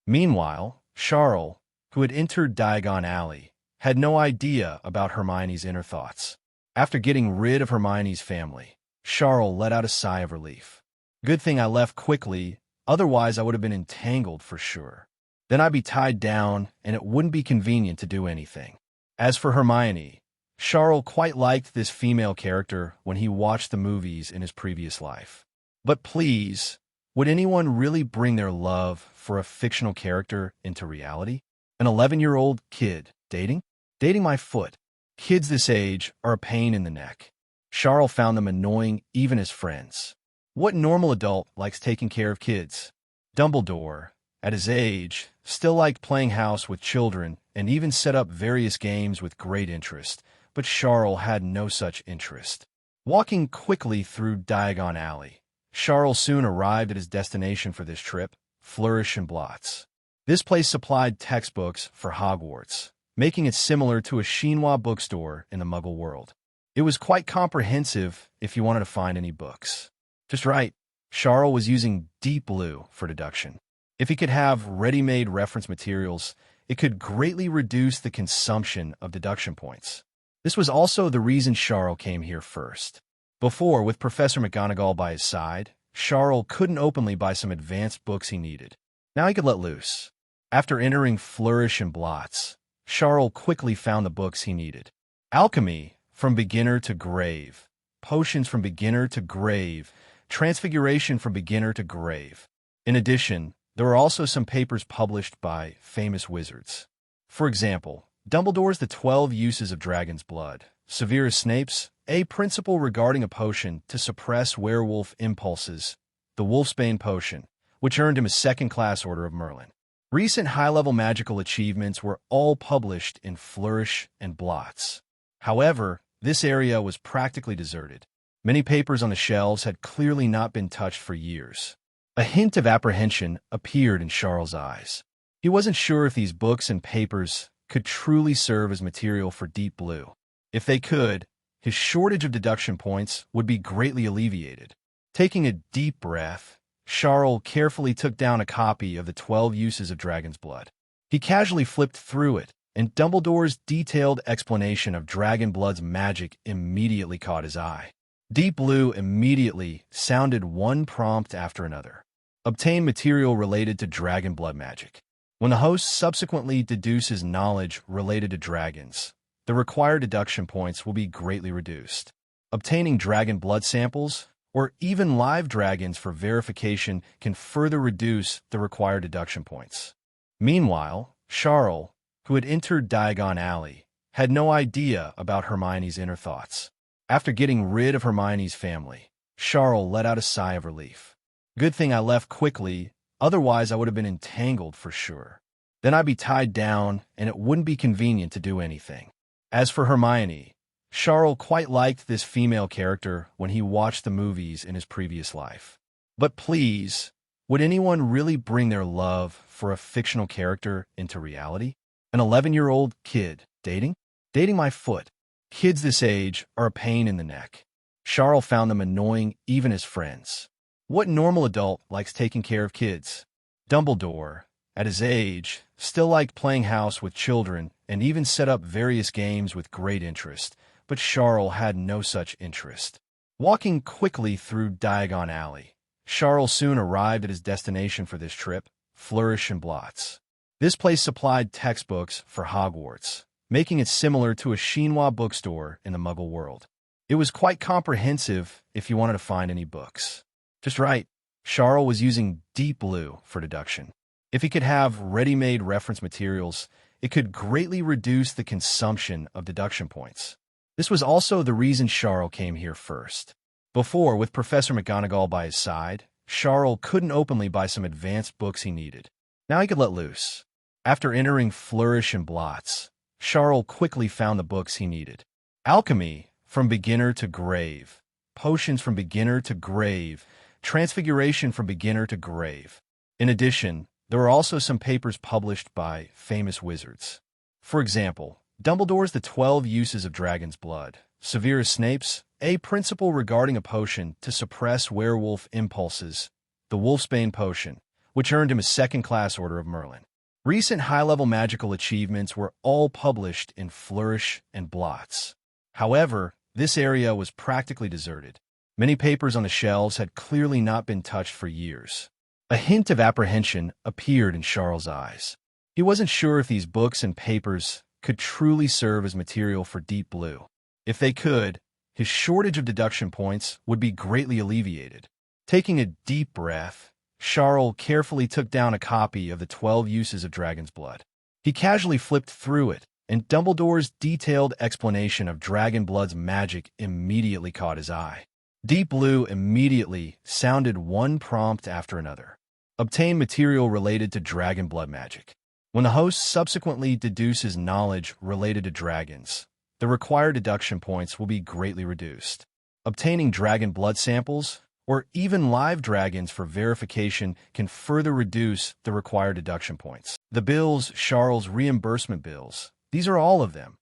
Meanwhile, Charle, who had entered Diagon Alley, had no idea about Hermione's inner thoughts. After getting rid of Hermione's family, Charle let out a sigh of relief. Good thing I left quickly, otherwise I would have been entangled for sure. Then I'd be tied down, and it wouldn't be convenient to do anything. As for Hermione, Charle quite liked this female character when he watched the movies in his previous life. But please, would anyone really bring their love for a fictional character into reality? An 11-year-old kid dating? Dating my foot. Kids this age are a pain in the neck. Charle found them annoying even as friends. What normal adult likes taking care of kids? Dumbledore, at his age, still liked playing house with children and even set up various games with great interest, but Charle had no such interest. Walking quickly through Diagon Alley, Charle soon arrived at his destination for this trip, Flourish and Blots. This place supplied textbooks for Hogwarts, making it similar to a chinois bookstore in the Muggle world. It was quite comprehensive if you wanted to find any books. Just right, Charle was using Deep Blue for deduction. If he could have ready-made reference materials, it could greatly reduce the consumption of deduction points. This was also the reason Charle came here first. Before, with Professor McGonagall by his side, Charle couldn't openly buy some advanced books he needed. Now he could let loose. After entering Flourish and Blots, Charle quickly found the books he needed. Alchemy, from beginner to grave. Potions from beginner to grave. Transfiguration from beginner to grave. In addition, there were also some papers published by famous wizards. For example, Dumbledore's The 12 Uses of Dragon's Blood, Severus Snape's A Principle Regarding a Potion to Suppress Werewolf Impulses, the Wolfsbane Potion, which earned him a second-class Order of Merlin. Recent high-level magical achievements were all published in Flourish and Blots. However, this area was practically deserted. Many papers on the shelves had clearly not been touched for years. A hint of apprehension appeared in Charle's eyes. He wasn't sure if these books and papers could truly serve as material for Deep Blue. If they could, his shortage of deduction points would be greatly alleviated. Taking a deep breath, Charle carefully took down a copy of the 12 Uses of Dragon's Blood. He casually flipped through it, and Dumbledore's detailed explanation of Dragon Blood's magic immediately caught his eye. Deep Blue immediately sounded one prompt after another. Obtain material related to Dragon Blood magic. When the host subsequently deduces knowledge related to dragons, the required deduction points will be greatly reduced. Obtaining dragon blood samples, or even live dragons for verification, can further reduce the required deduction points. Meanwhile, Charle, who had entered Diagon Alley, had no idea about Hermione's inner thoughts. After getting rid of Hermione's family, Charle let out a sigh of relief. Good thing I left quickly, otherwise I would have been entangled for sure. Then I'd be tied down, and it wouldn't be convenient to do anything. As for Hermione, Charle quite liked this female character when he watched the movies in his previous life. But please, would anyone really bring their love for a fictional character into reality? An 11-year-old kid dating? Dating my foot. Kids this age are a pain in the neck. Charle found them annoying even as friends. What normal adult likes taking care of kids? Dumbledore, at his age, still liked playing house with children and even set up various games with great interest, but Charle had no such interest. Walking quickly through Diagon Alley, Charle soon arrived at his destination for this trip, Flourish and Blots. This place supplied textbooks for Hogwarts, making it similar to a chinois bookstore in the Muggle world. It was quite comprehensive if you wanted to find any books. Just right, Charle was using Deep Blue for deduction. If he could have ready-made reference materials, it could greatly reduce the consumption of deduction points. This was also the reason Charle came here first. Before, with Professor McGonagall by his side, Charle couldn't openly buy some advanced books he needed. Now he could let loose. After entering Flourish and Blots, Charle quickly found the books he needed. Alchemy, from beginner to grave. Potions from beginner to grave. Transfiguration from beginner to grave. In addition, there were also some papers published by famous wizards. For example, Dumbledore's The 12 Uses of Dragon's Blood, Severus Snape's A Principle Regarding a Potion to Suppress Werewolf Impulses, the Wolfsbane Potion, which earned him a second-class Order of Merlin. Recent high-level magical achievements were all published in Flourish and Blots. However, this area was practically deserted. Many papers on the shelves had clearly not been touched for years. A hint of apprehension appeared in Charles' eyes. He wasn't sure if these books and papers could truly serve as material for Deep Blue. If they could, his shortage of deduction points would be greatly alleviated. Taking a deep breath, Charle carefully took down a copy of the 12 Uses of Dragon's Blood. He casually flipped through it, and Dumbledore's detailed explanation of Dragon Blood's magic immediately caught his eye. Deep Blue immediately sounded one prompt after another. Obtain material related to Dragon Blood magic. When the host subsequently deduces knowledge related to dragons, the required deduction points will be greatly reduced. Obtaining Dragon Blood samples, or even live dragons for verification, can further reduce the required deduction points. The bills, Charle's reimbursement bills, these are all of them.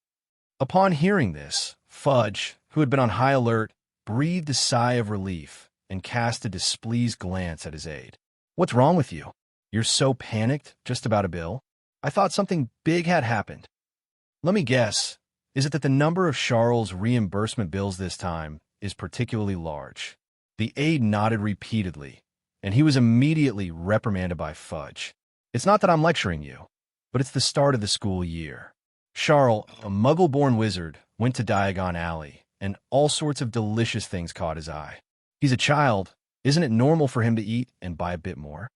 Upon hearing this, Fudge, who had been on high alert, breathed a sigh of relief and cast a displeased glance at his aide. "What's wrong with you? You're so panicked just about a bill? I thought something big had happened." "Let me guess. Is it that the number of Charle's reimbursement bills this time is particularly large?" The aide nodded repeatedly, and he was immediately reprimanded by Fudge. "It's not that I'm lecturing you, but it's the start of the school year." Charle, a Muggle-born wizard, went to Diagon Alley, and all sorts of delicious things caught his eye. He's a child. Isn't it normal for him to eat and buy a bit more?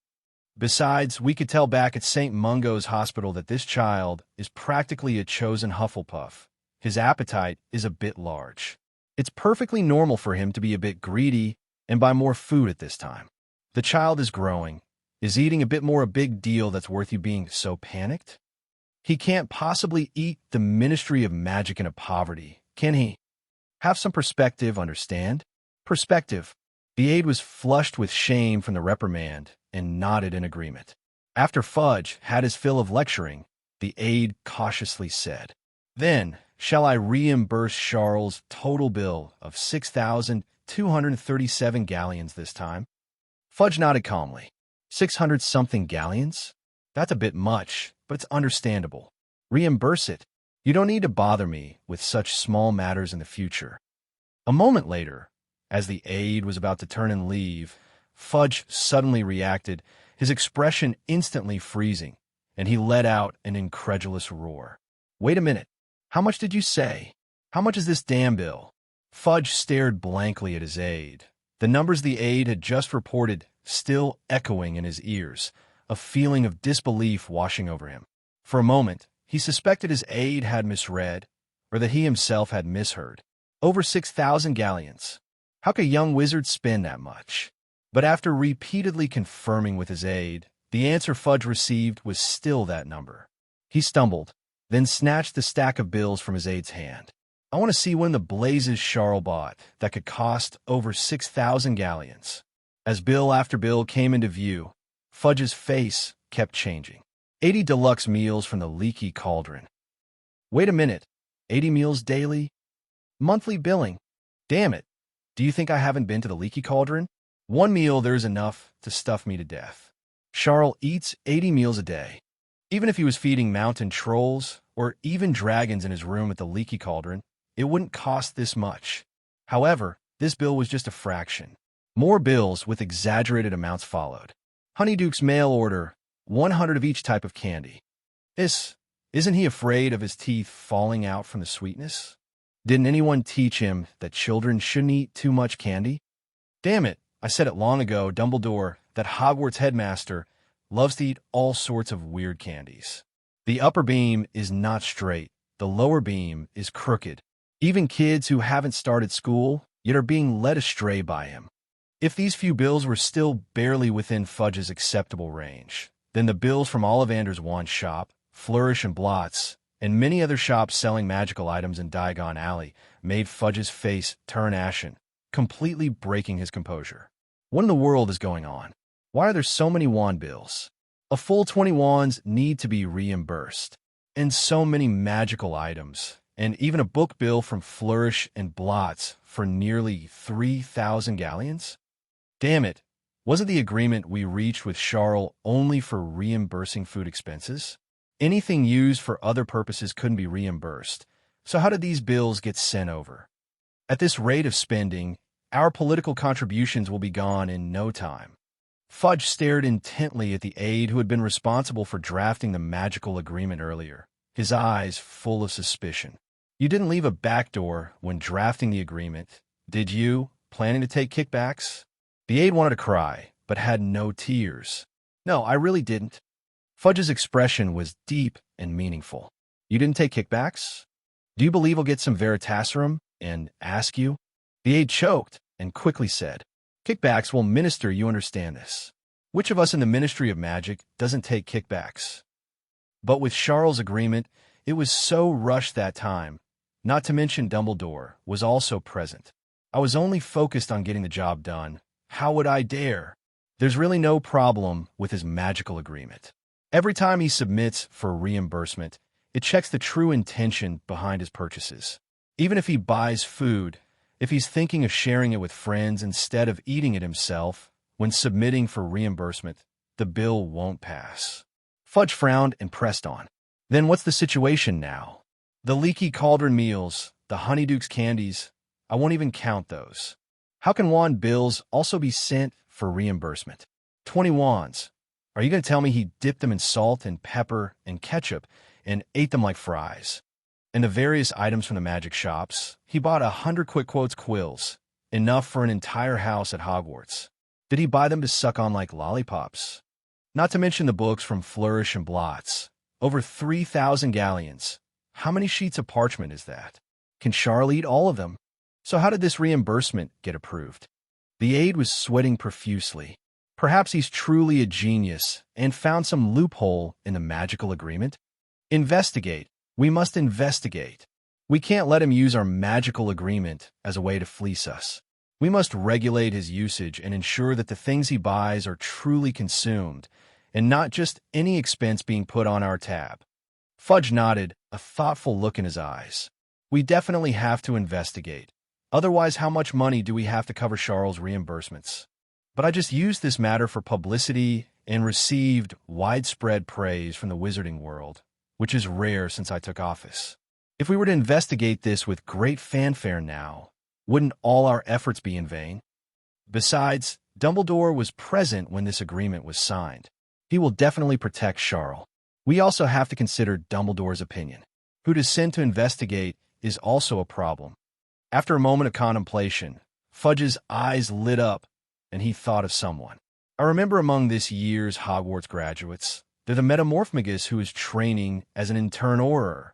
Besides, we could tell back at St. Mungo's Hospital that this child is practically a chosen Hufflepuff. His appetite is a bit large. It's perfectly normal for him to be a bit greedy and buy more food at this time. The child is growing. Is eating a bit more a big deal that's worth you being so panicked? He can't possibly eat the Ministry of Magic in a poverty, can he? Have some perspective, understand? Perspective. The aide was flushed with shame from the reprimand and nodded in agreement. After Fudge had his fill of lecturing, the aide cautiously said, "Then, shall I reimburse Charles' total bill of 6,237 galleons this time?" Fudge nodded calmly. 600-something galleons? That's a bit much, but it's understandable. Reimburse it. You don't need to bother me with such small matters in the future. A moment later, as the aide was about to turn and leave, Fudge suddenly reacted, his expression instantly freezing, and he let out an incredulous roar. "Wait a minute. How much did you say? How much is this damn bill?" Fudge stared blankly at his aide, the numbers the aide had just reported still echoing in his ears, a feeling of disbelief washing over him. For a moment, he suspected his aide had misread, or that he himself had misheard. Over 6,000 galleons. How could a young wizard spend that much? But after repeatedly confirming with his aide, the answer Fudge received was still that number. He stumbled, then snatched the stack of bills from his aide's hand. "I want to see when the blazes Charle bought that could cost over 6,000 galleons." As bill after bill came into view, Fudge's face kept changing. 80 deluxe meals from the Leaky Cauldron. Wait a minute. 80 meals daily? Monthly billing. Damn it. Do you think I haven't been to the Leaky Cauldron? One meal there's enough to stuff me to death. Charle eats 80 meals a day. Even if he was feeding mountain trolls or even dragons in his room at the Leaky Cauldron, it wouldn't cost this much. However, this bill was just a fraction. More bills with exaggerated amounts followed. Honeyduke's mail order, 100 of each type of candy. Isn't he afraid of his teeth falling out from the sweetness? Didn't anyone teach him that children shouldn't eat too much candy? Damn it, I said it long ago, Dumbledore, that Hogwarts headmaster loves to eat all sorts of weird candies. The upper beam is not straight, the lower beam is crooked. Even kids who haven't started school yet are being led astray by him. If these few bills were still barely within Fudge's acceptable range, then the bills from Ollivander's wand shop, Flourish and Blots, and many other shops selling magical items in Diagon Alley made Fudge's face turn ashen, completely breaking his composure. What in the world is going on? Why are there so many wand bills? A full 20 wands need to be reimbursed, and so many magical items, and even a book bill from Flourish and Blots for nearly 3,000 galleons? Damn it, wasn't the agreement we reached with Charle only for reimbursing food expenses? Anything used for other purposes couldn't be reimbursed, so how did these bills get sent over? At this rate of spending, our political contributions will be gone in no time. Fudge stared intently at the aide who had been responsible for drafting the magical agreement earlier, his eyes full of suspicion. You didn't leave a back door when drafting the agreement, did you, planning to take kickbacks? The aide wanted to cry, but had no tears. No, I really didn't. Fudge's expression was deep and meaningful. You didn't take kickbacks? Do you believe I'll get some Veritaserum and ask you? The aide choked and quickly said, Kickbacks will minister, you understand this. Which of us in the Ministry of Magic doesn't take kickbacks? But with Charles' agreement, it was so rushed that time, not to mention Dumbledore was also present. I was only focused on getting the job done. How would I dare? There's really no problem with his magical agreement. Every time he submits for reimbursement, it checks the true intention behind his purchases. Even if he buys food, if he's thinking of sharing it with friends instead of eating it himself, when submitting for reimbursement, the bill won't pass. Fudge frowned and pressed on. Then what's the situation now? The leaky cauldron meals, the Honeydukes candies, I won't even count those. How can wand bills also be sent for reimbursement? 20 wands. Are you going to tell me he dipped them in salt and pepper and ketchup and ate them like fries? And the various items from the magic shops, he bought 100 quick quotes quills, enough for an entire house at Hogwarts. Did he buy them to suck on like lollipops? Not to mention the books from Flourish and Blots. Over 3,000 galleons. How many sheets of parchment is that? Can Charle eat all of them? So how did this reimbursement get approved? The aide was sweating profusely. Perhaps he's truly a genius and found some loophole in the magical agreement? Investigate. We must investigate. We can't let him use our magical agreement as a way to fleece us. We must regulate his usage and ensure that the things he buys are truly consumed, and not just any expense being put on our tab. Fudge nodded, a thoughtful look in his eyes. We definitely have to investigate. Otherwise, how much money do we have to cover Charles' reimbursements? But I just used this matter for publicity and received widespread praise from the wizarding world, which is rare since I took office. If we were to investigate this with great fanfare now, wouldn't all our efforts be in vain? Besides, Dumbledore was present when this agreement was signed. He will definitely protect Charle. We also have to consider Dumbledore's opinion. Who to send to investigate is also a problem. After a moment of contemplation, Fudge's eyes lit up, and he thought of someone. I remember among this year's Hogwarts graduates, they're the metamorphmagus who is training as an intern auror.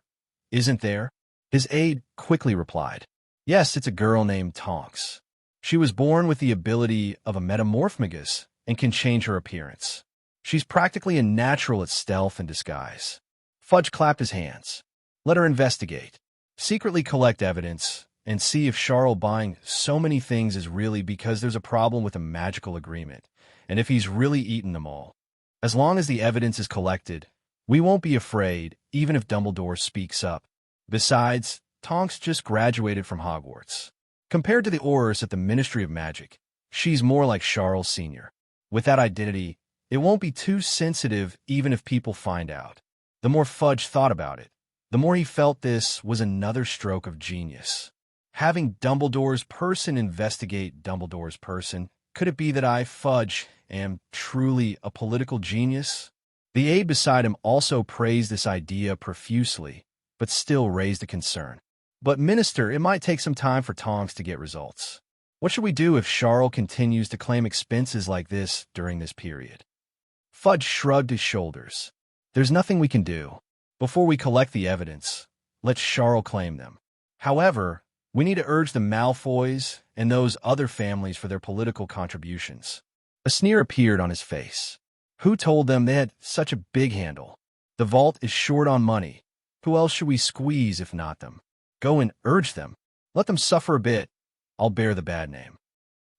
Isn't there? His aide quickly replied. Yes, it's a girl named Tonks. She was born with the ability of a metamorphmagus and can change her appearance. She's practically a natural at stealth and disguise. Fudge clapped his hands. Let her investigate. Secretly collect evidence and see if Charle buying so many things is really because there's a problem with a magical agreement, and if he's really eaten them all. As long as the evidence is collected, we won't be afraid, even if Dumbledore speaks up. Besides, Tonks just graduated from Hogwarts. Compared to the aurors at the Ministry of Magic, she's more like Charles Sr. With that identity, it won't be too sensitive even if people find out. The more Fudge thought about it, the more he felt this was another stroke of genius. Having Dumbledore's person investigate Dumbledore's person, could it be that I, Fudge, am truly a political genius? The aide beside him also praised this idea profusely, but still raised a concern. "But, Minister, it might take some time for Tonks to get results. What should we do if Charle continues to claim expenses like this during this period?" Fudge shrugged his shoulders. "There's nothing we can do. Before we collect the evidence, let Charle claim them. However, we need to urge the Malfoys and those other families for their political contributions." A sneer appeared on his face. "Who told them they had such a big handle? The vault is short on money. Who else should we squeeze if not them? Go and urge them. Let them suffer a bit. I'll bear the bad name."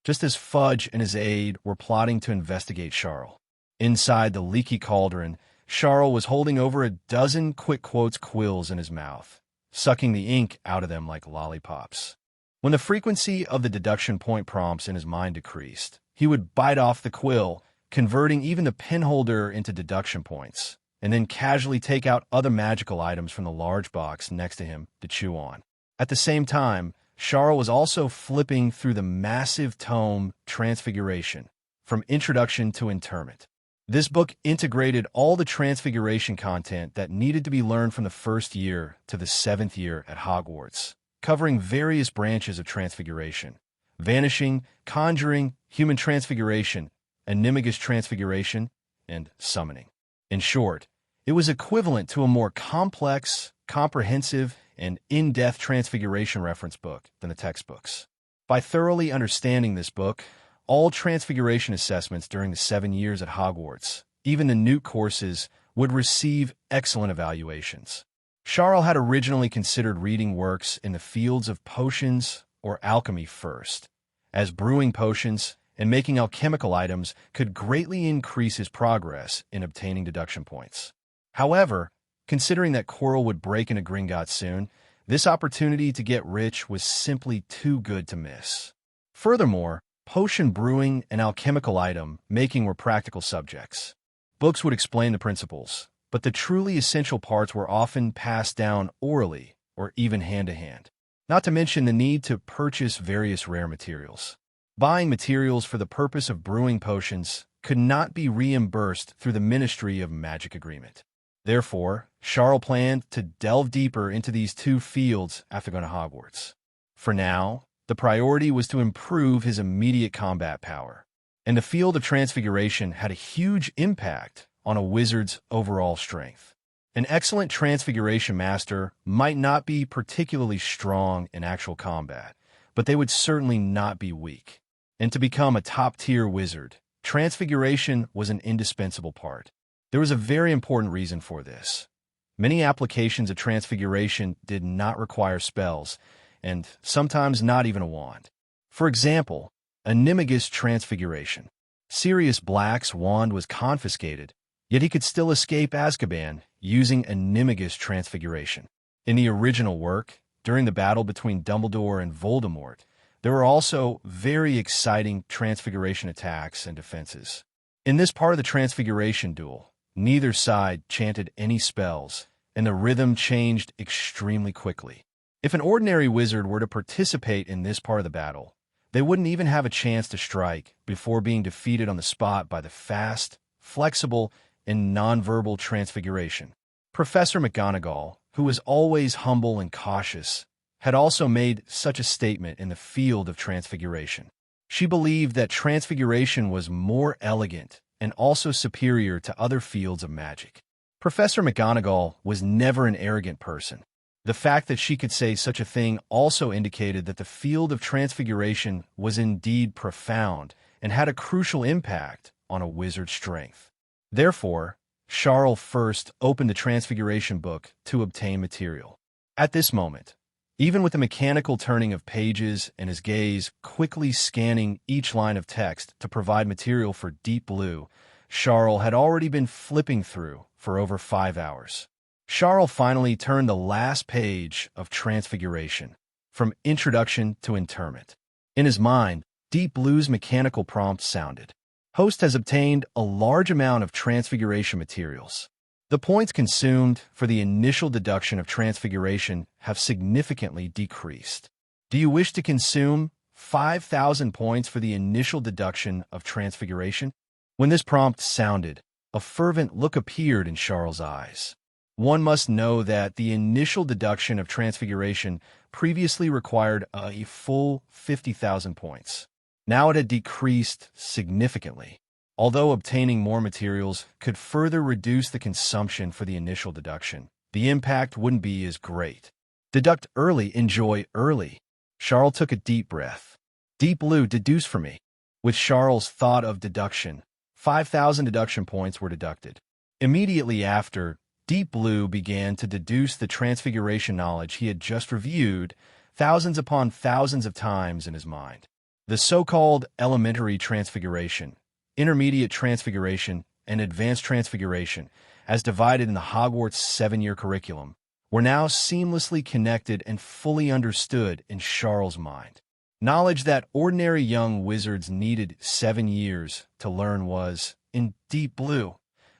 Just as Fudge and his aide were plotting to investigate Charle, inside the leaky cauldron, Charle was holding over a dozen quick quotes quills in his mouth, sucking the ink out of them like lollipops. When the frequency of the deduction point prompts in his mind decreased, he would bite off the quill, converting even the penholder into deduction points, and then casually take out other magical items from the large box next to him to chew on. At the same time, Charle was also flipping through the massive tome Transfiguration, from Introduction to Interment. This book integrated all the Transfiguration content that needed to be learned from the first year to the 7th year at Hogwarts, covering various branches of Transfiguration: vanishing, conjuring, human transfiguration, animagus transfiguration, and summoning. In short, it was equivalent to a more complex, comprehensive, and in-depth transfiguration reference book than the textbooks. By thoroughly understanding this book, all transfiguration assessments during the 7 years at Hogwarts, even the Newt courses, would receive excellent evaluations. Charle had originally considered reading works in the fields of potions or alchemy first, as brewing potions and making alchemical items could greatly increase his progress in obtaining deduction points. However, considering that Quirrell would break into Gringotts soon, this opportunity to get rich was simply too good to miss. Furthermore, potion brewing and alchemical item making were practical subjects. Books would explain the principles, but the truly essential parts were often passed down orally or even hand-to-hand. Not to mention the need to purchase various rare materials. Buying materials for the purpose of brewing potions could not be reimbursed through the Ministry of Magic agreement. Therefore, Charle planned to delve deeper into these two fields after going to Hogwarts. For now, the priority was to improve his immediate combat power, and the field of transfiguration had a huge impact on a wizard's overall strength. An excellent transfiguration master might not be particularly strong in actual combat, but they would certainly not be weak. And to become a top-tier wizard, transfiguration was an indispensable part. There was a very important reason for this. Many applications of transfiguration did not require spells, and sometimes not even a wand. For example, animagus transfiguration. Sirius Black's wand was confiscated, yet he could still escape Azkaban using animagus transfiguration. In the original work, during the battle between Dumbledore and Voldemort, there were also very exciting transfiguration attacks and defenses. In this part of the transfiguration duel, neither side chanted any spells, and the rhythm changed extremely quickly. If an ordinary wizard were to participate in this part of the battle, they wouldn't even have a chance to strike before being defeated on the spot by the fast, flexible, and nonverbal transfiguration. Professor McGonagall, who was always humble and cautious, had also made such a statement in the field of transfiguration. She believed that transfiguration was more elegant and also superior to other fields of magic. Professor McGonagall was never an arrogant person. The fact that she could say such a thing also indicated that the field of transfiguration was indeed profound and had a crucial impact on a wizard's strength. Therefore, Charle first opened the Transfiguration book to obtain material. At this moment, even with the mechanical turning of pages and his gaze quickly scanning each line of text to provide material for Deep Blue, Charle had already been flipping through for over 5 hours. Charle finally turned the last page of Transfiguration, from Introduction to Interment. In his mind, Deep Blue's mechanical prompt sounded. Host has obtained a large amount of Transfiguration materials. The points consumed for the initial deduction of Transfiguration have significantly decreased. Do you wish to consume 5,000 points for the initial deduction of Transfiguration? When this prompt sounded, A fervent look appeared in Charle's eyes. One must know that the initial deduction of transfiguration previously required a full 50,000 points. Now it had decreased significantly. Although obtaining more materials could further reduce the consumption for the initial deduction, the impact wouldn't be as great. Deduct early, enjoy early. Charle took a deep breath. Deep Blue, deduce for me. With Charle's thought of deduction, 5,000 deduction points were deducted. Immediately after, Deep Blue began to deduce the transfiguration knowledge he had just reviewed thousands upon thousands of times in his mind. The so-called elementary transfiguration, intermediate transfiguration, and advanced transfiguration, as divided in the Hogwarts 7-year curriculum, were now seamlessly connected and fully understood in Charle's mind. Knowledge that ordinary young wizards needed 7 years to learn was, in Deep Blue,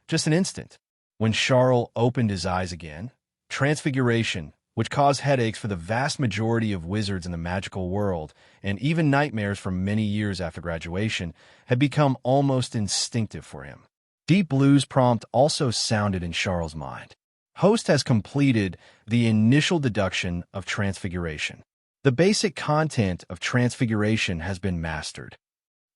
just an instant. When Charle opened his eyes again, transfiguration, which caused headaches for the vast majority of wizards in the magical world, and even nightmares for many years after graduation, had become almost instinctive for him. Deep Blue's prompt also sounded in Charle's mind. Host has completed the initial deduction of transfiguration. The basic content of transfiguration has been mastered.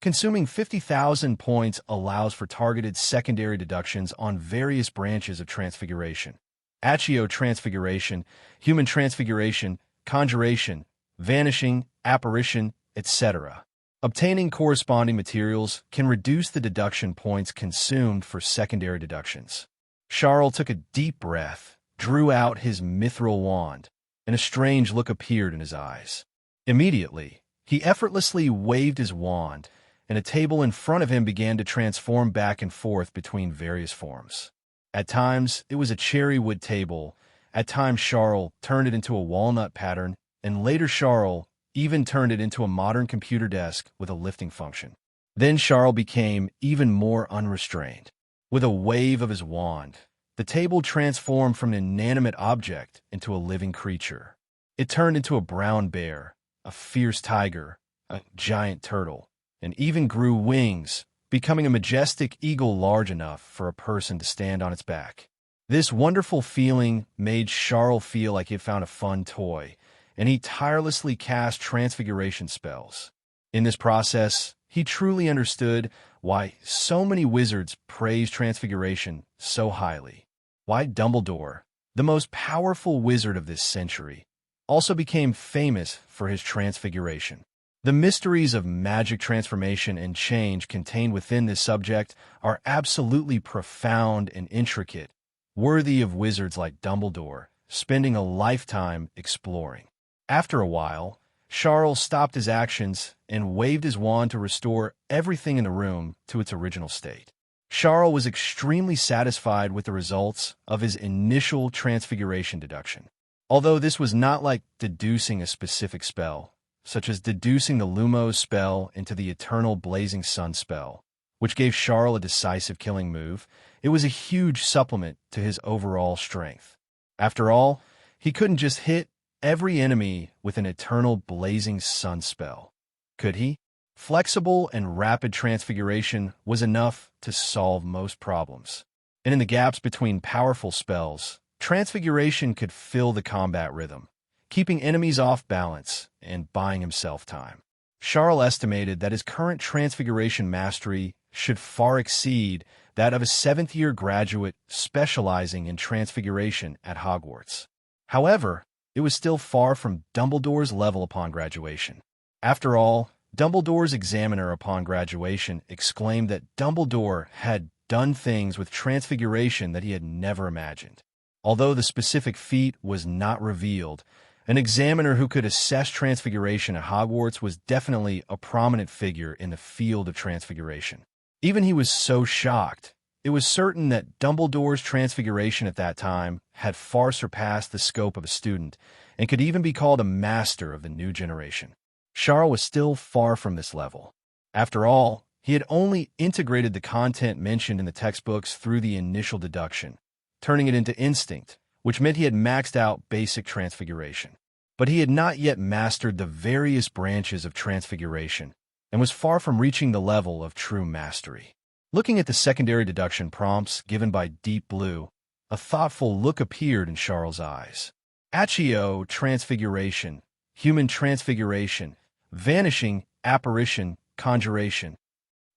Consuming 50,000 points allows for targeted secondary deductions on various branches of transfiguration. Accio transfiguration, human transfiguration, conjuration, vanishing, apparition, etc. Obtaining corresponding materials can reduce the deduction points consumed for secondary deductions. Charle took a deep breath, drew out his mithril wand, and a strange look appeared in his eyes. Immediately, he effortlessly waved his wand, and a table in front of him began to transform back and forth between various forms. At times, it was a cherry wood table. At times, Charle turned it into a walnut pattern, and later Charle even turned it into a modern computer desk with a lifting function. Then Charle became even more unrestrained. With a wave of his wand, the table transformed from an inanimate object into a living creature. It turned into a brown bear, a fierce tiger, a giant turtle, and even grew wings, becoming a majestic eagle large enough for a person to stand on its back. This wonderful feeling made Charle feel like he had found a fun toy, and he tirelessly cast transfiguration spells. In this process, he truly understood why so many wizards praise transfiguration so highly. Why Dumbledore, the most powerful wizard of this century, also became famous for his transfiguration. The mysteries of magic transformation and change contained within this subject are absolutely profound and intricate, worthy of wizards like Dumbledore, spending a lifetime exploring. After a while, Charle stopped his actions and waved his wand to restore everything in the room to its original state. Charle was extremely satisfied with the results of his initial transfiguration deduction. Although this was not like deducing a specific spell, such as deducing the Lumos spell into the Eternal Blazing Sun spell, which gave Charle a decisive killing move, it was a huge supplement to his overall strength. After all, he couldn't just hit every enemy with an Eternal Blazing Sun spell, could he? Flexible and rapid transfiguration was enough to solve most problems. And in the gaps between powerful spells, transfiguration could fill the combat rhythm, keeping enemies off balance and buying himself time. Charle estimated that his current transfiguration mastery should far exceed that of a 7th-year graduate specializing in transfiguration at Hogwarts. However, it was still far from Dumbledore's level upon graduation. After all, Dumbledore's examiner upon graduation exclaimed that Dumbledore had done things with transfiguration that he had never imagined. Although the specific feat was not revealed, an examiner who could assess transfiguration at Hogwarts was definitely a prominent figure in the field of transfiguration. Even he was so shocked, it was certain that Dumbledore's transfiguration at that time had far surpassed the scope of a student and could even be called a master of the new generation. Charle was still far from this level. After all, he had only integrated the content mentioned in the textbooks through the initial deduction, turning it into instinct, which meant he had maxed out basic transfiguration. But he had not yet mastered the various branches of transfiguration and was far from reaching the level of true mastery. Looking at the secondary deduction prompts given by Deep Blue, a thoughtful look appeared in Charle's eyes. Accio, transfiguration, human transfiguration, vanishing, apparition, conjuration.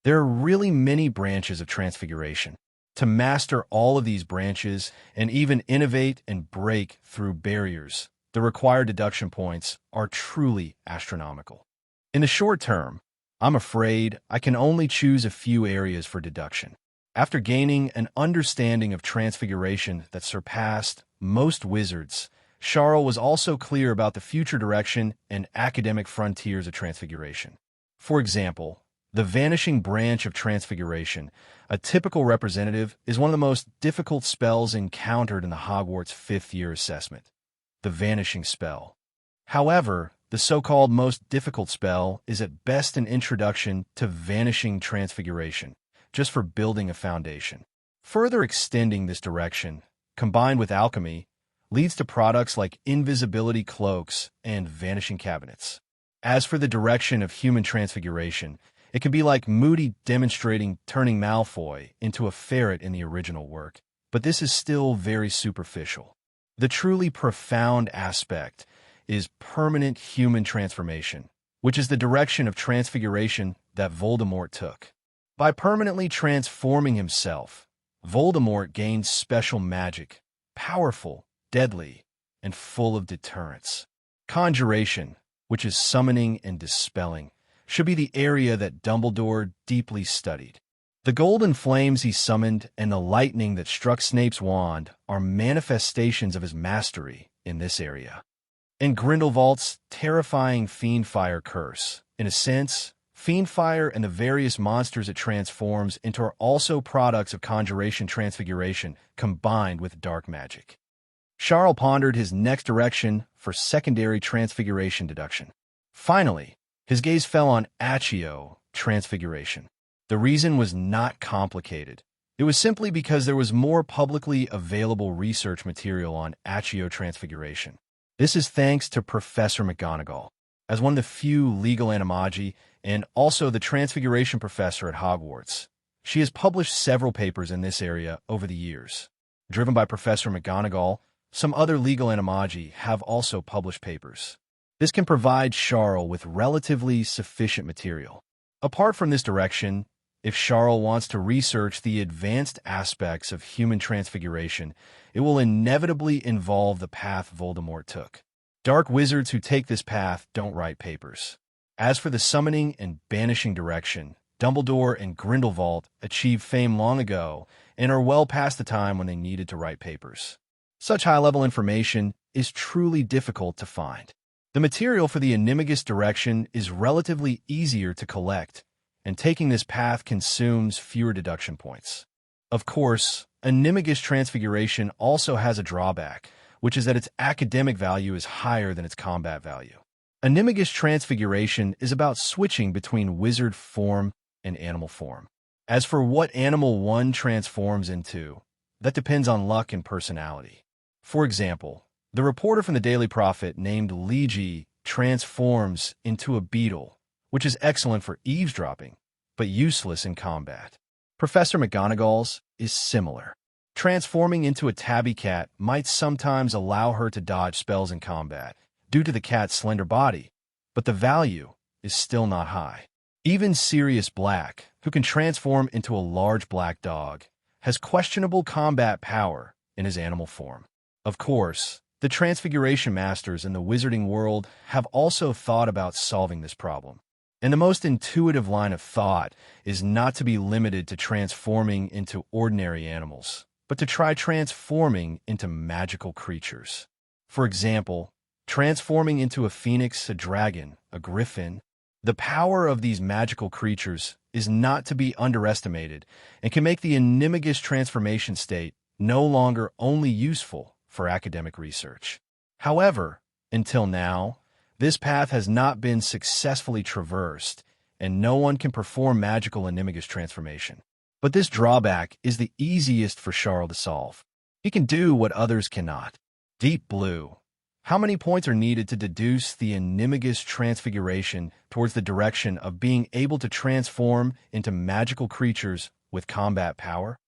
There are really many branches of transfiguration. To master all of these branches and even innovate and break through barriers, the required deduction points are truly astronomical. In the short term, I'm afraid I can only choose a few areas for deduction. After gaining an understanding of transfiguration that surpassed most wizards, Charle was also clear about the future direction and academic frontiers of transfiguration. For example, the vanishing branch of transfiguration, a typical representative, is one of the most difficult spells encountered in the Hogwarts 5th year assessment, the vanishing spell. However, the so-called most difficult spell is at best an introduction to vanishing transfiguration, just for building a foundation. Further extending this direction, combined with alchemy, leads to products like invisibility cloaks and vanishing cabinets. As for the direction of human transfiguration, it can be like Moody demonstrating turning Malfoy into a ferret in the original work, but this is still very superficial. The truly profound aspect is permanent human transformation, which is the direction of transfiguration that Voldemort took. By permanently transforming himself, Voldemort gains special magic, powerful, deadly, and full of deterrence. Conjuration, which is summoning and dispelling, should be the area that Dumbledore deeply studied. The golden flames he summoned and the lightning that struck Snape's wand are manifestations of his mastery in this area. And Grindelwald's terrifying Fiendfire curse. In a sense, Fiendfire and the various monsters it transforms into are also products of conjuration transfiguration combined with dark magic. Charle pondered his next direction for secondary transfiguration deduction. Finally, his gaze fell on Accio, transfiguration. The reason was not complicated. It was simply because there was more publicly available research material on Accio transfiguration. This is thanks to Professor McGonagall. As one of the few legal animagi and also the transfiguration professor at Hogwarts, she has published several papers in this area over the years. Driven by Professor McGonagall, some other legal animagi have also published papers. This can provide Charle with relatively sufficient material. Apart from this direction, if Charle wants to research the advanced aspects of human transfiguration, it will inevitably involve the path Voldemort took. Dark wizards who take this path don't write papers. As for the summoning and banishing direction, Dumbledore and Grindelwald achieved fame long ago and are well past the time when they needed to write papers. Such high-level information is truly difficult to find. The material for the animagus direction is relatively easier to collect, and taking this path consumes fewer deduction points. Of course, animagus transfiguration also has a drawback, which is that its academic value is higher than its combat value. Animagus transfiguration is about switching between wizard form and animal form. As for what animal one transforms into, that depends on luck and personality. For example, the reporter from the Daily Prophet named Ligi transforms into a beetle, which is excellent for eavesdropping, but useless in combat. Professor McGonagall's is similar. Transforming into a tabby cat might sometimes allow her to dodge spells in combat due to the cat's slender body, but the value is still not high. Even Sirius Black, who can transform into a large black dog, has questionable combat power in his animal form. Of course, the Transfiguration Masters in the wizarding world have also thought about solving this problem. And the most intuitive line of thought is not to be limited to transforming into ordinary animals, but to try transforming into magical creatures. For example, transforming into a phoenix, a dragon, a griffin. The power of these magical creatures is not to be underestimated and can make the animagus transformation state no longer only useful for academic research. However, until now, this path has not been successfully traversed, and no one can perform magical animagus transformation. But this drawback is the easiest for Charle to solve. He can do what others cannot. Deep Blue. How many points are needed to deduce the animagus transfiguration towards the direction of being able to transform into magical creatures with combat power?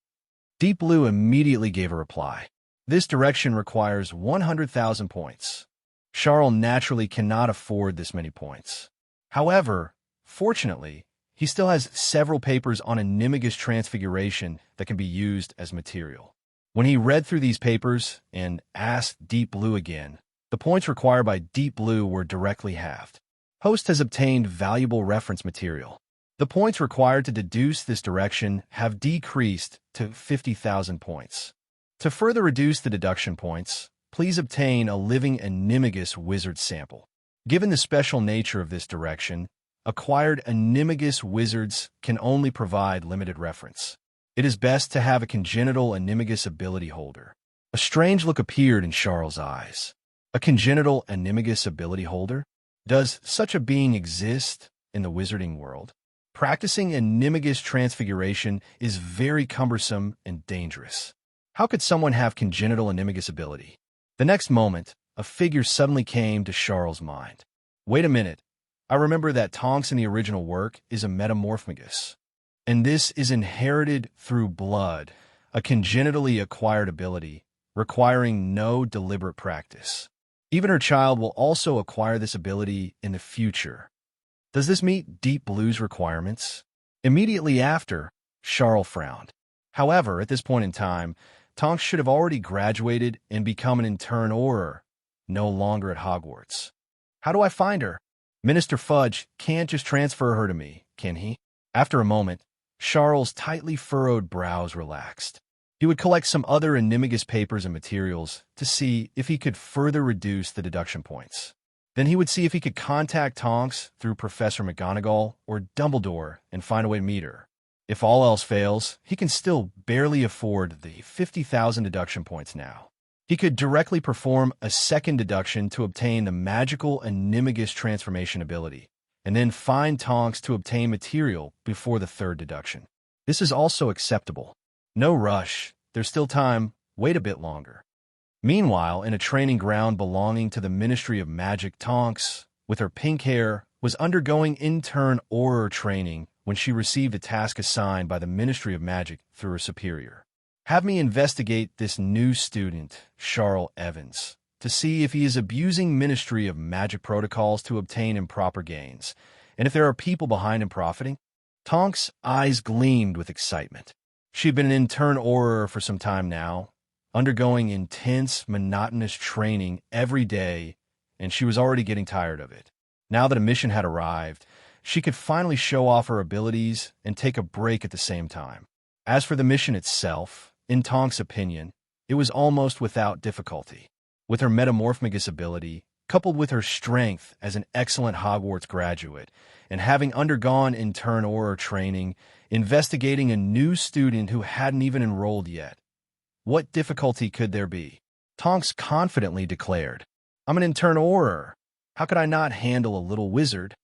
Deep Blue immediately gave a reply. This direction requires 100,000 points. Charle naturally cannot afford this many points. However, fortunately, he still has several papers on animagus transfiguration that can be used as material. When he read through these papers and asked Deep Blue again, the points required by Deep Blue were directly halved. Host has obtained valuable reference material. The points required to deduce this direction have decreased to 50,000 points. To further reduce the deduction points, please obtain a living animagus wizard sample. Given the special nature of this direction, acquired animagus wizards can only provide limited reference. It is best to have a congenital animagus ability holder. A strange look appeared in Charle's eyes. A congenital animagus ability holder? Does such a being exist in the wizarding world? Practicing animagus transfiguration is very cumbersome and dangerous. How could someone have congenital animagus ability? The next moment, a figure suddenly came to Charle's mind. Wait a minute. I remember that Tonks in the original work is a metamorphmagus. And this is inherited through blood, a congenitally acquired ability, requiring no deliberate practice. Even her child will also acquire this ability in the future. Does this meet Deep Blue's requirements? Immediately after, Charle frowned. However, at this point in time, Tonks should have already graduated and become an intern or no longer at Hogwarts. How do I find her? Minister Fudge can't just transfer her to me, can he? After a moment, Charle's tightly furrowed brows relaxed. He would collect some other animagus papers and materials to see if he could further reduce the deduction points. Then he would see if he could contact Tonks through Professor McGonagall or Dumbledore and find a way to meet her. If all else fails, he can still barely afford the 50,000 deduction points now. He could directly perform a second deduction to obtain the magical animagus transformation ability, and then find Tonks to obtain material before the third deduction. This is also acceptable. No rush. There's still time. Wait a bit longer. Meanwhile, in a training ground belonging to the Ministry of Magic, Tonks, with her pink hair, was undergoing intern Auror training when she received a task assigned by the Ministry of Magic through her superior. Have me investigate this new student, Charle Evans, to see if he is abusing Ministry of Magic protocols to obtain improper gains, and if there are people behind him profiting. Tonks' eyes gleamed with excitement. She had been an intern Auror for some time now, undergoing intense, monotonous training every day, and she was already getting tired of it. Now that a mission had arrived, she could finally show off her abilities and take a break at the same time. As for the mission itself, in Tonks' opinion, it was almost without difficulty. With her metamorphmagus ability, coupled with her strength as an excellent Hogwarts graduate, and having undergone intern Auror training, investigating a new student who hadn't even enrolled yet, what difficulty could there be? Tonks confidently declared, "I'm an intern Auror. How could I not handle a little wizard?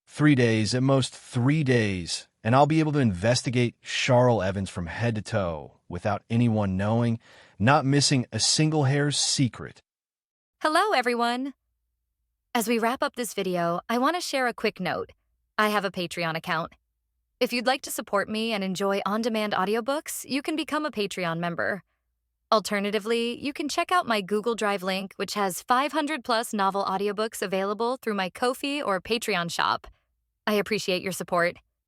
3 days, at most 3 days, and I'll be able to investigate Charle Evans from head to toe without anyone knowing, not missing a single hair's secret." Hello, everyone. As we wrap up this video, I want to share a quick note. I have a Patreon account. If you'd like to support me and enjoy on-demand audiobooks, you can become a Patreon member. Alternatively, you can check out my Google Drive link, which has 500+ novel audiobooks available through my Ko-fi or Patreon shop. I appreciate your support.